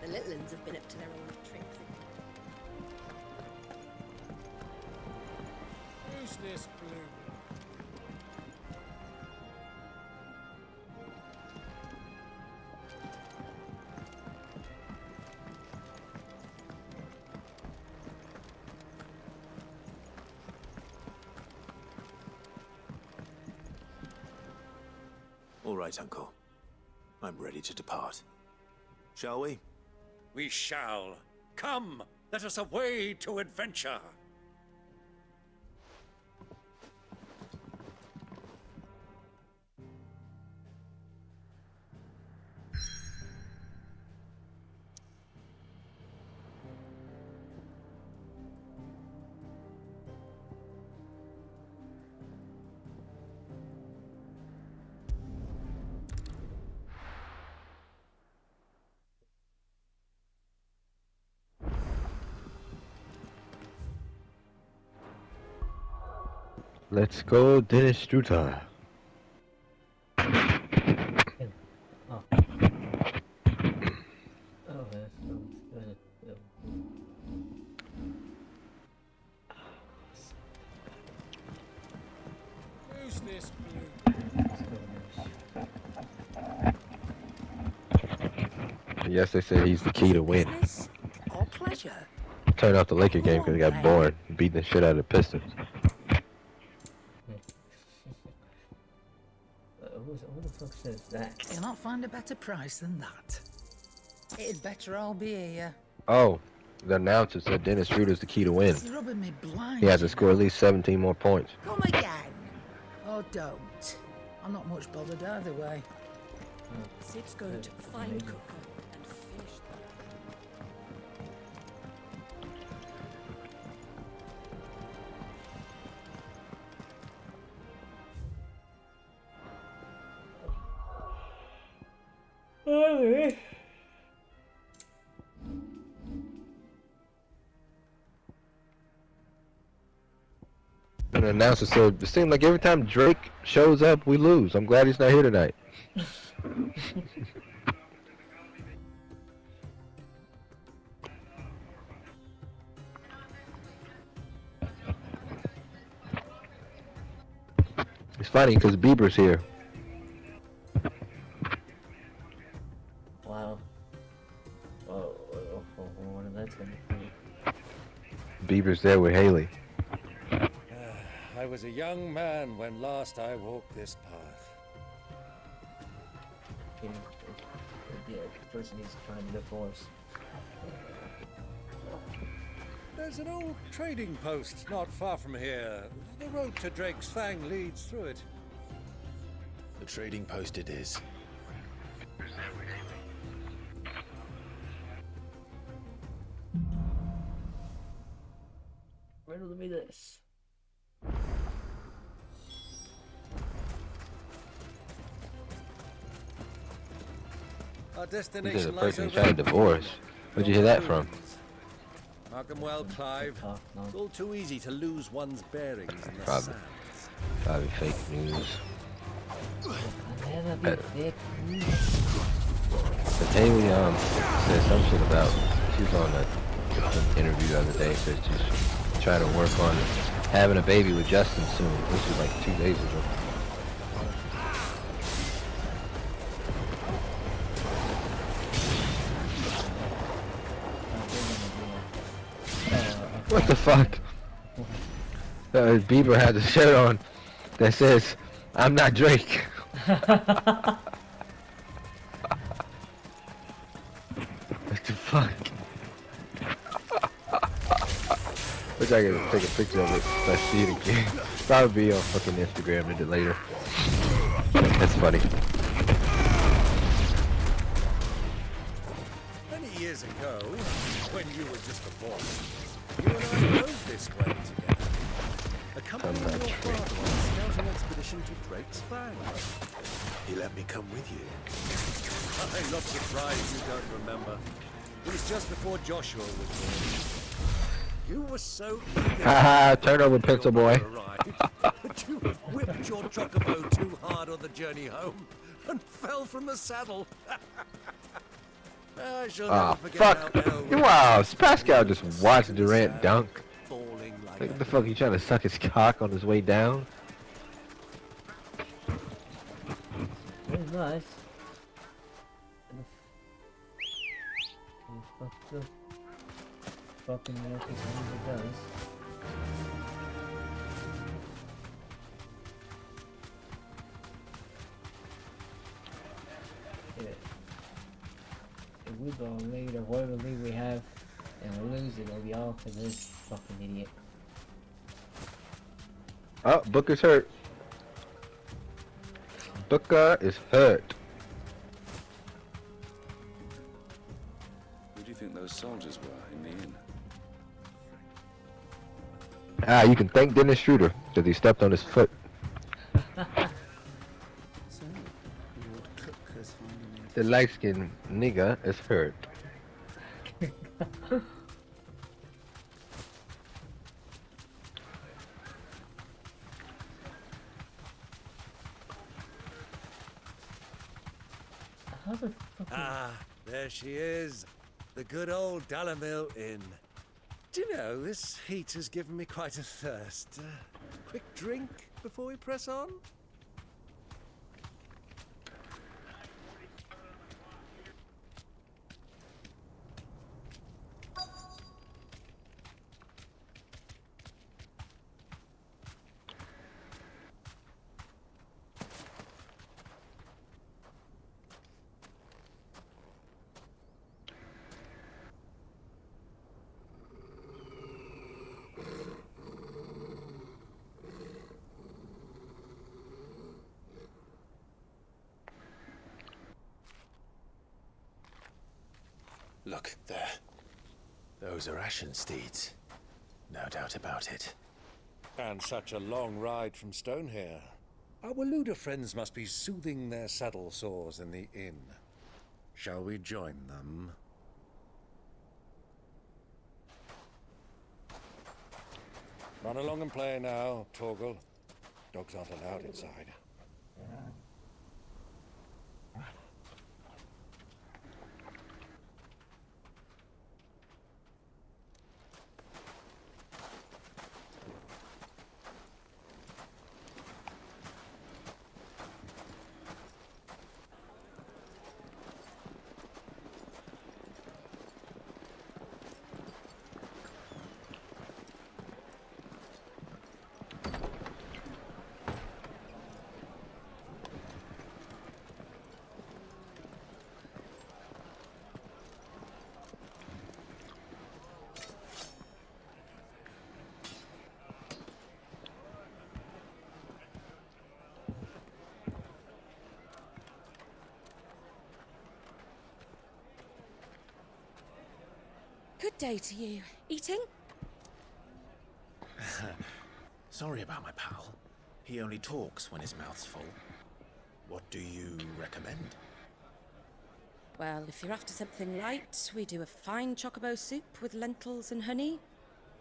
The little ones have been up to their own tricks. Who's this blue? All right, Uncle. I'm ready to depart. Shall we? We shall. Come, let us away to adventure. Let's go, Dennis Strutar. Oh. Oh, that sounds good. Who's this blue? Yes, they said he's the key to win. Our pleasure. Turned off the Laker game because he got bored, beating the shit out of the Pistons. Who the fuck says that? You'll not find a better price than that. It'd better all be here. Oh, The announcer said Dennis Schroeder's the key to win. It's rubbing me blind. He has to score at least 17 more points. Come again. Or don't. I'm not much bothered either way. Sid's going to find Cooker and finish them. Alright. And the announcer said, it seems like every time Drake shows up, we lose. I'm glad he's not here tonight. It's funny because Bieber's here. Wow. What is that going to be? Bieber's there with Haley. I was a young man when last I walked this path. Yeah, the person he's trying to divorce. There's an old trading post not far from here. The road to Drake's Fang leads through it. The trading post it is. Riddle me this. Our He destination said a lies person over trying to divorce. Where'd you hear that from? Mark 'em well, Clive. It's all too easy to lose one's bearings in the Probably. sand. Probably fake news. Never be fake news. But Haley said some shit about, she was on an interview the other day, said she's trying to work on having a baby with Justin soon. This was like 2 days ago. What the fuck? Bieber has a shirt on that says, "I'm not Drake." What the fuck? Wish I could take a picture of it if I see it again. Probably be on fucking Instagram a bit later. That's funny. Many years ago, when you were just a boy, you and I rode this way together. Accompanying your father on a scouting expedition to Drake's Fang. He let me come with you. I'm not surprised you don't remember. It was just before Joshua was born. You were so eager Haha, turnover pencil boy. but you whipped your chocobo too hard on the journey home and fell from the saddle. I shall Ah, never forget fuck. how Elwood Wow, Pascal just watched in the Durant sand, dunk. falling like Like, a what the fuck, he trying to suck his cock on his way down? Very nice. Fucking what this music does. Yeah. If we go lead or whatever lead we have and we lose it, it'll be all for this fucking idiot. Oh, Booker's hurt. Booker is hurt. Who do you think those soldiers were in the inn? Ah, you can thank Dennis Schroeder because he stepped on his foot. The light-skinned nigga is hurt. Ah, there she is. The good old Dalamil Inn. Do you know, this heat has given me quite a thirst. Quick drink before we press on? Look, there. Those are Ashen steeds. No doubt about it. And such a long ride from Stonehair. Our Waluda friends must be soothing their saddle sores in the inn. Shall we join them? Run along and play now, Torgal. Dogs aren't allowed inside. Good day to you. Eating? Sorry about my pal. He only talks when his mouth's full. What do you recommend? Well, if you're after something light, we do a fine chocobo soup with lentils and honey.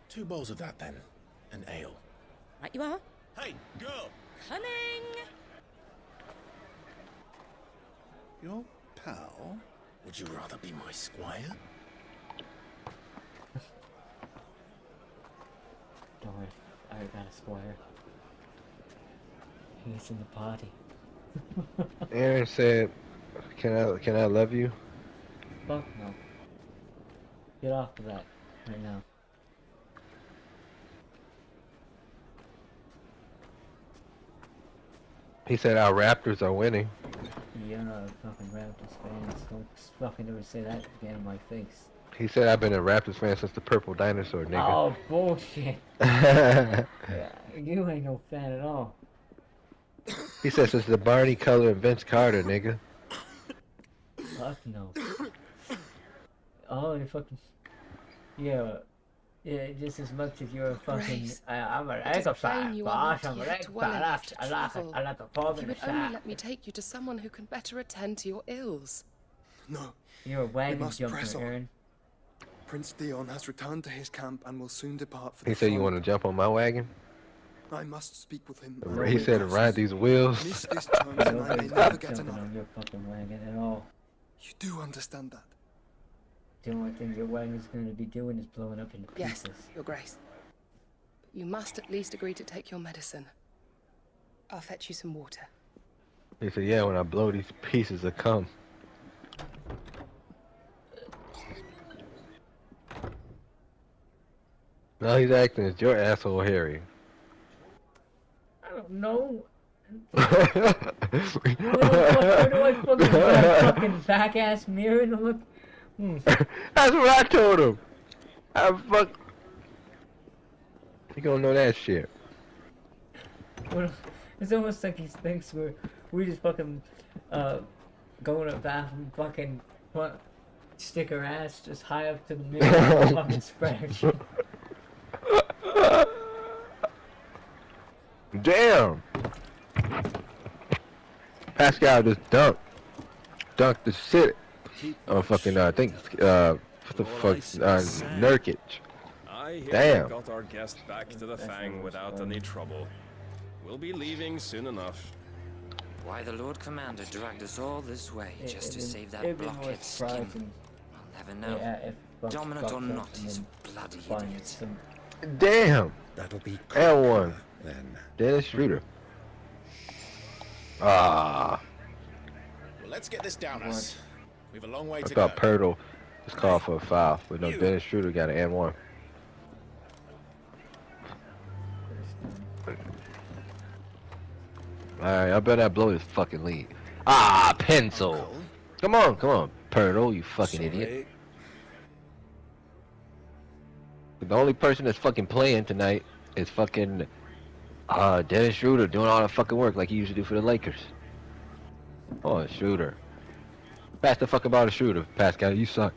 2 bowls of that, then. An ale. Right you are. Hey, girl! Coming! Your pal? Would you rather be my squire? Don't worry, I got a squire. He's in the party. Aaron said, can I love you? Fuck no. Get off of that right now. He said our Raptors are winning. You're not a fucking Raptors fan. Don't fucking ever say that again in my face. He said I've been a Raptors fan since the Purple Dinosaur, nigga. Oh, bullshit. Yeah, you ain't no fan at all. He said since the Barney Color and Vince Carter, nigga. Fuck no. Oh, you fucking... Yeah, just as much as you're a fucking... Grace, I'm a it is plain you are not I'm a yet well enough to travel. You would only let me take you to someone who can better attend to your ills. No. You're a we wagon must press jumper, on. Aaron. Prince Theon has returned to his camp and will soon depart for He the said you front. want to jump on my wagon? I must speak with him. He said to ride these wheels. Miss this chance and I may never get Jumping another. on your fucking wagon at all. You do understand that? The only thing your wagon's gonna be doing is blowing up into pieces. Yes, Your Grace. But you must at least agree to take your medicine. I'll fetch you some water. He said, yeah, when I blow these pieces of cum. No, he's acting as your asshole, Harry. I don't know. Where do I fucking put a fucking back ass mirror to look? That's what I told him. Fuck. You gonna know that shit. It's almost like he thinks we just fucking go in a bathroom, fucking stick our ass just high up to the mirror and fucking spread our shit. Damn! Pascal just dunked the shit on fucking, I think, what the fuck, Nurkic. I hear Damn. we got our guest back to the Fang without any trouble. We'll be leaving soon enough. Why the Lord Commander dragged us all this way just to save that it'd be more blockhead skin? surprising. I'll never know. Yeah, if Dominant or fucked up not, and he's a then bloody find idiot. some- Damn! That'll be L1. then. Dennis Schroeder. Ah. Well, let's get this down us. We've a long way I to thought go. Pirtle was called for a foul, but no, Dennis Schroeder got an N1. Alright, I better not blow this fucking lead. Ah, pencil! Come on, Pirtle, you fucking idiot. The only person that's fucking playing tonight is fucking Dennis Schroeder doing all the fucking work like he used to do for the Lakers. Oh, Schroeder. Pass the fucking ball to Schroeder, Pascal, you suck.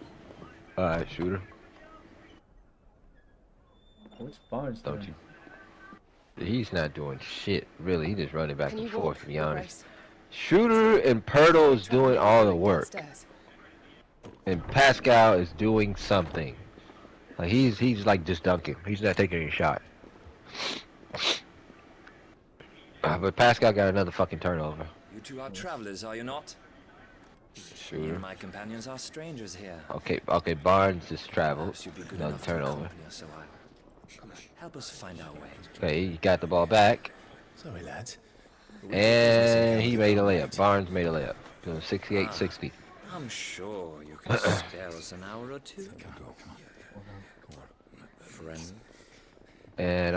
Alright, shooter. What's Barnes Don't doing? you? He's not doing shit, really. He's just running back Can and you forth, walk, to be or honest. brace? Shooter and Pirtle's doing all the work. Downstairs. And Pascal is doing something. Like he's like just dunking. He's not taking any shot. But Pascal got another fucking turnover. You two are travelers, are you not? Me Shooter. and my companions are strangers here. Okay, Barnes just traveled. Perhaps you'd be good Another enough to turnover. accompany us a while. Help us find our way. Okay, he got the ball back. Sorry, lads. And he made a layup. Barnes made a layup. Doing 68-60. I'm sure you can spare us an hour or two. Friend. And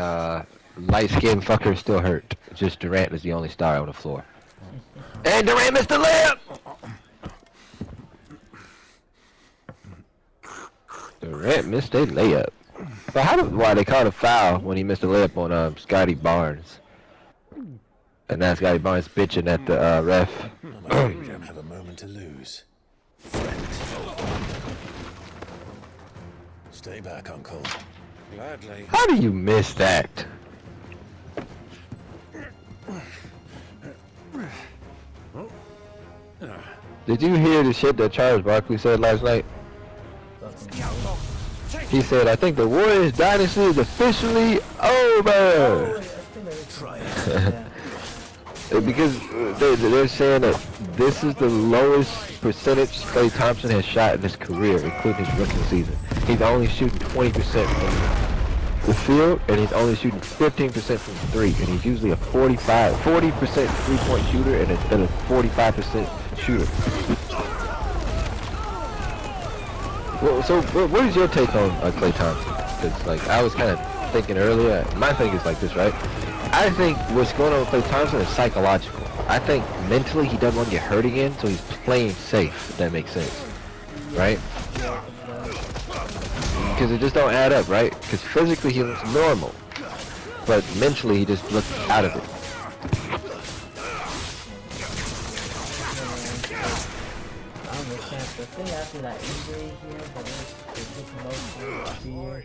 light-skinned fucker still hurt. Just Durant is the only star on the floor. And Durant missed the layup! Durant missed a layup. But why they called a foul when he missed a layup on Scotty Barnes? And now Scotty Barnes bitching at the ref. I'm afraid we don't have a moment to lose. Stay back, Uncle. Gladly. How do you miss that? Did you hear the shit that Charles Barkley said last night? He said, I think the Warriors dynasty is officially over. Because they're saying that this is the lowest percentage Klay Thompson has shot in his career, including his rookie season. He's only shooting 20% from the field, and he's only shooting 15% from three, and he's usually a 40% three-point shooter and a 45% shooter. Well, so what is your take on Klay Thompson? Because like I was kind of thinking earlier, my thing is like this, right? I think what's going on with Klay Thompson is psychological. I think mentally he doesn't want to get hurt again, so he's playing safe, if that makes sense. Right? Because it just don't add up, right? Because physically he looks normal, but mentally he just looks out of it. I think after that injury here, that was the year,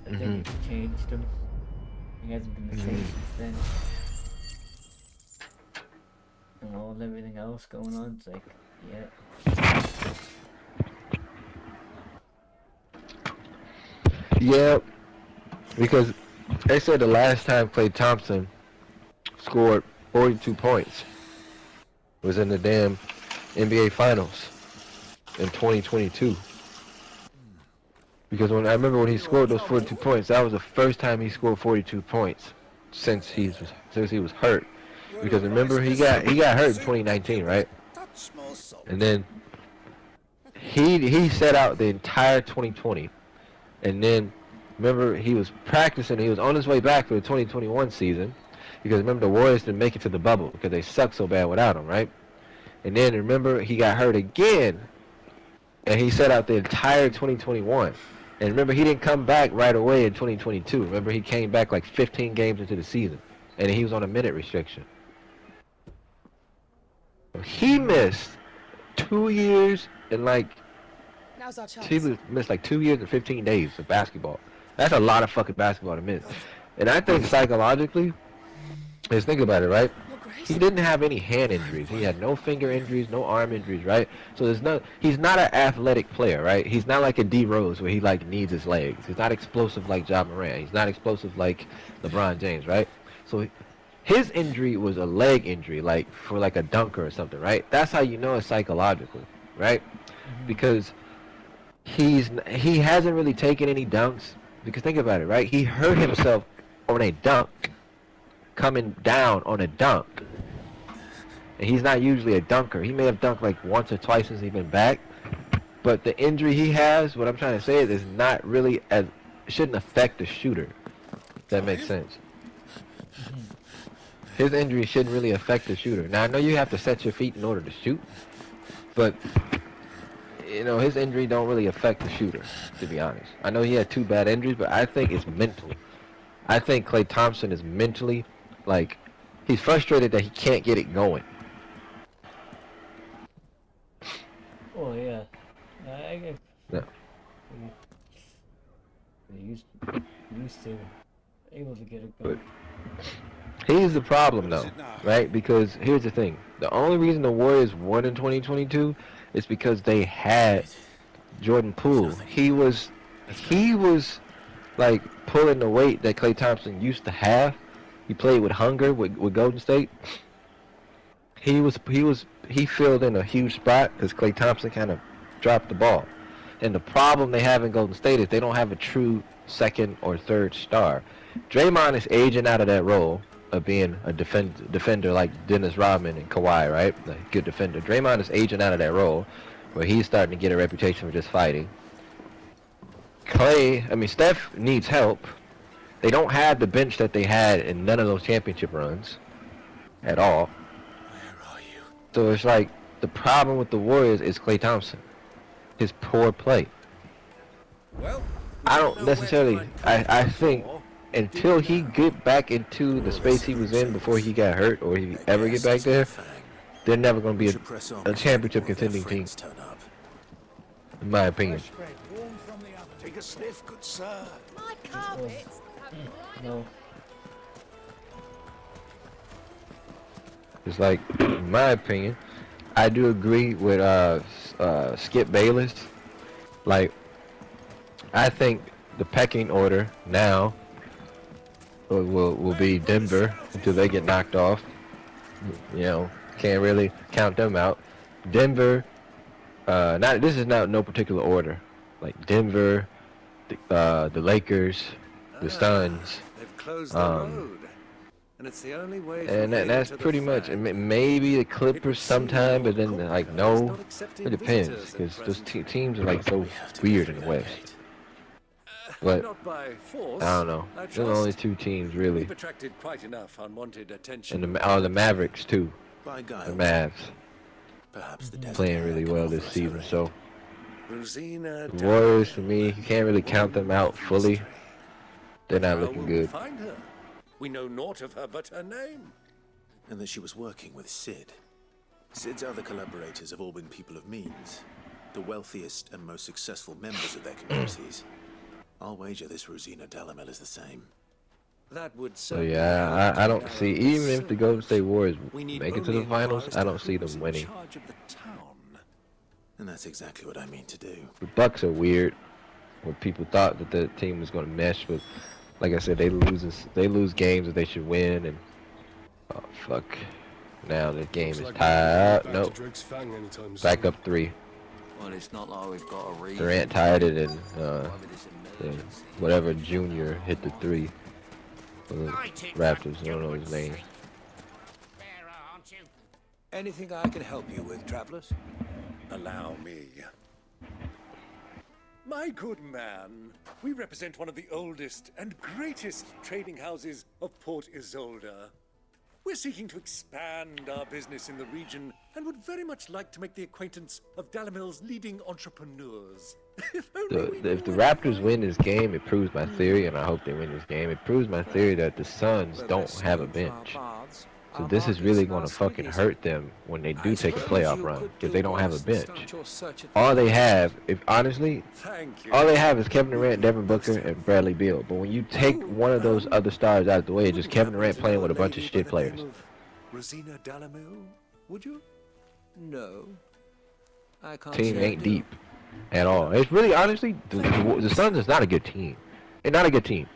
I think it changed him. He hasn't been the same since then. And all everything else going on, it's like, Yeah, because they said the last time Klay Thompson scored 42 points was in the damn NBA Finals in 2022. Because I remember when he scored those 42 points, that was the first time he scored 42 points since he was hurt. Because remember he got hurt in 2019, right? And then he set out the entire 2020. And then remember he was practicing, he was on his way back for the 2021 season. Because remember the Warriors didn't make it to the bubble because they sucked so bad without him, right? And then remember he got hurt again. And he set out the entire 2021. And remember, he didn't come back right away in 2022. Remember, he came back like 15 games into the season. And he was on a minute restriction. He missed 2 years and like... Now's our chance. He missed like 2 years and 15 days of basketball. That's a lot of fucking basketball to miss. And I think psychologically, just think about it, right? He didn't have any hand injuries. He had no finger injuries, no arm injuries, right? So he's not an athletic player, right? He's not like a D Rose where he like needs his legs. He's not explosive like Ja Morant. He's not explosive like LeBron James, right? So his injury was a leg injury, like for like a dunker or something, right? That's how you know it's psychological, right? Because he hasn't really taken any dunks. Because think about it, right? He hurt himself on a dunk, coming down on a dunk. And he's not usually a dunker. He may have dunked like once or twice since he's been back. But the injury he has, what I'm trying to say is not really as... It shouldn't affect the shooter. If that makes sense. His injury shouldn't really affect the shooter. Now, I know you have to set your feet in order to shoot. But, you know, his injury don't really affect the shooter, to be honest. I know he had 2 bad injuries, but I think it's mental. I think Klay Thompson is mentally, like... He's frustrated that he can't get it going. Oh yeah, I guess. Yeah. They used to able to get it But going. here's the problem, though, right? Because here's the thing: the only reason the Warriors won in 2022 is because they had Jordan Poole. He was like pulling the weight that Klay Thompson used to have. He played with hunger with Golden State. He filled in a huge spot because Klay Thompson kind of dropped the ball. And the problem they have in Golden State is they don't have a true second or third star. Draymond is aging out of that role of being a defender like Dennis Rodman and Kawhi, right? A good defender. Draymond is aging out of that role where he's starting to get a reputation for just fighting. Steph needs help. They don't have the bench that they had in none of those championship runs at all. Where are you? So it's like the problem with the Warriors is Klay Thompson. His poor play. Well, I don't necessarily. I think until he get back into the space he was in before he got hurt, or he ever get back there, they're never going to be a championship contending team. In my opinion. Take a sniff, good sir. My carpets. No. It's like, in my opinion, I do agree with Skip Bayless. Like, I think the pecking order now will be Denver until they get knocked off. You know, can't really count them out. Denver, this is not no particular order. Like Denver, the Lakers, the Suns. They've closed the road, and it's the only way. And that's pretty much. Maybe the Clippers sometime, but then like no, it depends because those teams are like so weird in the West. But Not by force, I don't know. I They're the only trust. two teams really, We've attracted quite enough unwanted attention. and the Mavericks too. By The guile. Mavs Perhaps the playing really well this season. So Rosina the Warriors, for me, you can't really count them out fully. They're not How looking will we good. find her? We know naught of her but her name. And that she was working with Sid. Sid's other collaborators have all been people of means, the wealthiest and most successful members of their communities. I'll wager this Rosina Delamel is the same. That would So yeah, I don't see, even if the Golden State Warriors make it to the finals, I don't see them winning. And that's exactly what I mean to do. The Bucks are weird. Where people thought that the team was going to mesh, but like I said, they lose games that they should win, and oh fuck, now the game is tied. Nope, back up 3. Well, it's not like we've got a reason. Durant tied it, and whatever Junior hit the 3. For the Raptors, I don't know his name. Anything I can help you with, travelers? Allow me. My good man, we represent one of the oldest and greatest trading houses of Port Isolde. We're seeking to expand our business in the region and would very much like to make the acquaintance of Dalamel's leading entrepreneurs. If the Raptors win this game, it proves my theory, and I hope they win this game. It proves my theory that the Suns don't have a bench. So this is really going to fucking hurt them when they do take a playoff run, because they don't have a bench. All they have, all they have is Kevin Durant, Devin Booker, and Bradley Beal. But when you take one of those other stars out of the way, it's just Kevin Durant playing with a bunch of shit players. Rosina Delamel, would you? No. I can't Team say I ain't do. deep at all. It's really, honestly, the Suns is not a good team. They're not a good team.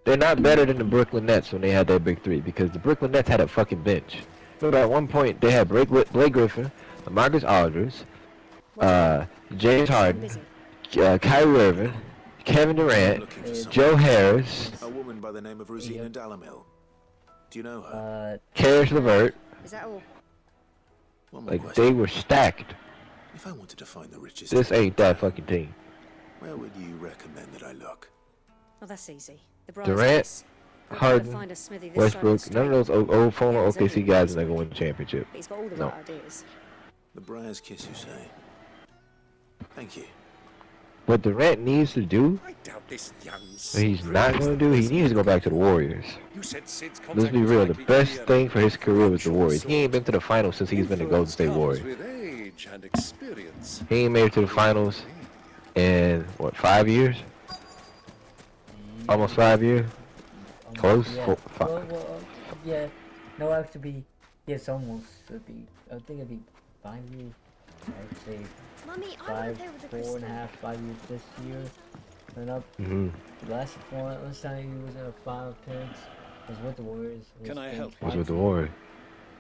They're not better than the Brooklyn Nets when they had their big 3, because the Brooklyn Nets had a fucking bench. But at one point, they had Blake Griffin, Marcus Aldridge, James Harden, Kyrie Irving, Kevin Durant, Joe Harris, A woman by the name of Rosina Delamel. Do you know her? Karis LeVert. Is that all? One more Like, question. they were stacked. If I wanted to find the richest This ain't that fucking team. where would you recommend that I look? Well, that's easy. The Durant, Harden, Westbrook, none of those old former OKC guys are not going to win the championship. He's got all the No. right ideas. The Briar's Kiss, you say? Thank you. What Durant needs to do, I doubt this young what he's not going to do, he needs to go back to the Warriors. You said Sid's Let's contact be was real, the likely to best be a thing for his career was the Warriors. He ain't been to the finals since he's been the Golden State comes Warriors. with age and experience. He ain't made it to the finals in what, 5 years? Almost 5 years. Close. Yeah. 4, 5. Well, yeah. No, actually, yes, almost. It'd be. I think it'd be 5 years. I'd say Mummy, 5 years this year. Went up. Mm-hmm. The last time he was in a final appearance was with the Warriors. Can I help you? Was with the Warriors.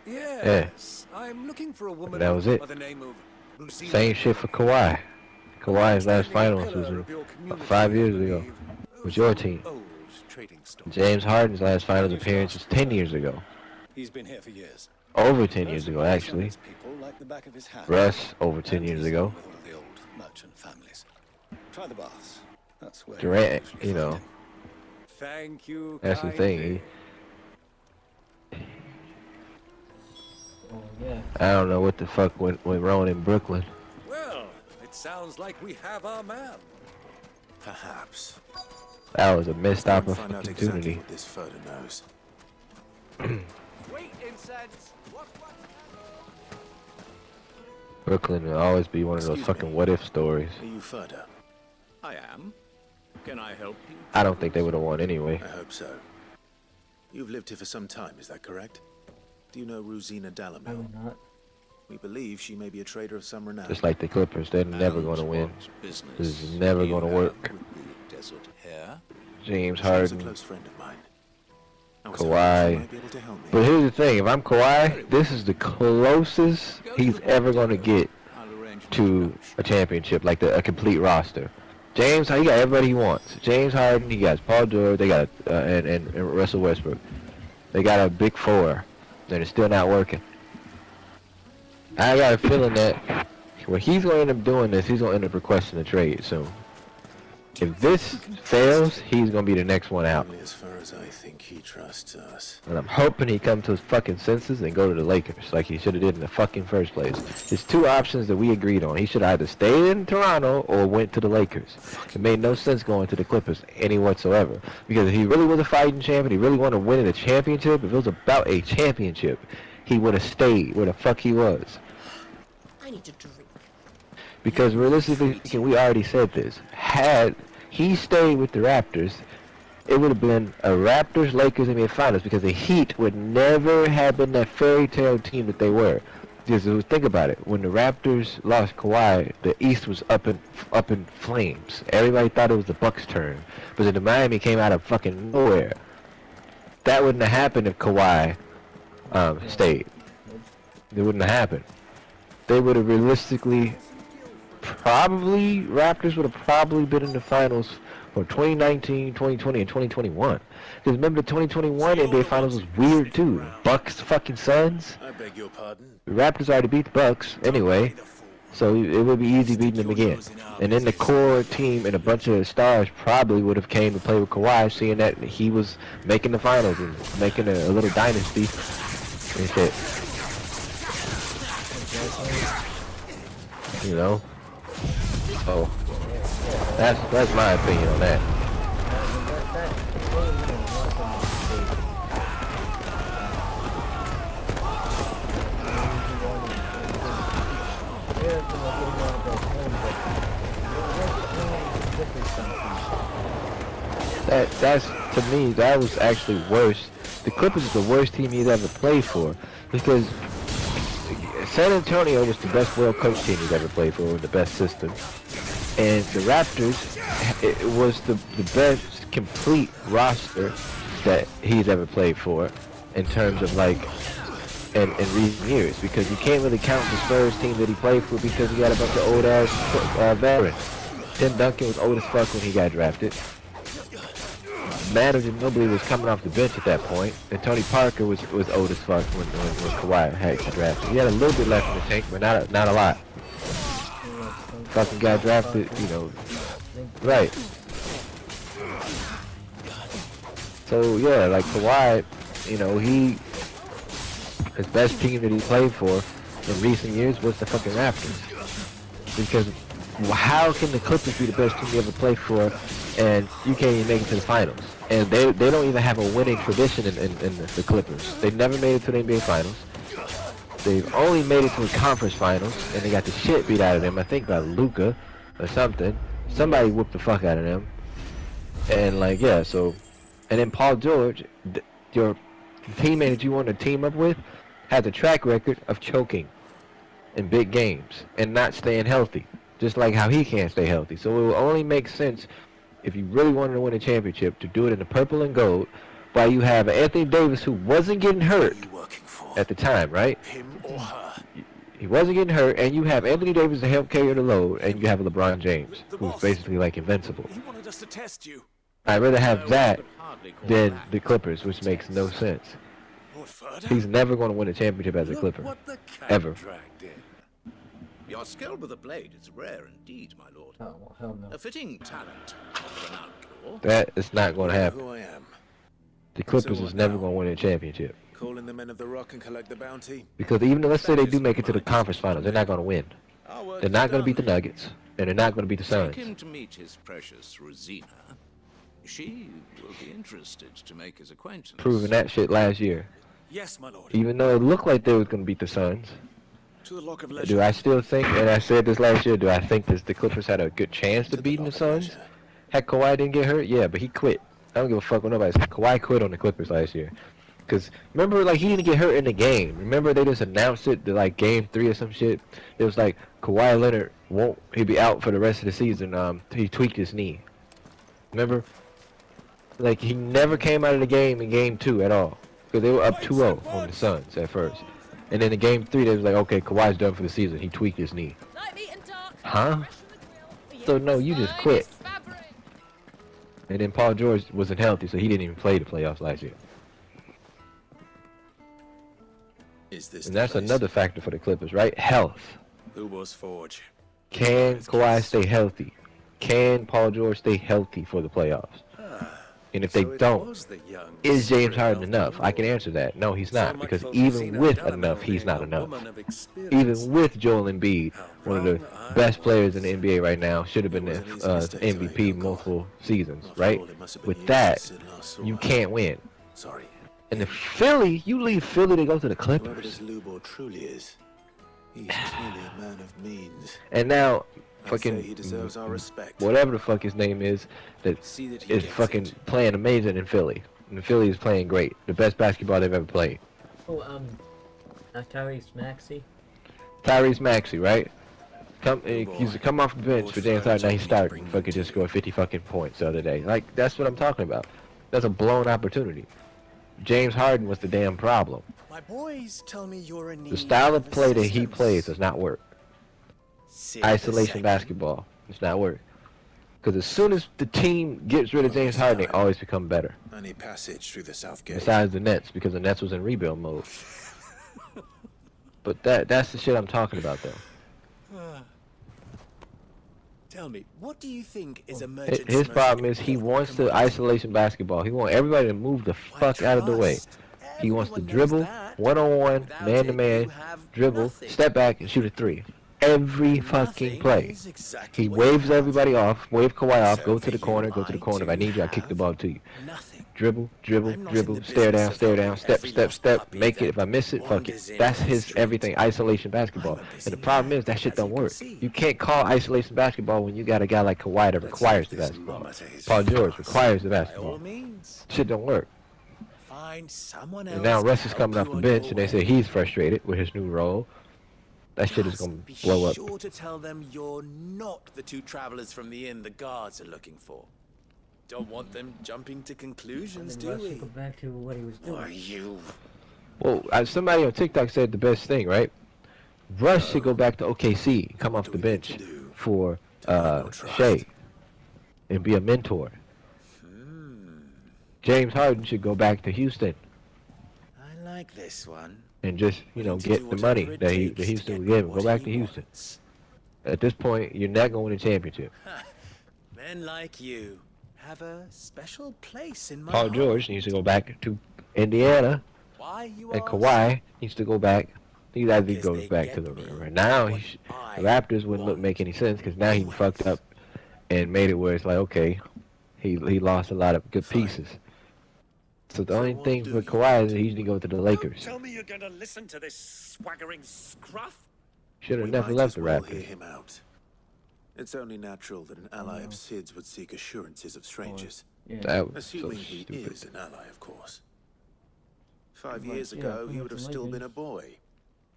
Yes. I'm looking for a woman That was it. by the name of Lucina. Same shit for Kawhi. Kawhi's last finals was in 5 years ago. With your team. James Harden's last finals appearance was 10 years ago. He's been here for years. Over 10 years ago, actually. People like the back of his hand. Russ, over 10 years ago. With all the old merchant families. Try the baths. That's where Durant, you know. Thank you. That's the thing. Oh, yeah. I don't know what the fuck went wrong in Brooklyn. Well, it sounds like we have our man. Perhaps. That was a missed Find out exactly opportunity. what this Furter knows. Wait, incense. What? Brooklyn will always be one of those Excuse fucking me. what if stories. Are you Furter? I am. Can I help you? I don't think they would have won anyway. I hope so. You've lived here for some time, is that correct? Do you know Rosina Dalamil? I would not. We believe she may be a trader of some renown. Just like the Clippers, they're never going to win. This is never going to work. Desert hair. James She's a Harden, close friend of mine. Kawhi. But here's the thing, if I'm Kawhi, this is the closest he's ever going to get to a championship, like a complete roster. James, he got everybody he wants. James Harden, he got Paul George, they got and Russell Westbrook. They got a big four, and it's still not working. I got a feeling that when he's going to end up doing this, he's going to end up requesting a trade soon. If this fails, he's going to be the next one out. Only as far as I think he trusts us. And I'm hoping he comes to his fucking senses and go to the Lakers like he should have did in the fucking first place. There's two options that we agreed on. He should either stay in Toronto or went to the Lakers. It made no sense going to the Clippers any whatsoever. Because if he really was a fighting champion, he really wanted to win a championship, if it was about a championship, he would have stayed where the fuck he was. I need to drink. Because realistically, we already said this. Had he stayed with the Raptors, it would have been a Raptors-Lakers NBA Finals because the Heat would never have been that fairy tale team that they were. Because think about it, when the Raptors lost Kawhi, the East was up in flames. Everybody thought it was the Bucks' turn, but then the Miami came out of fucking nowhere. That wouldn't have happened if Kawhi stayed. It wouldn't have happened. They would have realistically, Raptors would have probably been in the finals for 2019, 2020, and 2021. Because remember, the 2021 NBA Finals was weird too. Bucks fucking Suns. I beg your pardon? The Raptors already beat the Bucks anyway, so it would be easy beating them again. And then the core team and a bunch of stars probably would have came to play with Kawhi, seeing that he was making the finals and making a little dynasty and shit. You know? So that's my opinion on that. That's to me, that was actually worse. The Clippers is the worst team he's ever played for, because San Antonio was the best well-coached team he's ever played for, with the best system. And the Raptors, it was the best complete roster that he's ever played for, in terms of like, in recent years. Because you can't really count the Spurs team that he played for because he got a bunch of old-ass veterans. Tim Duncan was old as fuck when he got drafted. Manu Ginobili was coming off the bench at that point, and Tony Parker was old as fuck when Kawhi had drafted. He had a little bit left in the tank, but not a lot. Fucking got drafted, you know. Right. So yeah, like Kawhi, you know, his best team that he played for in recent years was the fucking Raptors. Because how can the Clippers be the best team you ever played for, and you can't even make it to the finals? And they don't even have a winning tradition in the Clippers. They never made it to the NBA Finals. They've only made it to the conference finals, and they got the shit beat out of them, I think by Luka or something. somebody whooped the fuck out of them. And like, yeah, so, and then Paul George, your teammate that you want to team up with, has a track record of choking in big games and not staying healthy, just like how he can't stay healthy. So it will only make sense if you really wanted to win a championship to do it in the purple and gold, while you have Anthony Davis, who wasn't getting hurt at the time, right? Him or her? He wasn't getting hurt, and you have Anthony Davis to help carry the load, and you have LeBron James, who's basically like invincible. He wanted us to test you. I'd rather have that than the Clippers, which makes no sense. He's never going to win a championship as a Clipper, ever. Your skill with the blade is rare indeed, my lord. Oh, well, hell no. A fitting talent for an outlaw. That is not going to happen. Who I am. The Clippers So is what never now? going to win a championship. Calling the men of the Rock and collect the bounty. Because even though, let's say they do make it to the conference finals, they're not going to win. They're not going to beat the Nuggets, and they're not going to beat the Suns. Take him to meet his precious Rosina. She will be interested to make his acquaintance. Proving that shit last year. Yes, my lord. Even though it looked like they was going to beat the Suns. To the Lock of Leisure. Do I still think, and I said this last year, do I think that the Clippers had a good chance of beating the Suns? Heck, Kawhi didn't get hurt? Yeah, but he quit. I don't give a fuck what nobody said. Kawhi quit on the Clippers last year. Because, remember, like, he didn't get hurt in the game. Remember, they just announced it to, like, Game 3 or some shit? It was like, Kawhi Leonard he'll be out for the rest of the season. He tweaked his knee. Remember? Like, he never came out of the game in Game 2 at all. Because they were up 2-0 on the Suns at first. And then in Game 3, they was like, okay, Kawhi's done for the season. He tweaked his knee. Huh? So, no, you just quit. And then Paul George wasn't healthy, so he didn't even play the playoffs last year. Is this And that's another factor for the Clippers, right? Health. Who was Forge? Can Kawhi stay healthy? Can Paul George stay healthy for the playoffs? And if they don't, is James Harden enough? I can answer that. No, he's not. Because even with enough, he's not enough. Even with Joel Embiid, one of the best players in the NBA right now, should have been the MVP multiple seasons, right? With that, you can't win. Sorry. And the Philly, you leave Philly to go to the Whoever Clippers. this Lubo truly is, he's truly a man of means. And now, I'd say fucking he deserves our respect. whatever the fuck his name is, that See that he is gets fucking playing amazing in Philly. And Philly is playing great. The best basketball they've ever played. Oh, Tyrese Maxey. Tyrese Maxey, right? He used to come off the bench for James Harden. Now he's starting. Fucking just scored 50 fucking points the other day. Like, that's what I'm talking about. That's a blown opportunity. James Harden was the damn problem. My boys tell me you're in need The style of play that he assistance. plays does not work. Sit Isolation a second. basketball does not work. Because as soon as the team gets rid of James Harden, they always become better. I need passage through the south gate. Besides the Nets, because the Nets was in rebuild mode. But that's the shit I'm talking about, though. Tell me, what do you think is emergent? His problem is he wants the isolation basketball. He wants everybody to move the fuck out of the way. He wants to dribble, one-on-one, man-to-man, dribble, step back, and shoot a three. Every fucking play. He waves everybody off, wave Kawhi off, go to the corner. If I need you, I'll kick the ball to you. Dribble, stare down, step, make it. If I miss it, fuck it. That's his everything, isolation basketball. And the problem is that shit don't work. You can't call isolation basketball when you got a guy like Kawhi that requires the basketball. Paul George requires the basketball. Shit don't work. Find someone else. And now Russ is coming off the bench, and they say he's frustrated with his new role. That shit is gonna blow up. Be sure to tell them you're not the two travelers from the inn the guards are looking for. Don't want them jumping to conclusions, do Russ we? should go back to what he was doing. Why you? Well, somebody on TikTok said the best thing, right? Russ should go back to OKC, come off the bench for Shea, and be a mentor. James Harden should go back to Houston I like this one. and just, get the money that Houston would give him. Go back to Houston. At this point, you're not going to win a championship. Men like you have a special place in my Paul heart. George needs to go back to Indiana, Why you and ask? Kawhi needs to go back. He either goes back to the right now. The Raptors wouldn't make any sense because now he fucked up and made it where it's like, okay, he lost a lot of good pieces. So the only thing with Kawhi is he usually go to the Lakers. Tell me you're gonna listen to this swaggering scruff? Should have We never might left as the well Raptors. hear him out. It's only natural that an ally of Sid's would seek assurances of strangers. That was Assuming so he stupid. is an ally, of course. 5 Well, years yeah, ago, he yeah, would have some still Lakers. been a boy.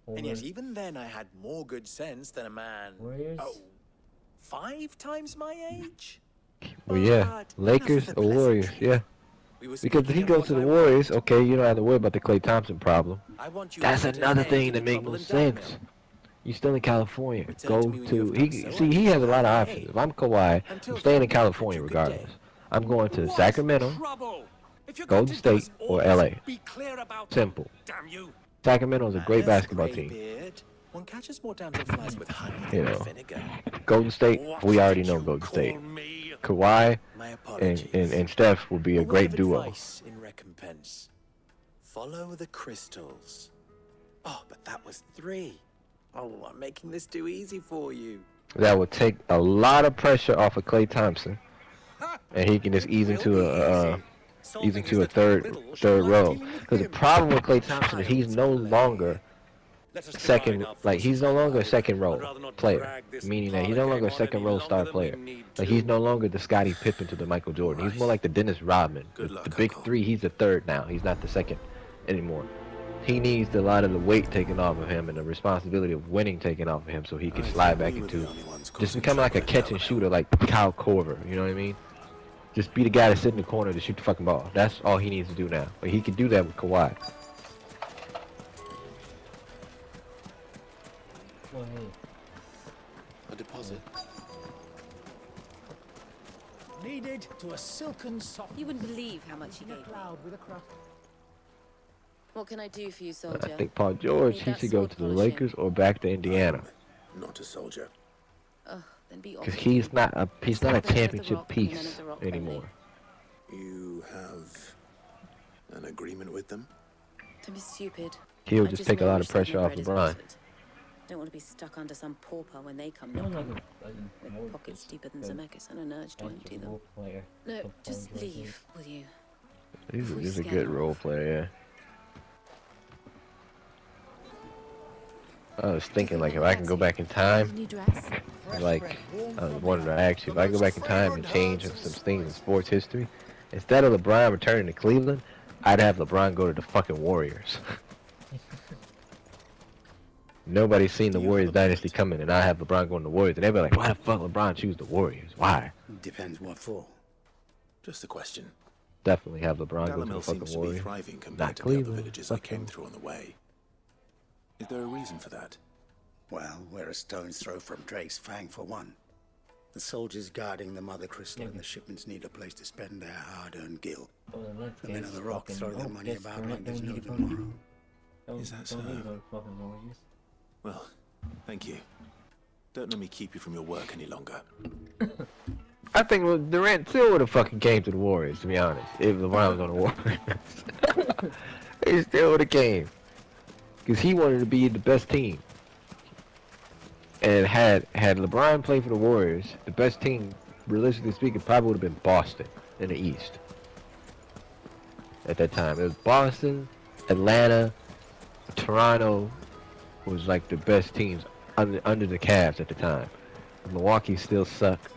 Or- And yet, even then, I had more good sense than a man. Warriors? Oh, 5 times my age? Well, yeah, But Lakers enough of the or Warriors, yeah. We were Because if speaking he of goes what to the I Warriors, okay, you don't have to worry about the Klay Thompson problem. I want you That's to put an another end thing to that the makes trouble no in sense. Dunmill. You're still in California. Return Go to me when to you have he done so, see he has a lot of Hey. options. If I'm Kawhi, I'm staying in California regardless. I'm going to Sacramento, Golden State, or LA. Simple. Sacramento is a great basketball team. Greybeard, one catches more damn flies with honey You than know, with vinegar. Golden State, we already know Golden State. Kawhi My and, apologies. and Steph will be a word great of duo. advice in recompense. Follow the crystals. Oh, but that was 3. Oh, I'm making this too easy for you. That would take a lot of pressure off of Klay Thompson, and he can just ease into a third row. Because the problem with Klay Thompson is he's no longer second, like he's no longer a second row player, meaning that he's no longer a second row star player. Like he's no longer the Scottie Pippen to the Michael Jordan. He's more like the Dennis Rodman. The big 3, he's the third now. He's not the second anymore. He needs a lot of the weight taken off of him and the responsibility of winning taken off of him so he can slide back into just become like a catch and shooter like Kyle Korver, you know what I mean? Just be the guy that sit in the corner to shoot the fucking ball. That's all he needs to do now. But he can do that with Kawhi. A deposit. Needed to a silken soft. You wouldn't believe how much he gave me. Cloud with a crust. What can I do for you, I soldier? think Paul George, Need he that should go sword to the polishing. Lakers or back to Indiana. Not a soldier. Ugh, then be off. Because he's not a Instead of the championship Rock, Men of piece the Rock anymore. You have an agreement with them? Don't be stupid. He'll I just take a know lot which of pressure side my off bread is LeBron. buttered. Don't want to be stuck under some pauper when they come I don't knocking. know, With pockets deeper than Zemeckis and an urge to empty them. player. No, just leave, will you? He's a good role player, yeah. I was thinking, like, if I can go back in time, like, I wanted to ask you, if I go back in time and change some things in sports history, instead of LeBron returning to Cleveland, I'd have LeBron go to the fucking Warriors. Nobody's seen the Warriors dynasty coming, and I have LeBron going to the Warriors, and they'd be like, why the fuck LeBron choose the Warriors? Why? Depends what for. Just a question. Definitely have LeBron go to the Dalamil fucking seems to be Warriors. thriving compared Not to the other Cleveland. villages I Fuck came him. through on the way. Is there a reason for that? Well, we're a stone's throw from Drake's Fang for one. The soldiers guarding the Mother Crystal and the shipments need a place to spend their hard-earned gil. The men of the Rock throw their money about like there's no tomorrow. Is that so? Don't need no fucking Warriors. Well, thank you. Don't let me keep you from your work any longer. I think Durant still would have fucking came to the Warriors, to be honest, if LeBron was on the Warriors. He still would have came. Because he wanted to be the best team. And had LeBron played for the Warriors, the best team, realistically speaking, probably would have been Boston in the East. At that time. It was Boston, Atlanta, Toronto was like the best teams under the Cavs at the time. Milwaukee still sucked.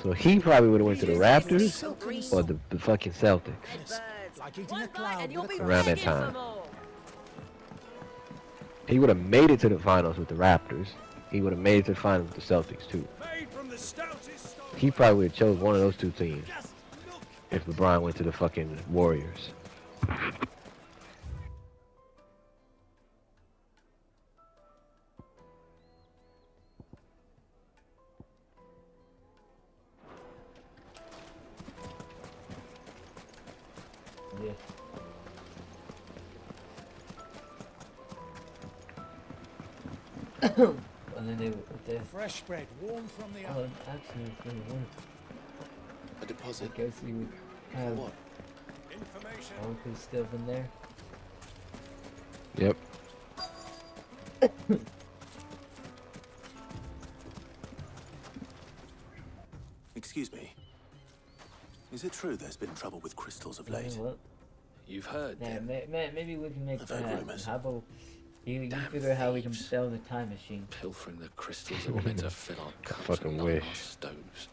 So he probably would have went to the Raptors or the fucking Celtics Like eating a cloud with a around that time. He would have made it to the finals with the Raptors. He would have made it to the finals with the Celtics too. He probably would have chose one of those two teams if LeBron went to the fucking Warriors. Yeah. And then they would the fresh bread, warm from the oh, oven. actually, it's really one. A deposit? I guess you would have what? Oakley still in there. Yep. Excuse me. Is it true there's been trouble with crystals of You know late? what? You've heard Yeah, maybe we can make I've heard that. rumors. How about You figure how we can sell the time machine. Pilfering the crystals that were meant to fill our cups Fucking and line wish. our stoves.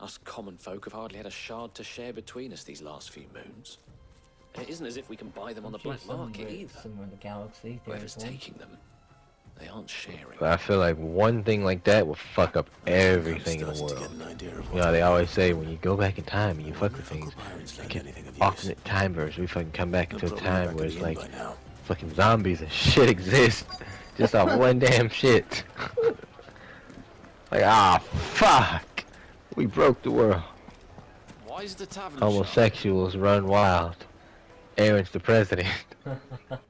Us common folk have hardly had a shard to share between us these last few moons. And it isn't as if we can buy them on the black market either. Somewhere in the galaxy. Whoever's taking them, they aren't sharing. But I feel like one thing like that will fuck up everything in the world. You know, they always say when you go back in time and you fuck with things, like an alternate time verse, we fucking come back into a time where it's like fucking zombies and shit exist just off one damn shit. Like, ah, fuck. We broke the world. Why is the tavern Homosexuals run wild. Aaron's the president.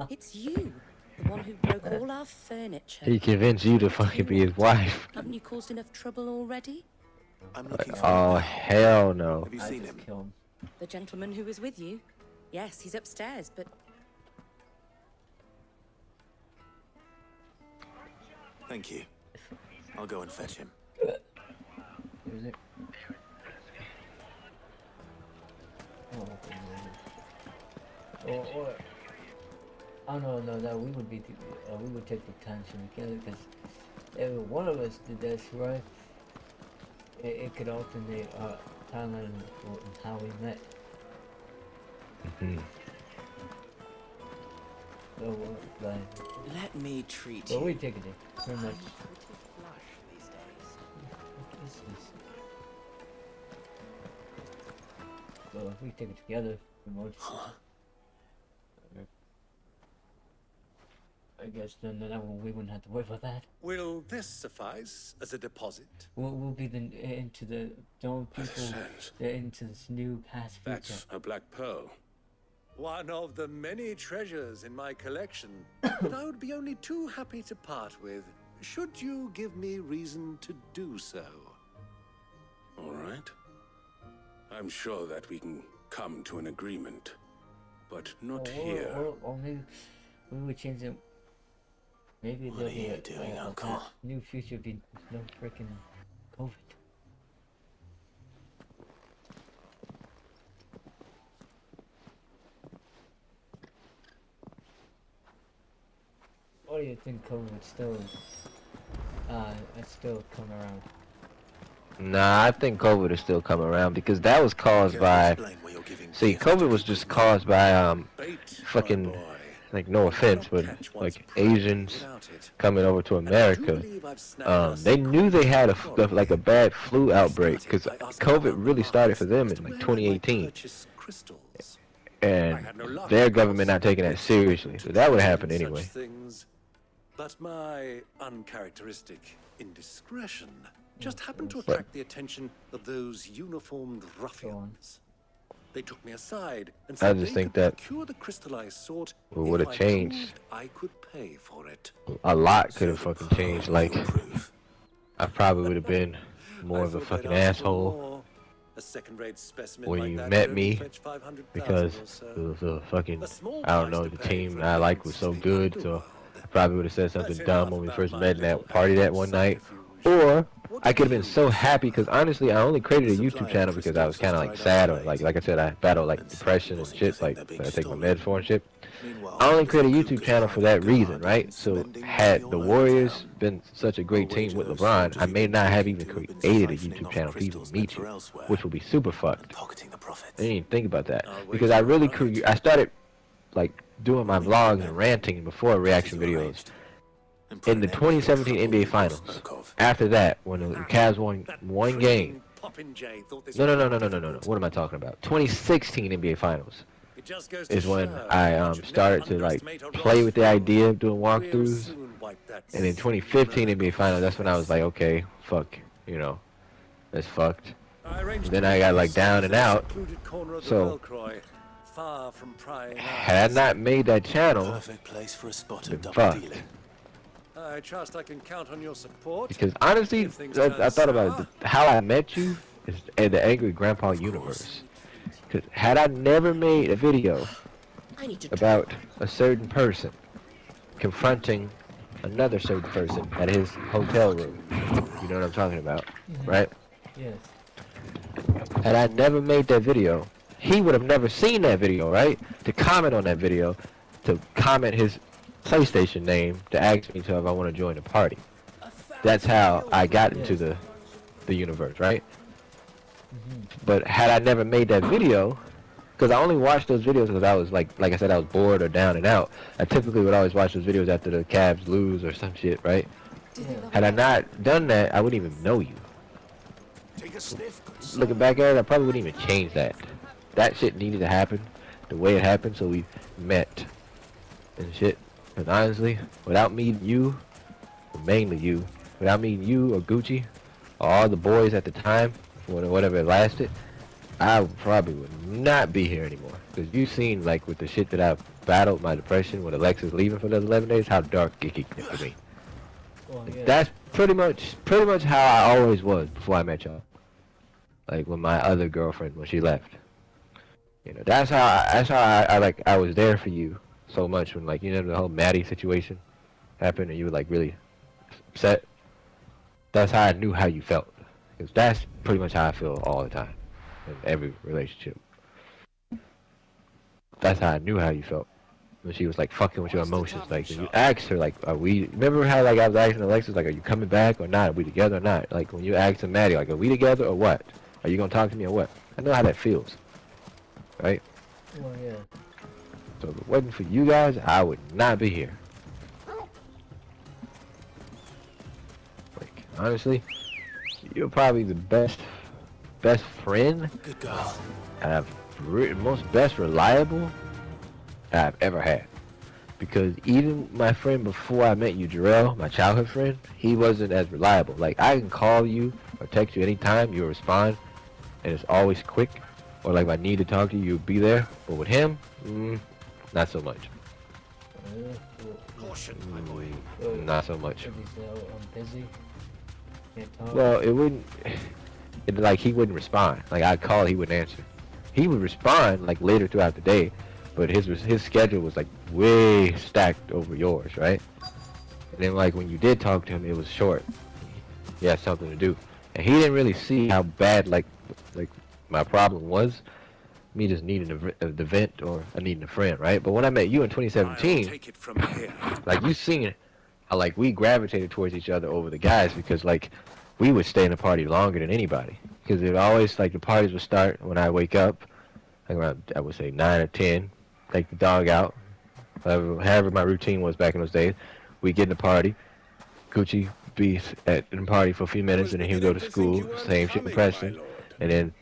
It's you, the one who broke all our furniture. He convinced you to fucking be his wife. Haven't you caused enough trouble already? Oh, hell no. Have you seen him? The gentleman who was with you? Yes, he's upstairs, but... Thank you. I'll go and fetch him. Is it? Oh no, that we would we would take the time together because if one of us did this, right? It could alternate our timeline and how we met. So Let me treat well, you. we take it very much. What is this? So if we take it together, I guess then we wouldn't have to worry about that. Will this suffice as a deposit? We'll be into the don't people into this new past future. That's a black pearl. One of the many treasures in my collection that I would be only too happy to part with, should you give me reason to do so. All right. I'm sure that we can come to an agreement, but not here. Or maybe we would change it. Maybe What there'll are be you a doing, Uncle? new future be no freaking COVID. Or do you think COVID would still come around? Nah, I think COVID is still coming around because that was caused by. See, COVID was just caused by fucking, like, no offense, but like Asians coming over to America. They knew they had a bad flu outbreak because COVID really started for them in like 2018, and their government not taking that seriously. So that would happen anyway. But my uncharacteristic indiscretion just happened to attract the attention of those uniformed ruffians. They took me aside and said I just they think could that procure the crystal I sought it would have if I changed. proved I could pay for it. A lot could have fucking changed. Like, I probably would have been more of a fucking asshole A second-rate specimen when like you that met could me, fetch 500,000 because or so. it was a fucking, small I don't know, price the to pay team for I liked was so good, so I probably would have said something dumb when we first met in that party that one night. Or I could have been so happy because honestly, I only created a YouTube channel because I was kind of like sad, or like I said, I battle like depression and shit, like I take my meds for and shit. I only created a YouTube channel for that reason, right? So had the Warriors been such a great team with LeBron, I may not have even created a YouTube channel to even meet you, which would be super fucked. I didn't even think about that because I really I started like doing my vlogs and ranting before reaction videos in the 2017 NBA Finals. After that, when the Cavs won one game. No. What am I talking about? 2016 NBA Finals is when I started to like play with the idea of doing walkthroughs. And in 2015 NBA Finals, that's when I was like, okay, fuck, you know, that's fucked. And then I got like down and out. So had I not made that channel, been fucked. I trust I can count on your support. Because honestly, I thought about it. How I met you is in the Angry Grandpa universe. Because had I never made a video about a certain person confronting another certain person at his hotel room, you know what I'm talking about, right? Yes. Had I never made that video, he would have never seen that video, right? To comment on that video, to comment his PlayStation name to ask me to if I want to join the party. That's how I got into the universe, right? But had I never made that video, because I only watched those videos because I was like I said, I was bored or down and out. I typically would always watch those videos after the Cavs lose or some shit, right? Had I not done that, I wouldn't even know you. Looking back at it, I probably wouldn't even change that. That shit needed to happen the way it happened, so we met and shit. And honestly, without meeting you, or mainly you, without meeting you or Gucci, or all the boys at the time, whatever it lasted, I probably would not be here anymore. Because you've seen, like, with the shit that I've battled, my depression, with Alexis leaving for those 11 days, how dark it can get for me. Well, yeah. That's pretty much how I always was before I met y'all. Like, with my other girlfriend, when she left. You know, that's how I was there for you so much when, like, you know, the whole Maddie situation happened and you were, like, really upset. That's how I knew how you felt. Because that's pretty much how I feel all the time. In every relationship. That's how I knew how you felt. When she was, like, fucking with your emotions. Like, when you asked her, like, are we... Remember how, like, I was asking Alexis, like, are you coming back or not? Are we together or not? Like, when you asked Maddie, like, are we together or what? Are you gonna talk to me or what? I know how that feels. Right? Well, yeah. So if it wasn't for you guys, I would not be here. Like, honestly, you're probably the best friend. Good girl. Most best reliable I've ever had. Because even my friend before I met you, Jarrell, my childhood friend, he wasn't as reliable. Like, I can call you or text you anytime, you'll respond, and it's always quick. Or like if I need to talk to you, you'll be there. But with him, not so much. Caution, my boy. Not so much. I'm busy. Can't talk. Well, it wouldn't. Like, he wouldn't respond. Like, I'd call, he wouldn't answer. He would respond like later throughout the day, but his schedule was like way stacked over yours, right? And then like when you did talk to him, it was short. He had something to do, and he didn't really see how bad like my problem was. Me just needing the vent or needing a friend, right? But when I met you in 2017, Take it from here. like you seen how like we gravitated towards each other over the guys because like we would stay in the party longer than anybody. Because it always, like, the parties would start when I wake up, like around, I would say 9 or 10, take the dog out, however my routine was back in those days. We'd get in the party, Gucci be at the party for a few minutes, and then he would go to school, same shit with Preston, and then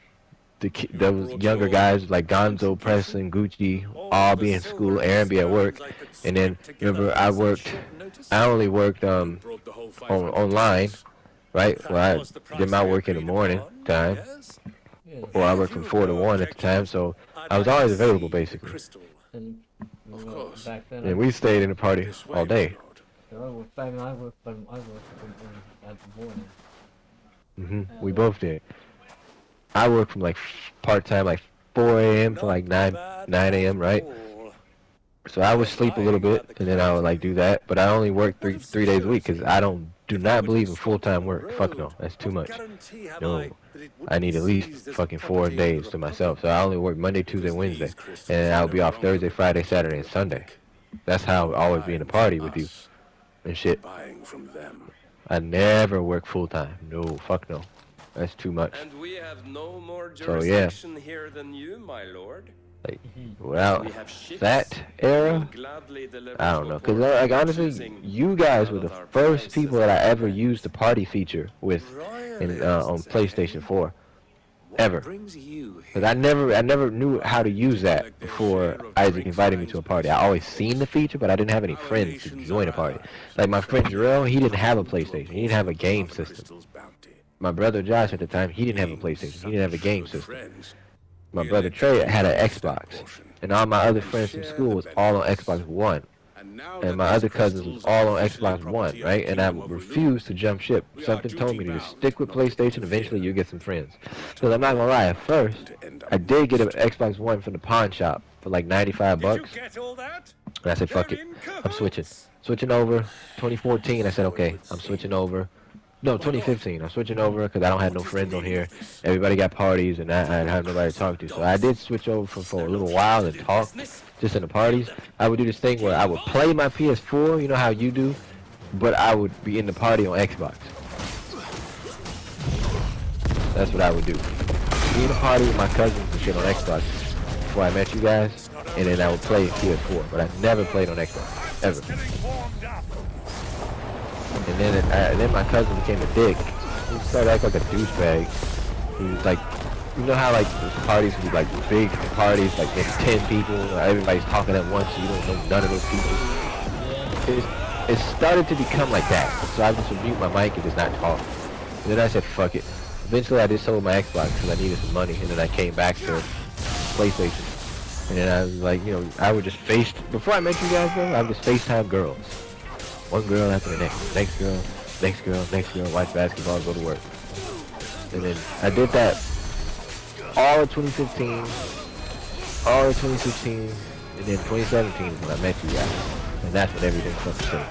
those younger guys like Gonzo, Preston, Gucci, all be in school, Aaron be at work, and then, remember, I only worked online, right? Well, I did my work in the morning time, or I worked from 4 to 1 at the time, so I was always available basically. Of course. Back then, and we stayed in the party all day. I worked from at the morning. We both did. I worked from like part-time, like 4 a.m. to like 9 a.m., right? So I would sleep a little bit, and then I would like do that, but I only work three days a week, because I do not believe in full-time work. Fuck no, that's too much. No, I need at least fucking 4 days to myself, so I only work Monday, Tuesday, Wednesday, and I'll be off Thursday, Friday, Saturday, and Sunday. That's how I always be in a party with you and shit. I never work full-time. No, fuck no. That's too much. And we have no more So yeah. jurisdiction here than you, my lord. Like, without that era, I don't know. Because, like, honestly, you guys were the first people that I ever used the party feature with on PlayStation 4. Ever. Because I never knew how to use that before Isaac invited me to a party. I always seen the feature, but I didn't have any friends to join a party. Like, my friend Jarrell, he didn't have a PlayStation. He didn't have a game system. My brother Josh at the time, he didn't have a PlayStation. He didn't have a game system. My brother Trey had an Xbox, and all my other friends from school was all on Xbox One, and my other cousins was all on Xbox One, right? And I refused to jump ship. Something told me to just stick with PlayStation. Eventually, you'll get some friends. Because I'm not gonna lie, at first, I did get an Xbox One from the pawn shop for like 95 bucks, and I said, fuck it, I'm switching over. 2014, I said, okay, I'm switching over. No, 2015. I'm switching over because I don't have no friends on here. Everybody got parties, and I have nobody to talk to. So I did switch over for a little while and talk, just in the parties. I would do this thing where I would play my PS4, you know how you do, but I would be in the party on Xbox. That's what I would do. Be in the party with my cousins and shit on Xbox before I met you guys, and then I would play PS4. But I never played on Xbox, ever. And then my cousin became a dick. He started acting like a douchebag. He was like, you know how like the parties would be like big parties, like maybe 10 people, everybody's talking at once, so you don't know none of those people. It started to become like that. So I just would mute my mic and just not talk. And then I said, fuck it. Eventually I just sold my Xbox because I needed some money, and then I came back to PlayStation. And then I was like, you know, I would just before I met you guys though, I would just FaceTime girls. One girl after the next girl, watch basketball, go to work. And then I did that all of 2015, and then 2017 is when I met you guys. And that's when everything fucking changed.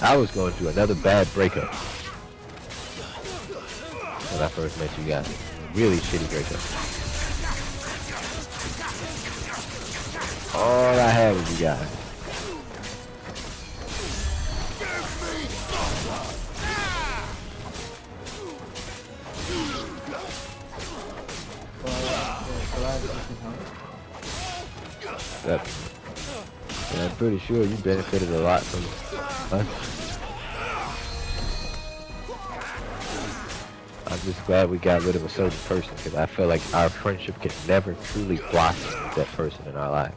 I was going through another bad breakup when I first met you guys. Really shitty breakup. All I had was you guys. And I'm pretty sure you benefited a lot from us. I'm just glad we got rid of a certain person because I feel like our friendship can never truly blossom with that person in our lives.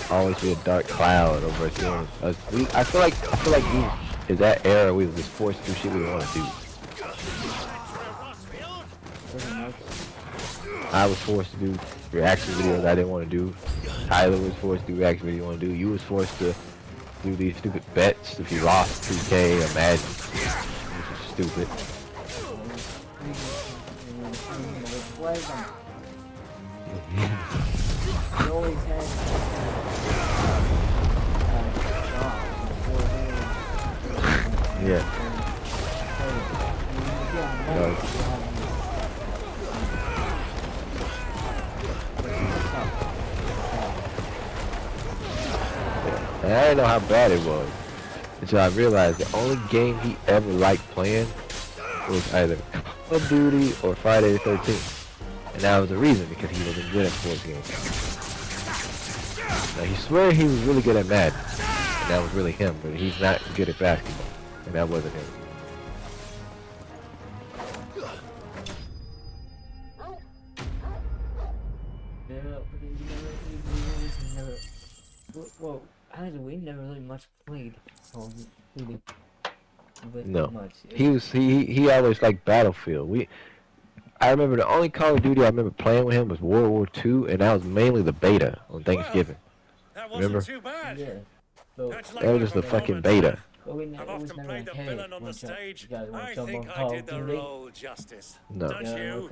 Always be a dark cloud over us. I feel like we, in that era, we were just forced to do shit we didn't want to do. I was forced to do reaction videos I didn't want to do. Tyler was forced to do reaction videos you want to do. You was forced to do these stupid bets if you lost 2K or Madden. Which is stupid. Yeah. No. And I didn't know how bad it was until I realized the only game he ever liked playing was either Call of Duty or Friday the 13th. And that was the reason, because he wasn't good at sports games. Now he swear he was really good at Madden, and that was really him, but he's not good at basketball, and that wasn't him. Well, honestly, we never really much played Call of Duty. No, he always liked Battlefield. I remember the only Call of Duty I remember playing with him was World War II, and that was mainly the beta on Thanksgiving. Remember? Too bad. Yeah. So, that was just the fucking beta. I've often played the villain on the stage. I think I did the role justice. No. Don't you?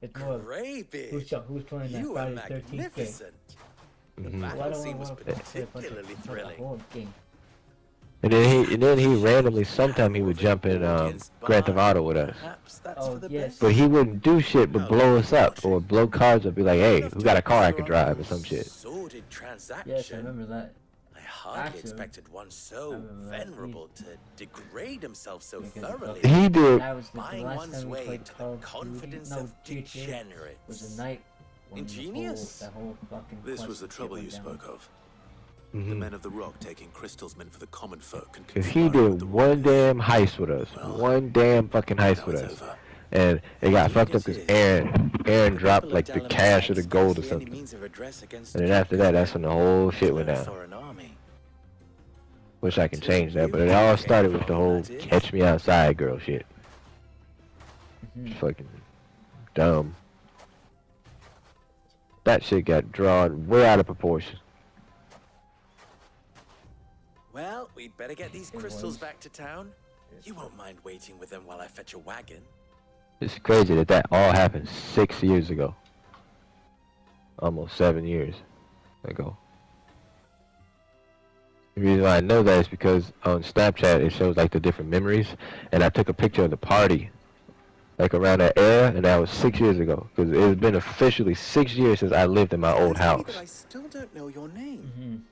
It's more who's playing that Friday the 13th game. The battle scene was particularly thrilling. And then he randomly, sometime he would jump in Grand Theft Auto with us. Oh, yes. But he wouldn't do shit but blow us up or blow cars up, be like, hey, who got a car I could drive or some shit. Sordid transaction. Yes, I remember that. I hardly expected one so venerable to degrade himself so thoroughly. He did. Buying one's way into the confidence of degenerates. Was a night ingenious. This was the trouble you spoke of. The men of the Rock taking crystals meant for the common folk. If he did one damn heist with us, one damn fucking heist with us, and it got fucked up because Aaron dropped like the cash or the gold or something. And then after that, that's when the whole shit went down. Wish I can change that, but it all started with the whole catch me outside girl shit. Fucking dumb. That shit got drawn way out of proportion. Well, we'd better get these crystals back to town. You won't mind waiting with them while I fetch a wagon. It's crazy that all happened 6 years ago. Almost 7 years ago. The reason why I know that is because on Snapchat it shows like the different memories, and I took a picture of the party, like around that era, and that was 6 years ago. Because it's been officially 6 years since I lived in my old house. But I still don't know your name.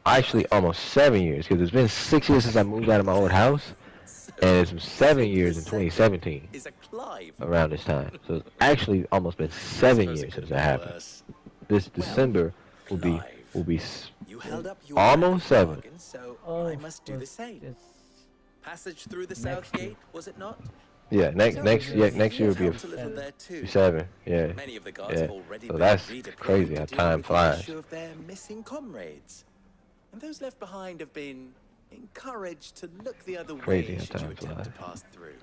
Actually, almost 7 years, because it's been 6 years since I moved out of my old house, and it's 7 years in 2017. Is a Clive. Around this time, so it's actually almost been 7 years since that happened. This December will be You held up your almost 7. bargain, so I must do the same. Passage through the south gate, was it not? Yeah, next year will be helped a little there too. 7. Yeah, Many of the guards have already So been that's redeployed crazy to how deal time with the flies. issue of their missing comrades. And those left behind have been encouraged to look the other Crazy way how should you time attempt to flies. pass through.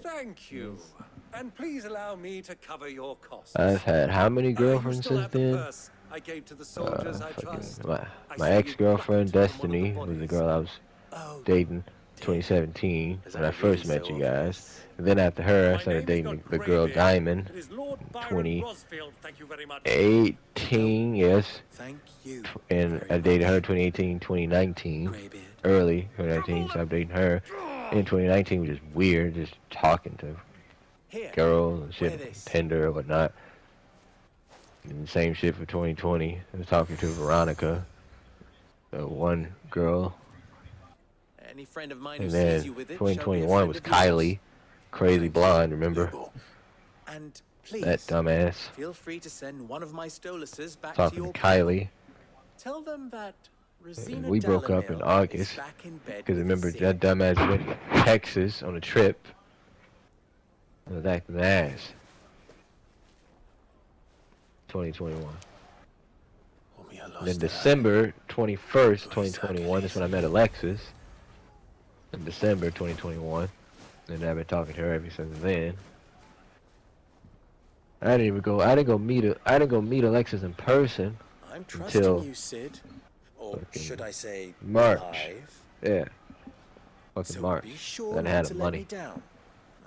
Thank you. And please allow me to cover your costs. I've had how many girlfriends still since have the then? purse I gave to the soldiers I trust. My ex-girlfriend Destiny was the girl I was dating 2017 when I first met you guys. And then after her, I started dating the girl Diamond 2018, yes. Thank you. And I dated her 2018, 2019, early 2019, so I'm dating her. In 2019 was just weird, just talking to girls and shit, Tinder or whatnot. And the same shit for 2020. I was talking to Veronica, one girl. Any friend of mine who And sees then you with it shall be a 2021 friend was of yours. Kylie, crazy blonde, remember? And please, That dumbass. feel free to send one of my Stoluses back to Talking your to Kylie. Tell them that And Rosina we broke up in Dalamil August is back in bed because with remember Sid. that dumbass went to Texas on a trip. I was acting the ass. 2021. Then December 21st, 2021 is when I met Alexis. In December 2021. And I've been talking to her ever since then. I didn't go meet Alexis in person I'm trusting until you, Sid. Or should I say, March. Clive. Yeah. Fucking So March. be sure Then I not had to the let me money. down.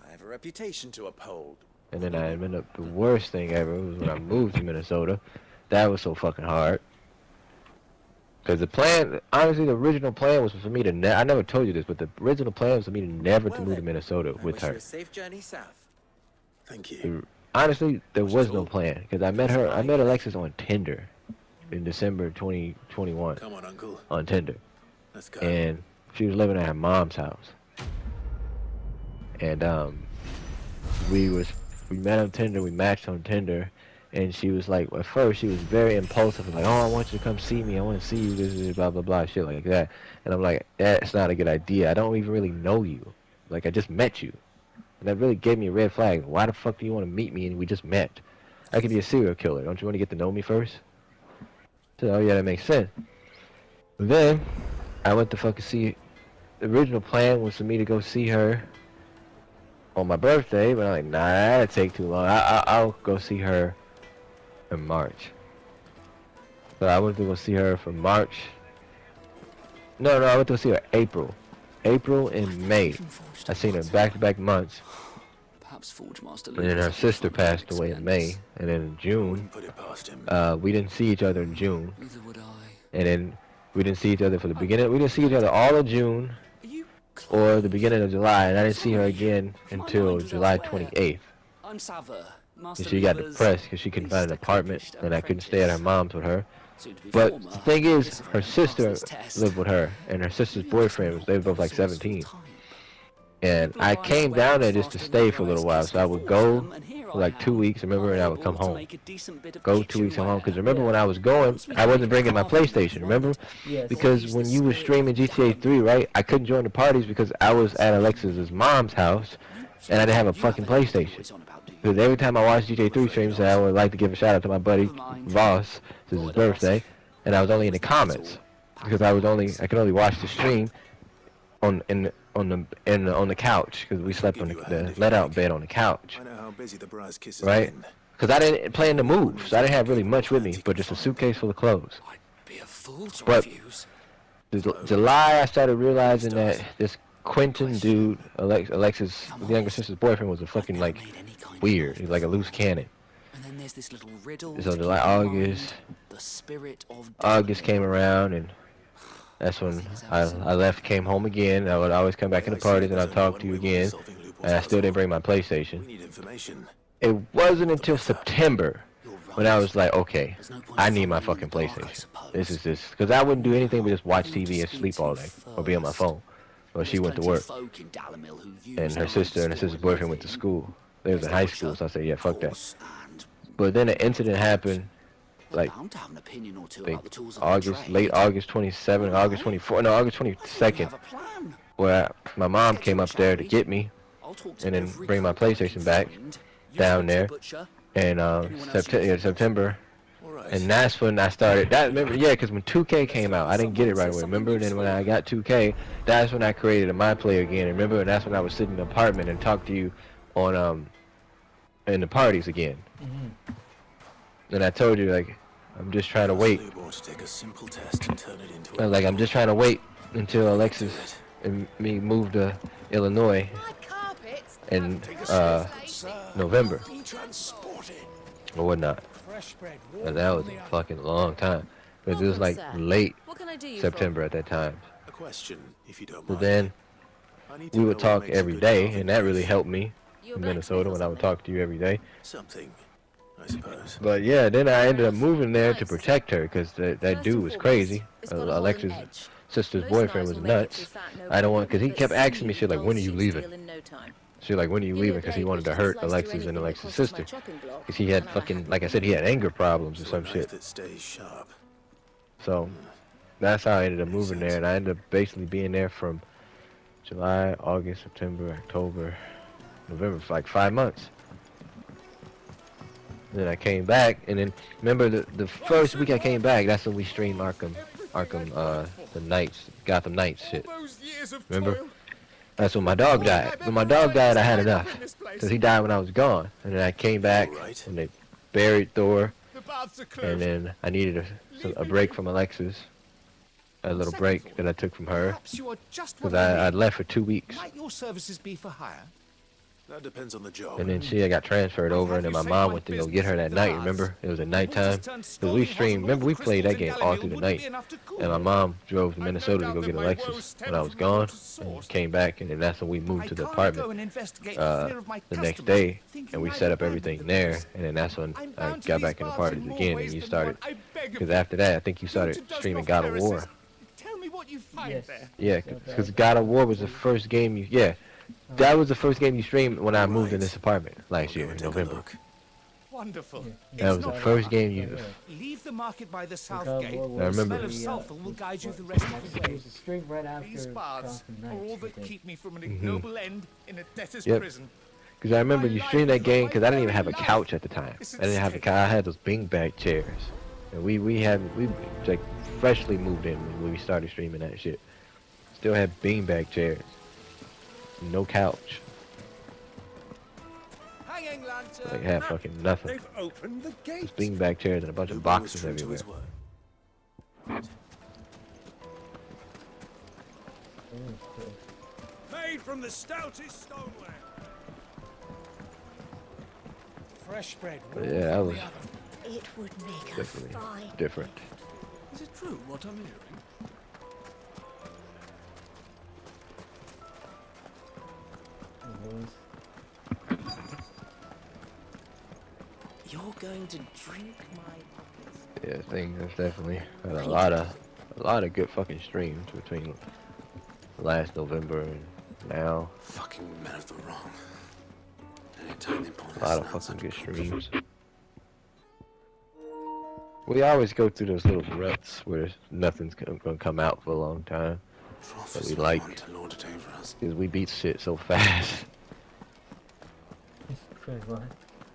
I have a reputation to uphold. And then I ended up, the worst thing ever was when I moved to Minnesota. That was so fucking hard. Because the plan, honestly, the original plan was for me to, I never told you this, but the original plan was for me to never to move to Minnesota with Wish you her. a safe journey south. Thank you. Honestly, there was no plan. Because I met Alexis on Tinder in December 2021. Come on, Uncle. On Tinder. Let's go. And she was living at her mom's house. And we met on Tinder, we matched on Tinder, and she was like, at first she was very impulsive, like, oh, I want you to come see me, I want to see you, this blah blah blah, shit like that. And I'm like, that's not a good idea. I don't even really know you. Like, I just met you. And that really gave me a red flag. Why the fuck do you want to meet me and we just met? I could be a serial killer. Don't you want to get to know me first? So, oh yeah, that makes sense. But then I went to fucking see. The original plan was for me to go see her on my birthday, but I'm like, nah, that'd take too long. I'll go see her in March. So I went to go see her from March. No, I went to go see her April. April and May. I seen her back-to-back months. Perhaps Forgemaster And then her sister passed away in May. And then in June, we didn't see each other in June. Neither would I. And then we didn't see each other for the beginning. We didn't see each other all of June or the beginning of July. And I didn't see her again until July 28th. I'm Sava, And she got depressed because she couldn't find an apartment and I couldn't stay at her mom's with her. But the thing is, her sister lived with her and her sister's boyfriend, they were both like 17. And I came down there just to stay for a little while. So I would go for like 2 weeks, remember, and I would come home. Go 2 weeks, come home. Because remember when I was going, I wasn't bringing my PlayStation, remember? Because when you were streaming GTA 3, right, I couldn't join the parties because I was at Alexis's mom's house and I didn't have a fucking PlayStation. Because every time I watched GTA 3 streams, I would like to give a shout out to my buddy Voss, it's his birthday, and I was only in the comments because I could only watch the stream on the couch because we slept on the let-out bed on the couch, right? Because I didn't plan to move, so I didn't have really much with me, but just a suitcase full of clothes. But July, I started realizing that this Quentin dude, Alexis' younger sister's boyfriend, was a fucking like weird. He's like a loose cannon. And then there's this little riddle. So July, August. The spirit of August came around and That's when I left, came home again. I would always come back in the parties and I'd talk to you again. And I still didn't bring my PlayStation. It wasn't until September when I was like, okay, I need my fucking PlayStation. This is just, because I wouldn't do anything but just watch TV and sleep all day or be on my phone. Well, she went to work, and her sister and her sister's boyfriend went to school. They was in high school, so I said, yeah, fuck that. But then an incident happened, like, late August 27th, August 24th, no, August 22nd, where my mom came up there to get me, and then bring my PlayStation back down there, and September. And that's when I started. Remember, yeah, because when 2K came out, I didn't get it right away. Remember, and then when I got 2K, that's when I created a My Player again. And remember, and that's when I would sit in the apartment and talk to you on in the parties again. And I told you, like, I'm just trying to wait. Like, I'm just trying to wait until Alexis and me move to Illinois in November or whatnot. And that was a fucking long time, because it was like late September at that time. But then we would talk every day, and that really helped me in Minnesota when I would talk to you every day. But yeah, then I ended up moving there to protect her, because that dude was crazy. Alexis' sister's boyfriend was nuts. I don't want, because he kept asking me shit like, when are you leaving? She like, when are you leaving? Because he wanted to hurt Alexis and Alexis' sister. Because he had fucking, like I said, he had anger problems or some shit. So that's how I ended up moving there, and I ended up basically being there from July, August, September, October, November, for like 5 months. Then I came back, and then remember the first week I came back, that's when we streamed the Knights, Gotham Knights shit. Remember? That's when my dog died. When my dog died, I had enough, because he died when I was gone. And then I came back, and they buried Thor, and then I needed a break from Alexis, a little break that I took from her, because I left for 2 weeks. Might your services be for hire? That depends on the job. And then she got transferred over, and then my mom went to go get her that night. Remember, it was at nighttime. Because we streamed. Remember, we played that game all through the night. And my mom drove to Minnesota to go get Alexis when I was gone, and came back, and then that's when we moved to the apartment the next day, and we set up everything there. And then that's when I got back in the parties again, and you started. Because after that, I think you started streaming God of War. Tell me what you find there. Yeah, because God of War was the first game you. Yeah. That was the first game you streamed when I moved in this apartment last year in November. Wonderful. That was the first game you. Leave the market by the south gate. I remember. The smell of sulfur will guide you the rest of the way. Stream right after These baths are all that keep me from an ignoble end in a debtor's Yep. prison. Because I remember you streamed that game because I didn't even have a couch at the time. I didn't have a couch. I had those beanbag chairs, and we like freshly moved in when we started streaming that shit. Still had beanbag chairs. No couch. Like had fucking nothing. They've opened the gate. Just beanbag chairs and a bunch of boxes everywhere. Made from the stoutest stoneware. Fresh bread. But yeah, that was It would make definitely different. Is it true what I'm hearing? You're going to drink my... Yeah, things have definitely had a lot of good fucking streams between last November and now. Fucking men of the wrong. A lot of fucking good streams. We always go through those little ruts where nothing's gonna come out for a long time that we like, because we beat shit so fast.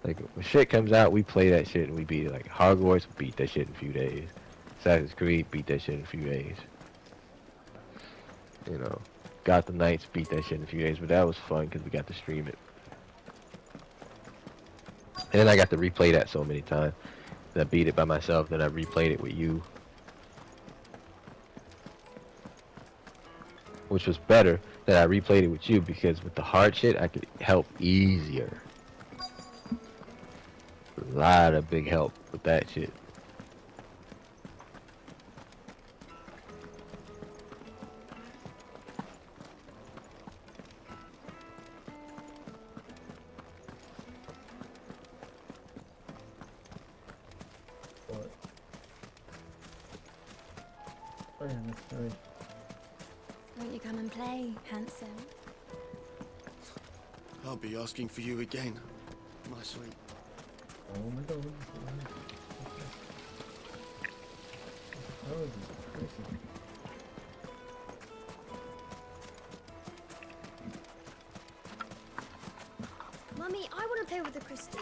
Like when shit comes out, we play that shit and we beat it. Like Hogwarts, beat that shit in a few days. Assassin's Creed, beat that shit in a few days. You know, Gotham Knights, beat that shit in a few days. But that was fun because we got to stream it. And then I got to replay that so many times. I beat it by myself, then I replayed it with you. Which was better that I replayed it with you, because with the hard shit, I could help easier. A lot of big help with that shit. yeah, that's good. Won't you come and play, handsome? I'll be asking for you again, my sweet. Oh my god. Oh, crazy. Mummy, I want to play with the crystal.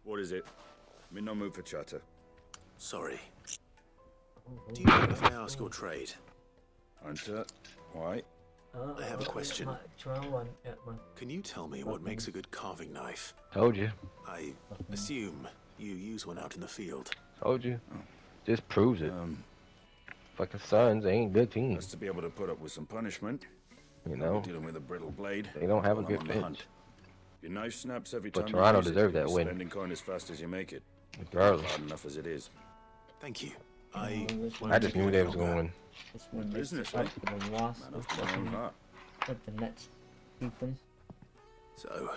What is it? I'm in no mood for chatter. Sorry. Do you mind if I ask your trade? Hunter, why? I have a question. Yeah, Can you tell me what makes a good carving knife? Told you. I assume you use one out in the field. Told you. Just proves it. Fucking Sons, they ain't good teams. Has to be able to put up with some punishment. You know, dealing with a brittle blade. They don't have a while good I'm on the bench. hunt. Your knife snaps every But time. Toronto you use deserved it. that You're win. Spending coin as fast as you make it. Regardless. Hard enough as it is. Thank you. I just knew they was going to win. This one Business, right eh? for the wasp. Man after my own heart. Let the nets beat them. So,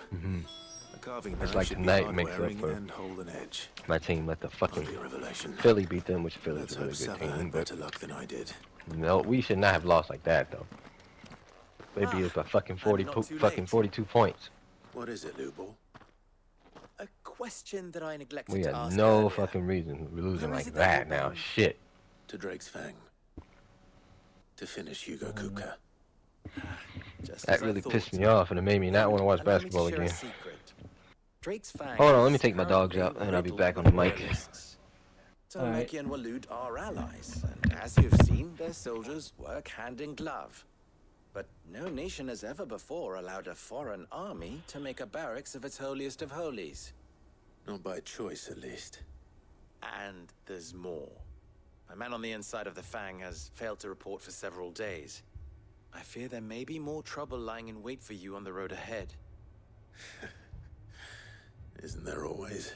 a carving It's knife like should tonight be hard makes up wearing for and hold an edge. my team let the fucking Hardly a revelation. Philly beat them, which Philly's Let's a really hope good Sava team. had But better luck than I did. no, we should not have lost like that though. They beat us by fucking 42 points. What is it, Lubor? A question that I neglected We to had ask no earlier. fucking reason we're losing Where is like it that that you're now. bound? Shit. To Drake's Fang. To finish Hugo Kupka. Just That as I really thought. pissed me off and it made me not want to watch Allow me to basketball share a again. secret. Drake's Fang Hold on, let me is take my dogs out currently and I'll be riddled back on the with mic. royalists. Alright. Tomeki and Walud are allies, and as you've seen, their soldiers work hand in glove. But no nation has ever before allowed a foreign army to make a barracks of its holiest of holies. Not by choice, at least. And there's more. A man on the inside of the Fang has failed to report for several days. I fear there may be more trouble lying in wait for you on the road ahead. Isn't there always?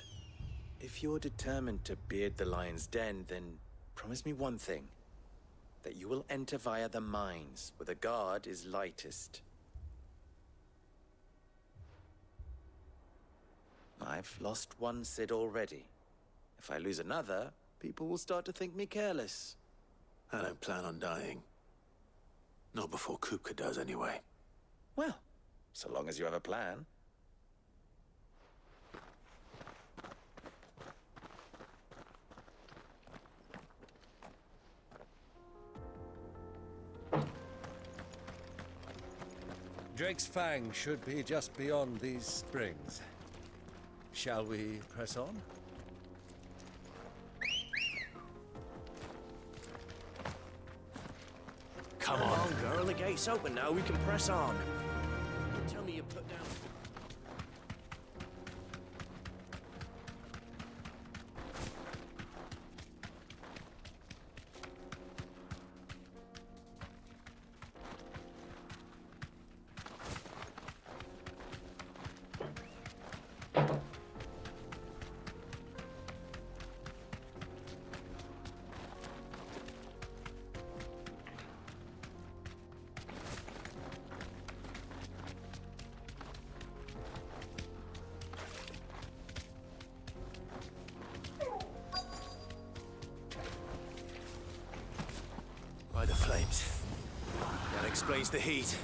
If you're determined to beard the lion's den, then promise me one thing. That you will enter via the mines, where the guard is lightest. I've lost one Cid already. If I lose another, people will start to think me careless. I don't plan on dying. Not before Kupka does, anyway. Well, so long as you have a plan. Drake's Fang should be just beyond these springs. Shall we press on? Come on, girl. The gate's open now. We can press on. Tell me you put down. By the flames. That explains the heat.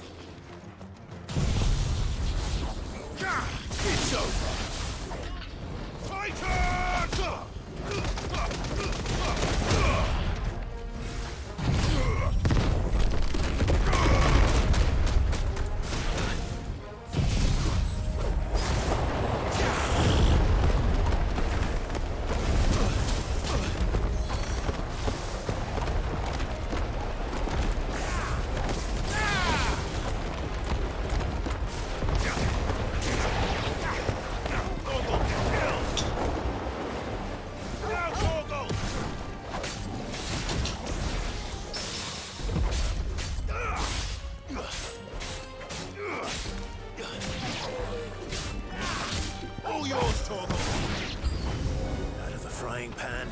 It's over. Out of the frying pan.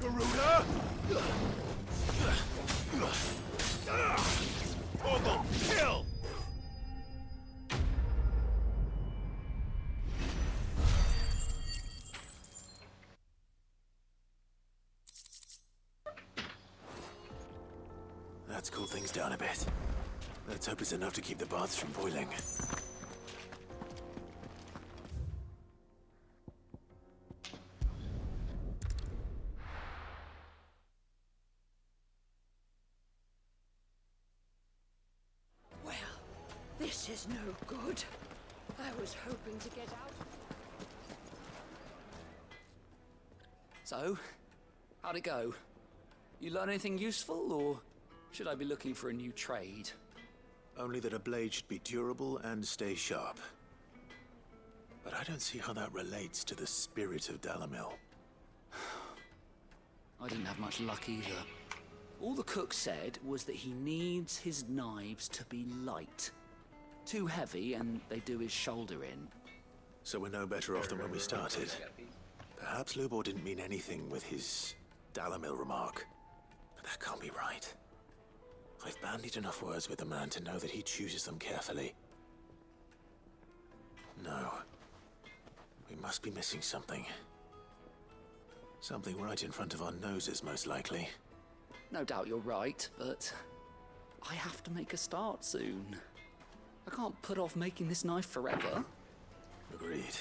Garuda! Ogle, kill! That's cooled things down a bit. Let's hope it's enough to keep the baths from boiling. Well, this is no good. I was hoping to get out. So, how'd it go? You learn anything useful, or should I be looking for a new trade? Only that a blade should be durable and stay sharp. But I don't see how that relates to the spirit of Dalamil. I didn't have much luck either. All the cook said was that he needs his knives to be light. Too heavy and they do his shoulder in. So we're no better off than when we started. Perhaps Lubor didn't mean anything with his Dalamil remark. But that can't be right. I've bandied enough words with the man to know that he chooses them carefully. No. We must be missing something. Something right in front of our noses, most likely. No doubt you're right, but I have to make a start soon. I can't put off making this knife forever. Agreed.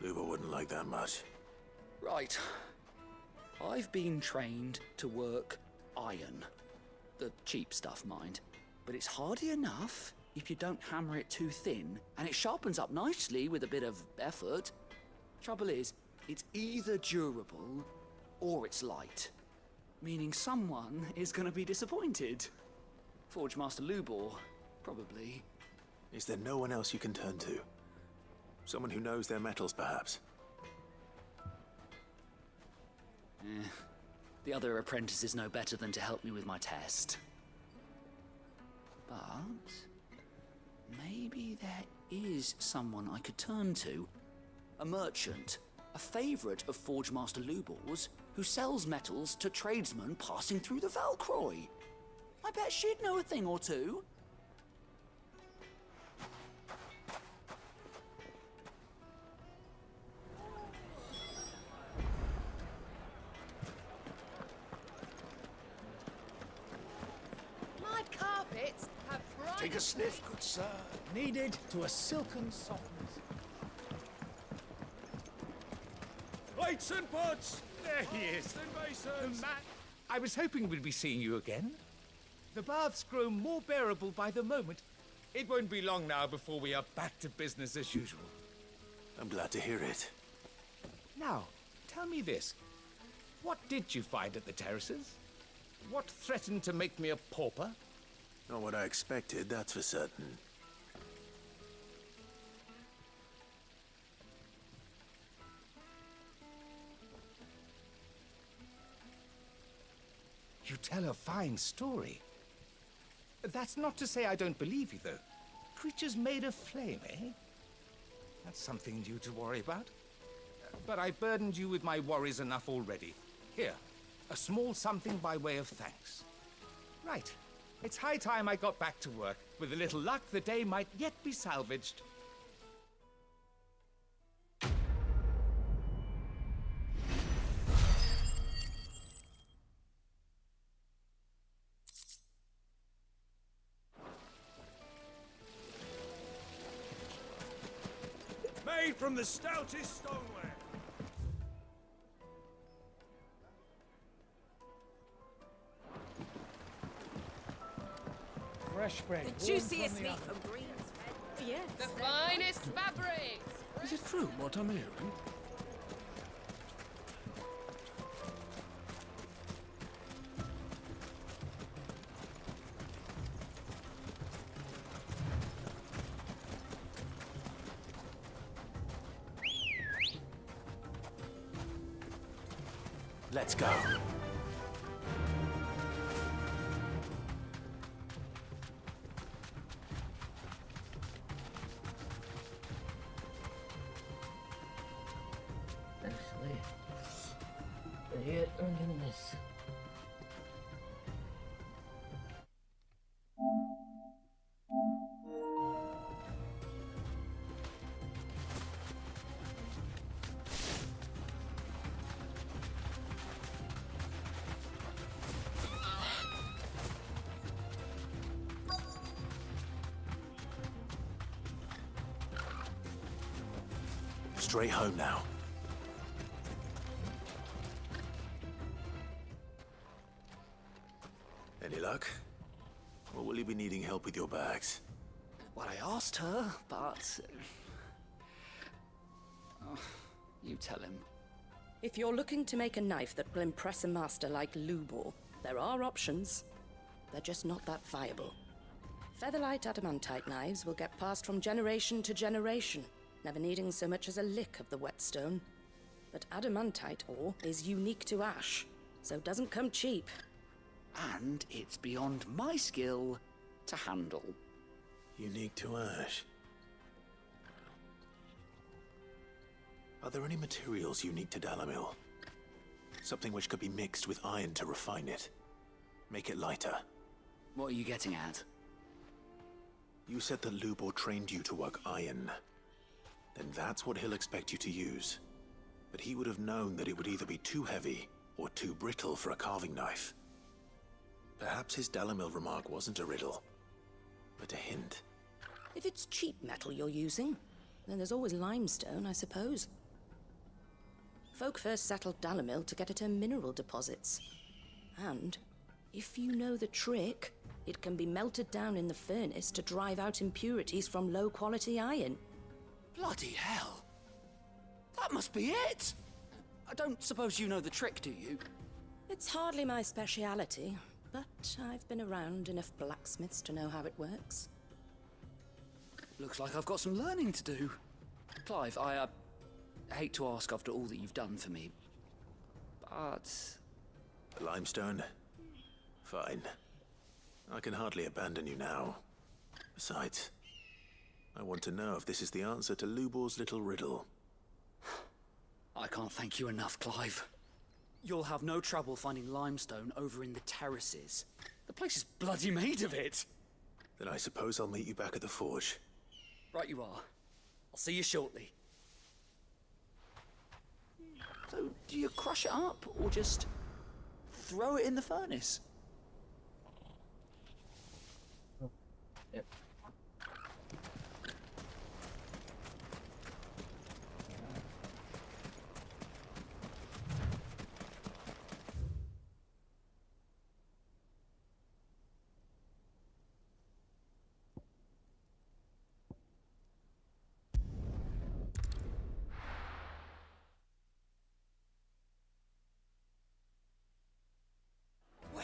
Lubor wouldn't like that much. Right. I've been trained to work iron. The cheap stuff, mind. But it's hardy enough if you don't hammer it too thin, and it sharpens up nicely with a bit of effort. Trouble is, it's either durable or it's light. Meaning someone is gonna be disappointed. Forge Master Lubor, probably. Is there no one else you can turn to? Someone who knows their metals, perhaps? The other apprentices know better than to help me with my test. But maybe there is someone I could turn to. A merchant, a favorite of Forge Master Lubor's, who sells metals to tradesmen passing through the Valcroy. I bet she'd know a thing or two. My carpets have bright... Take a sniff, good sir. Needed to a silken softness. Plates and pots! There he is. The man... I was hoping we'd be seeing you again. The baths grow more bearable by the moment. It won't be long now before we are back to business as usual. I'm glad to hear it. Now, tell me this. What did you find at the terraces? What threatened to make me a pauper? Not what I expected, that's for certain. You tell a fine story. That's not to say I don't believe you, though. Creatures made of flame, eh? That's something new to worry about. But I burdened you with my worries enough already. Here, a small something by way of thanks. Right. It's high time I got back to work. With a little luck, the day might yet be salvaged. Made from the stoutest stoneware. Fresh bread. The juiciest meat from Greens. Yes. The finest fabrics. Is it true what I'm hearing? Let's go. idiot. I'm doing this. Straight home now. Any luck? Or will you be needing help with your bags? Well, I asked her, but... Oh, you tell him. If you're looking to make a knife that will impress a master like Lubor, there are options. They're just not that viable. Featherlight adamantite knives will get passed from generation to generation, never needing so much as a lick of the whetstone. But adamantite ore is unique to ash, so it doesn't come cheap. And it's beyond my skill to handle. Unique to ash. Are there any materials unique to Dalamil? Something which could be mixed with iron to refine it. Make it lighter. What are you getting at? You said that Lubor trained you to work iron. Then that's what he'll expect you to use. But he would have known that it would either be too heavy or too brittle for a carving knife. Perhaps his Dalamil remark wasn't a riddle, but a hint. If it's cheap metal you're using, then there's always limestone, I suppose. Folk first settled Dalamil to get at her mineral deposits. And, if you know the trick, it can be melted down in the furnace to drive out impurities from low-quality iron. Bloody hell! That must be it! I don't suppose you know the trick, do you? It's hardly my speciality, but I've been around enough blacksmiths to know how it works. Looks like I've got some learning to do. Clive, I hate to ask after all that you've done for me, but... Limestone? Fine. I can hardly abandon you now. Besides, I want to know if this is the answer to Lubor's little riddle. I can't thank you enough, Clive. You'll have no trouble finding limestone over in the terraces. The place is bloody made of it. Then I suppose I'll meet you back at the forge. Right you are. I'll see you shortly. So, do you crush it up, or just throw it in the furnace? Yep. Well,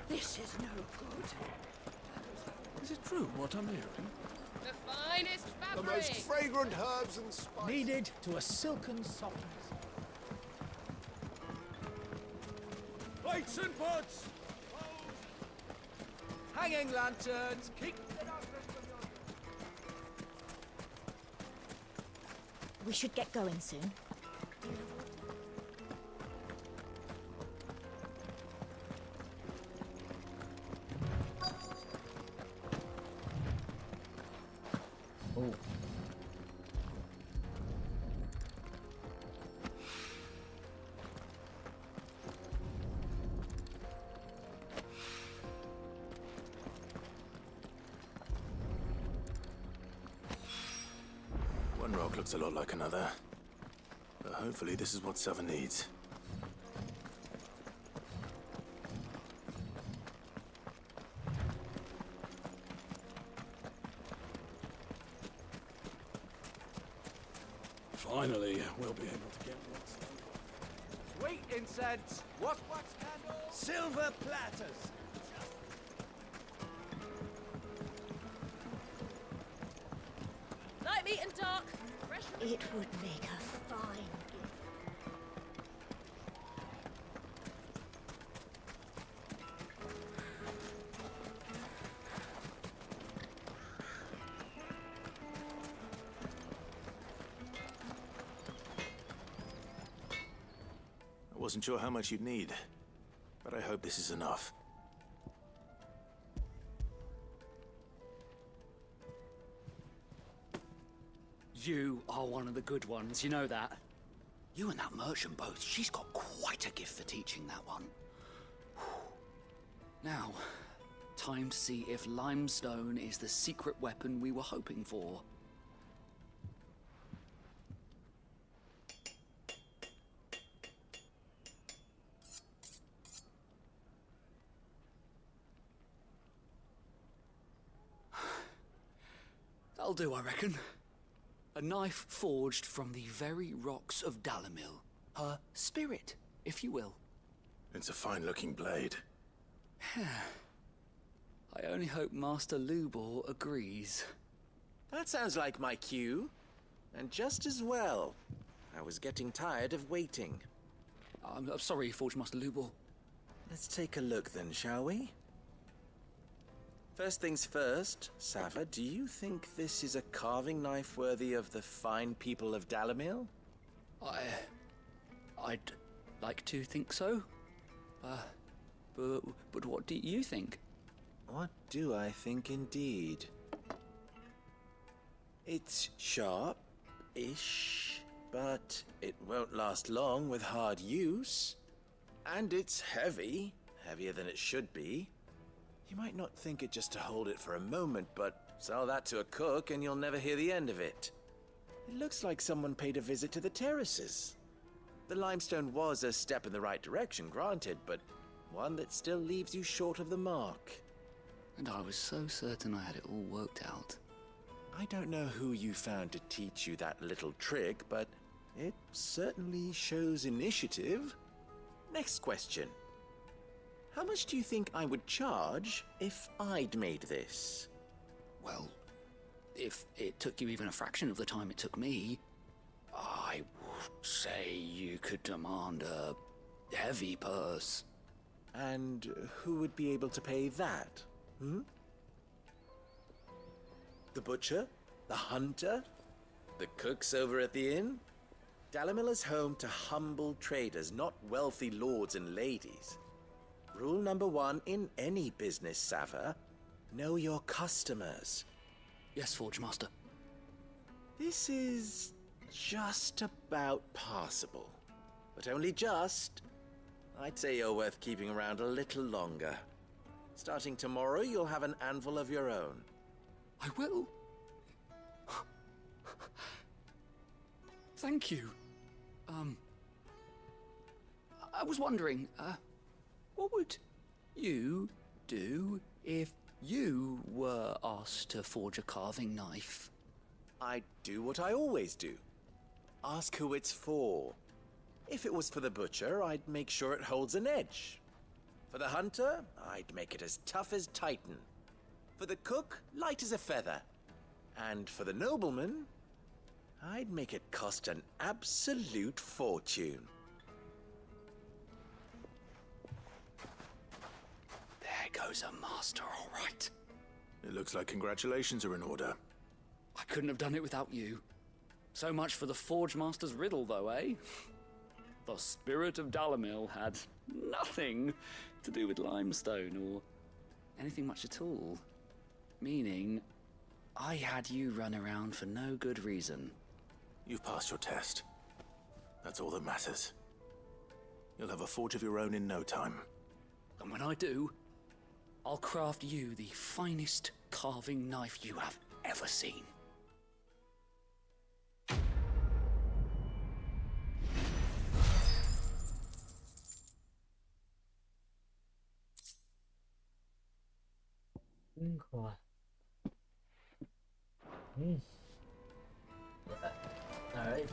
this is no good. Is it true what I'm hearing? The finest The fabrics. most fragrant herbs and spices. Kneaded to a silken softness. Plates and pots! Hanging lanterns, keep... We should get going soon. Oh. One rock looks a lot like another. But hopefully this is what Seven needs. Finally, we'll be able to get what's Sweet incense, wax candles, silver platters. Light meat and dark. Fresh. It would make a fine gift. I Wasn't sure how much you'd need, but I hope this is enough. You are one of the good ones, you know that? You and that merchant both, she's got quite a gift for teaching that one. Now, time to see if limestone is the secret weapon we were hoping for. That'll do, I reckon. A knife forged from the very rocks of Dalimil. Her spirit, if you will. It's a fine-looking blade. I only hope Master Lubor agrees. That sounds like my cue. And just as well. I was getting tired of waiting. I'm sorry, Forge Master Lubor. Let's take a look then, shall we? First things first, Sava, do you think this is a carving knife worthy of the fine people of Dalimil? I'd like to think so. But what do you think? What do I think indeed? It's sharp-ish, but it won't last long with hard use. And it's heavy, heavier than it should be. You might not think it just to hold it for a moment, but sell that to a cook and you'll never hear the end of it. It looks like someone paid a visit to the terraces. The limestone was a step in the right direction, granted, but one that still leaves you short of the mark. And I was so certain I had it all worked out. I don't know who you found to teach you that little trick, but it certainly shows initiative. Next question. How much do you think I would charge if I'd made this? Well, if it took you even a fraction of the time it took me, I would say you could demand a heavy purse. And who would be able to pay that? The butcher? The hunter? The cooks over at the inn? Dalimil is home to humble traders, not wealthy lords and ladies. Rule number 1 in any business, Sava, know your customers. Yes, Forge Master. This is just about passable, but only just. I'd say you're worth keeping around a little longer. Starting tomorrow, you'll have an anvil of your own. I will. Thank you. I was wondering, what would you do if you were asked to forge a carving knife? I'd do what I always do. Ask who it's for. If it was for the butcher, I'd make sure it holds an edge. For the hunter, I'd make it as tough as Titan. For the cook, light as a feather. And for the nobleman, I'd make it cost an absolute fortune. There goes a master, all right. It looks like congratulations are in order. I couldn't have done it without you. So much for the Forge Master's riddle, though, eh? The spirit of Dalimil had nothing to do with limestone or anything much at all. Meaning, I had you run around for no good reason. You've passed your test. That's all that matters. You'll have a forge of your own in no time. And when I do, I'll craft you the finest carving knife you have ever seen. Alright.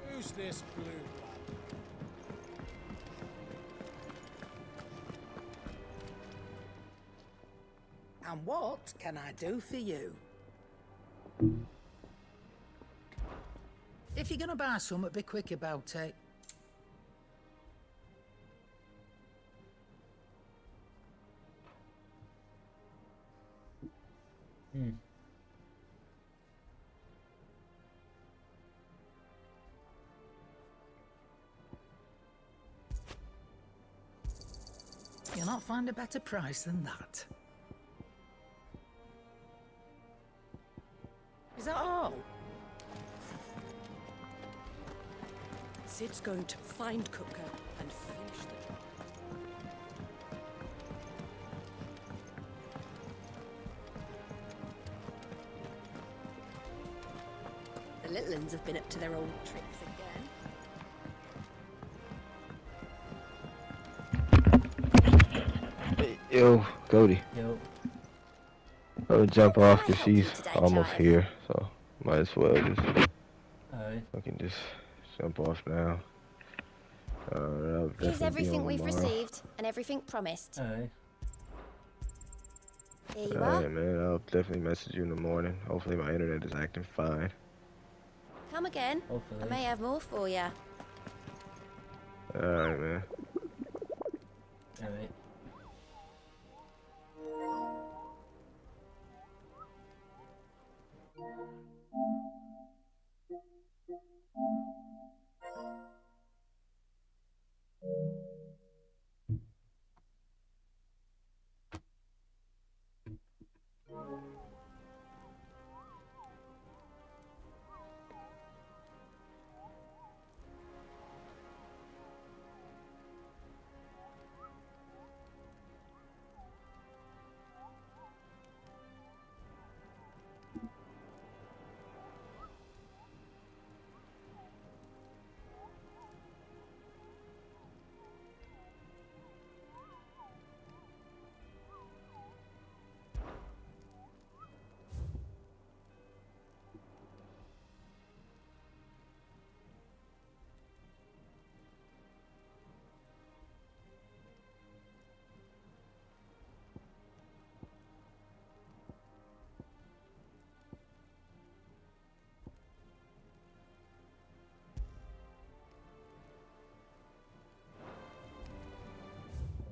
Who's this blue blood? And what can I do for you? If you're gonna buy some, be quick about it. You'll not find a better price than that. Is that all? Sid's going to find Cooker and finish the job. The little uns have been up to their old tricks again. Yo, Cody. Yo. I'll jump off because she's almost here, so might as well just. Alright. I can just jump off now. Here's everything we've received and everything promised. Alright. Here you are. Alright, man. I'll definitely message you in the morning. Hopefully my internet is acting fine. Come again. Hopefully. I may have more for you. Alright, man. Alright.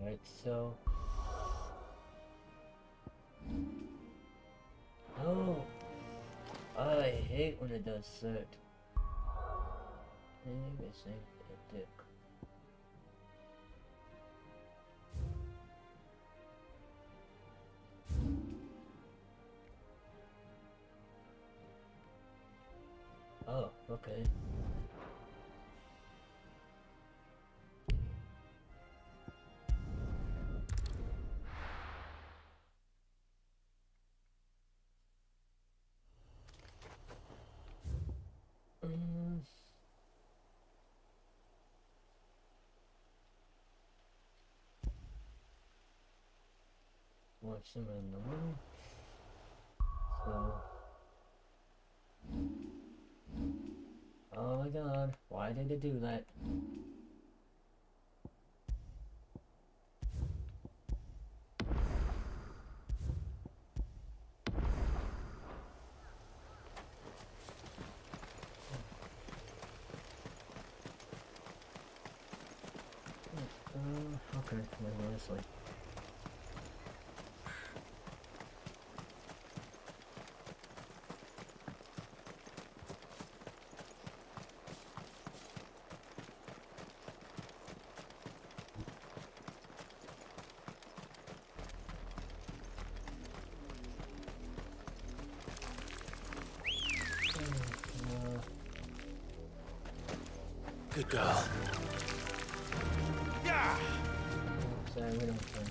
Alright, so... Oh! I hate when it does cert. Maybe it's a dick. Oh, okay. Watch them in the morning. So. Oh my god, why did it do that? Okay, maybe this way. Good girl. Yeah. Sorry, we don't play.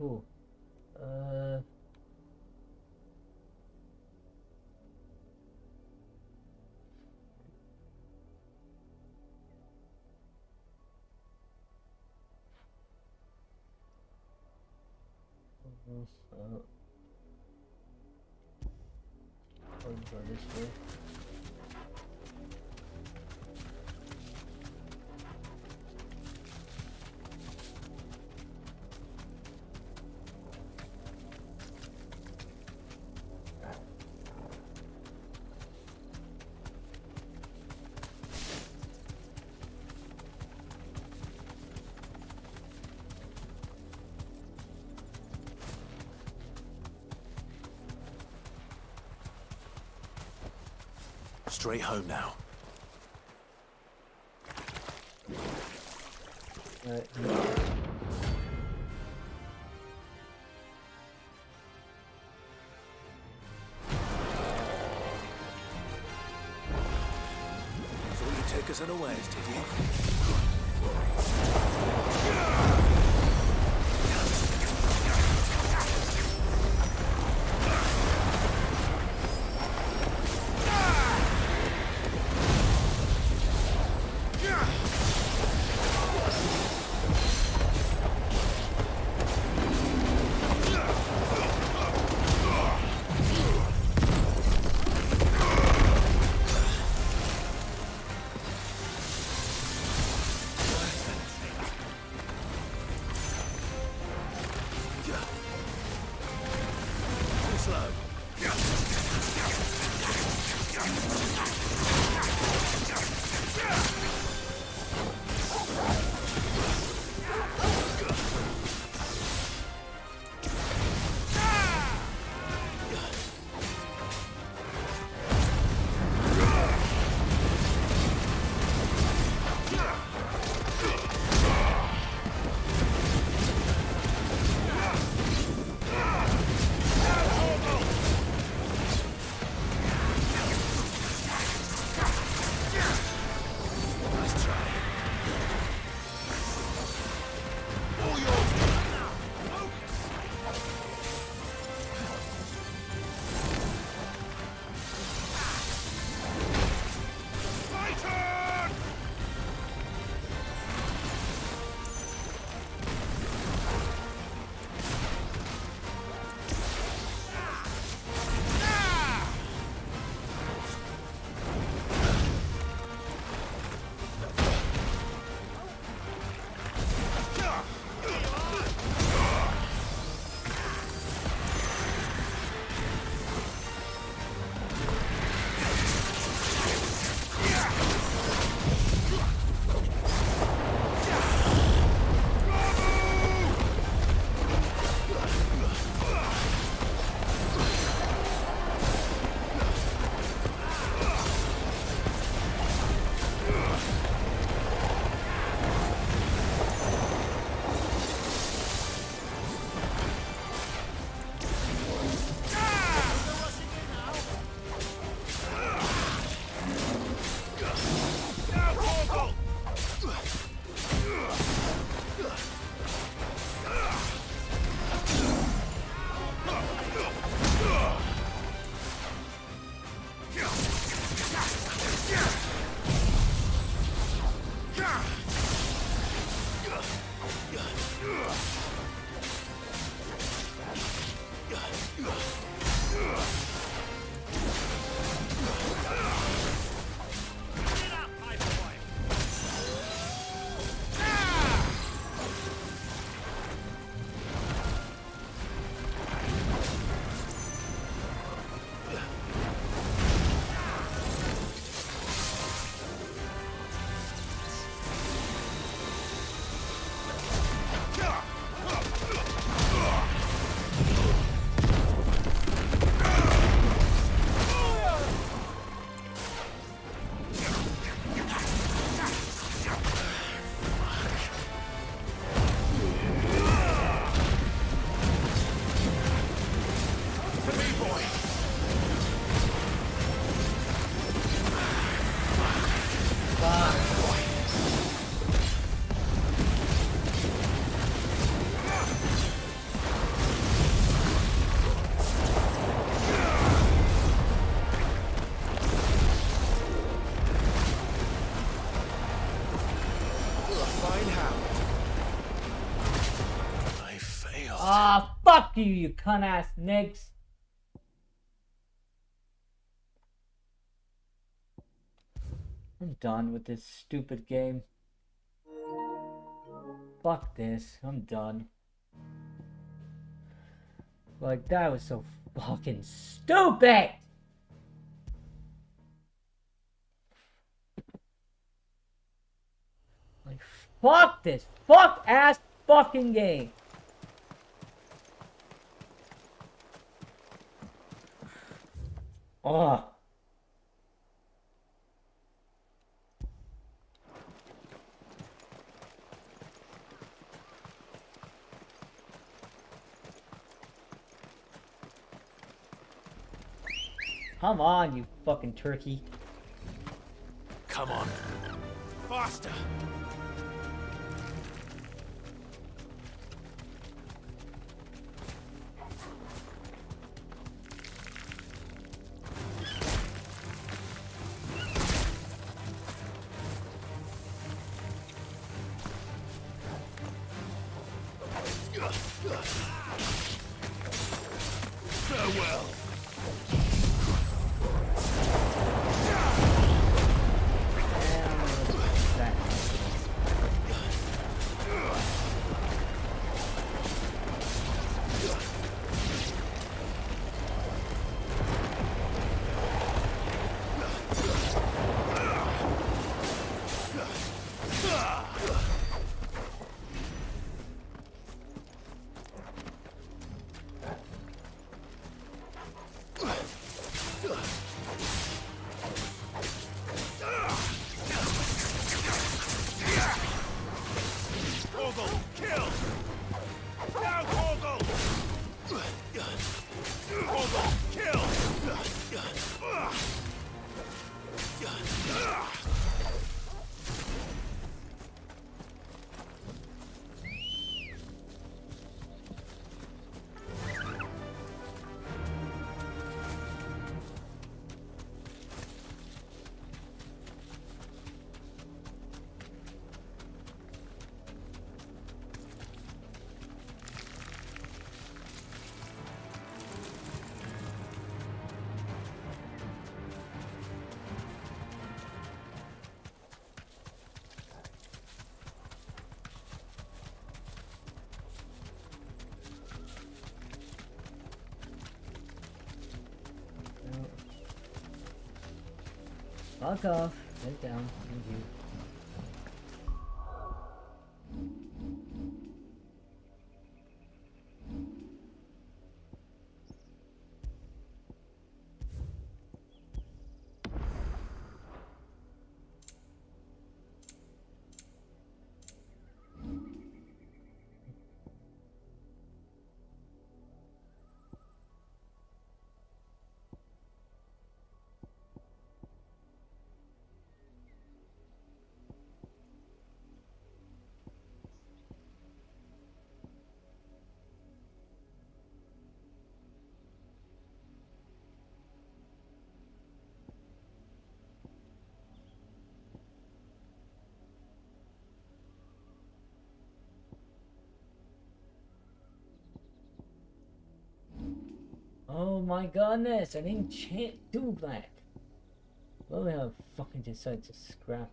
Ooh. I'll go this way. Straight home now. Alright. Thought you'd take us unawares, did you? Ah, fuck you, you cunt-ass niggas. I'm done with this stupid game. Fuck this. I'm done. Like, that was so fucking stupid! Like, fuck this fuck-ass fucking game. Oh. Come on, you fucking turkey. Come on. Faster! Farewell. Orgel, kill! Down, Orgel! Orgel, kill! Fuck off. Sit down. Thank you. Oh my goodness, I didn't do that. What the hell fucking decide to scrap?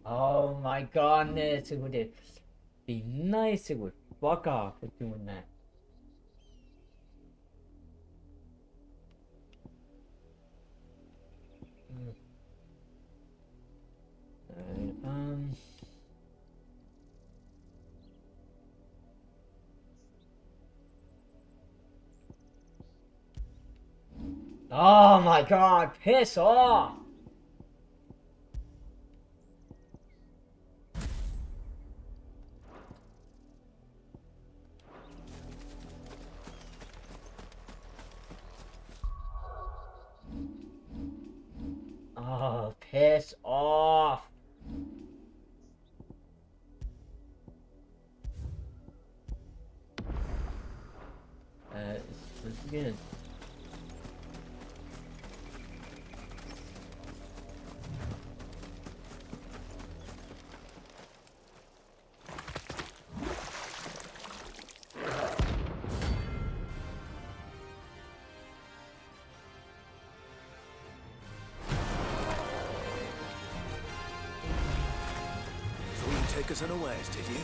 Oh my goodness, it would be nice, it would fuck off with doing that. Alright, oh my god, piss off! Oh, piss off! Let's begin. Take us unawares, did you?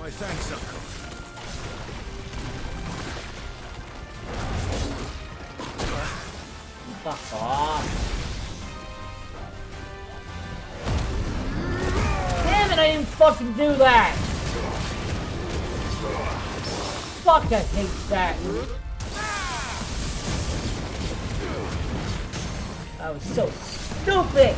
My thanks, Uncle. Fuck off. Damn it, I didn't fucking do that! Fuck, I hate that. That was so stupid!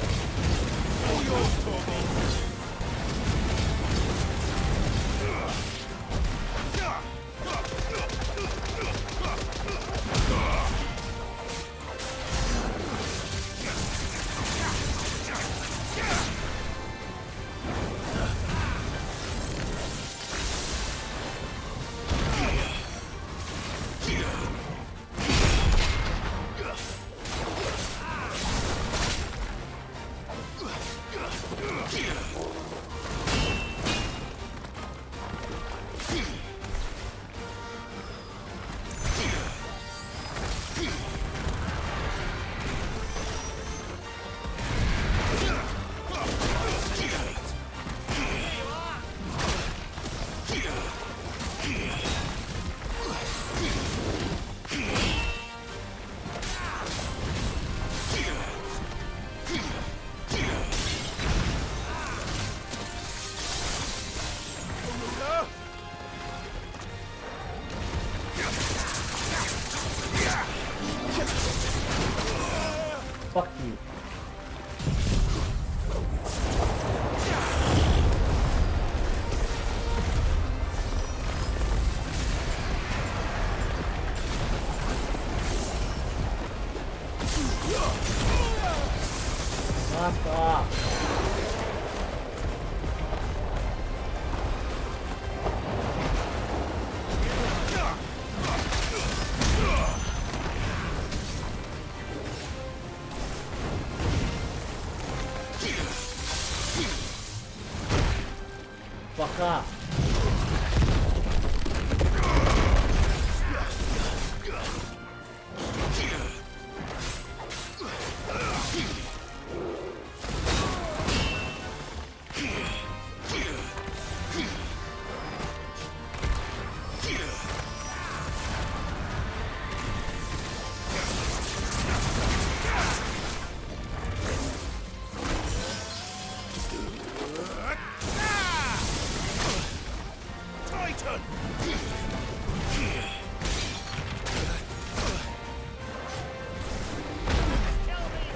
Fuck you. Fuck off. Fuck off.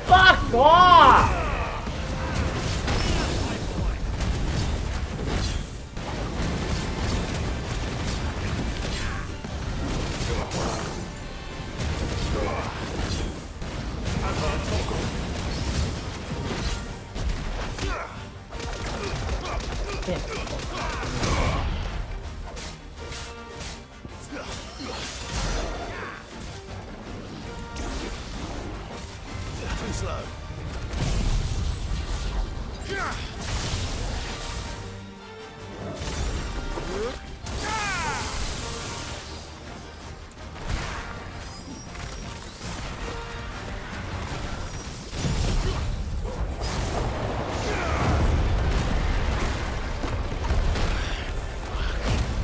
Fuck off! Too slow.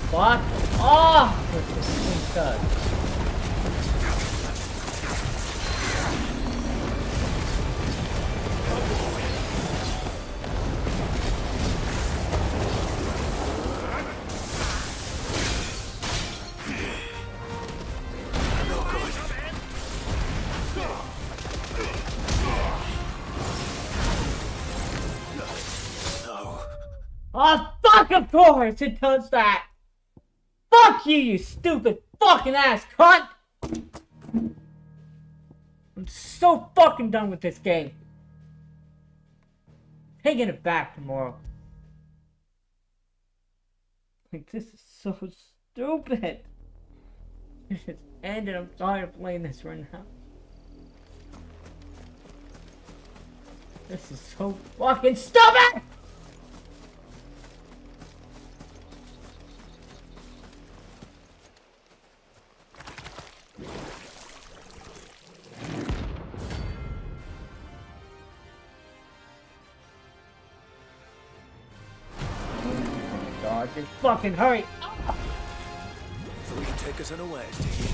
Fuck off with this thing does. Oh, fuck, of course it does that! Fuck you, you stupid fucking ass cunt! I'm so fucking done with this game. Taking it back tomorrow. Like, this is so stupid. This is ended. I'm tired of playing this right now. This is so fucking stupid! God. God, just fucking hurry! So we can take us unawares, do you?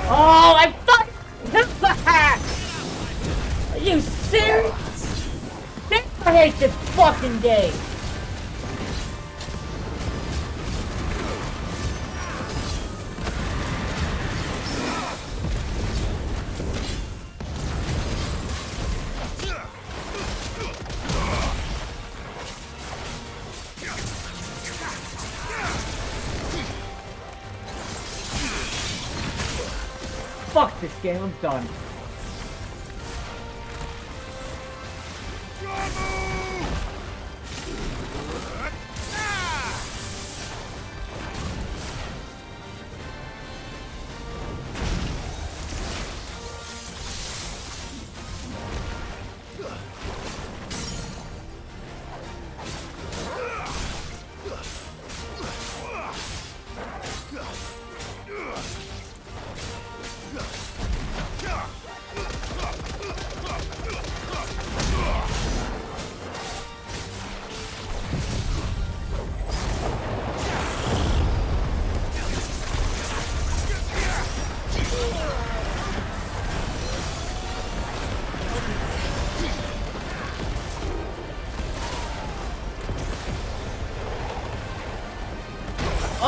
Oh, I fucking Are you serious? I hate this fucking game. Fuck this game, I'm done.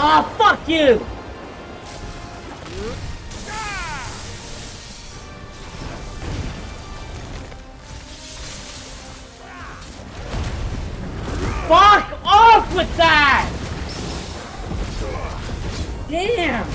Oh, fuck you! Fuck off with that! Damn!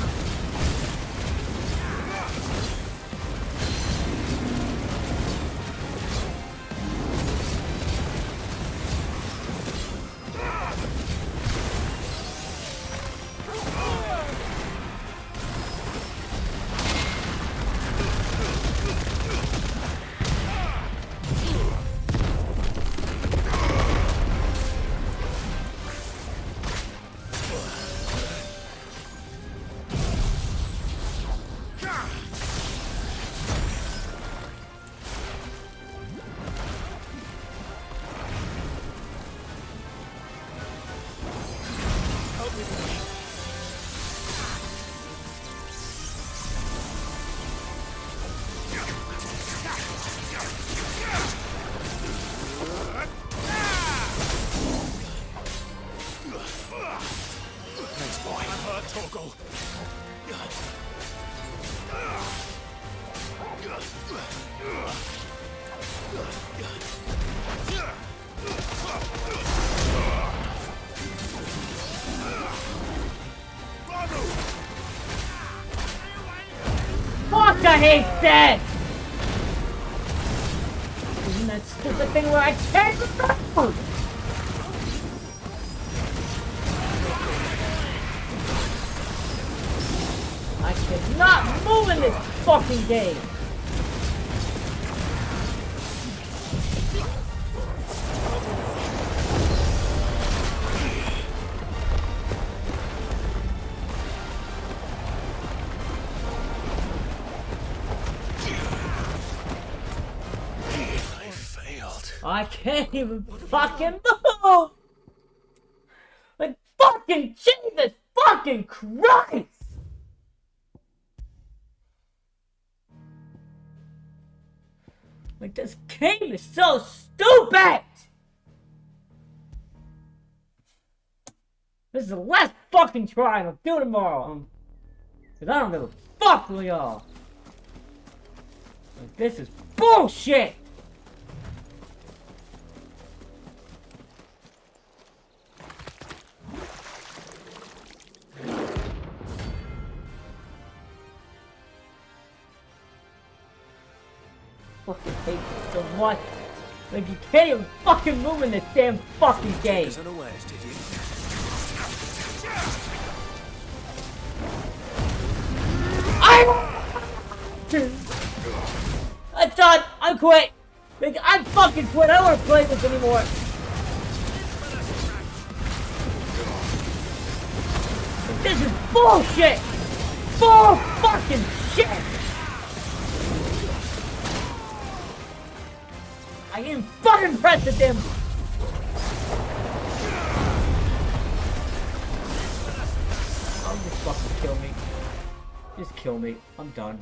Fuck, I hate that! Isn't that stupid thing where I can't move? I cannot move in this fucking game! I can't even fucking move! Like fucking Jesus fucking Christ! Like this game is so stupid! This is the last fucking try and I'll do it tomorrow. Cause I don't give a fuck with y'all. Like this is bullshit! fucking hate this so much. Like, you can't even fucking move in this damn fucking game. Take us unawares, did you? I'm done! I quit! Like, I fucking quit! I don't wanna play this anymore! This is bullshit! Bull fucking shit! I can fucking press the damn... Oh, just fucking kill me. Just kill me. I'm done.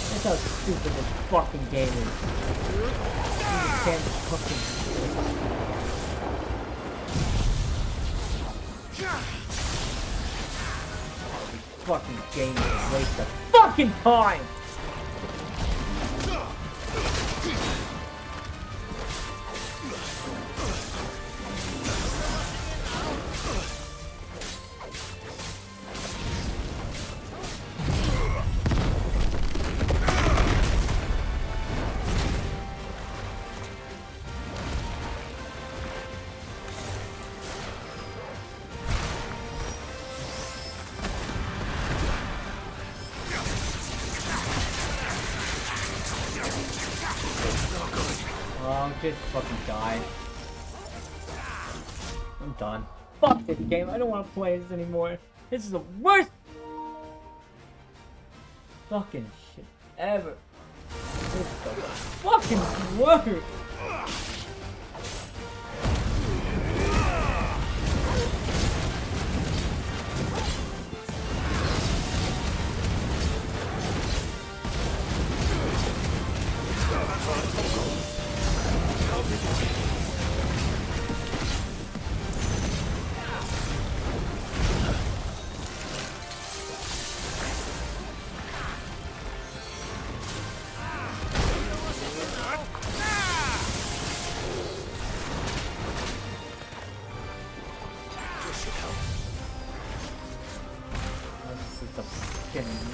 That's how stupid this fucking game is. You can't fucking... This fucking game is a waste of fucking time! Just fucking die. I'm done. Fuck this game. I don't want to play this anymore. This is the worst fucking shit ever. This is the fucking worst.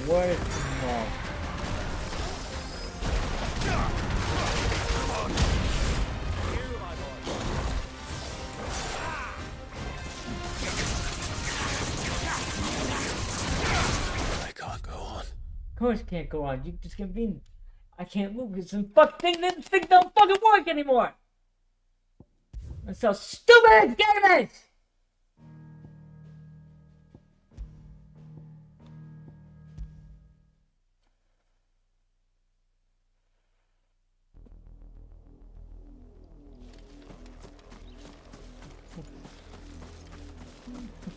Worst mob. I can't go on. Of course it can't go on. You just convened. I can't move because this fucking thing don't fucking work anymore. That's how stupid this game is.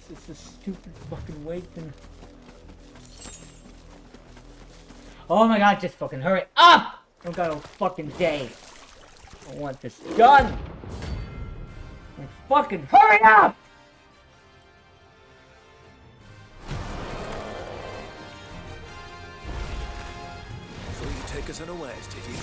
It's a stupid fucking wasting. Oh my god, just fucking hurry up! I've got a fucking day. I want this done. Like, fucking hurry up! So you take us unawares, did you?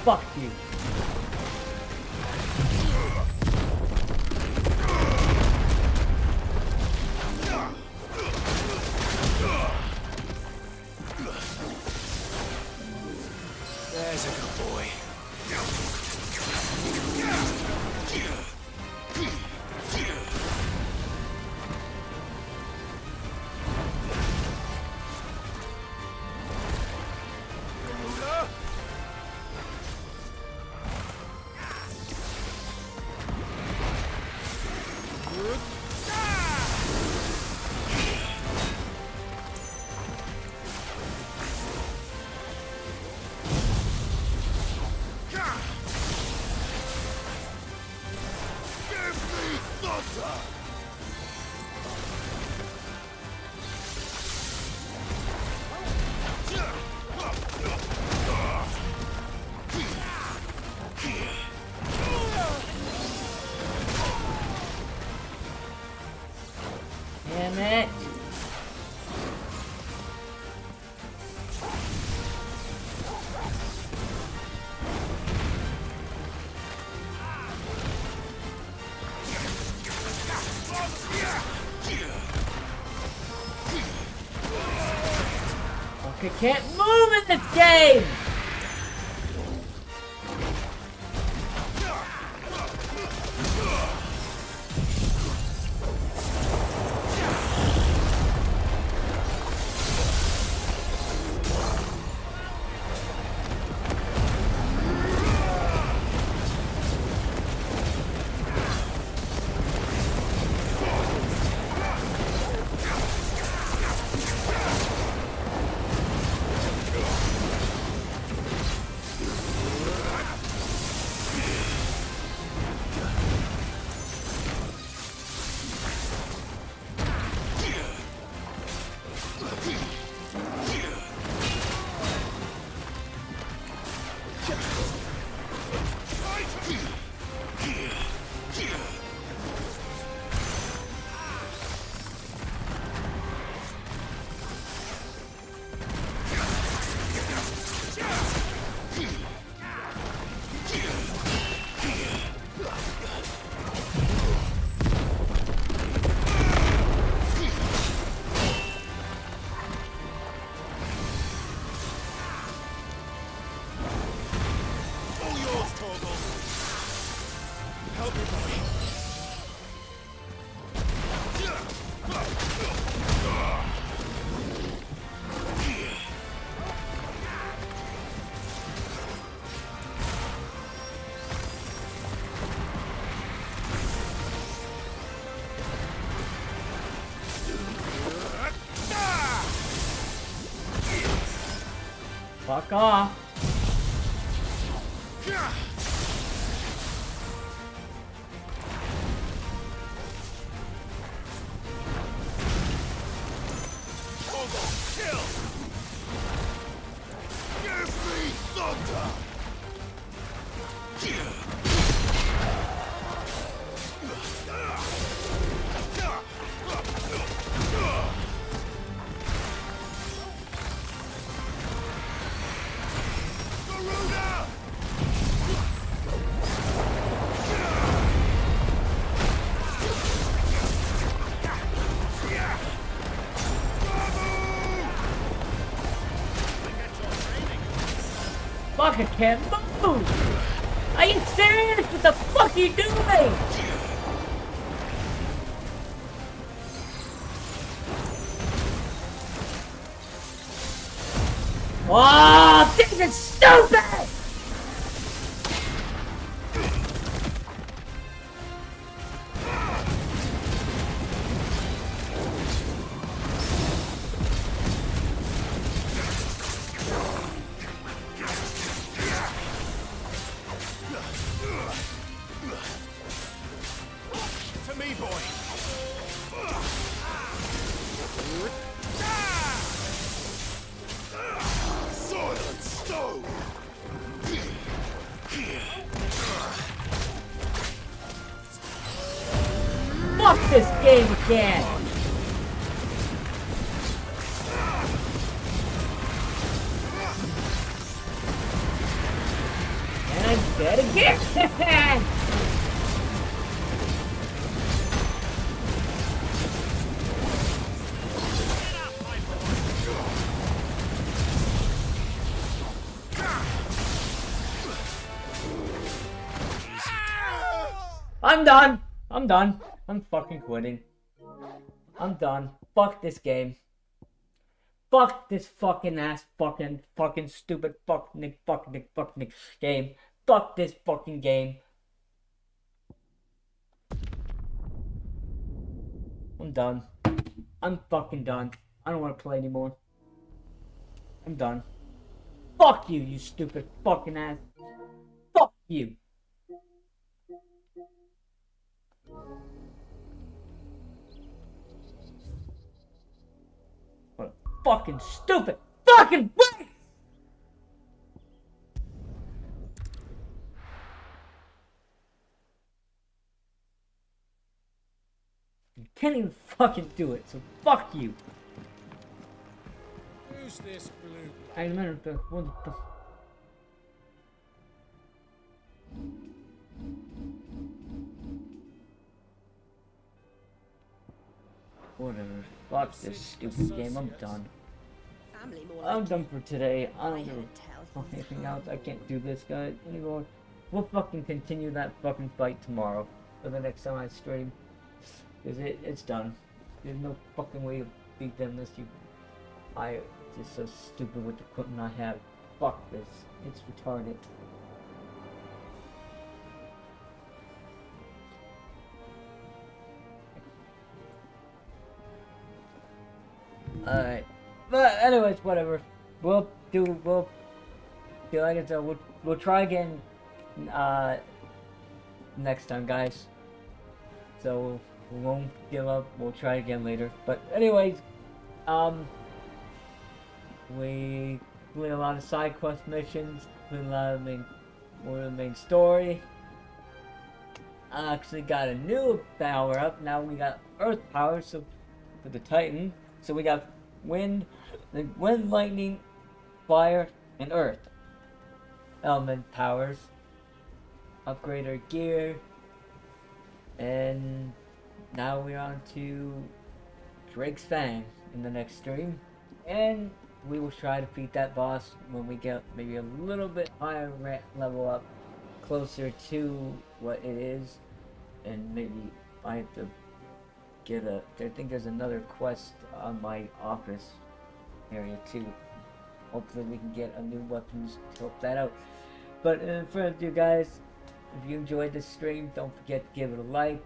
Fuck you. There's a good boy. I can't move in this game! Fuck off. Fuck, I can't move! Are you serious? What the fuck are you doing? Oh, this is stupid! To me, boy. Silent stone! Fuck this game again! And I'm dead again! I'm done. I'm done. I'm fucking quitting. I'm done. Fuck this game. Fuck this fucking ass fucking stupid fucking game. Fuck this fucking game. I'm done. I'm fucking done. I don't want to play anymore. I'm done. Fuck you, you stupid fucking ass. Fuck you. What a fucking stupid fucking waste! You can't even fucking do it, so fuck you. Who's this blue? I remember what the fuck. Whatever. Fuck this stupid game. I'm done. family more I'm like done for today. I don't heard do tell anything else. I can't do this, guys, anymore. We'll fucking continue that fucking fight tomorrow. For the next time I stream. Because it's done. There's no fucking way to beat them unless you... I just so stupid with the equipment I have. Fuck this. It's retarded. Alright. But anyways, whatever. We'll do like I said, we'll try again next time, guys. So we won't give up. We'll try again later. But anyways, we did a lot of side quest missions, did a lot of the main story. I actually got a new power up. Now we got Earth power, so for the Titan. So we got wind, lightning, fire, and earth element powers. Upgrade our gear, and now we're on to Drake's Fang in the next stream, and we will try to beat that boss when we get maybe a little bit higher level up, closer to what it is, and maybe I have to get I think there's another quest on my office area too. Hopefully we can get a new weapons to help that out. But for you guys, if you enjoyed this stream, don't forget to give it a like,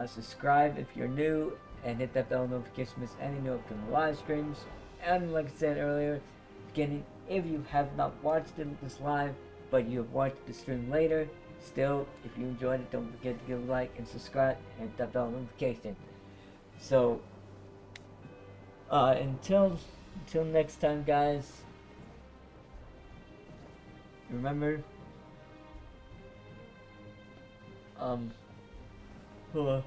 subscribe if you're new, and hit that bell notification to miss any new upcoming live streams. And like I said earlier, beginning, if you have not watched this live, but you have watched the stream later, still, if you enjoyed it, don't forget to give a like and subscribe and hit that bell notification. So, until next time, guys, remember, hello.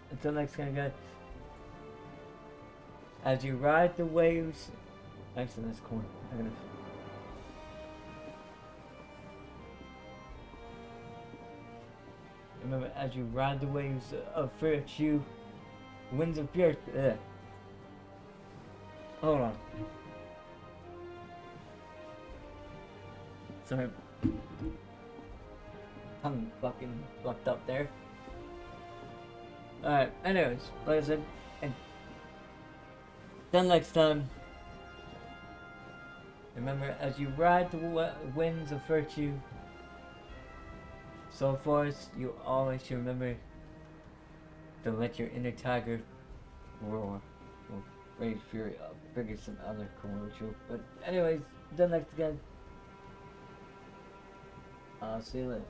Until next time, guys, as you ride the waves, actually, that's cool. I'm gonna. Remember, as you ride the waves of virtue, winds of fear. Hold on. Sorry. I'm fucking fucked up there. Alright, anyways, like I said, and then next time, remember, as you ride the winds of virtue, so forth, you always should remember to let your inner tiger roar. Or rage fury up, figure some other cool ritual. But anyways, until next again, I'll see you later.